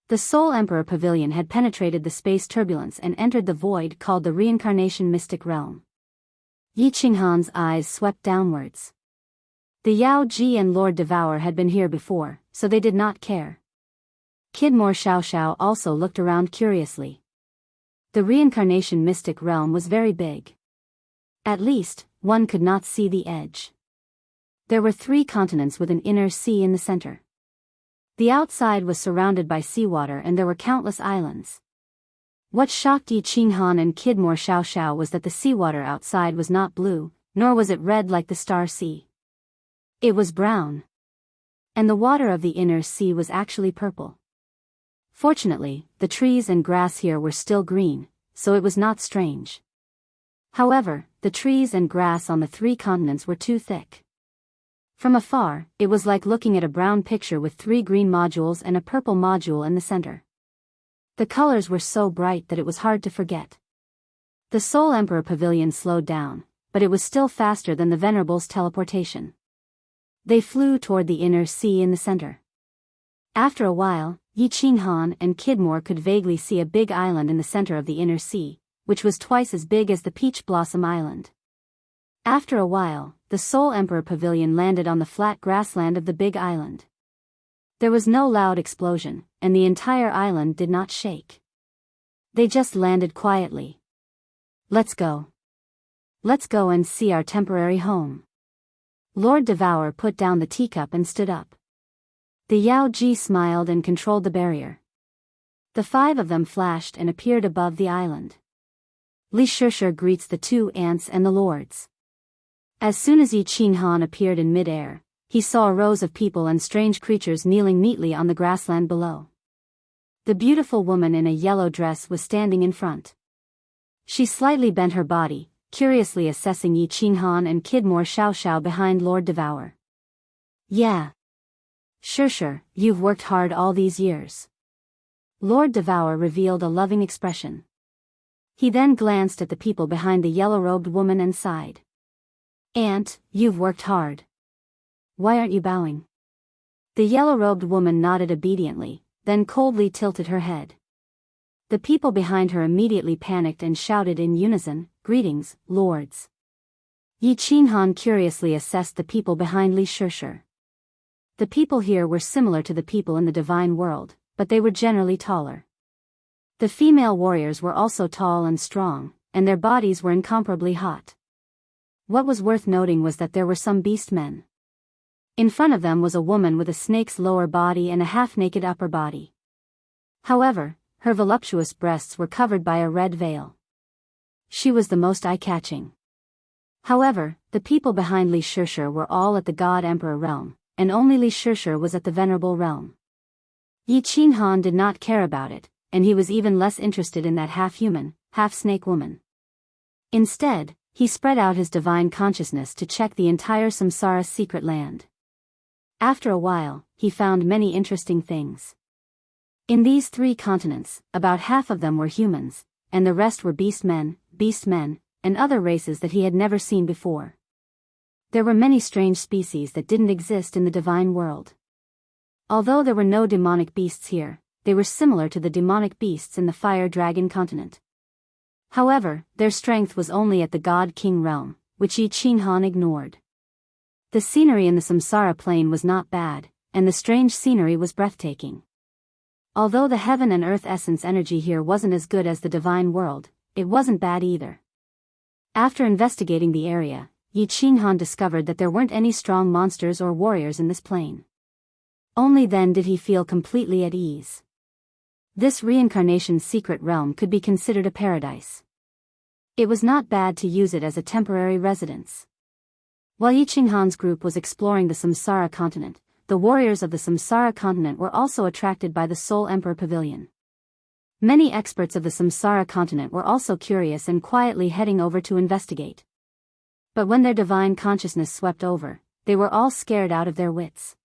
The Soul Emperor Pavilion had penetrated the space turbulence and entered the void called the Reincarnation Mystic Realm. Yi Qinghan's eyes swept downwards. The Yao Ji and Lord Devour had been here before, so they did not care. Kid Mo Xiaoxiao also looked around curiously. The Reincarnation Mystic Realm was very big. At least, one could not see the edge. There were 3 continents with an inner sea in the center. The outside was surrounded by seawater and there were countless islands. What shocked Yi Qinghan and Kidmore Xiao was that the seawater outside was not blue, nor was it red like the Star Sea. It was brown. And the water of the inner sea was actually purple. Fortunately, the trees and grass here were still green, so it was not strange. However, the trees and grass on the 3 continents were too thick. From afar, it was like looking at a brown picture with 3 green modules and a purple module in the center. The colors were so bright that it was hard to forget. The Soul Emperor Pavilion slowed down, but it was still faster than the Venerable's teleportation. They flew toward the inner sea in the center. After a while, Yi Qinghan and Kidmore could vaguely see a big island in the center of the inner sea, which was twice as big as the Peach Blossom Island. After a while, the Soul Emperor Pavilion landed on the flat grassland of the big island. There was no loud explosion, and the entire island did not shake. They just landed quietly. Let's go. Let's go and see our temporary home. Lord Devour put down the teacup and stood up. The Yao Ji smiled and controlled the barrier. The 5 of them flashed and appeared above the island. Li Shishir greets the 2 ants and the lords. As soon as Yi Qinghan appeared in mid-air, he saw rows of people and strange creatures kneeling neatly on the grassland below. The beautiful woman in a yellow dress was standing in front. She slightly bent her body, curiously assessing Yi Qinghan and Kidmore Xiao behind Lord Devour. Yeah. Sure, you've worked hard all these years. Lord Devour revealed a loving expression. He then glanced at the people behind the yellow-robed woman and sighed. Aunt, you've worked hard. Why aren't you bowing? The yellow-robed woman nodded obediently, then coldly tilted her head. The people behind her immediately panicked and shouted in unison, "Greetings, lords." Yi Qinghan curiously assessed the people behind Li Shishir. The people here were similar to the people in the divine world, but they were generally taller. The female warriors were also tall and strong, and their bodies were incomparably hot. What was worth noting was that there were some beast men. In front of them was a woman with a snake's lower body and a half-naked upper body. However, her voluptuous breasts were covered by a red veil. She was the most eye-catching. However, the people behind Li Shishir were all at the God Emperor realm, and only Li Shishir was at the Venerable realm. Yi Qinghan did not care about it, and he was even less interested in that half-human, half-snake woman. Instead, he spread out his divine consciousness to check the entire Samsara secret land. After a while, he found many interesting things. In these 3 continents, about half of them were humans, and the rest were beastmen, and other races that he had never seen before. There were many strange species that didn't exist in the divine world. Although there were no demonic beasts here, they were similar to the demonic beasts in the Fire Dragon continent. However, their strength was only at the God King realm, which Yi Qinghan ignored. The scenery in the Samsara plain was not bad, and the strange scenery was breathtaking. Although the heaven and earth essence energy here wasn't as good as the divine world, it wasn't bad either. After investigating the area, Yi Qinghan discovered that there weren't any strong monsters or warriors in this plane. Only then did he feel completely at ease. This reincarnation secret realm could be considered a paradise. It was not bad to use it as a temporary residence. While Yi Qinghan's group was exploring the Samsara continent, the warriors of the Samsara continent were also attracted by the Soul Emperor Pavilion. Many experts of the Samsara continent were also curious and quietly heading over to investigate. But when their divine consciousness swept over, they were all scared out of their wits.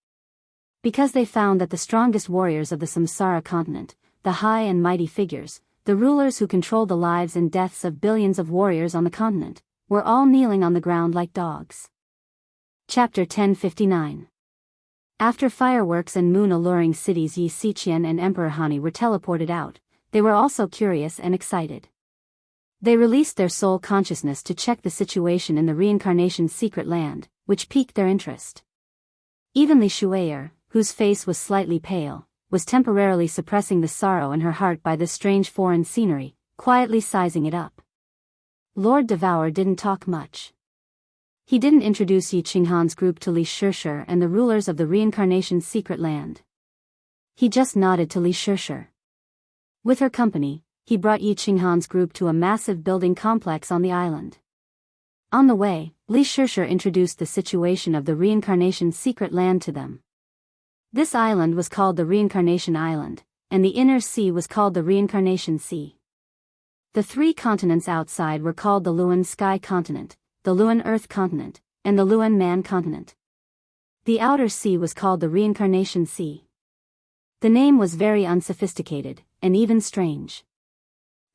Because they found that the strongest warriors of the Samsara continent, the high and mighty figures, the rulers who controlled the lives and deaths of billions of warriors on the continent, were all kneeling on the ground like dogs. Chapter 1059. After fireworks and moon-alluring cities Yi Xiqian and Emperor Hani were teleported out, they were also curious and excited. They released their soul consciousness to check the situation in the reincarnation secret land, which piqued their interest. Even Li Shuayer, whose face was slightly pale, was temporarily suppressing the sorrow in her heart by this strange foreign scenery, quietly sizing it up. Lord Devour didn't talk much. He didn't introduce Yi Qinghan's group to Li Shishir and the rulers of the reincarnation secret land. He just nodded to Li Shishir. With her company, he brought Yi Qinghan's group to a massive building complex on the island. On the way, Li Shishir introduced the situation of the reincarnation secret land to them. This island was called the Reincarnation Island, and the inner sea was called the Reincarnation Sea. The three continents outside were called the Luan Sky Continent, the Luan Earth Continent, and the Luan Man Continent. The outer sea was called the Reincarnation Sea. The name was very unsophisticated, and even strange.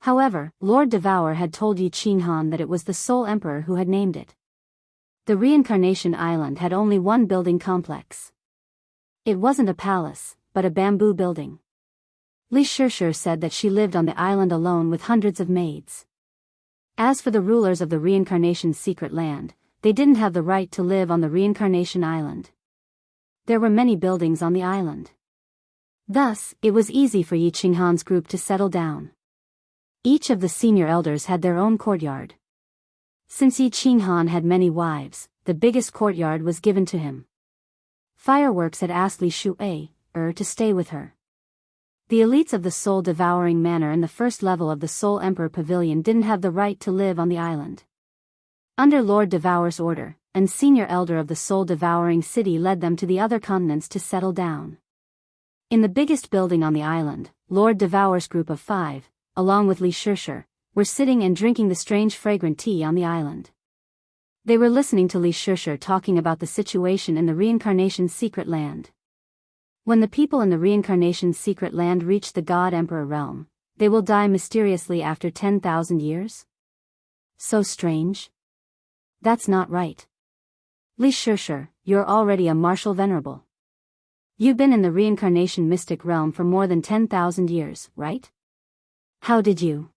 However, Lord Devour had told Yi Qinghan that it was the Soul Emperor who had named it. The Reincarnation Island had only one building complex. It wasn't a palace, but a bamboo building. Li Shishir said that she lived on the island alone with hundreds of maids. As for the rulers of the Reincarnation Secret Land, they didn't have the right to live on the Reincarnation Island. There were many buildings on the island. Thus, it was easy for Yi Qinghan's group to settle down. Each of the senior elders had their own courtyard. Since Yi Qinghan had many wives, the biggest courtyard was given to him. Fireworks had asked Li Shu'ei to stay with her. The elites of the soul-devouring manor and the first level of the Soul Emperor Pavilion didn't have the right to live on the island. Under Lord Devour's order, and senior elder of the soul-devouring city led them to the other continents to settle down. In the biggest building on the island, Lord Devour's group of 5, along with Li Shishir, were sitting and drinking the strange fragrant tea on the island. They were listening to Li Shishir talking about the situation in the Reincarnation Secret Land. When the people in the Reincarnation Secret Land reach the God Emperor realm, they will die mysteriously after 10,000 years? So strange. That's not right. Li Shishir, you're already a martial venerable. You've been in the Reincarnation Mystic realm for more than 10,000 years, right? How did you?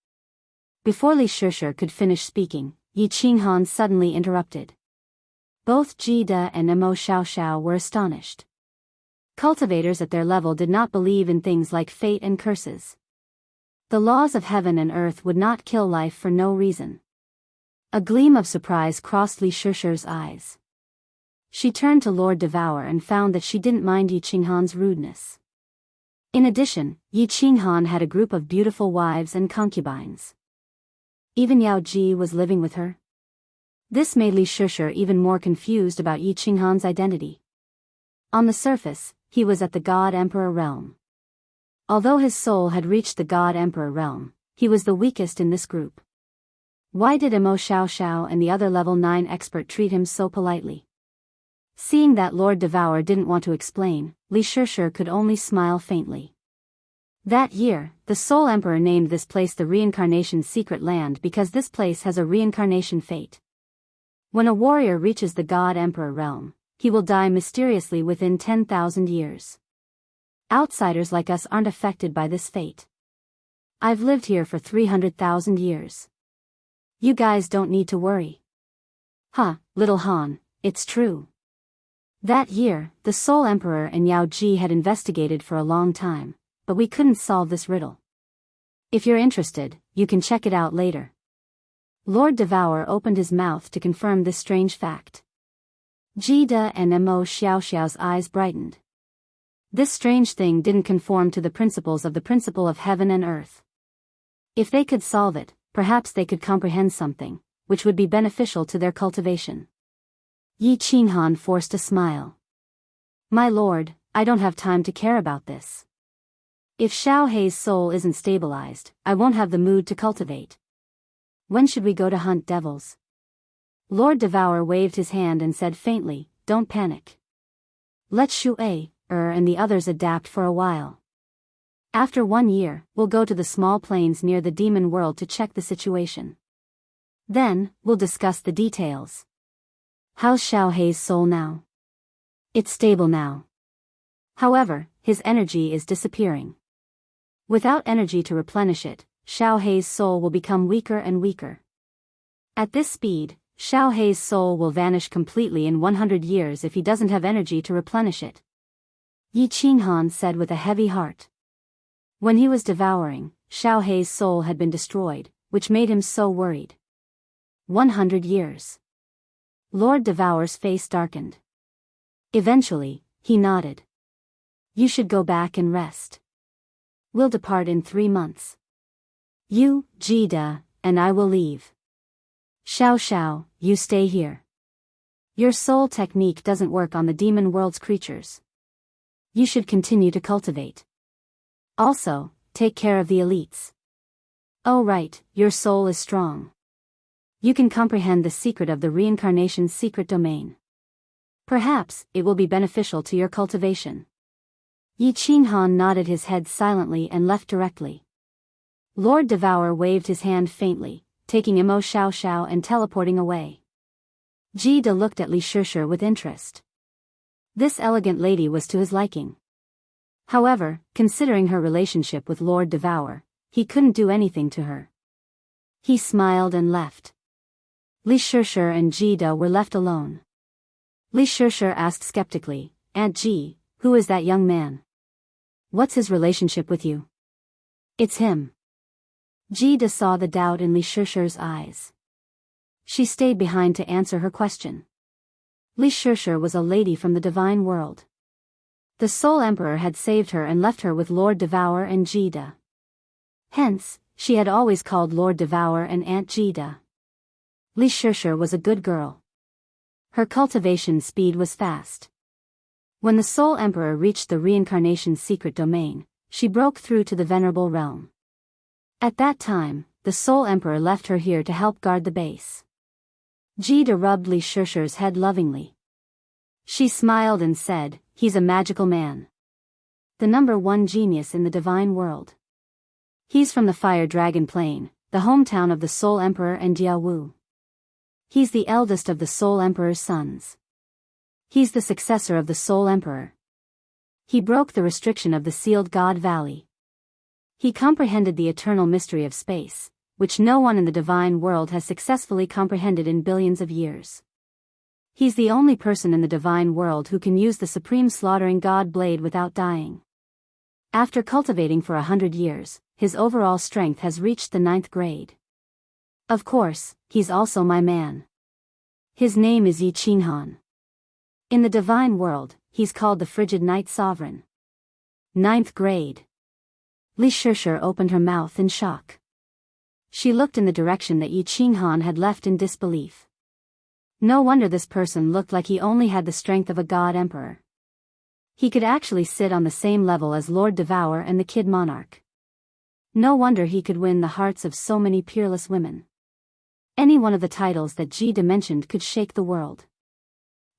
Before Li Shishir could finish speaking, Yi Qinghan suddenly interrupted. Both Ji De and Mo Xiaoxiao were astonished. Cultivators at their level did not believe in things like fate and curses. The laws of heaven and earth would not kill life for no reason. A gleam of surprise crossed Li Shishir's eyes. She turned to Lord Devour and found that she didn't mind Yi Qinghan's rudeness. In addition, Yi Qinghan had a group of beautiful wives and concubines. Even Yao Ji was living with her. This made Li Shishir even more confused about Yi Qinghan's identity. On the surface, he was at the God Emperor realm. Although his soul had reached the God Emperor realm, he was the weakest in this group. Why did Mo Xiaoxiao and the other level 9 expert treat him so politely? Seeing that Lord Devour didn't want to explain, Li Shishir could only smile faintly. That year, the Soul Emperor named this place the Reincarnation Secret Land because this place has a reincarnation fate. When a warrior reaches the God Emperor realm, he will die mysteriously within 10,000 years. Outsiders like us aren't affected by this fate. I've lived here for 300,000 years. You guys don't need to worry. Huh, little Han, it's true. That year, the Soul Emperor and Yao Ji had investigated for a long time, but we couldn't solve this riddle. If you're interested, you can check it out later. Lord Devour opened his mouth to confirm this strange fact. Ji De and Mo Xiaoxiao's eyes brightened. This strange thing didn't conform to the principles of the principle of heaven and earth. If they could solve it, perhaps they could comprehend something, which would be beneficial to their cultivation. Yi Qinghan forced a smile. My lord, I don't have time to care about this. If Xiao Hei's soul isn't stabilized, I won't have the mood to cultivate. When should we go to hunt devils? Lord Devour waved his hand and said faintly, don't panic. Let Shu'ei, and the others adapt for a while. After 1 year, we'll go to the small plains near the demon world to check the situation. Then, we'll discuss the details. How's Xiao Hei's soul now? It's stable now. However, his energy is disappearing. Without energy to replenish it, Xiao Hei's soul will become weaker and weaker. At this speed, Xiao Hei's soul will vanish completely in 100 years if he doesn't have energy to replenish it. Yi Qinghan said with a heavy heart. When he was devouring, Xiao Hei's soul had been destroyed, which made him so worried. 100 years. Lord Devour's face darkened. Eventually, he nodded. You should go back and rest. We'll depart in 3 months. You, Jida, and I will leave. Xiao, you stay here. Your soul technique doesn't work on the demon world's creatures. You should continue to cultivate. Also, take care of the elites. Oh right, your soul is strong. You can comprehend the secret of the reincarnation's secret domain. Perhaps, it will be beneficial to your cultivation. Yi Qinghan nodded his head silently and left directly. Lord Devour waved his hand faintly, taking Imo Xiao and teleporting away. Jida looked at Li Shishir with interest. This elegant lady was to his liking. However, considering her relationship with Lord Devour, he couldn't do anything to her. He smiled and left. Li Shishir and Jida were left alone. Li Shishir asked skeptically, Aunt Ji, who is that young man? What's his relationship with you? It's him. Jida saw the doubt in Li Shishir's eyes. She stayed behind to answer her question. Li Shishir was a lady from the divine world. The Soul Emperor had saved her and left her with Lord Devour and Jida. Hence, she had always called Lord Devour and Aunt Jida. Li Shishir was a good girl. Her cultivation speed was fast. When the Soul Emperor reached the reincarnation's secret domain, she broke through to the venerable realm. At that time, the Soul Emperor left her here to help guard the base. Jida rubbed Li Shishir's head lovingly. She smiled and said, he's a magical man. The #1 genius in the divine world. He's from the Fire Dragon Plain, the hometown of the Soul Emperor and Jianghu. He's the eldest of the Soul Emperor's sons. He's the successor of the Soul Emperor. He broke the restriction of the sealed God Valley. He comprehended the eternal mystery of space, which no one in the divine world has successfully comprehended in billions of years. He's the only person in the divine world who can use the supreme slaughtering god blade without dying. After cultivating for 100 years, his overall strength has reached the 9th grade. Of course, he's also my man. His name is Yi Qinghan. In the divine world, he's called the Frigid Night Sovereign. 9th grade. Li Shishir opened her mouth in shock. She looked in the direction that Yi Qinghan had left in disbelief. No wonder this person looked like he only had the strength of a god emperor. He could actually sit on the same level as Lord Devour and the Kid Monarch. No wonder he could win the hearts of so many peerless women. Any one of the titles that Jida mentioned could shake the world.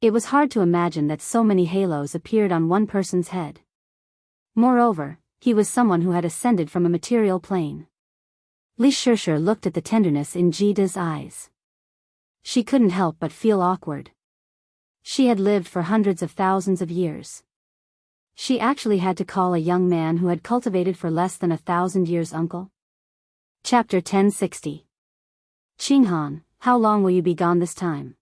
It was hard to imagine that so many halos appeared on one person's head. Moreover, he was someone who had ascended from a material plane. Li Shishir looked at the tenderness in Jida's eyes. She couldn't help but feel awkward. She had lived for hundreds of thousands of years. She actually had to call a young man who had cultivated for less than 1,000 years uncle? Chapter 1060. Qinghan, how long will you be gone this time?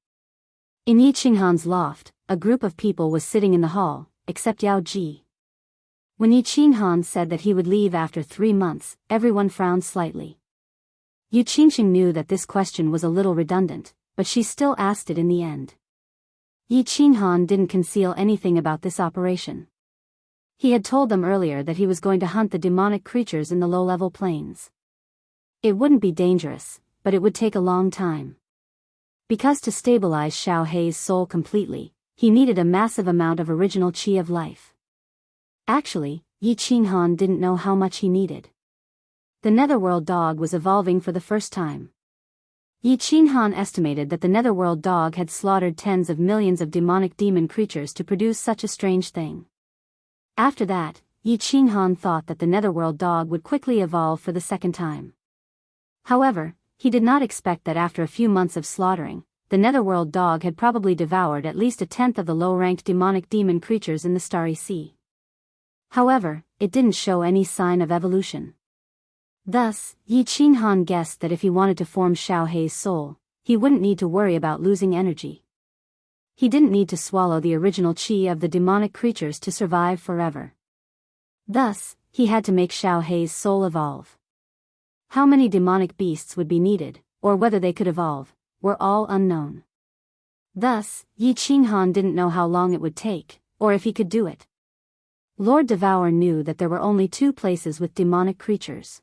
In Yi Qinghan's loft, a group of people was sitting in the hall, except Yao Ji. When Yi Qinghan said that he would leave after 3 months, everyone frowned slightly. Yu Qingxing knew that this question was a little redundant, but she still asked it in the end. Yi Qinghan didn't conceal anything about this operation. He had told them earlier that he was going to hunt the demonic creatures in the low-level planes. It wouldn't be dangerous, but it would take a long time. Because to stabilize Xiao Hei's soul completely, he needed a massive amount of original qi of life. Actually, Yi Qinghan didn't know how much he needed. The Netherworld dog was evolving for the first time. Yi Qinghan estimated that the Netherworld dog had slaughtered tens of millions of demonic demon creatures to produce such a strange thing. After that, Yi Qinghan thought that the Netherworld dog would quickly evolve for the second time. However, he did not expect that after a few months of slaughtering, the Netherworld dog had probably devoured at least 1/10 of the low-ranked demonic demon creatures in the Starry Sea. However, it didn't show any sign of evolution. Thus, Yi Qinghan guessed that if he wanted to form Xiao Hei's soul, he wouldn't need to worry about losing energy. He didn't need to swallow the original qi of the demonic creatures to survive forever. Thus, he had to make Xiao Hei's soul evolve. How many demonic beasts would be needed, or whether they could evolve, were all unknown. Thus, Yi Qinghan didn't know how long it would take, or if he could do it. Lord Devour knew that there were only 2 places with demonic creatures.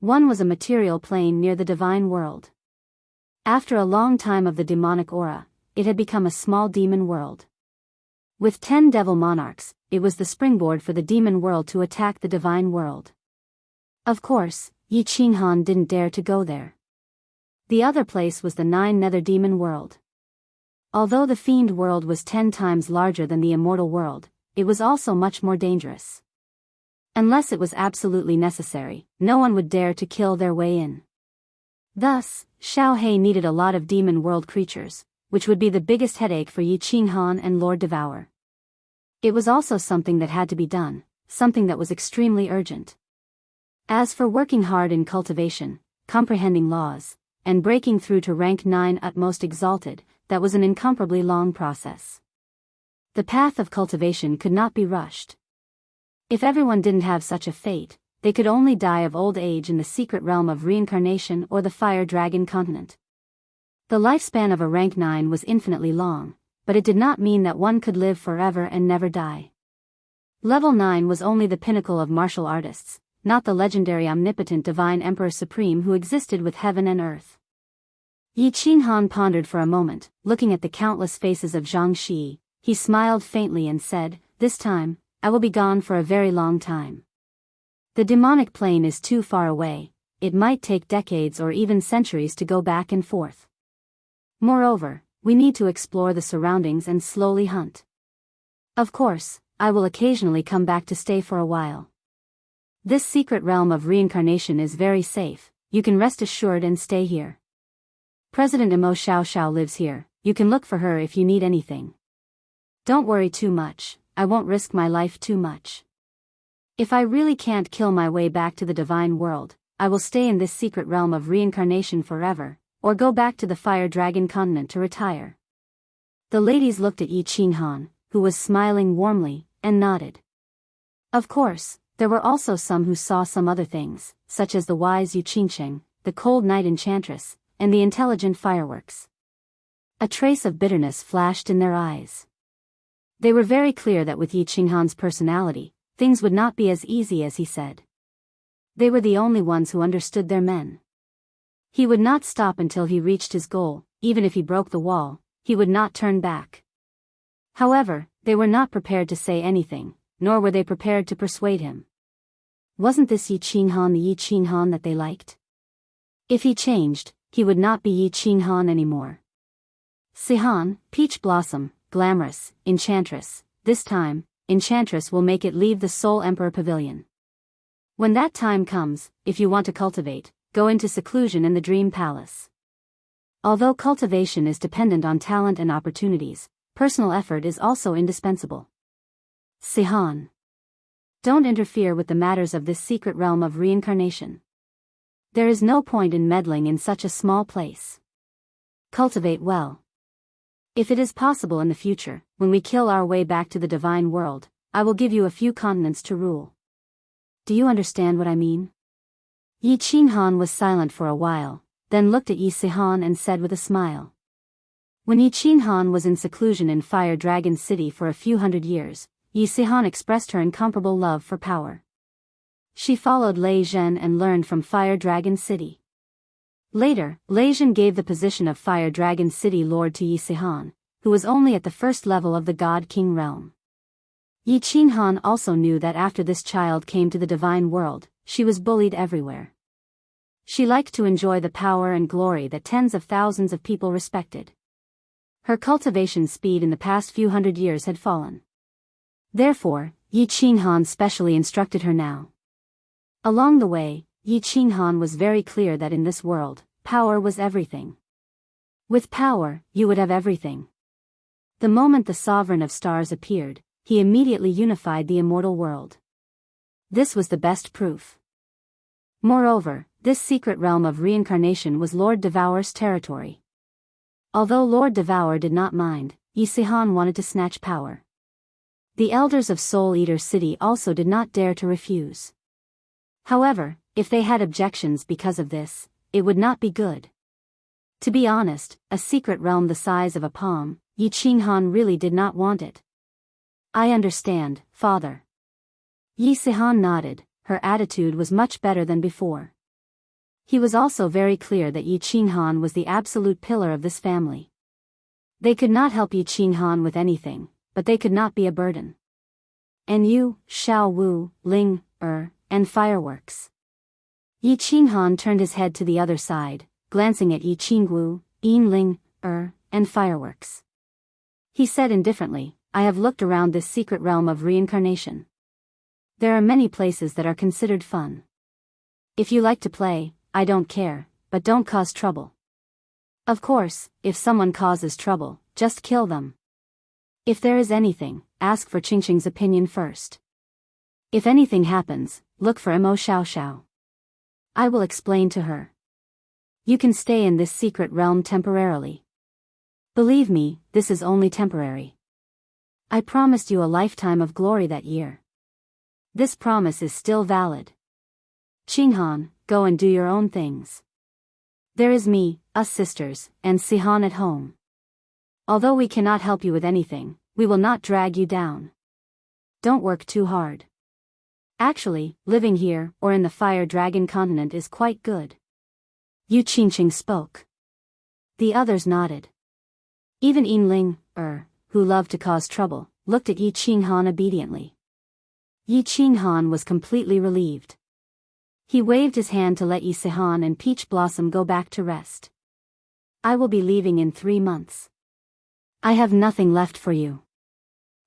One was a material plane near the divine world. After a long time of the demonic aura, it had become a small demon world. With 10 devil monarchs, it was the springboard for the demon world to attack the divine world. Of course, Yi Qinghan didn't dare to go there. The other place was the 9 nether demon world. Although the fiend world was 10 times larger than the immortal world, it was also much more dangerous. Unless it was absolutely necessary, no one would dare to kill their way in. Thus, Xiao He needed a lot of demon world creatures, which would be the biggest headache for Yi Qinghan and Lord Devour. It was also something that had to be done, something that was extremely urgent. As for working hard in cultivation, comprehending laws, and breaking through to rank 9 utmost exalted, that was an incomparably long process. The path of cultivation could not be rushed. If everyone didn't have such a fate, they could only die of old age in the secret realm of reincarnation or the fire dragon continent. The lifespan of a rank 9 was infinitely long, but it did not mean that one could live forever and never die. Level 9 was only the pinnacle of martial artists, not the legendary omnipotent divine emperor supreme who existed with heaven and earth. Yi Qinghan pondered for a moment, looking at the countless faces of Zhang Shi. He smiled faintly and said, "This time, I will be gone for a very long time. The demonic plane is too far away, it might take decades or even centuries to go back and forth. Moreover, we need to explore the surroundings and slowly hunt. Of course, I will occasionally come back to stay for a while. This secret realm of reincarnation is very safe, you can rest assured and stay here. President Imo Xiao lives here, you can look for her if you need anything. Don't worry too much, I won't risk my life too much. If I really can't kill my way back to the divine world, I will stay in this secret realm of reincarnation forever, or go back to the fire dragon continent to retire." The ladies looked at Yi Qinghan, who was smiling warmly, and nodded. Of course, there were also some who saw some other things, such as the wise Yu Qingcheng, the cold night enchantress, and the intelligent fireworks. A trace of bitterness flashed in their eyes. They were very clear that with Yi Qinghan's personality, things would not be as easy as he said. They were the only ones who understood their men. He would not stop until he reached his goal, even if he broke the wall, he would not turn back. However, they were not prepared to say anything, nor were they prepared to persuade him. Wasn't this Yi Qinghan the Yi Qinghan that they liked? If he changed, he would not be Yi Qinghan anymore. Sihan, Peach Blossom, glamorous, enchantress, this time, enchantress will make it leave the Soul Emperor Pavilion. When that time comes, if you want to cultivate, go into seclusion in the Dream Palace. Although cultivation is dependent on talent and opportunities, personal effort is also indispensable. Sihan. Don't interfere with the matters of this secret realm of reincarnation. There is no point in meddling in such a small place. Cultivate well. If it is possible in the future, when we kill our way back to the divine world, I will give you a few continents to rule. Do you understand what I mean?" Yi Qinghan was silent for a while, then looked at Yi Sihan and said with a smile. When Yi Qinghan was in seclusion in Fire Dragon City for a few hundred years, Yi Sihan expressed her incomparable love for power. She followed Lei Zhen and learned from Fire Dragon City. Later, Lei Zhen gave the position of Fire Dragon City Lord to Yi Sihan, who was only at the first level of the God King realm. Yi Qinghan also knew that after this child came to the divine world, she was bullied everywhere. She liked to enjoy the power and glory that tens of thousands of people respected. Her cultivation speed in the past few hundred years had fallen. Therefore, Yi Qinghan specially instructed her now. Along the way, Yi Qinghan was very clear that in this world, power was everything. With power, you would have everything. The moment the Sovereign of Stars appeared, he immediately unified the immortal world. This was the best proof. Moreover, this secret realm of reincarnation was Lord Devour's territory. Although Lord Devour did not mind, Yi Sihan wanted to snatch power. The elders of Soul Eater City also did not dare to refuse. However, if they had objections because of this, it would not be good. To be honest, a secret realm the size of a palm, Yi Qinghan really did not want it. "I understand, father." Yi Sihan nodded, her attitude was much better than before. He was also very clear that Yi Qinghan was the absolute pillar of this family. They could not help Yi Qinghan with anything, but they could not be a burden. And you, Xiao Wu, Ling, and fireworks. Yi Qinghan turned his head to the other side, glancing at Yi Qingwu, Yin Ling, and fireworks. He said indifferently, I have looked around this secret realm of reincarnation. There are many places that are considered fun. If you like to play, I don't care, but don't cause trouble. Of course, if someone causes trouble, just kill them. If there is anything, ask for Qingqing's opinion first. If anything happens, look for Mo Xiaoxiao. I will explain to her. You can stay in this secret realm temporarily. Believe me, this is only temporary. I promised you a lifetime of glory that year. This promise is still valid. Qinghan, go and do your own things. There is me, us sisters, and Sihan at home. Although we cannot help you with anything, we will not drag you down. Don't work too hard. Actually, living here, or in the Fire Dragon continent is quite good. Yu Qingqing spoke. The others nodded. Even Yin Ling, who loved to cause trouble, looked at Yi Qinghan obediently. Yi Qinghan was completely relieved. He waved his hand to let Yi Sihan and Peach Blossom go back to rest. I will be leaving in 3 months. I have nothing left for you.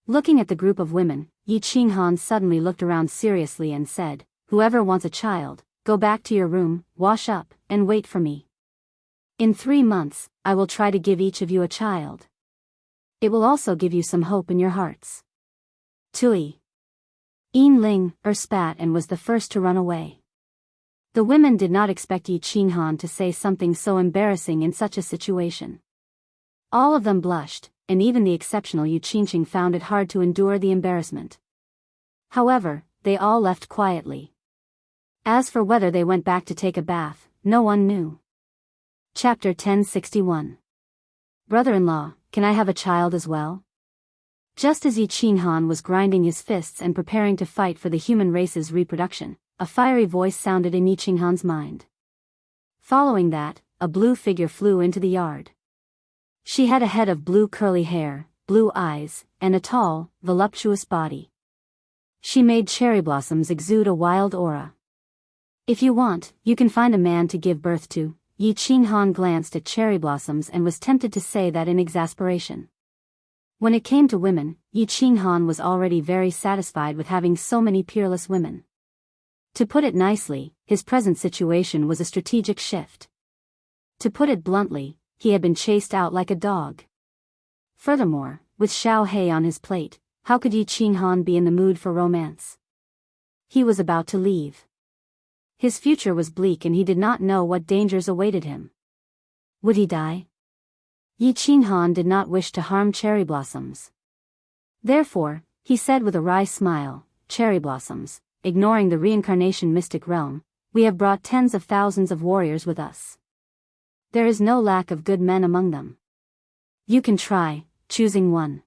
Looking at the group of women, Yi Qinghan suddenly looked around seriously and said, whoever wants a child, go back to your room, wash up, and wait for me. In 3 months, I will try to give each of you a child. It will also give you some hope in your hearts. Tui. Yin Ling, spat and was the first to run away. The women did not expect Yi Qinghan to say something so embarrassing in such a situation. All of them blushed, and even the exceptional Yu Qingqing found it hard to endure the embarrassment. However, they all left quietly. As for whether they went back to take a bath, no one knew. Chapter 1061. Brother-in-law, can I have a child as well? Just as Yi Qinghan was grinding his fists and preparing to fight for the human race's reproduction, a fiery voice sounded in Yi Qinghan's mind. Following that, a blue figure flew into the yard. She had a head of blue curly hair, blue eyes, and a tall, voluptuous body. She made cherry blossoms exude a wild aura. If you want, you can find a man to give birth to. Yi Qinghan glanced at cherry blossoms and was tempted to say that in exasperation. When it came to women, Yi Qinghan was already very satisfied with having so many peerless women. To put it nicely, his present situation was a strategic shift. To put it bluntly, he had been chased out like a dog. Furthermore, with Xiao He on his plate, how could Yi Qinghan be in the mood for romance? He was about to leave. His future was bleak and he did not know what dangers awaited him. Would he die? Yi Qinghan did not wish to harm cherry blossoms. Therefore, he said with a wry smile, cherry blossoms, ignoring the reincarnation mystic realm, we have brought tens of thousands of warriors with us. There is no lack of good men among them. You can try, choosing one.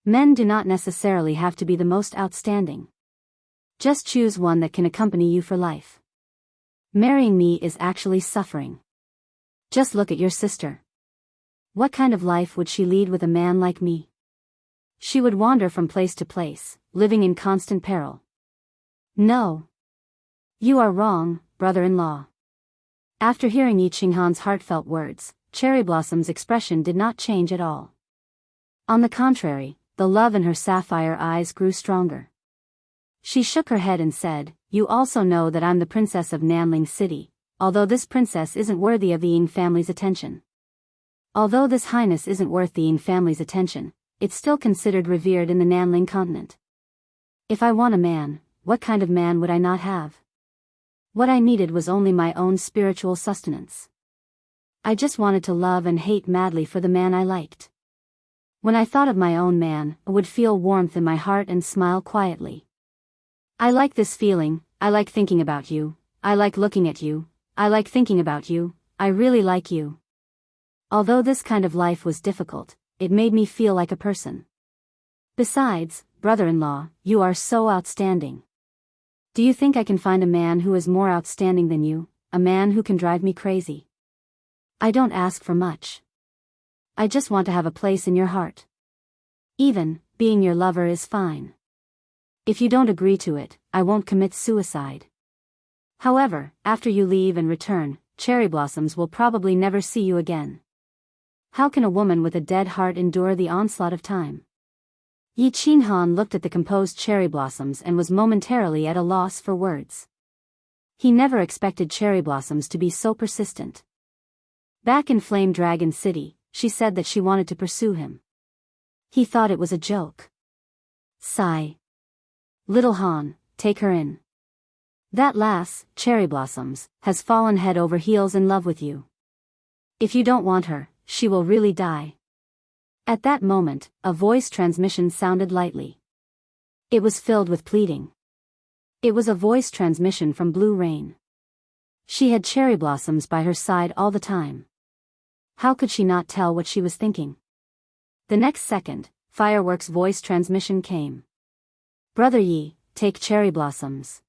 Men do not necessarily have to be the most outstanding. Just choose one that can accompany you for life. Marrying me is actually suffering. Just look at your sister. What kind of life would she lead with a man like me? She would wander from place to place, living in constant peril. No. You are wrong, brother-in-law. After hearing Yi Qinghan's heartfelt words, Cherry Blossom's expression did not change at all. On the contrary, the love in her sapphire eyes grew stronger. She shook her head and said, you also know that I'm the princess of Nanling City, although this princess isn't worthy of the Ying family's attention. Although this highness isn't worth the Ying family's attention, it's still considered revered in the Nanling continent. If I want a man, what kind of man would I not have? What I needed was only my own spiritual sustenance. I just wanted to love and hate madly for the man I liked. When I thought of my own man, I would feel warmth in my heart and smile quietly. I like this feeling, I like thinking about you, I like looking at you, I like thinking about you, I really like you. Although this kind of life was difficult, it made me feel like a person. Besides, brother-in-law, you are so outstanding. Do you think I can find a man who is more outstanding than you? a man who can drive me crazy. I don't ask for much. I just want to have a place in your heart. Even being your lover is fine. If you don't agree to it, I won't commit suicide. However, after you leave and return, cherry blossoms will probably never see you again. How can a woman with a dead heart endure the onslaught of time? Yi Qinghan looked at the composed cherry blossoms and was momentarily at a loss for words. He never expected cherry blossoms to be so persistent. Back in Flame Dragon City, she said that she wanted to pursue him. He thought it was a joke. Sigh. Little Han, take her in. That lass, Cherry Blossoms, has fallen head over heels in love with you. If you don't want her, she will really die. At that moment, a voice transmission sounded lightly. It was filled with pleading. It was a voice transmission from Blue Rain. She had cherry blossoms by her side all the time. How could she not tell what she was thinking? The next second, Fireworks' voice transmission came. Brother Yi, take cherry blossoms.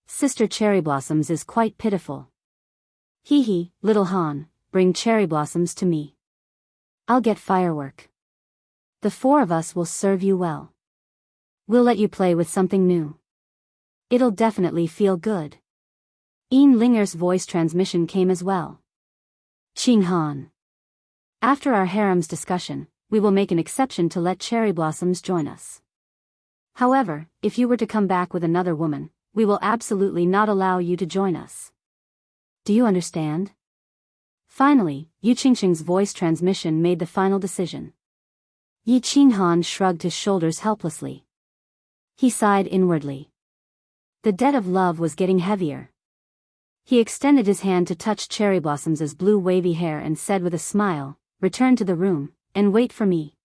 Sister Cherry Blossoms is quite pitiful. Hee, little Han, bring cherry blossoms to me. I'll get Firework. The four of us will serve you well. We'll let you play with something new. It'll definitely feel good. Yin Linger's voice transmission came as well. Qing Han. After our harem's discussion, we will make an exception to let cherry blossoms join us. However, if you were to come back with another woman, we will absolutely not allow you to join us. Do you understand? Finally, Yu Qingxing's voice transmission made the final decision. Yi Qinghan shrugged his shoulders helplessly. He sighed inwardly. The debt of love was getting heavier. He extended his hand to touch Cherry Blossom's blue wavy hair and said with a smile, "Return to the room, and wait for me."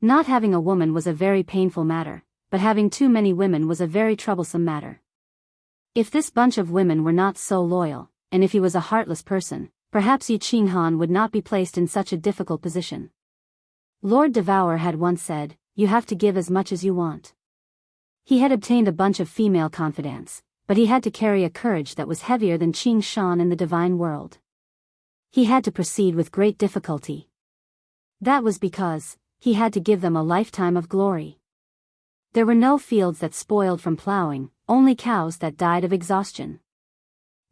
Not having a woman was a very painful matter, but having too many women was a very troublesome matter. If this bunch of women were not so loyal, and if he was a heartless person, perhaps Yi Qinghan would not be placed in such a difficult position. Lord Devour had once said, "You have to give as much as you want." He had obtained a bunch of female confidants, but he had to carry a courage that was heavier than Qing Shan in the divine world. He had to proceed with great difficulty. That was because he had to give them a lifetime of glory. There were no fields that spoiled from plowing, only cows that died of exhaustion.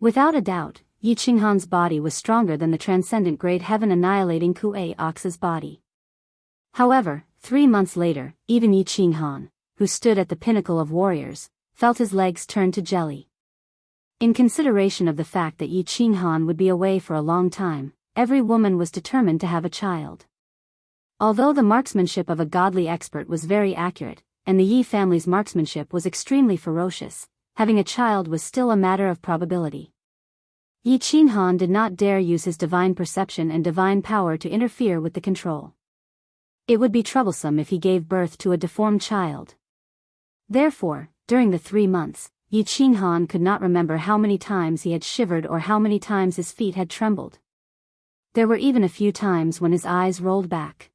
Without a doubt, Yi Qinghan's body was stronger than the transcendent great heaven annihilating Kuei Ox's body. However, 3 months later, even Yi Qinghan, who stood at the pinnacle of warriors, felt his legs turn to jelly. In consideration of the fact that Yi Qinghan would be away for a long time, every woman was determined to have a child. Although the marksmanship of a godly expert was very accurate, and the Yi family's marksmanship was extremely ferocious, having a child was still a matter of probability. Yi Qinghan did not dare use his divine perception and divine power to interfere with the control. It would be troublesome if he gave birth to a deformed child. Therefore, during the 3 months, Yi Qinghan could not remember how many times he had shivered or how many times his feet had trembled. There were even a few times when his eyes rolled back.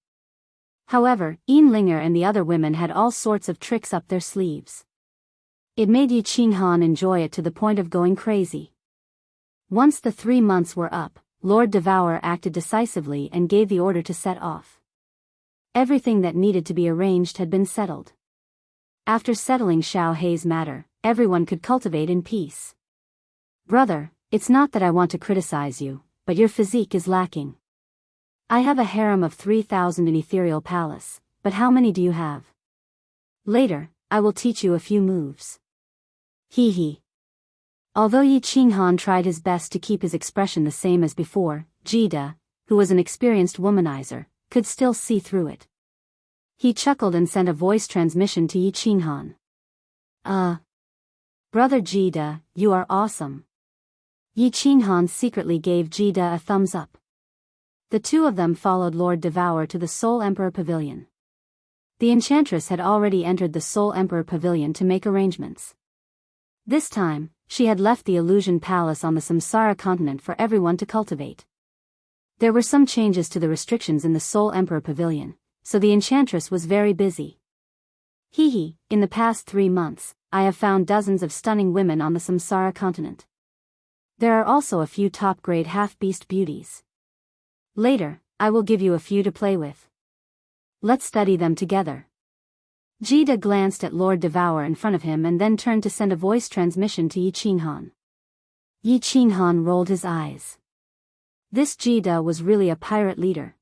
However, Yin Linger and the other women had all sorts of tricks up their sleeves. It made Yi Qinghan enjoy it to the point of going crazy. Once the 3 months were up, Lord Devour acted decisively and gave the order to set off. Everything that needed to be arranged had been settled. After settling Xiao Hei's matter, everyone could cultivate in peace. Brother, it's not that I want to criticize you, but your physique is lacking. I have a harem of 3,000 in Ethereal Palace, but how many do you have? Later, I will teach you a few moves. Hee. Although Yi Qinghan tried his best to keep his expression the same as before, Jida, who was an experienced womanizer, could still see through it. He chuckled and sent a voice transmission to Yi Qinghan. Brother Jida, you are awesome. Yi Qinghan secretly gave Jida a thumbs up. The two of them followed Lord Devour to the Soul Emperor Pavilion. The enchantress had already entered the Soul Emperor Pavilion to make arrangements. This time, she had left the Illusion Palace on the Samsara continent for everyone to cultivate. There were some changes to the restrictions in the Soul Emperor Pavilion, so the enchantress was very busy. In the past 3 months, I have found dozens of stunning women on the Samsara continent. There are also a few top-grade half-beast beauties. Later, I will give you a few to play with. Let's study them together. Jida glanced at Lord Devour in front of him and then turned to send a voice transmission to Yi Qinghan. Yi Qinghan rolled his eyes. This Jida was really a pirate leader.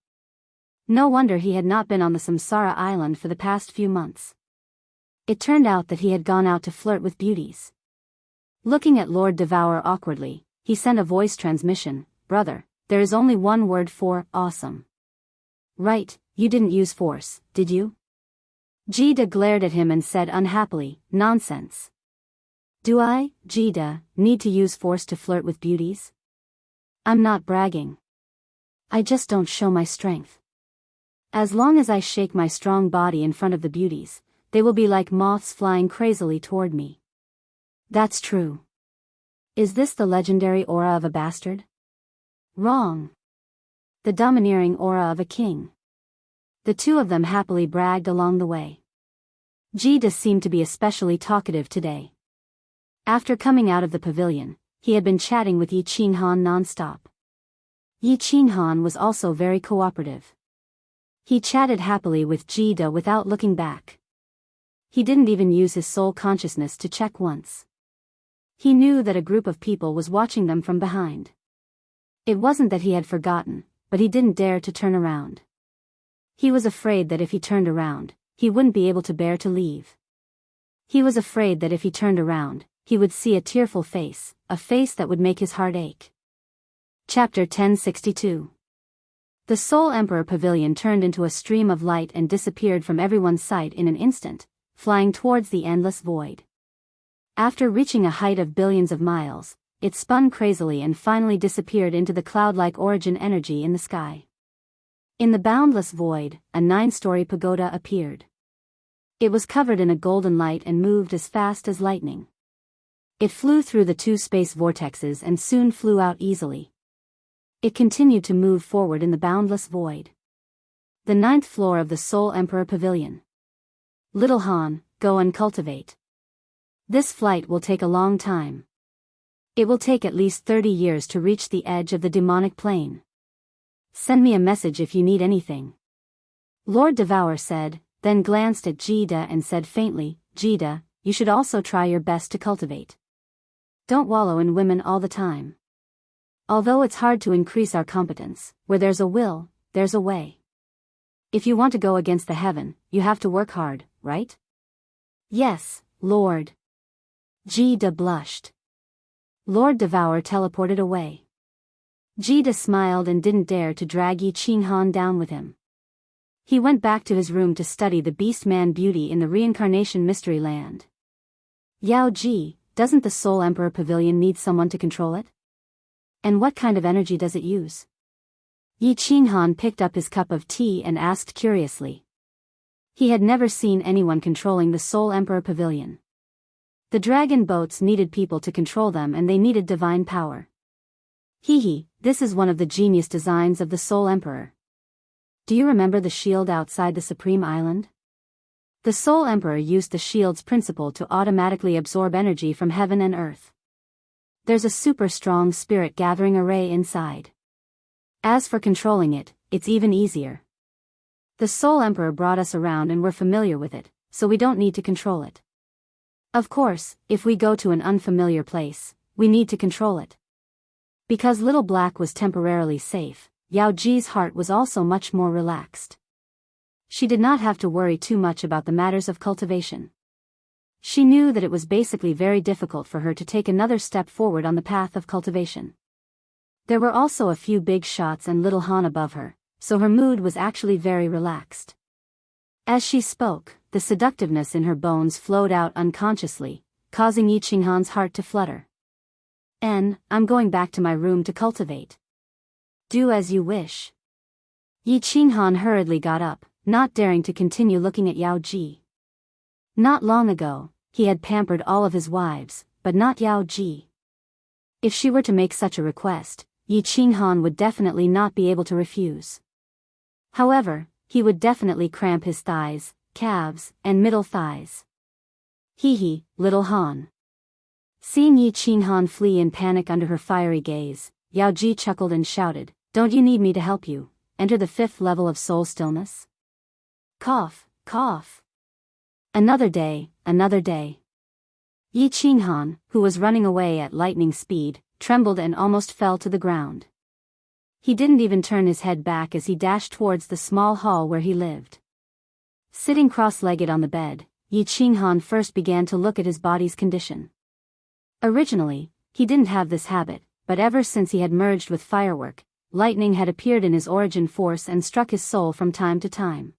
No wonder he had not been on the Samsara island for the past few months. It turned out that he had gone out to flirt with beauties. Looking at Lord Devour awkwardly, he sent a voice transmission. Brother, there is only one word for awesome. Right, you didn't use force, did you? Jida glared at him and said unhappily, nonsense. Do I, Jida, need to use force to flirt with beauties? I'm not bragging. I just don't show my strength. As long as I shake my strong body in front of the beauties, they will be like moths flying crazily toward me. That's true. Is this the legendary aura of a bastard? Wrong. The domineering aura of a king. The two of them happily bragged along the way. Jida seemed to be especially talkative today. After coming out of the pavilion, he had been chatting with Yi Qinghan non-stop. Yi Qinghan was also very cooperative. He chatted happily with Jida without looking back. He didn't even use his soul consciousness to check once. He knew that a group of people was watching them from behind. It wasn't that he had forgotten, but he didn't dare to turn around. He was afraid that if he turned around, he wouldn't be able to bear to leave. He was afraid that if he turned around, he would see a tearful face, a face that would make his heart ache. Chapter 1062. The Soul Emperor Pavilion turned into a stream of light and disappeared from everyone's sight in an instant, flying towards the endless void. After reaching a height of billions of miles, it spun crazily and finally disappeared into the cloud-like origin energy in the sky. In the boundless void, a 9-story pagoda appeared. It was covered in a golden light and moved as fast as lightning. It flew through the 2 space vortexes and soon flew out easily. It continued to move forward in the boundless void. The 9th floor of the Soul Emperor Pavilion. Little Han, go and cultivate. This flight will take a long time. It will take at least 30 years to reach the edge of the demonic plane. Send me a message if you need anything. Lord Devour said, then glanced at Jida and said faintly, Jida, you should also try your best to cultivate. Don't wallow in women all the time. Although it's hard to increase our competence, where there's a will, there's a way. If you want to go against the heaven, you have to work hard, right? Yes, Lord. Jida blushed. Lord Devour teleported away. Jida smiled and didn't dare to drag Yi Qinghan down with him. He went back to his room to study the Beast-Man beauty in the Reincarnation Mystery Land. Yao Ji, doesn't the Soul Emperor Pavilion need someone to control it? And what kind of energy does it use? Yi Qinghan picked up his cup of tea and asked curiously. He had never seen anyone controlling the Soul Emperor Pavilion. The dragon boats needed people to control them and they needed divine power. This is one of the genius designs of the Soul Emperor. Do you remember the shield outside the Supreme Island? The Soul Emperor used the shield's principle to automatically absorb energy from heaven and earth. There's a super strong spirit gathering array inside. As for controlling it, it's even easier. The Soul Emperor brought us around and we're familiar with it, so we don't need to control it. Of course, if we go to an unfamiliar place, we need to control it. Because Little Black was temporarily safe, Yao Ji's heart was also much more relaxed. She did not have to worry too much about the matters of cultivation. She knew that it was basically very difficult for her to take another step forward on the path of cultivation. There were also a few big shots and Little Han above her, so her mood was actually very relaxed. As she spoke, the seductiveness in her bones flowed out unconsciously, causing Yi Qinghan's heart to flutter. I'm going back to my room to cultivate. Do as you wish. Yi Qinghan hurriedly got up, not daring to continue looking at Yao Ji. Not long ago, he had pampered all of his wives, but not Yao Ji. If she were to make such a request, Yi Qinghan would definitely not be able to refuse. However, he would definitely cramp his thighs, calves, and middle thighs. Little Han. Seeing Yi Qinghan flee in panic under her fiery gaze, Yao Ji chuckled and shouted, "Don't you need me to help you? Enter the 5th level of soul stillness?" Cough, cough. Another day, another day. Yi Qinghan, who was running away at lightning speed, trembled and almost fell to the ground. He didn't even turn his head back as he dashed towards the small hall where he lived. Sitting cross-legged on the bed, Yi Qinghan first began to look at his body's condition. Originally, he didn't have this habit, but ever since he had merged with firework, lightning had appeared in his origin force and struck his soul from time to time.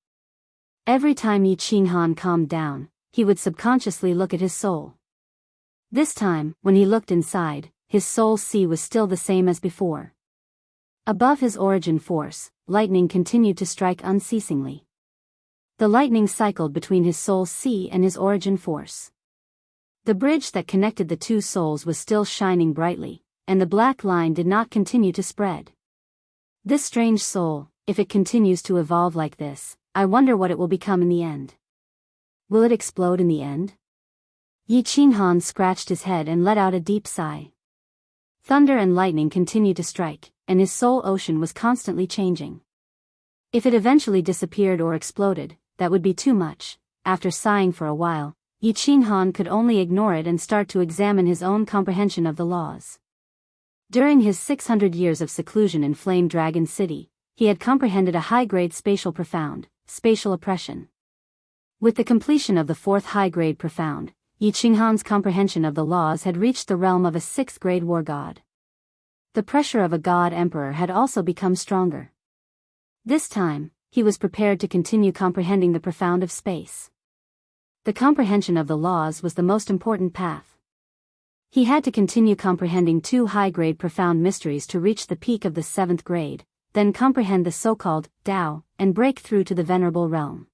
Every time Yi Qinghan calmed down, he would subconsciously look at his soul. This time, when he looked inside, his soul's sea was still the same as before. Above his origin force, lightning continued to strike unceasingly. The lightning cycled between his soul's sea and his origin force. The bridge that connected the two souls was still shining brightly, and the black line did not continue to spread. This strange soul, if it continues to evolve like this, I wonder what it will become in the end. Will it explode in the end? Yi Qinghan scratched his head and let out a deep sigh. Thunder and lightning continued to strike, and his soul ocean was constantly changing. If it eventually disappeared or exploded, that would be too much. After sighing for a while, Yi Qinghan could only ignore it and start to examine his own comprehension of the laws. During his 600 years of seclusion in Flame Dragon City, he had comprehended a high-grade spatial profound, spatial oppression. With the completion of the 4th high-grade profound, Yi Qinghan's comprehension of the laws had reached the realm of a 6th-grade war god. The pressure of a god emperor had also become stronger. This time, he was prepared to continue comprehending the profound of space. The comprehension of the laws was the most important path. He had to continue comprehending 2 high-grade profound mysteries to reach the peak of the 7th grade, then comprehend the so-called Tao, and break through to the venerable realm.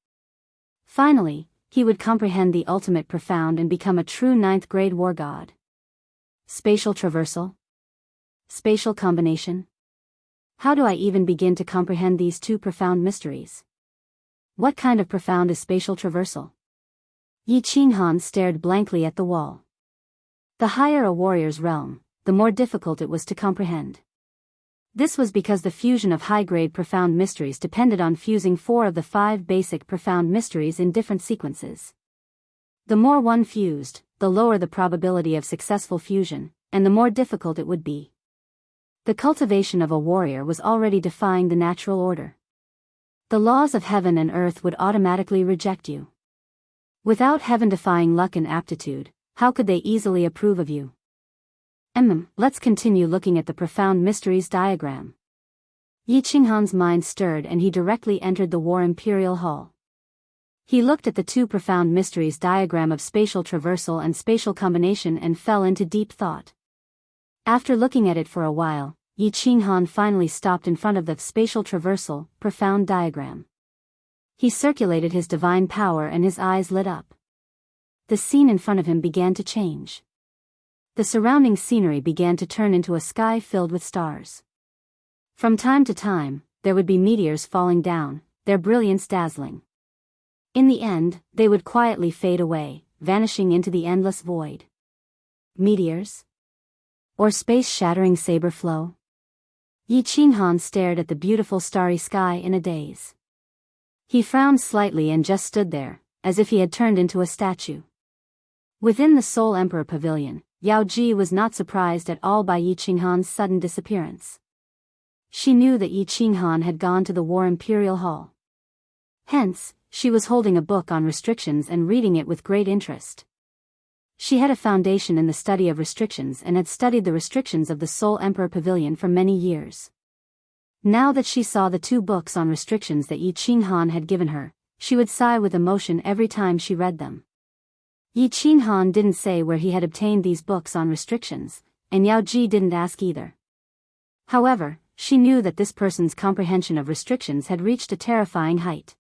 Finally, he would comprehend the ultimate profound and become a true 9th-grade war god. Spatial traversal? Spatial combination? How do I even begin to comprehend these 2 profound mysteries? What kind of profound is spatial traversal? Yi Qinghan stared blankly at the wall. The higher a warrior's realm, the more difficult it was to comprehend. This was because the fusion of high-grade profound mysteries depended on fusing 4 of the 5 basic profound mysteries in different sequences. The more one fused, the lower the probability of successful fusion, and the more difficult it would be. The cultivation of a warrior was already defying the natural order. The laws of heaven and earth would automatically reject you. Without heaven-defying luck and aptitude, how could they easily approve of you? Let's continue looking at the profound mysteries diagram. Yi Qinghan's mind stirred and he directly entered the War Imperial Hall. He looked at the 2 profound mysteries diagram of spatial traversal and spatial combination and fell into deep thought. After looking at it for a while, Yi Qinghan finally stopped in front of the spatial traversal, profound diagram. He circulated his divine power and his eyes lit up. The scene in front of him began to change. The surrounding scenery began to turn into a sky filled with stars. From time to time, there would be meteors falling down, their brilliance dazzling. In the end, they would quietly fade away, vanishing into the endless void. Meteors? Or space-shattering saber flow? Yi Qinghan stared at the beautiful starry sky in a daze. He frowned slightly and just stood there, as if he had turned into a statue. Within the Soul Emperor Pavilion, Yao Ji was not surprised at all by Yi Qinghan's sudden disappearance. She knew that Yi Qinghan had gone to the War Imperial Hall. Hence, she was holding a book on restrictions and reading it with great interest. She had a foundation in the study of restrictions and had studied the restrictions of the Soul Emperor Pavilion for many years. Now that she saw the 2 books on restrictions that Yi Qinghan had given her, she would sigh with emotion every time she read them. Yi Qinghan didn't say where he had obtained these books on restrictions, and Yao Ji didn't ask either. However, she knew that this person's comprehension of restrictions had reached a terrifying height.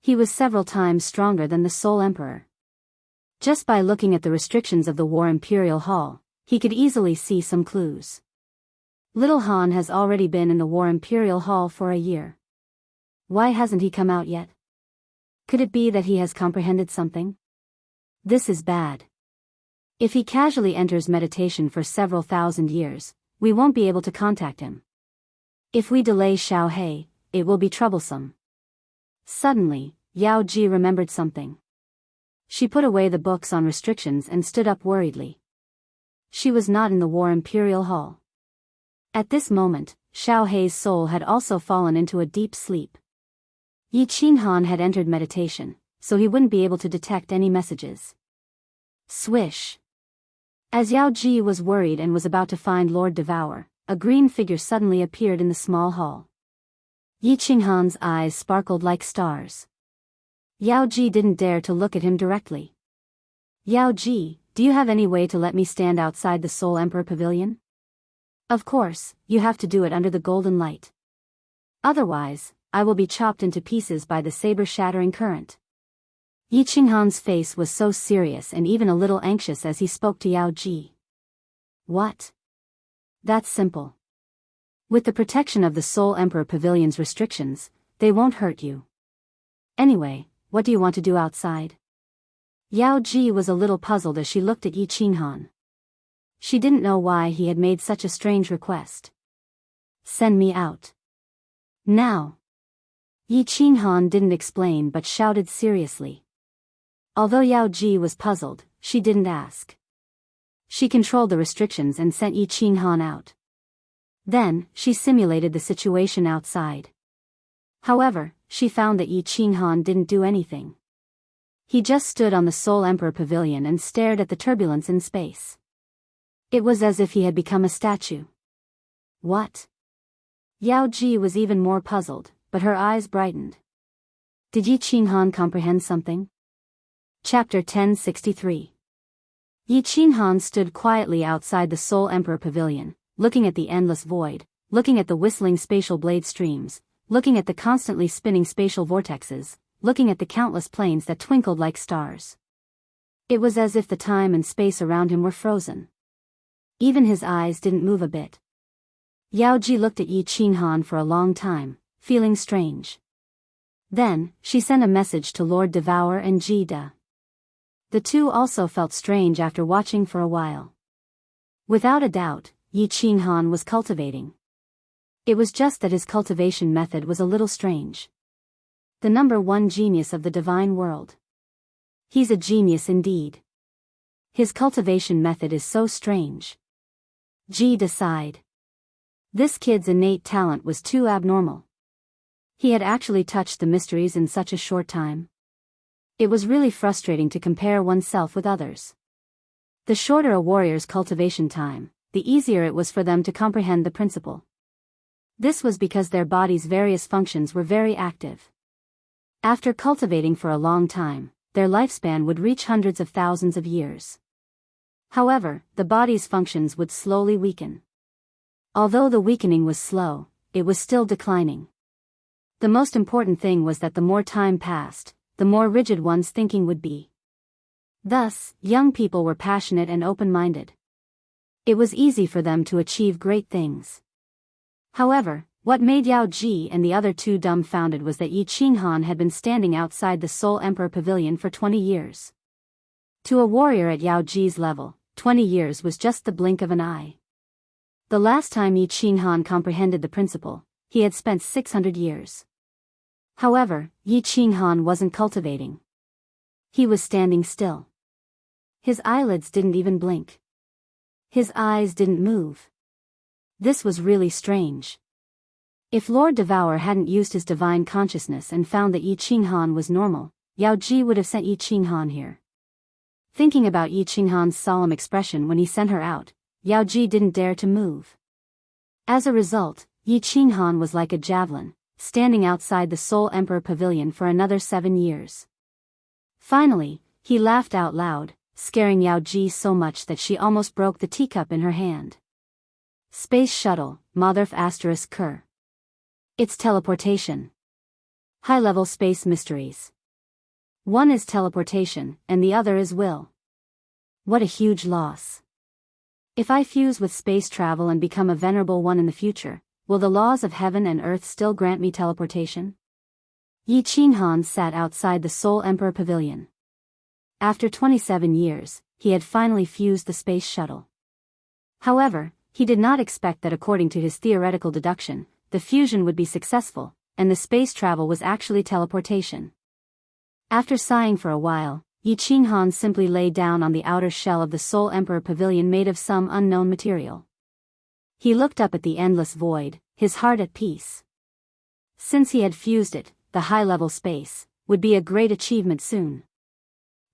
He was several times stronger than the Soul Emperor. Just by looking at the restrictions of the War Imperial Hall, he could easily see some clues. Little Han has already been in the War Imperial Hall for a year. Why hasn't he come out yet? Could it be that he has comprehended something? This is bad. If he casually enters meditation for several thousand years, we won't be able to contact him. If we delay Xiao He, it will be troublesome. Suddenly, Yao Ji remembered something. She put away the books on restrictions and stood up worriedly. She was not in the War Imperial Hall. At this moment, Xiao Hei's soul had also fallen into a deep sleep. Yi Qinghan had entered meditation, so he wouldn't be able to detect any messages. Swish! As Yao Ji was worried and was about to find Lord Devour, a green figure suddenly appeared in the small hall. Yi Qinghan's eyes sparkled like stars. Yao Ji didn't dare to look at him directly. Yao Ji, do you have any way to let me stand outside the Soul Emperor Pavilion? Of course, you have to do it under the golden light. Otherwise, I will be chopped into pieces by the saber-shattering current. Yi Qinghan's face was so serious and even a little anxious as he spoke to Yao Ji. What? That's simple. With the protection of the Soul Emperor Pavilion's restrictions, they won't hurt you. Anyway, what do you want to do outside? Yao Ji was a little puzzled as she looked at Yi Qinghan. She didn't know why he had made such a strange request. Send me out. Now. Yi Qinghan didn't explain but shouted seriously. Although Yao Ji was puzzled, she didn't ask. She controlled the restrictions and sent Yi Qinghan out. Then, she simulated the situation outside. However, she found that Yi Qinghan didn't do anything. He just stood on the Soul Emperor Pavilion and stared at the turbulence in space. It was as if he had become a statue. What? Yao Ji was even more puzzled, but her eyes brightened. Did Yi Qinghan comprehend something? Chapter 1063. Yi Qinghan stood quietly outside the Soul Emperor Pavilion, looking at the endless void, looking at the whistling spatial blade streams, looking at the constantly spinning spatial vortexes, looking at the countless planes that twinkled like stars. It was as if the time and space around him were frozen. Even his eyes didn't move a bit. Yao Ji looked at Yi Qinghan for a long time, feeling strange. Then, she sent a message to Lord Devour and Ji Da. The two also felt strange after watching for a while. Without a doubt, Yi Qinghan was cultivating. It was just that his cultivation method was a little strange. The number one genius of the divine world. He's a genius indeed. His cultivation method is so strange. Ji Da sighed. This kid's innate talent was too abnormal. He had actually touched the mysteries in such a short time. It was really frustrating to compare oneself with others. The shorter a warrior's cultivation time, the easier it was for them to comprehend the principle. This was because their body's various functions were very active. After cultivating for a long time, their lifespan would reach hundreds of thousands of years. However, the body's functions would slowly weaken. Although the weakening was slow, it was still declining. The most important thing was that the more time passed, the more rigid one's thinking would be. Thus, young people were passionate and open-minded. It was easy for them to achieve great things. However, what made Yao Ji and the other two dumbfounded was that Yi Qinghan had been standing outside the Soul Emperor Pavilion for 20 years. To a warrior at Yao Ji's level, 20 years was just the blink of an eye. The last time Yi Qinghan comprehended the principle, he had spent 600 years. However, Yi Qinghan wasn't cultivating. He was standing still. His eyelids didn't even blink. His eyes didn't move. This was really strange. If Lord Devour hadn't used his divine consciousness and found that Yi Qinghan was normal, Yao Ji would have sent Yi Qinghan here. Thinking about Yi Qinghan's solemn expression when he sent her out, Yao Ji didn't dare to move. As a result, Yi Qinghan was like a javelin, standing outside the Soul Emperor Pavilion for another 7 years. Finally, he laughed out loud, scaring Yao Ji so much that she almost broke the teacup in her hand. Space Shuttle, Motherf ****. It's teleportation. High-level space mysteries. One is teleportation, and the other is will. What a huge loss. If I fuse with space travel and become a venerable one in the future, will the laws of heaven and earth still grant me teleportation? Yi Qinghan sat outside the Soul Emperor Pavilion. After 27 years, he had finally fused the space shuttle. However, he did not expect that according to his theoretical deduction, the fusion would be successful, and the space travel was actually teleportation. After sighing for a while, Yi Qinghan simply lay down on the outer shell of the Soul Emperor Pavilion made of some unknown material. He looked up at the endless void, his heart at peace. Since he had fused it, the high-level space would be a great achievement soon.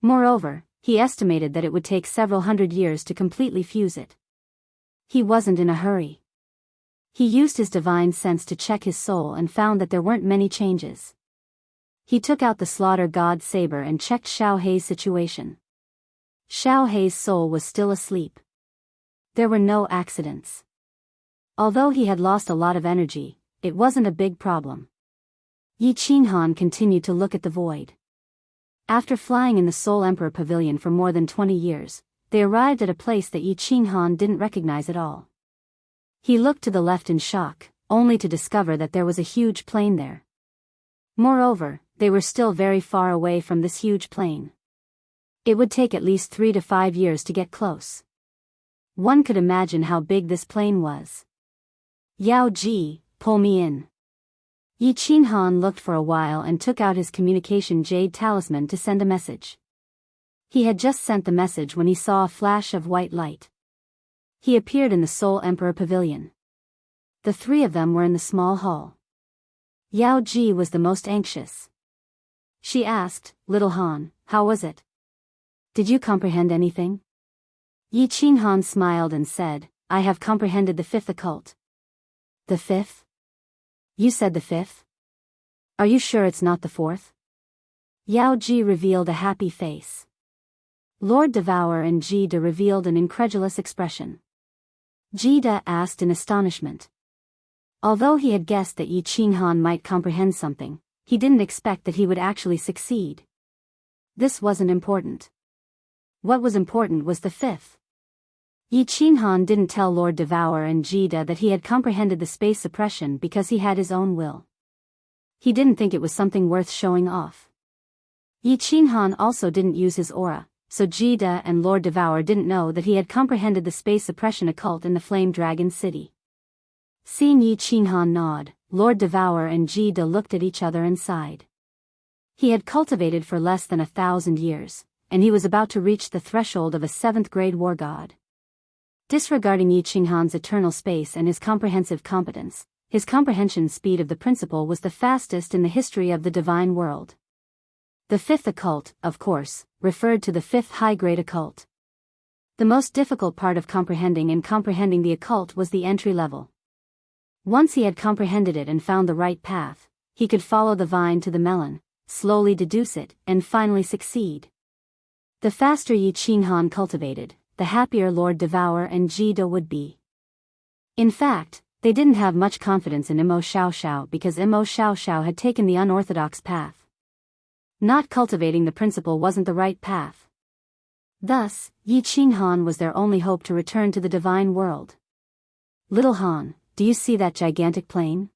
Moreover, he estimated that it would take several hundred years to completely fuse it. He wasn't in a hurry. He used his divine sense to check his soul and found that there weren't many changes. He took out the Slaughter God saber and checked Xiao Hei's situation. Xiao Hei's soul was still asleep. There were no accidents. Although he had lost a lot of energy, it wasn't a big problem. Yi Qinghan continued to look at the void. After flying in the Soul Emperor Pavilion for more than 20 years, they arrived at a place that Yi Qinghan didn't recognize at all. He looked to the left in shock, only to discover that there was a huge plain there. Moreover, they were still very far away from this huge plain. It would take at least 3 to 5 years to get close. One could imagine how big this plain was. Yao Ji, pull me in. Yi Qinghan looked for a while and took out his communication jade talisman to send a message. He had just sent the message when he saw a flash of white light. He appeared in the Soul Emperor Pavilion. The three of them were in the small hall. Yao Ji was the most anxious. She asked, "Little Han, how was it? Did you comprehend anything?" Yi Qinghan smiled and said, "I have comprehended the fifth occult." The fifth? You said the fifth? Are you sure it's not the fourth? Yao Ji revealed a happy face. Lord Devourer and Jida revealed an incredulous expression. Jida asked in astonishment. Although he had guessed that Yi Qinghan might comprehend something, he didn't expect that he would actually succeed. This wasn't important. What was important was the fifth. Yi Qinghan didn't tell Lord Devourer and Jida that he had comprehended the space suppression because he had his own will. He didn't think it was something worth showing off. Yi Qinghan also didn't use his aura, so Jida and Lord Devourer didn't know that he had comprehended the space suppression occult in the Flame Dragon City. Seeing Yi Qinghan nod, Lord Devourer and Jida looked at each other and sighed. He had cultivated for less than 1,000 years, and he was about to reach the threshold of a 7th-grade war god. Disregarding Yi Qinghan's eternal space and his comprehensive competence, his comprehension speed of the principle was the fastest in the history of the divine world. The fifth occult, of course, referred to the fifth high-grade occult. The most difficult part of comprehending the occult was the entry level. Once he had comprehended it and found the right path, he could follow the vine to the melon, slowly deduce it, and finally succeed. The faster Yi Qinghan cultivated, the happier Lord Devourer and Jida would be. In fact, they didn't have much confidence in Imo Xiaoxiao because Imo Xiaoxiao had taken the unorthodox path. Not cultivating the principle wasn't the right path. Thus, Yi Qinghan was their only hope to return to the divine world. Little Han, do you see that gigantic plain?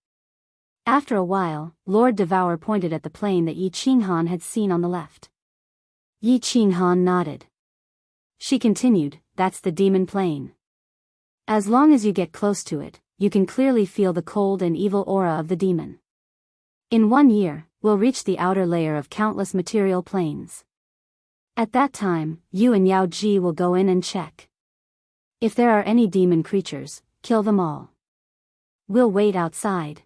After a while, Lord Devourer pointed at the plain that Yi Qinghan had seen on the left. Yi Qinghan nodded. She continued, "That's the demon plain. As long as you get close to it, you can clearly feel the cold and evil aura of the demon. In 1 year, we'll reach the outer layer of countless material planes. At that time, you and Yao Ji will go in and check. If there are any demon creatures, kill them all. We'll wait outside."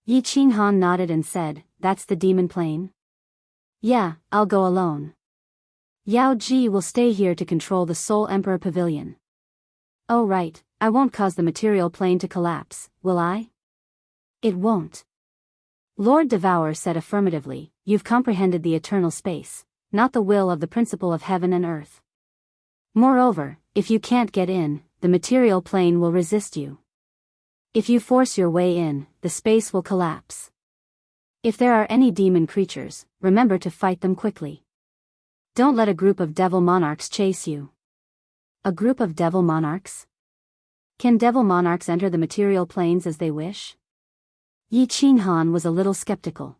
Yi Qinghan nodded and said, "That's the demon plane?" "Yeah, I'll go alone. Yao Ji will stay here to control the Soul Emperor Pavilion." "Oh right, I won't cause the material plane to collapse, will I?" "It won't." Lord Devourer said affirmatively, "You've comprehended the eternal space, not the will of the principle of heaven and earth. Moreover, if you can't get in, the material plane will resist you. If you force your way in, the space will collapse. If there are any demon creatures, remember to fight them quickly. Don't let a group of devil monarchs chase you." "A group of devil monarchs? Can devil monarchs enter the material planes as they wish?" Yi Qinghan was a little skeptical.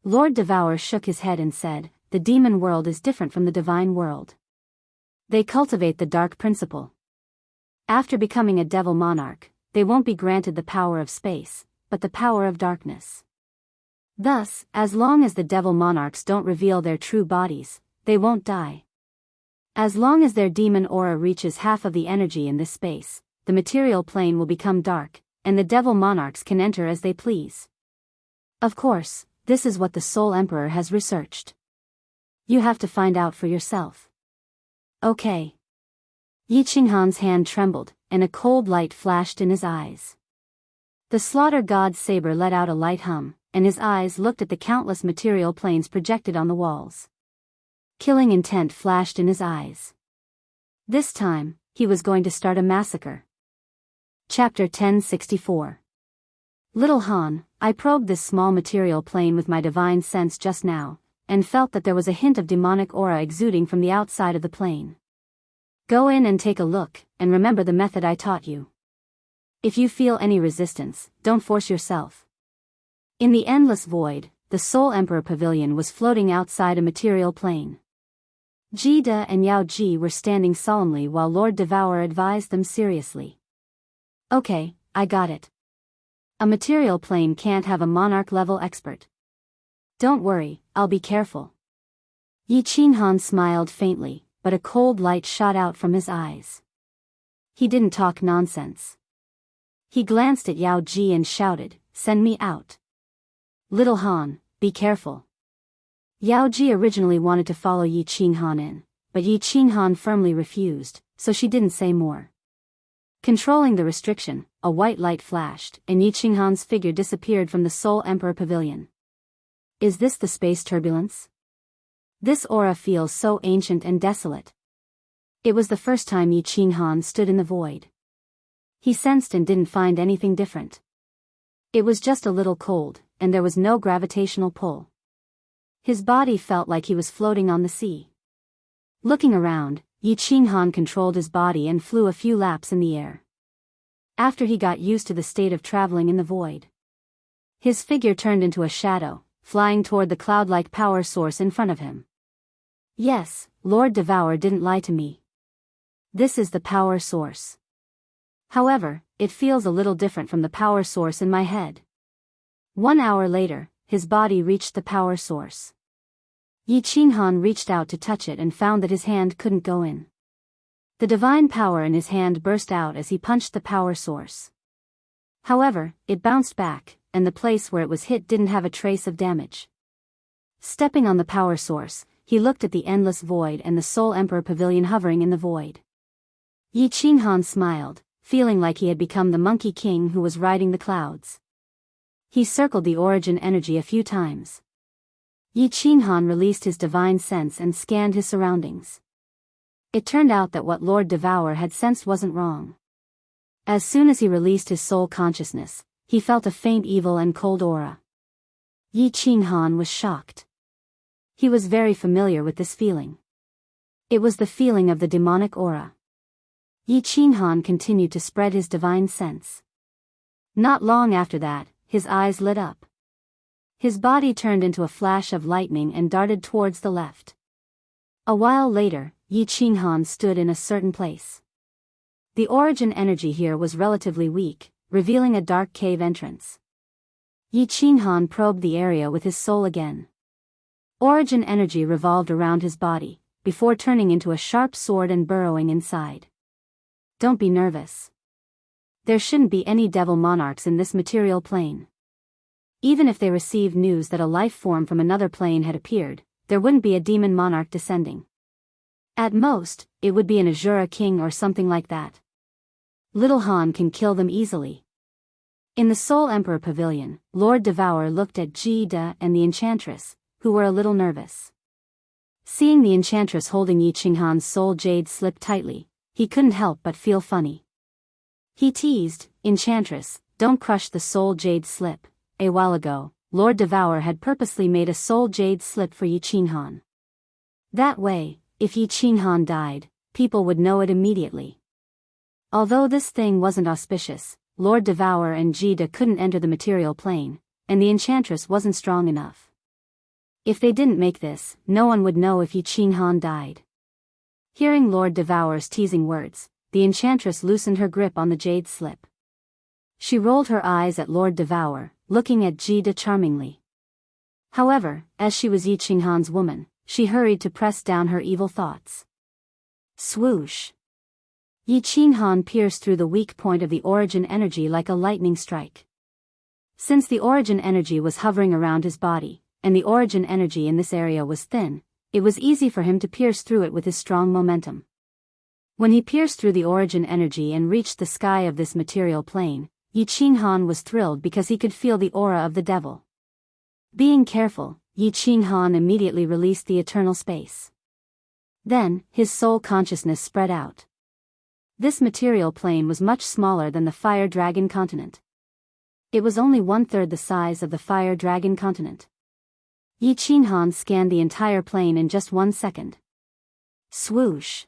Lord Devourer shook his head and said, "The demon world is different from the divine world. They cultivate the dark principle. After becoming a devil monarch, they won't be granted the power of space, but the power of darkness. Thus, as long as the devil monarchs don't reveal their true bodies, they won't die. As long as their demon aura reaches half of the energy in this space, the material plane will become dark, and the devil monarchs can enter as they please. Of course, this is what the Soul Emperor has researched. You have to find out for yourself. Okay. Yi Qinghan's hand trembled, and a cold light flashed in his eyes. The slaughter god's saber let out a light hum, and his eyes looked at the countless material planes projected on the walls. Killing intent flashed in his eyes. This time, he was going to start a massacre. Chapter 1064. Little Han, I probed this small material plane with my divine sense just now, and felt that there was a hint of demonic aura exuding from the outside of the plane. Go in and take a look, and remember the method I taught you. If you feel any resistance, don't force yourself. In the endless void, the Soul Emperor Pavilion was floating outside a material plane. Ji De and Yao Ji were standing solemnly while Lord Devourer advised them seriously. Okay, I got it. A material plane can't have a monarch-level expert. Don't worry, I'll be careful. Yi Qinghan smiled faintly, but a cold light shot out from his eyes. He didn't talk nonsense. He glanced at Yao Ji and shouted, "Send me out." Little Han, be careful. Yao Ji originally wanted to follow Yi Qinghan in, but Yi Qinghan firmly refused, so she didn't say more. Controlling the restriction, a white light flashed, and Yi Qinghan's figure disappeared from the Soul Emperor Pavilion. Is this the space turbulence? This aura feels so ancient and desolate. It was the first time Yi Qinghan stood in the void. He sensed and didn't find anything different. It was just a little cold, and there was no gravitational pull. His body felt like he was floating on the sea. Looking around, Yi Qinghan controlled his body and flew a few laps in the air. After he got used to the state of traveling in the void, his figure turned into a shadow, flying toward the cloud-like power source in front of him. Yes, Lord Devourer didn't lie to me. This is the power source. However, it feels a little different from the power source in my head. 1 hour later, his body reached the power source. Yi Qinghan reached out to touch it and found that his hand couldn't go in. The divine power in his hand burst out as he punched the power source. However, it bounced back, and the place where it was hit didn't have a trace of damage. Stepping on the power source, he looked at the endless void and the Soul Emperor Pavilion hovering in the void. Yi Qinghan smiled, feeling like he had become the Monkey King who was riding the clouds. He circled the origin energy a few times. Yi Qinghan released his divine sense and scanned his surroundings. It turned out that what Lord Devourer had sensed wasn't wrong. As soon as he released his soul consciousness, he felt a faint evil and cold aura. Yi Qinghan was shocked. He was very familiar with this feeling. It was the feeling of the demonic aura. Yi Qinghan continued to spread his divine sense. Not long after that, his eyes lit up. His body turned into a flash of lightning and darted towards the left. A while later, Yi Qinghan stood in a certain place. The origin energy here was relatively weak, revealing a dark cave entrance. Yi Qinghan probed the area with his soul again. Origin energy revolved around his body, before turning into a sharp sword and burrowing inside. Don't be nervous. There shouldn't be any devil monarchs in this material plane. Even if they received news that a life form from another plane had appeared, there wouldn't be a demon monarch descending. At most, it would be an Azura king or something like that. Little Han can kill them easily. In the Soul Emperor Pavilion, Lord Devourer looked at Ji De and the Enchantress, who were a little nervous. Seeing the Enchantress holding Yi Qinghan's soul jade slip tightly, he couldn't help but feel funny. He teased, "Enchantress, don't crush the soul jade slip. A while ago, Lord Devourer had purposely made a soul jade slip for Yi Qinghan. That way, if Yi Qinghan died, people would know it immediately." Although this thing wasn't auspicious, Lord Devourer and Ji De couldn't enter the material plane, and the Enchantress wasn't strong enough. If they didn't make this, no one would know if Yi Qinghan died. Hearing Lord Devour's teasing words, the enchantress loosened her grip on the jade slip. She rolled her eyes at Lord Devour, looking at Jida charmingly. However, as she was Yi Qinghan's woman, she hurried to press down her evil thoughts. Swoosh! Yi Qinghan pierced through the weak point of the origin energy like a lightning strike. Since the origin energy was hovering around his body, and the origin energy in this area was thin, it was easy for him to pierce through it with his strong momentum. When he pierced through the origin energy and reached the sky of this material plane, Yi Qinghan was thrilled because he could feel the aura of the devil. Being careful, Yi Qinghan immediately released the eternal space. Then, his soul consciousness spread out. This material plane was much smaller than the Fire Dragon continent. It was only 1/3 the size of the Fire Dragon continent. Yi Qinghan scanned the entire plane in just 1 second. Swoosh!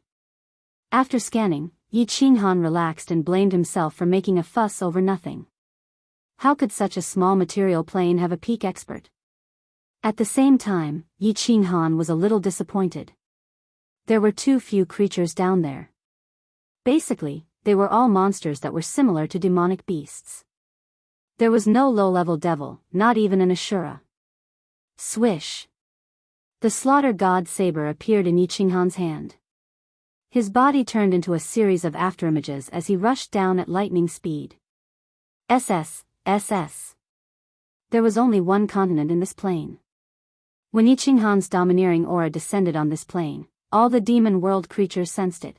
After scanning, Yi Qinghan relaxed and blamed himself for making a fuss over nothing. How could such a small material plane have a peak expert? At the same time, Yi Qinghan was a little disappointed. There were too few creatures down there. Basically, they were all monsters that were similar to demonic beasts. There was no low-level devil, not even an Ashura. Swish! The slaughter god saber appeared in Yi Qinghan's hand. His body turned into a series of afterimages as he rushed down at lightning speed. SS. There was only one continent in this plane. When Yi Qinghan's domineering aura descended on this plane, all the demon world creatures sensed it.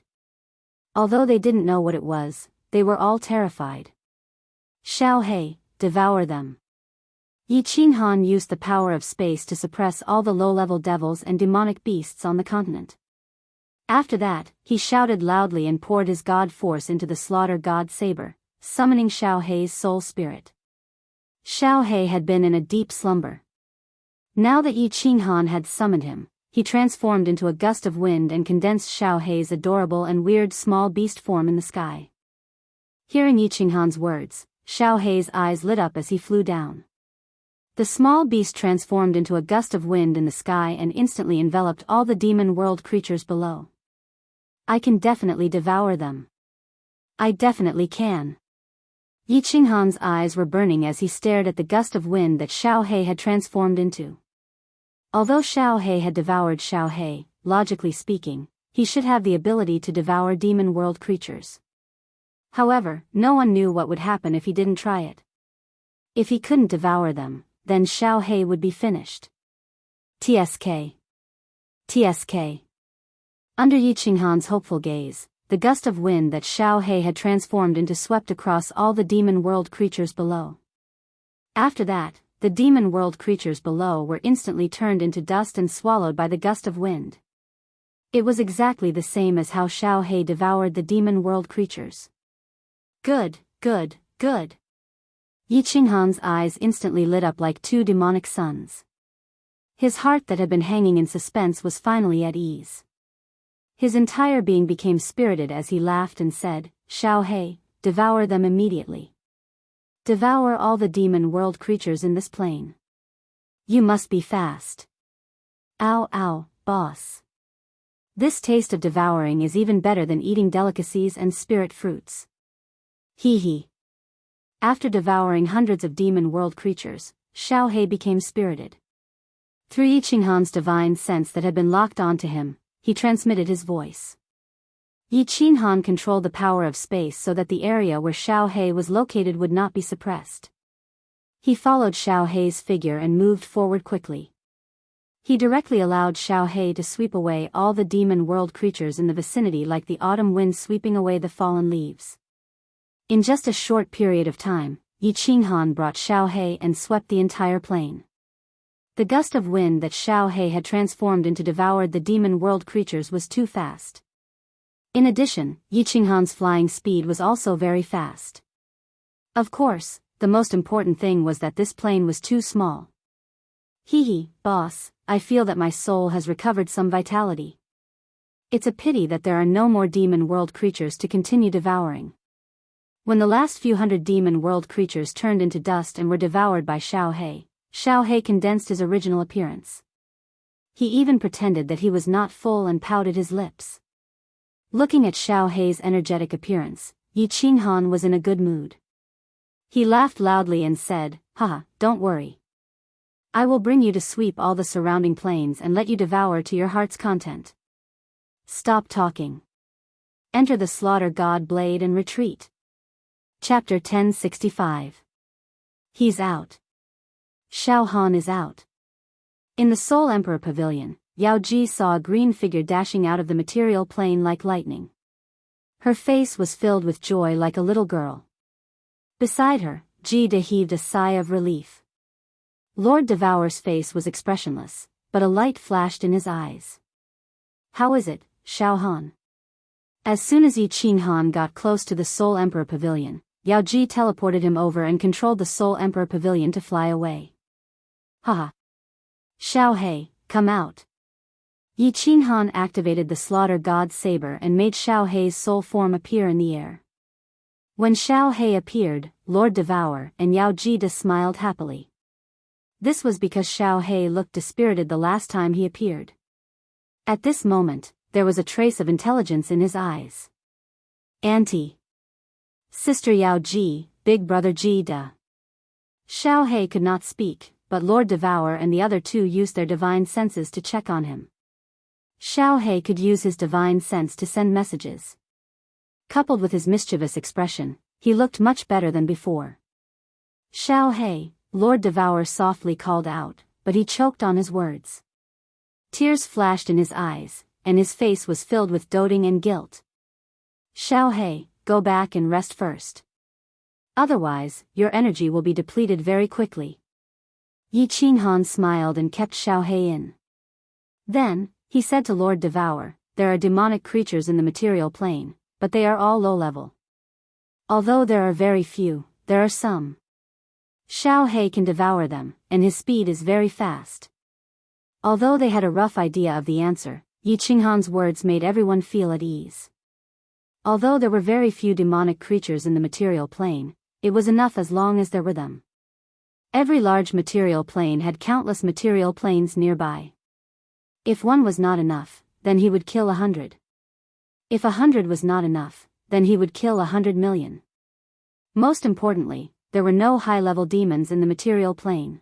Although they didn't know what it was, they were all terrified. Xiaohei, devour them. Yi Qinghan used the power of space to suppress all the low-level devils and demonic beasts on the continent. After that, he shouted loudly and poured his god force into the slaughter god saber, summoning Xiaohei's soul spirit. Xiaohei had been in a deep slumber. Now that Yi Qinghan had summoned him, he transformed into a gust of wind and condensed Xiaohei's adorable and weird small beast form in the sky. Hearing Yi Qinghan's words, Xiaohei's eyes lit up as he flew down. The small beast transformed into a gust of wind in the sky and instantly enveloped all the demon world creatures below. I can definitely devour them. I definitely can. Yi Qinghan's eyes were burning as he stared at the gust of wind that Xiaohei had transformed into. Although Xiaohei had devoured Xiaohei, logically speaking, he should have the ability to devour demon world creatures. However, no one knew what would happen if he didn't try it. If he couldn't devour them, then Xiaohei would be finished. TSK. Under Yi Qinghan's hopeful gaze, the gust of wind that Xiaohei had transformed into swept across all the demon world creatures below. After that, the demon world creatures below were instantly turned into dust and swallowed by the gust of wind. It was exactly the same as how Xiaohei devoured the demon world creatures. Good. Yi Qinghan's eyes instantly lit up like two demonic suns. His heart that had been hanging in suspense was finally at ease. His entire being became spirited as he laughed and said, Xiaohei, devour them immediately. Devour all the demon world creatures in this plane. You must be fast. Ow, boss. This taste of devouring is even better than eating delicacies and spirit fruits. Hee. After devouring hundreds of demon world creatures, Xiaohei became spirited. Through Yi Qinghan's divine sense that had been locked onto him, he transmitted his voice. Yi Qinghan controlled the power of space so that the area where Xiaohei was located would not be suppressed. He followed Xiaohei's figure and moved forward quickly. He directly allowed Xiaohei to sweep away all the demon world creatures in the vicinity like the autumn wind sweeping away the fallen leaves. In just a short period of time, Yi Qinghan brought Xiaohei and swept the entire plane. The gust of wind that Xiaohei had transformed into devoured the demon world creatures was too fast. In addition, Yi Qinghan's flying speed was also very fast. Of course, the most important thing was that this plane was too small. Hee, boss, I feel that my soul has recovered some vitality. It's a pity that there are no more demon world creatures to continue devouring. When the last few hundred demon world creatures turned into dust and were devoured by Xiaohei, Xiaohei condensed his original appearance. He even pretended that he was not full and pouted his lips. Looking at Xiao Hei's energetic appearance, Yi Qinghan was in a good mood. He laughed loudly and said, "Haha, don't worry. I will bring you to sweep all the surrounding plains and let you devour to your heart's content. Stop talking. Enter the slaughter god blade and retreat." Chapter 1065. He's out. Xiao Han is out. In the Soul Emperor Pavilion, Yao Ji saw a green figure dashing out of the material plane like lightning. Her face was filled with joy like a little girl. Beside her, Ji De heaved a sigh of relief. Lord Devour's face was expressionless, but a light flashed in his eyes. "How is it, Xiao Han?" As soon as Yi Qinghan got close to the Soul Emperor Pavilion, Yao Ji teleported him over and controlled the Soul Emperor Pavilion to fly away. "Haha. Xiao Hei, come out." Yi Qinghan activated the Slaughter God's saber and made Xiao Hei's soul form appear in the air. When Xiao Hei appeared, Lord Devour and Yao Ji smiled happily. This was because Xiao Hei looked dispirited the last time he appeared. At this moment, there was a trace of intelligence in his eyes. "Auntie. Sister Yao Ji, Big Brother Ji Da." Xiao Hei could not speak, but Lord Devour and the other two used their divine senses to check on him. Xiao Hei could use his divine sense to send messages. Coupled with his mischievous expression, he looked much better than before. "Xiao Hei," Lord Devour softly called out, but he choked on his words. Tears flashed in his eyes, and his face was filled with doting and guilt. "Xiao Hei, go back and rest first. Otherwise, your energy will be depleted very quickly." Yi Qinghan smiled and kept Xiao Hei in. Then, he said to Lord Devour, "There are demonic creatures in the material plane, but they are all low level. Although there are very few, there are some. Xiao Hei can devour them, and his speed is very fast." Although they had a rough idea of the answer, Yi Qinghan's words made everyone feel at ease. Although there were very few demonic creatures in the material plane, it was enough as long as there were them. Every large material plane had countless material planes nearby. If one was not enough, then he would kill 100. If 100 was not enough, then he would kill 100 million. Most importantly, there were no high-level demons in the material plane.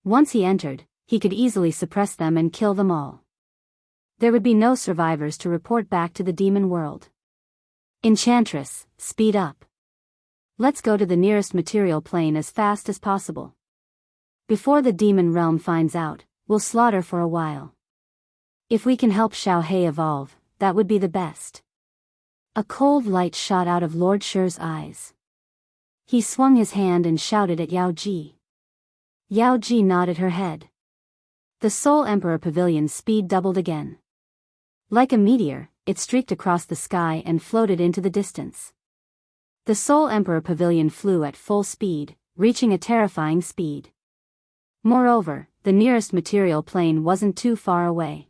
Once he entered, he could easily suppress them and kill them all. There would be no survivors to report back to the demon world. "Enchantress, speed up. Let's go to the nearest material plane as fast as possible. Before the demon realm finds out, we'll slaughter for a while. If we can help Xiao Hei evolve, that would be the best." A cold light shot out of Lord Shi's eyes. He swung his hand and shouted at Yao Ji. Yao Ji nodded her head. The Soul Emperor Pavilion's speed doubled again. Like a meteor, it streaked across the sky and floated into the distance. The Soul Emperor Pavilion flew at full speed, reaching a terrifying speed. Moreover, the nearest material plane wasn't too far away.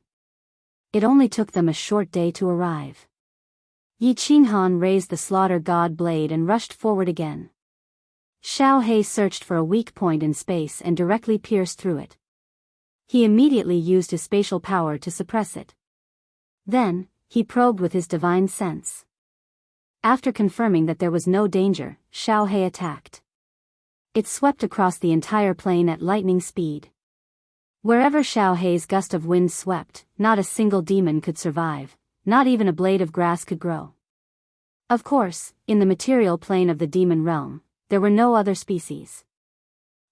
It only took them a short day to arrive. Yi Qinghan raised the Slaughter God blade and rushed forward again. Xiao Hei searched for a weak point in space and directly pierced through it. He immediately used his spatial power to suppress it. Then, he probed with his divine sense. After confirming that there was no danger, Xiao Hei attacked. It swept across the entire plane at lightning speed. Wherever Xiao Hei's gust of wind swept, not a single demon could survive, not even a blade of grass could grow. Of course, in the material plane of the demon realm, there were no other species.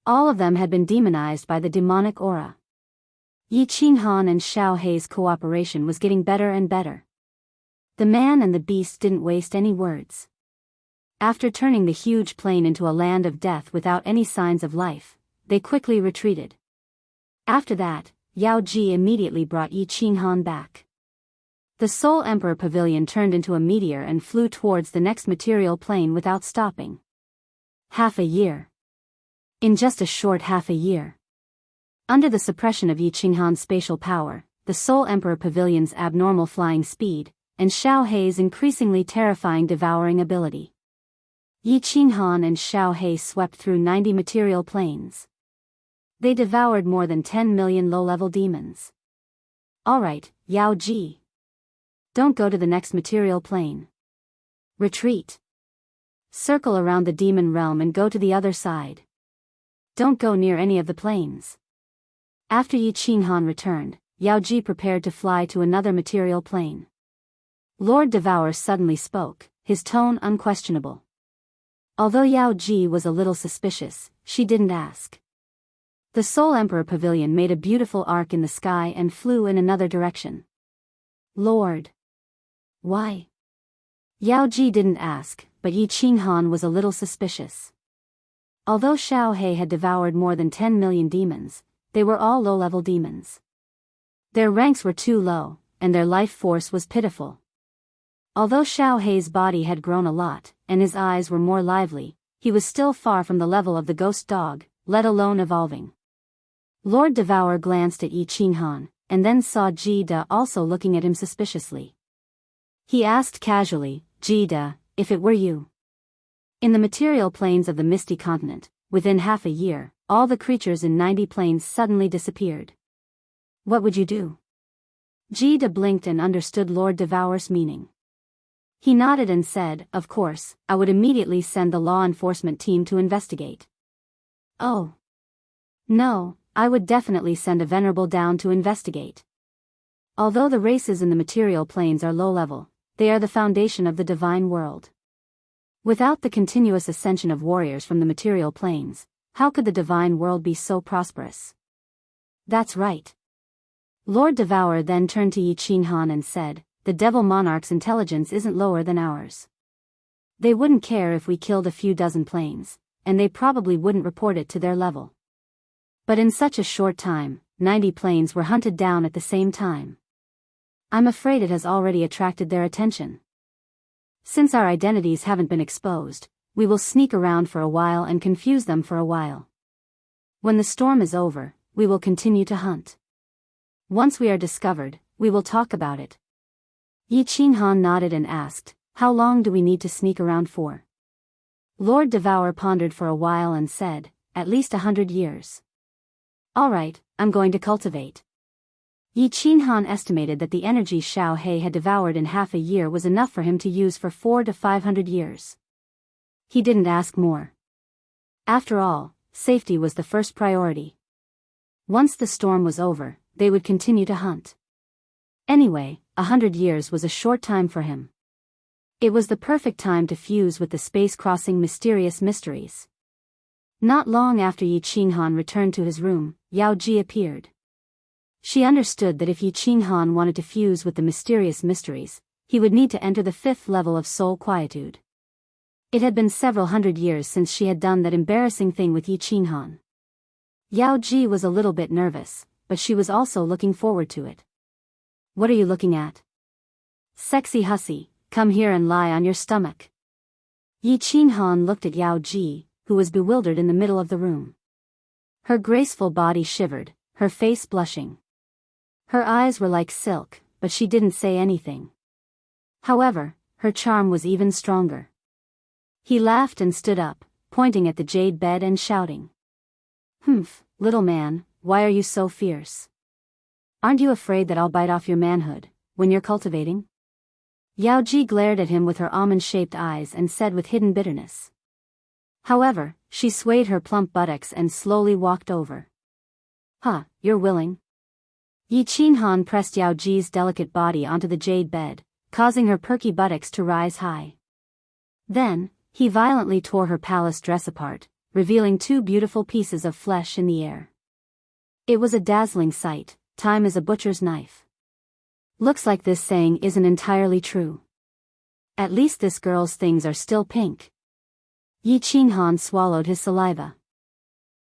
All of them had been demonized by the demonic aura. Yi Qinghan and Xiao Hei's cooperation was getting better and better. The man and the beast didn't waste any words. After turning the huge plane into a land of death without any signs of life, they quickly retreated. After that, Yao Ji immediately brought Yi Qinghan back. The Soul Emperor Pavilion turned into a meteor and flew towards the next material plane without stopping. Half a year. In just a short half a year. Under the suppression of Yi Qinghan's spatial power, the Soul Emperor Pavilion's abnormal flying speed, and Xiao Hei's increasingly terrifying devouring ability, Yi Qinghan and Xiao Hei swept through 90 material planes. They devoured more than 10 million low-level demons. "Alright, Yao Ji. Don't go to the next material plane. Retreat. Circle around the demon realm and go to the other side. Don't go near any of the planes. After Yi Qinghan returned, Yao Ji prepared to fly to another material plane. Lord Devour suddenly spoke, his tone unquestionable. Although Yao Ji was a little suspicious, she didn't ask. The Soul Emperor Pavilion made a beautiful arc in the sky and flew in another direction. Lord. Why? Yao Ji didn't ask, but Yi Qinghan was a little suspicious. Although Xiao He had devoured more than 10 million demons, they were all low-level demons. Their ranks were too low, and their life force was pitiful. Although Xiao He's body had grown a lot, and his eyes were more lively, he was still far from the level of the ghost dog, let alone evolving. Lord Devour glanced at Yi Qinghan, and then saw Ji Da also looking at him suspiciously. He asked casually, Ji Da, if it were you. In the material planes of the Misty Continent, within half a year, all the creatures in 90 planes suddenly disappeared. What would you do? Ji Da blinked and understood Lord Devour's meaning. He nodded and said, of course, I would immediately send the law enforcement team to investigate. Oh. No, I would definitely send a venerable down to investigate. Although the races in the material planes are low level, they are the foundation of the divine world. Without the continuous ascension of warriors from the material planes, how could the divine world be so prosperous? That's right. Lord Devour then turned to Yi Qinghan and said, the Devil Monarch's intelligence isn't lower than ours. They wouldn't care if we killed a few dozen planes, and they probably wouldn't report it to their level. But in such a short time, 90 planes were hunted down at the same time. I'm afraid it has already attracted their attention. Since our identities haven't been exposed, we will sneak around for a while and confuse them for a while. When the storm is over, we will continue to hunt. Once we are discovered, we will talk about it. Yi Qinghan nodded and asked, how long do we need to sneak around for? Lord Devour pondered for a while and said, at least 100 years. All right, I'm going to cultivate. Yi Qinghan estimated that the energy Xiao He had devoured in half a year was enough for him to use for 400 to 500 years. He didn't ask more. After all, safety was the first priority. Once the storm was over, they would continue to hunt. Anyway, 100 years was a short time for him. It was the perfect time to fuse with the space-crossing mysterious mysteries. Not long after Yi Qinghan returned to his room, Yao Ji appeared. She understood that if Yi Qinghan wanted to fuse with the mysterious mysteries, he would need to enter the 5th level of soul quietude. It had been several hundred years since she had done that embarrassing thing with Yi Qinghan. Yao Ji was a little bit nervous, but she was also looking forward to it. What are you looking at? Sexy hussy, come here and lie on your stomach. Yi Qinghan looked at Yao Ji, who was bewildered in the middle of the room. Her graceful body shivered, her face blushing. Her eyes were like silk, but she didn't say anything. However, her charm was even stronger. He laughed and stood up, pointing at the jade bed and shouting. Humph, little man, why are you so fierce? Aren't you afraid that I'll bite off your manhood, when you're cultivating? Yao Ji glared at him with her almond-shaped eyes and said with hidden bitterness. However, she swayed her plump buttocks and slowly walked over. Huh, you're willing? Yi Qinghan pressed Yao Ji's delicate body onto the jade bed, causing her perky buttocks to rise high. Then, he violently tore her palace dress apart, revealing 2 beautiful pieces of flesh in the air. It was a dazzling sight. Time is a butcher's knife. Looks like this saying isn't entirely true. At least this girl's things are still pink. Yi Qinghan swallowed his saliva.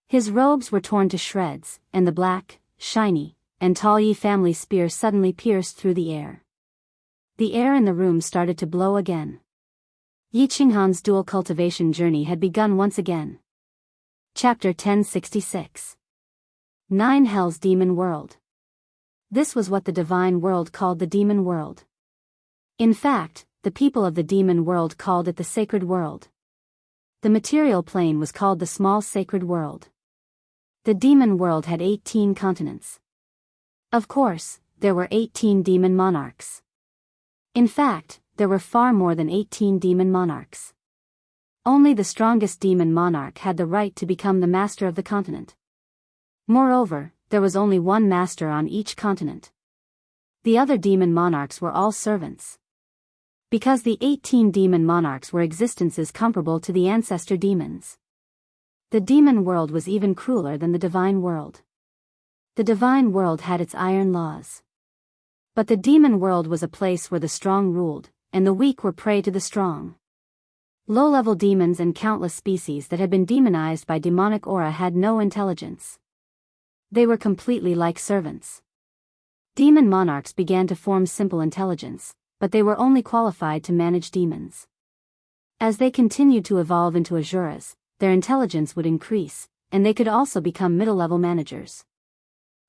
His robes were torn to shreds, and the black, shiny, and tall Yi family spear suddenly pierced through the air. The air in the room started to blow again. Yi Qinghan's dual cultivation journey had begun once again. Chapter 1066. 9 Hell's Demon World. This was what the divine world called the demon world. In fact, the people of the demon world called it the sacred world. The material plane was called the small sacred world. The demon world had 18 continents. Of course, there were 18 demon monarchs. In fact, there were far more than 18 demon monarchs. Only the strongest demon monarch had the right to become the master of the continent. Moreover, there was only one master on each continent. The other demon monarchs were all servants. Because the 18 demon monarchs were existences comparable to the ancestor demons. The demon world was even crueler than the divine world. The divine world had its iron laws. But the demon world was a place where the strong ruled, and the weak were prey to the strong. Low-level demons and countless species that had been demonized by demonic aura had no intelligence. They were completely like servants. Demon monarchs began to form simple intelligence, but they were only qualified to manage demons. As they continued to evolve into asuras, their intelligence would increase, and they could also become middle-level managers.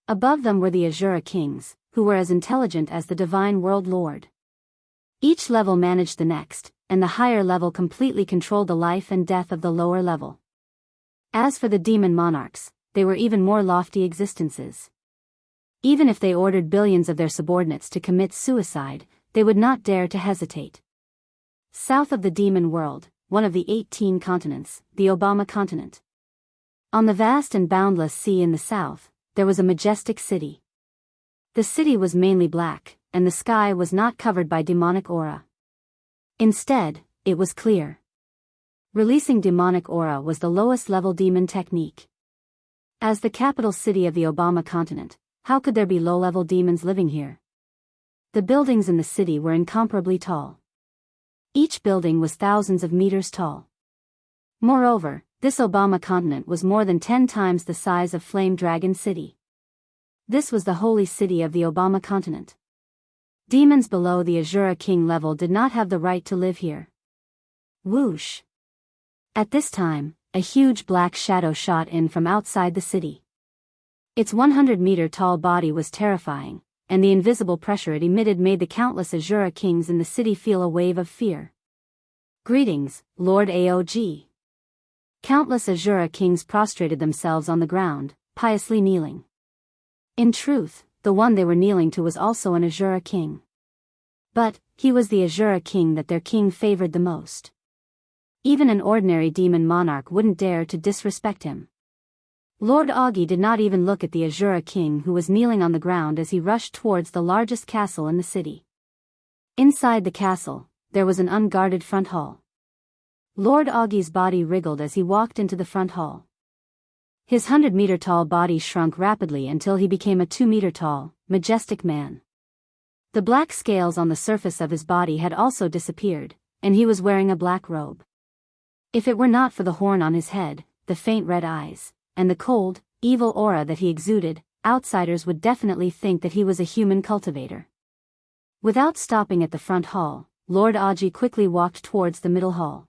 Above them were the Asura kings, who were as intelligent as the divine world lord. Each level managed the next, and the higher level completely controlled the life and death of the lower level. As for the demon monarchs, they were even more lofty existences. Even if they ordered billions of their subordinates to commit suicide, they would not dare to hesitate. South of the demon world, one of the 18 continents, the Obama continent. On the vast and boundless sea in the south, there was a majestic city. The city was mainly black, and the sky was not covered by demonic aura. Instead, it was clear. Releasing demonic aura was the lowest level demon technique. As the capital city of the Obama continent, how could there be low-level demons living here? The buildings in the city were incomparably tall. Each building was thousands of meters tall. Moreover, this Obama continent was more than 10 times the size of Flame Dragon City. This was the holy city of the Obama continent. Demons below the Asura King level did not have the right to live here. Whoosh! At this time, a huge black shadow shot in from outside the city. Its 100-meter-tall body was terrifying, and the invisible pressure it emitted made the countless Asura kings in the city feel a wave of fear. Greetings, Lord Aog. Countless Asura kings prostrated themselves on the ground, piously kneeling. In truth, the one they were kneeling to was also an Asura king. But, he was the Asura king that their king favored the most. Even an ordinary demon monarch wouldn't dare to disrespect him. Lord Augie did not even look at the Asura king who was kneeling on the ground as he rushed towards the largest castle in the city. Inside the castle, there was an unguarded front hall. Lord Augie's body wriggled as he walked into the front hall. His 100-meter-tall body shrunk rapidly until he became a 2-meter-tall, majestic man. The black scales on the surface of his body had also disappeared, and he was wearing a black robe. If it were not for the horn on his head, the faint red eyes, and the cold, evil aura that he exuded, outsiders would definitely think that he was a human cultivator. Without stopping at the front hall, Lord Augie quickly walked towards the middle hall.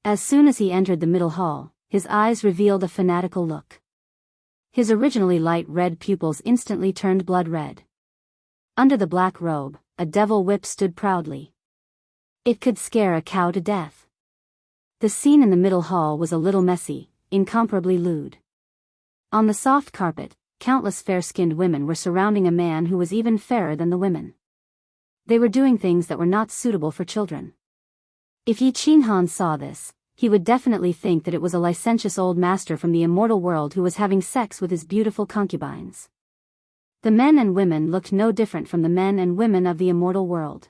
As soon as he entered the middle hall, his eyes revealed a fanatical look. His originally light red pupils instantly turned blood red. Under the black robe, a devil whip stood proudly. It could scare a cow to death. The scene in the middle hall was a little messy, incomparably lewd. On the soft carpet, countless fair-skinned women were surrounding a man who was even fairer than the women. They were doing things that were not suitable for children. If Yi Qinghan saw this, he would definitely think that it was a licentious old master from the immortal world who was having sex with his beautiful concubines. The men and women looked no different from the men and women of the immortal world.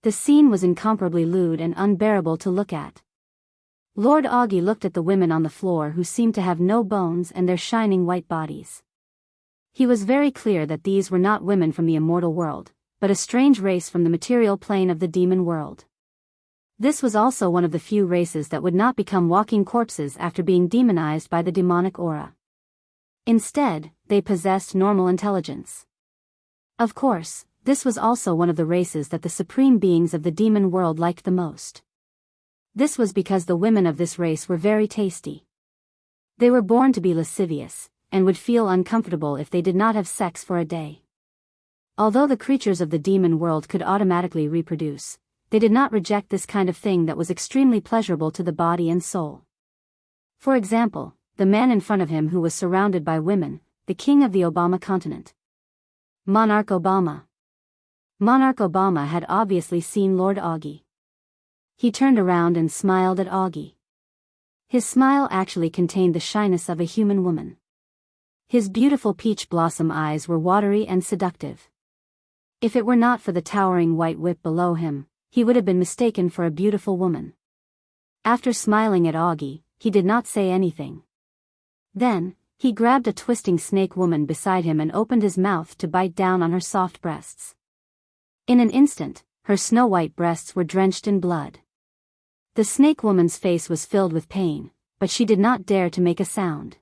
The scene was incomparably lewd and unbearable to look at. Lord Augie looked at the women on the floor who seemed to have no bones and their shining white bodies. He was very clear that these were not women from the immortal world, but a strange race from the material plane of the demon world. This was also one of the few races that would not become walking corpses after being demonized by the demonic aura. Instead, they possessed normal intelligence. Of course, this was also one of the races that the supreme beings of the demon world liked the most. This was because the women of this race were very tasty. They were born to be lascivious, and would feel uncomfortable if they did not have sex for a day. Although the creatures of the demon world could automatically reproduce, they did not reject this kind of thing that was extremely pleasurable to the body and soul. For example, the man in front of him who was surrounded by women, the king of the Obama continent. Monarch Obama. Monarch Obama had obviously seen Lord Augie. He turned around and smiled at Augie. His smile actually contained the shyness of a human woman. His beautiful peach blossom eyes were watery and seductive. If it were not for the towering white whip below him, he would have been mistaken for a beautiful woman. After smiling at Augie, he did not say anything. Then, he grabbed a twisting snake woman beside him and opened his mouth to bite down on her soft breasts. In an instant, her snow-white breasts were drenched in blood. The snake woman's face was filled with pain, but she did not dare to make a sound.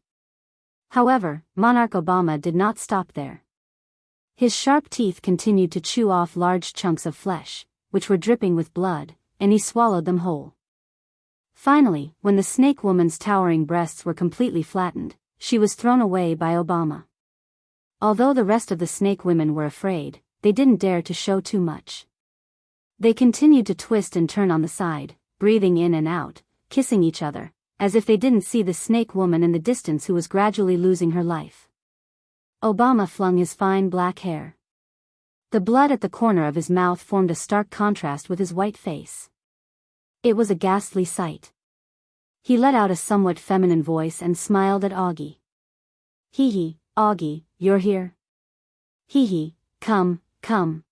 However, Monarch Obama did not stop there. His sharp teeth continued to chew off large chunks of flesh, which were dripping with blood, and he swallowed them whole. Finally, when the snake woman's towering breasts were completely flattened, she was thrown away by Obama. Although the rest of the snake women were afraid, they didn't dare to show too much. They continued to twist and turn on the side, breathing in and out, kissing each other, as if they didn't see the snake woman in the distance who was gradually losing her life. Obama flung his fine black hair. The blood at the corner of his mouth formed a stark contrast with his white face. It was a ghastly sight. He let out a somewhat feminine voice and smiled at Augie. "Hee hee, Augie, you're here? Hee hee, come, come.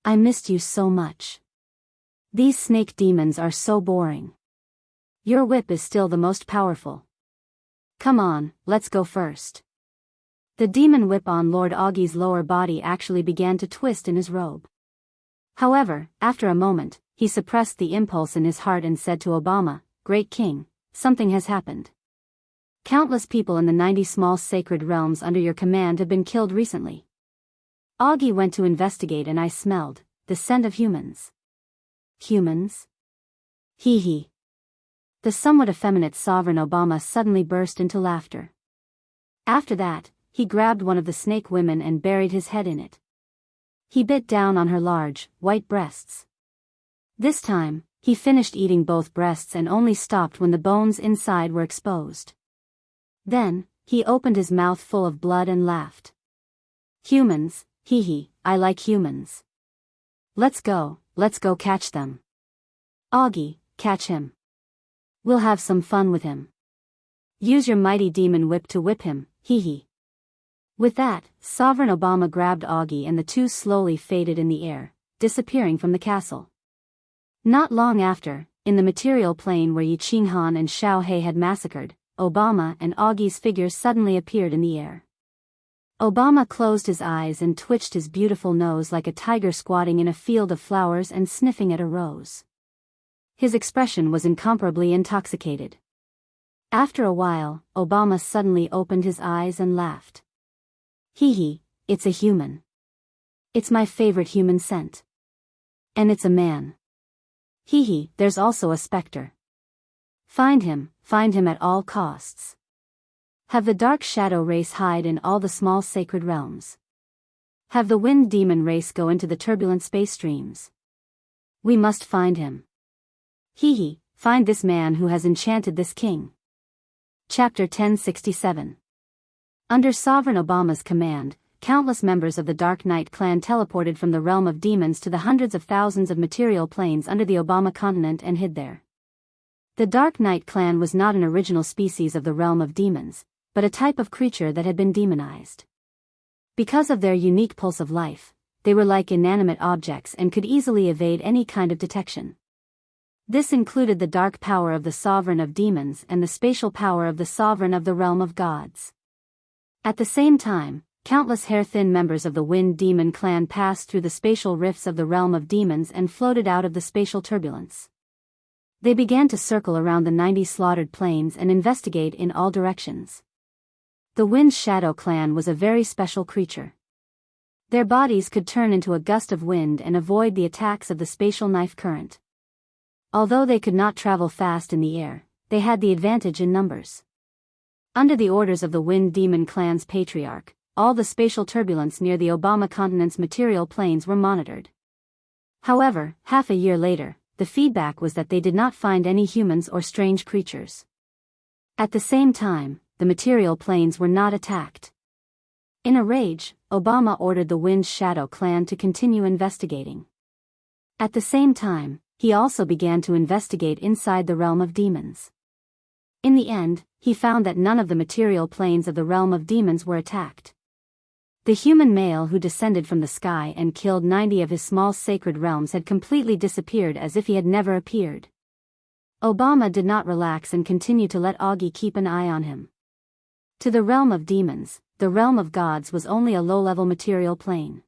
I missed you so much. These snake demons are so boring. Your whip is still the most powerful. Come on, let's go first." The demon whip on Lord Augie's lower body actually began to twist in his robe. However, after a moment, he suppressed the impulse in his heart and said to Obama, "Great King, something has happened. Countless people in the 90 small sacred realms under your command have been killed recently. Augie went to investigate and I smelled the scent of humans." "Humans? Hee hee." The somewhat effeminate sovereign Obama suddenly burst into laughter. After that, he grabbed one of the snake women and buried his head in it. He bit down on her large, white breasts. This time, he finished eating both breasts and only stopped when the bones inside were exposed. Then, he opened his mouth full of blood and laughed. "Humans, hee hee, I like humans. Let's go catch them. Augie, catch him. We'll have some fun with him. Use your mighty demon whip to whip him, hee hee." With that, Sovereign Obama grabbed Augie and the two slowly faded in the air, disappearing from the castle. Not long after, in the material plane where Yi Qinghan and Xiao He had massacred, Obama and Augie's figures suddenly appeared in the air. Obama closed his eyes and twitched his beautiful nose like a tiger squatting in a field of flowers and sniffing at a rose. His expression was incomparably intoxicated. After a while, Obama suddenly opened his eyes and laughed. "Hee hee, it's a human. It's my favorite human scent. And it's a man. Hee hee, there's also a specter. Find him at all costs. Have the dark shadow race hide in all the small sacred realms. Have the wind demon race go into the turbulent space streams. We must find him. Hee hee, find this man who has enchanted this king." Chapter 1067. Under Sovereign Obama's command, countless members of the Dark Knight clan teleported from the realm of demons to the hundreds of thousands of material planes under the Obama continent and hid there. The Dark Knight clan was not an original species of the realm of demons, but a type of creature that had been demonized. Because of their unique pulse of life, they were like inanimate objects and could easily evade any kind of detection. This included the dark power of the Sovereign of Demons and the spatial power of the Sovereign of the Realm of Gods. At the same time, countless hair-thin members of the Wind Demon clan passed through the spatial rifts of the Realm of Demons and floated out of the spatial turbulence. They began to circle around the 90 slaughtered planes and investigate in all directions. The Wind Shadow clan was a very special creature. Their bodies could turn into a gust of wind and avoid the attacks of the spatial knife current. Although they could not travel fast in the air, they had the advantage in numbers. Under the orders of the Wind Demon clan's patriarch, all the spatial turbulence near the Obama continent's material planes were monitored. However, half a year later, the feedback was that they did not find any humans or strange creatures. At the same time, the material planes were not attacked. In a rage, Obama ordered the Wind Shadow clan to continue investigating. At the same time, he also began to investigate inside the realm of demons. In the end, he found that none of the material planes of the realm of demons were attacked. The human male who descended from the sky and killed 90 of his small sacred realms had completely disappeared as if he had never appeared. Obama did not relax and continued to let Augie keep an eye on him. To the realm of demons, the realm of gods was only a low-level material plane.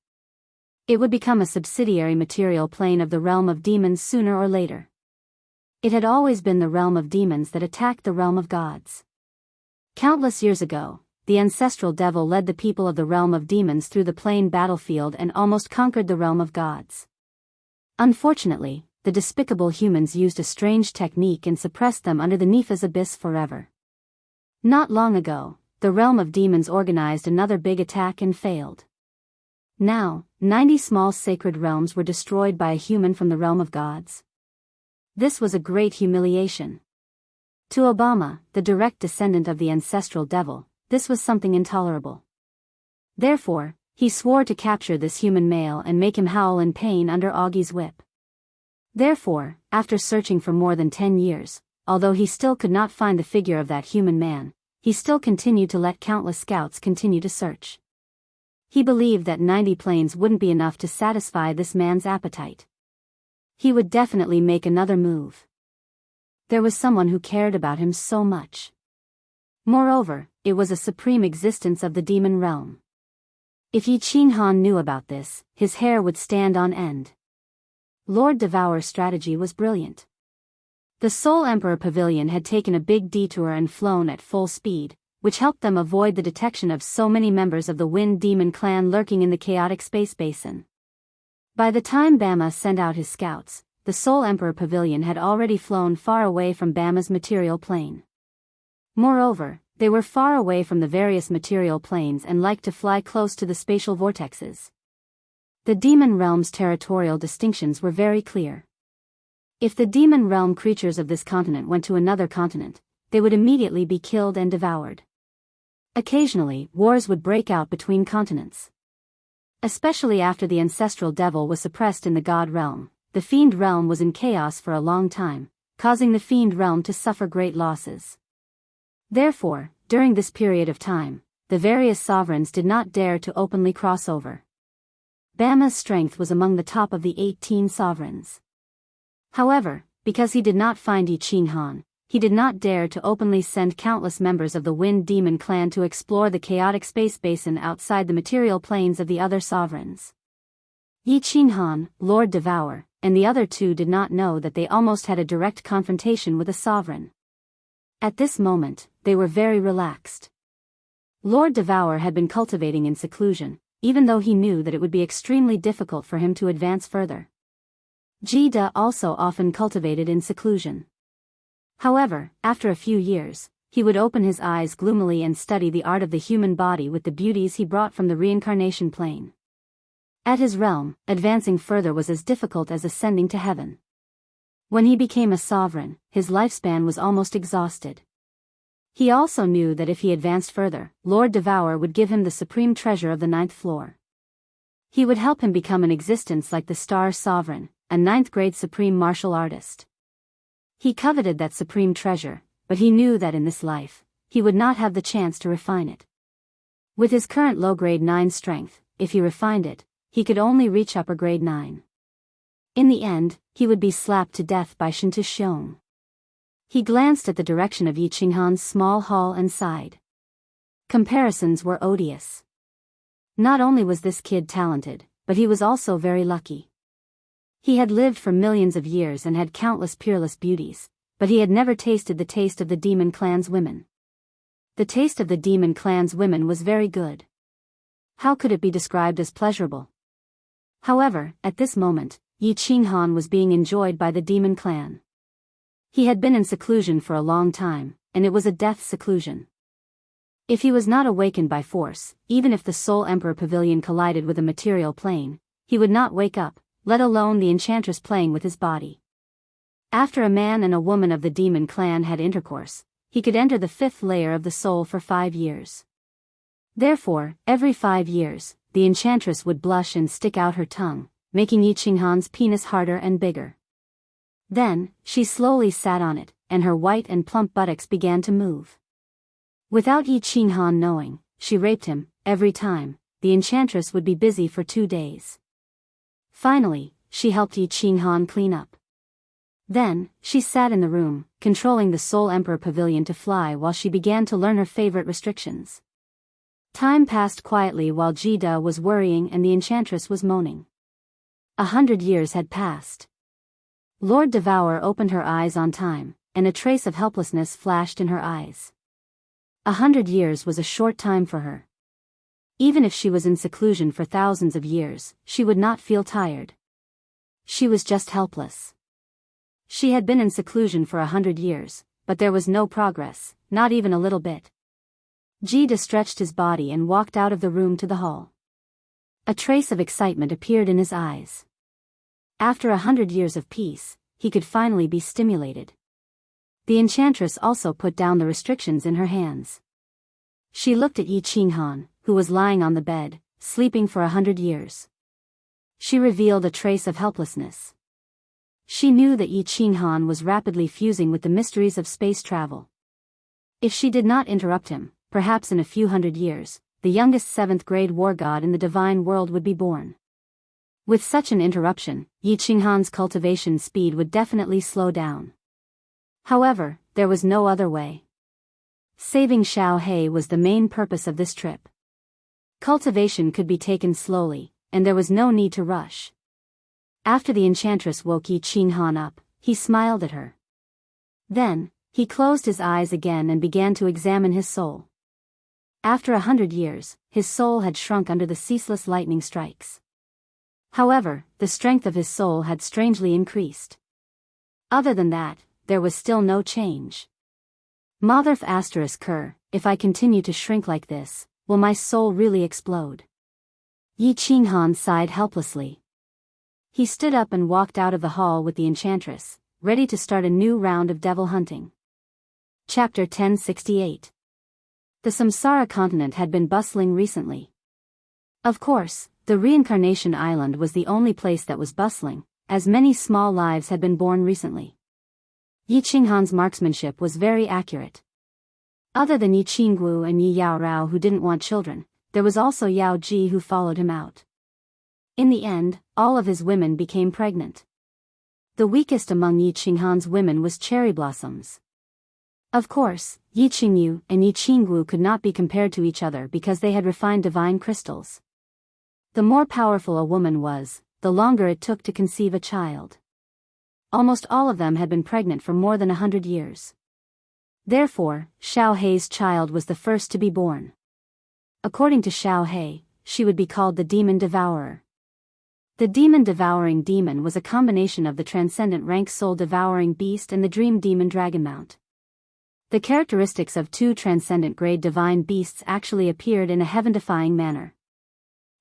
It would become a subsidiary material plane of the realm of demons sooner or later. It had always been the realm of demons that attacked the realm of gods. Countless years ago, the ancestral devil led the people of the realm of demons through the plain battlefield and almost conquered the realm of gods. Unfortunately, the despicable humans used a strange technique and suppressed them under the Nepha's abyss forever. Not long ago, the realm of demons organized another big attack and failed. Now, 90 small sacred realms were destroyed by a human from the realm of gods. This was a great humiliation. To Obama, the direct descendant of the ancestral devil, this was something intolerable. Therefore, he swore to capture this human male and make him howl in pain under Augie's whip. Therefore, after searching for more than 10 years, although he still could not find the figure of that human man, he still continued to let countless scouts continue to search. He believed that 90 planes wouldn't be enough to satisfy this man's appetite. He would definitely make another move. There was someone who cared about him so much. Moreover, it was a supreme existence of the demon realm. If Yi Qinghan knew about this, his hair would stand on end. Lord Devour's strategy was brilliant. The Soul Emperor Pavilion had taken a big detour and flown at full speed, which helped them avoid the detection of so many members of the Wind Demon clan lurking in the chaotic space basin. By the time Bama sent out his scouts, the Soul Emperor Pavilion had already flown far away from Bama's material plane. Moreover, they were far away from the various material planes and liked to fly close to the spatial vortexes. The demon realm's territorial distinctions were very clear. If the demon realm creatures of this continent went to another continent, they would immediately be killed and devoured. Occasionally, wars would break out between continents. Especially after the ancestral devil was suppressed in the god realm, the fiend realm was in chaos for a long time, causing the fiend realm to suffer great losses. Therefore, during this period of time, the various sovereigns did not dare to openly cross over. Bama's strength was among the top of the 18 sovereigns. However, because he did not find Yi Qinghan, he did not dare to openly send countless members of the Wind Demon clan to explore the chaotic space basin outside the material planes of the other sovereigns. Yi Qinghan, Lord Devour, and the other two did not know that they almost had a direct confrontation with a sovereign. At this moment, they were very relaxed. Lord Devour had been cultivating in seclusion, even though he knew that it would be extremely difficult for him to advance further. Jida also often cultivated in seclusion. However, after a few years, he would open his eyes gloomily and study the art of the human body with the beauties he brought from the reincarnation plane. At his realm, advancing further was as difficult as ascending to heaven. When he became a sovereign, his lifespan was almost exhausted. He also knew that if he advanced further, Lord Devour would give him the supreme treasure of the 9th floor. He would help him become an existence like the Star Sovereign, a 9th-grade supreme martial artist. He coveted that supreme treasure, but he knew that in this life, he would not have the chance to refine it. With his current low-grade 9 strength, if he refined it, he could only reach upper grade 9. In the end, he would be slapped to death by Shintu Xiong. He glanced at the direction of Yi Qinghan's small hall and sighed. Comparisons were odious. Not only was this kid talented, but he was also very lucky. He had lived for millions of years and had countless peerless beauties, but he had never tasted the taste of the demon clan's women. The taste of the demon clan's women was very good. How could it be described as pleasurable? However, at this moment, Yi Qinghan was being enjoyed by the demon clan. He had been in seclusion for a long time, and it was a death seclusion. If he was not awakened by force, even if the Soul Emperor Pavilion collided with a material plane, he would not wake up, let alone the enchantress playing with his body. After a man and a woman of the demon clan had intercourse, he could enter the 5th layer of the soul for 5 years. Therefore, every 5 years, the enchantress would blush and stick out her tongue, making Yi Qinghan's penis harder and bigger. Then, she slowly sat on it, and her white and plump buttocks began to move. Without Yi Qinghan knowing, she raped him. Every time, the enchantress would be busy for 2 days. Finally, she helped Yi Qinghan clean up. Then, she sat in the room, controlling the Soul Emperor Pavilion to fly while she began to learn her favorite restrictions. Time passed quietly while Jida was worrying and the enchantress was moaning. 100 years had passed. Lord Devourer opened her eyes on time, and a trace of helplessness flashed in her eyes. 100 years was a short time for her. Even if she was in seclusion for thousands of years, she would not feel tired. She was just helpless. She had been in seclusion for 100 years, but there was no progress, not even a little bit. Jida stretched his body and walked out of the room to the hall. A trace of excitement appeared in his eyes. After 100 years of peace, he could finally be stimulated. The enchantress also put down the restrictions in her hands. She looked at Yi Qinghan, who was lying on the bed, sleeping for 100 years. She revealed a trace of helplessness. She knew that Yi Qinghan was rapidly fusing with the mysteries of space travel. If she did not interrupt him, perhaps in a few hundred years, the youngest 7th-grade war god in the divine world would be born. With such an interruption, Yi Qinghan's cultivation speed would definitely slow down. However, there was no other way. Saving Xiao He was the main purpose of this trip. Cultivation could be taken slowly, and there was no need to rush. After the enchantress woke Yi Qinghan up, he smiled at her. Then, he closed his eyes again and began to examine his soul. After 100 years, his soul had shrunk under the ceaseless lightning strikes. However, the strength of his soul had strangely increased. Other than that, there was still no change. Motherf **, if I continue to shrink like this, will my soul really explode? Yi Qinghan sighed helplessly. He stood up and walked out of the hall with the enchantress, ready to start a new round of devil hunting. Chapter 1068. The Samsara continent had been bustling recently. Of course, the Reincarnation Island was the only place that was bustling, as many small lives had been born recently. Yi Qinghan's marksmanship was very accurate. Other than Yi Qinggu and Yi Yaorao who didn't want children, there was also Yao Ji who followed him out. In the end, all of his women became pregnant. The weakest among Yi Qinghan's women was Cherry Blossoms. Of course, Yi Qingyu and Yi Qinggu could not be compared to each other because they had refined divine crystals. The more powerful a woman was, the longer it took to conceive a child. Almost all of them had been pregnant for more than 100 years. Therefore, Xiao Hei's child was the first to be born. According to Xiao He, she would be called the Demon Devourer. The demon-devouring demon was a combination of the transcendent rank soul-devouring beast and the dream demon dragonmount. The characteristics of 2 transcendent grade divine beasts actually appeared in a heaven-defying manner.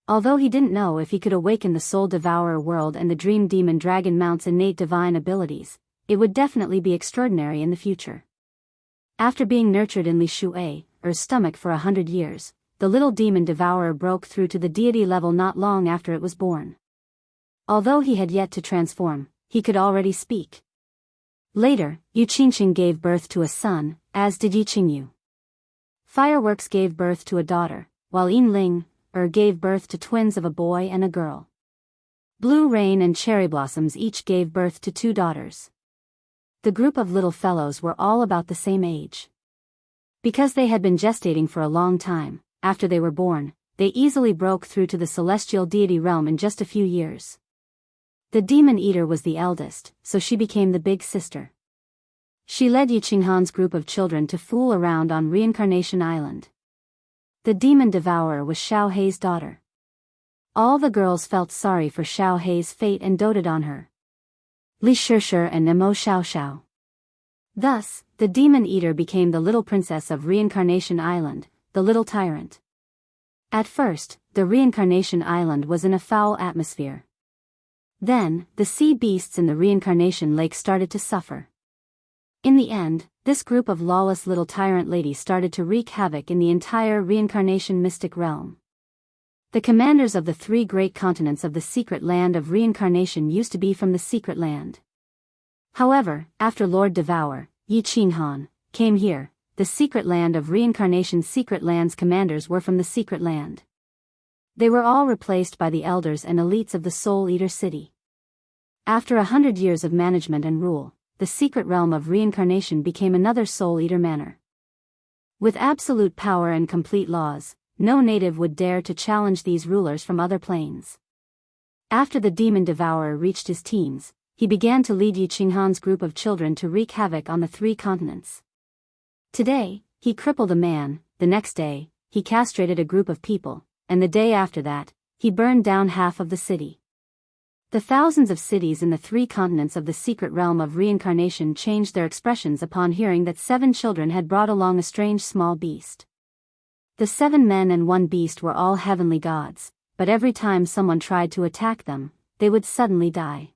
Although he didn't know if he could awaken the Soul Devourer world and the Dream Demon Dragon Mount's innate divine abilities, it would definitely be extraordinary in the future. After being nurtured in Li Shu'e, or stomach for 100 years, the little demon devourer broke through to the deity level not long after it was born. Although he had yet to transform, he could already speak. Later, Yu Qingqing gave birth to a son, as did Yi Qingyu. Fireworks gave birth to a daughter, while Yin Ling, gave birth to twins of a boy and a girl. Blue Rain and Cherry Blossoms each gave birth to 2 daughters. The group of little fellows were all about the same age. Because they had been gestating for a long time, after they were born, they easily broke through to the celestial deity realm in just a few years. The Demon Eater was the eldest, so she became the big sister. She led Yi Qinghan's group of children to fool around on Reincarnation Island. The Demon Devourer was Xiao Hei's daughter. All the girls felt sorry for Xiao Hei's fate and doted on her. Li Shishir and Nemo Xiaoxiao. Thus, the Demon Eater became the little princess of Reincarnation Island, the little tyrant. At first, the Reincarnation Island was in a foul atmosphere. Then, the sea beasts in the Reincarnation Lake started to suffer. In the end, this group of lawless little tyrant ladies started to wreak havoc in the entire Reincarnation mystic realm. The commanders of the three great continents of the secret land of reincarnation used to be from the secret land. However, after Lord Devour, Yi Qinghan, came here, the secret land of reincarnation secret land's commanders were from the secret land. They were all replaced by the elders and elites of the Soul Eater city. After 100 years of management and rule, the secret realm of reincarnation became another Soul Eater manor. With absolute power and complete laws, no native would dare to challenge these rulers from other planes. After the demon devourer reached his teens, he began to lead Yi Qinghan's group of children to wreak havoc on the three continents. Today, he crippled a man, the next day, he castrated a group of people, and the day after that, he burned down half of the city. The thousands of cities in the three continents of the secret realm of reincarnation changed their expressions upon hearing that 7 children had brought along a strange small beast. The 7 men and 1 beast were all heavenly gods, but every time someone tried to attack them, they would suddenly die.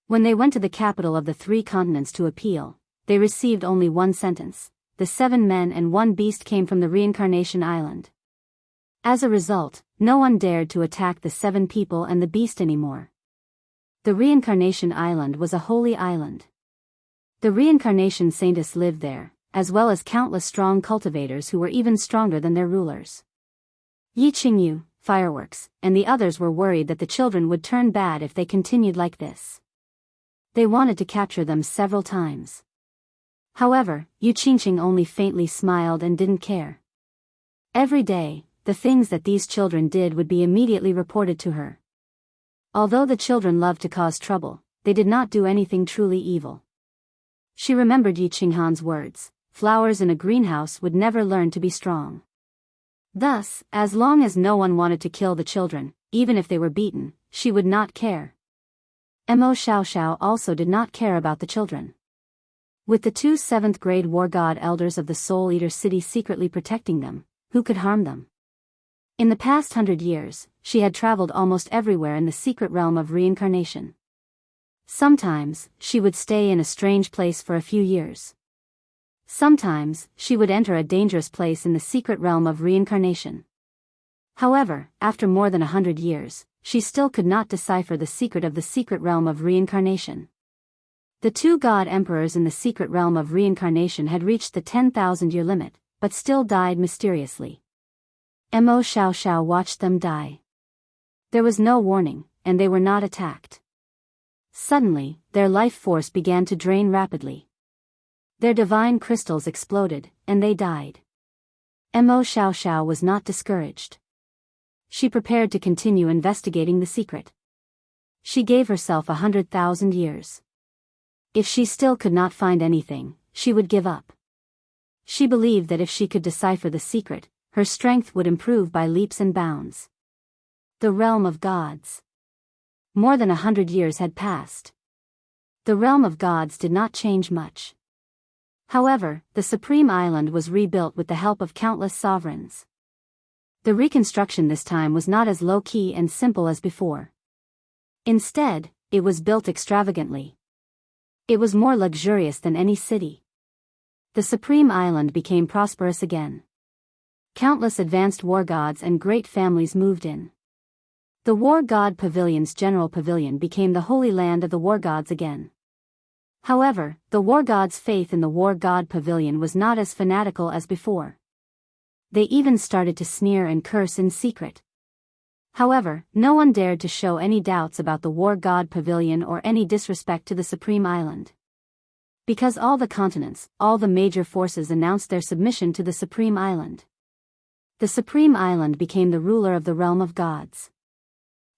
When they went to the capital of the three continents to appeal, they received only one sentence: the 7 men and 1 beast came from the reincarnation island. As a result, no one dared to attack the 7 people and the beast anymore. The reincarnation island was a holy island. The reincarnation saintess lived there, as well as countless strong cultivators who were even stronger than their rulers. Yi Qingyu, Fireworks, and the others were worried that the children would turn bad if they continued like this. They wanted to capture them several times. However, Yu Qingqing only faintly smiled and didn't care. Every day, the things that these children did would be immediately reported to her. Although the children loved to cause trouble, they did not do anything truly evil. She remembered Yi Qinghan's words: flowers in a greenhouse would never learn to be strong. Thus, as long as no one wanted to kill the children, even if they were beaten, she would not care. Mo Xiaoxiao also did not care about the children. With the 2 7th-grade war god elders of the Soul Eater city secretly protecting them, who could harm them? In the past 100 years, she had traveled almost everywhere in the secret realm of reincarnation. Sometimes, she would stay in a strange place for a few years. Sometimes, she would enter a dangerous place in the secret realm of reincarnation. However, after more than 100 years, she still could not decipher the secret of the secret realm of reincarnation. The 2 god emperors in the secret realm of reincarnation had reached the 10,000-year limit, but still died mysteriously. Mo Xiaoxiao watched them die. There was no warning, and they were not attacked. Suddenly, their life force began to drain rapidly. Their divine crystals exploded, and they died. Mo Xiaoxiao was not discouraged. She prepared to continue investigating the secret. She gave herself 100,000 years. If she still could not find anything, she would give up. She believed that if she could decipher the secret, her strength would improve by leaps and bounds. The realm of gods. More than 100 years had passed. The realm of gods did not change much. However, the Supreme Island was rebuilt with the help of countless sovereigns. The reconstruction this time was not as low-key and simple as before. Instead, it was built extravagantly. It was more luxurious than any city. The Supreme Island became prosperous again. Countless advanced war gods and great families moved in. The War God Pavilion's General Pavilion became the holy land of the war gods again. However, the war gods' faith in the War God Pavilion was not as fanatical as before. They even started to sneer and curse in secret. However, no one dared to show any doubts about the War God Pavilion or any disrespect to the Supreme Island. Because all the continents, all the major forces announced their submission to the Supreme Island. The Supreme Island became the ruler of the realm of gods.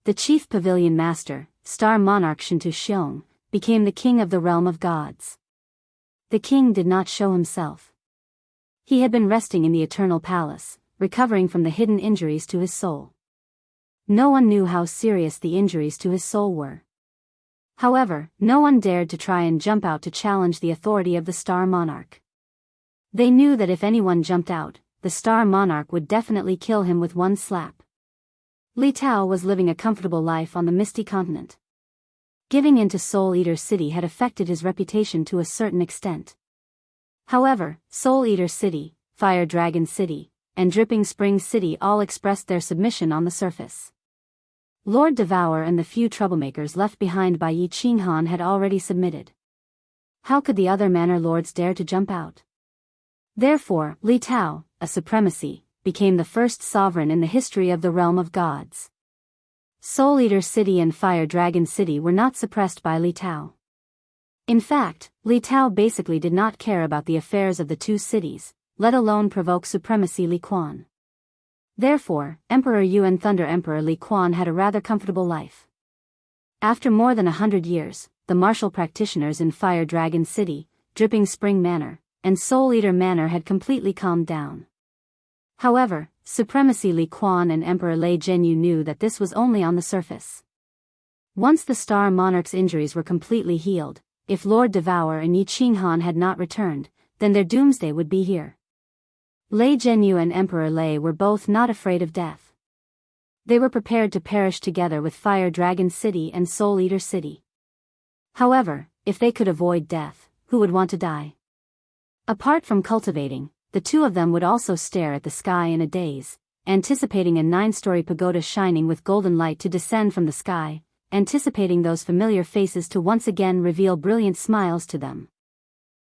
The chief pavilion master, Star Monarch Shintu Xiong, became the king of the realm of gods. The king did not show himself. He had been resting in the eternal palace, recovering from the hidden injuries to his soul. No one knew how serious the injuries to his soul were. However, no one dared to try and jump out to challenge the authority of the Star Monarch. They knew that if anyone jumped out, the Star Monarch would definitely kill him with one slap. Li Tao was living a comfortable life on the Misty Continent. Giving in to Soul Eater City had affected his reputation to a certain extent. However, Soul Eater City, Fire Dragon City, and Dripping Springs City all expressed their submission on the surface. Lord Devour and the few troublemakers left behind by Yi Qinghan had already submitted. How could the other manor lords dare to jump out? Therefore, Li Tao, a supremacy, became the first sovereign in the history of the realm of gods. Soul Eater City and Fire Dragon City were not suppressed by Li Tao. In fact, Li Tao basically did not care about the affairs of the two cities, let alone provoke supremacy Li Quan. Therefore, Emperor Yu and Thunder Emperor Li Quan had a rather comfortable life. After more than 100 years, the martial practitioners in Fire Dragon City, Dripping Spring Manor, and Soul Eater Manor had completely calmed down. However, Supremacy Li Quan and Emperor Lei Zhenyu knew that this was only on the surface. Once the Star Monarch's injuries were completely healed, if Lord Devour and Yi Qinghan had not returned, then their doomsday would be here. Lei Zhenyu and Emperor Lei were both not afraid of death. They were prepared to perish together with Fire Dragon City and Soul Eater City. However, if they could avoid death, who would want to die? Apart from cultivating, the two of them would also stare at the sky in a daze, anticipating a 9-story pagoda shining with golden light to descend from the sky, anticipating those familiar faces to once again reveal brilliant smiles to them.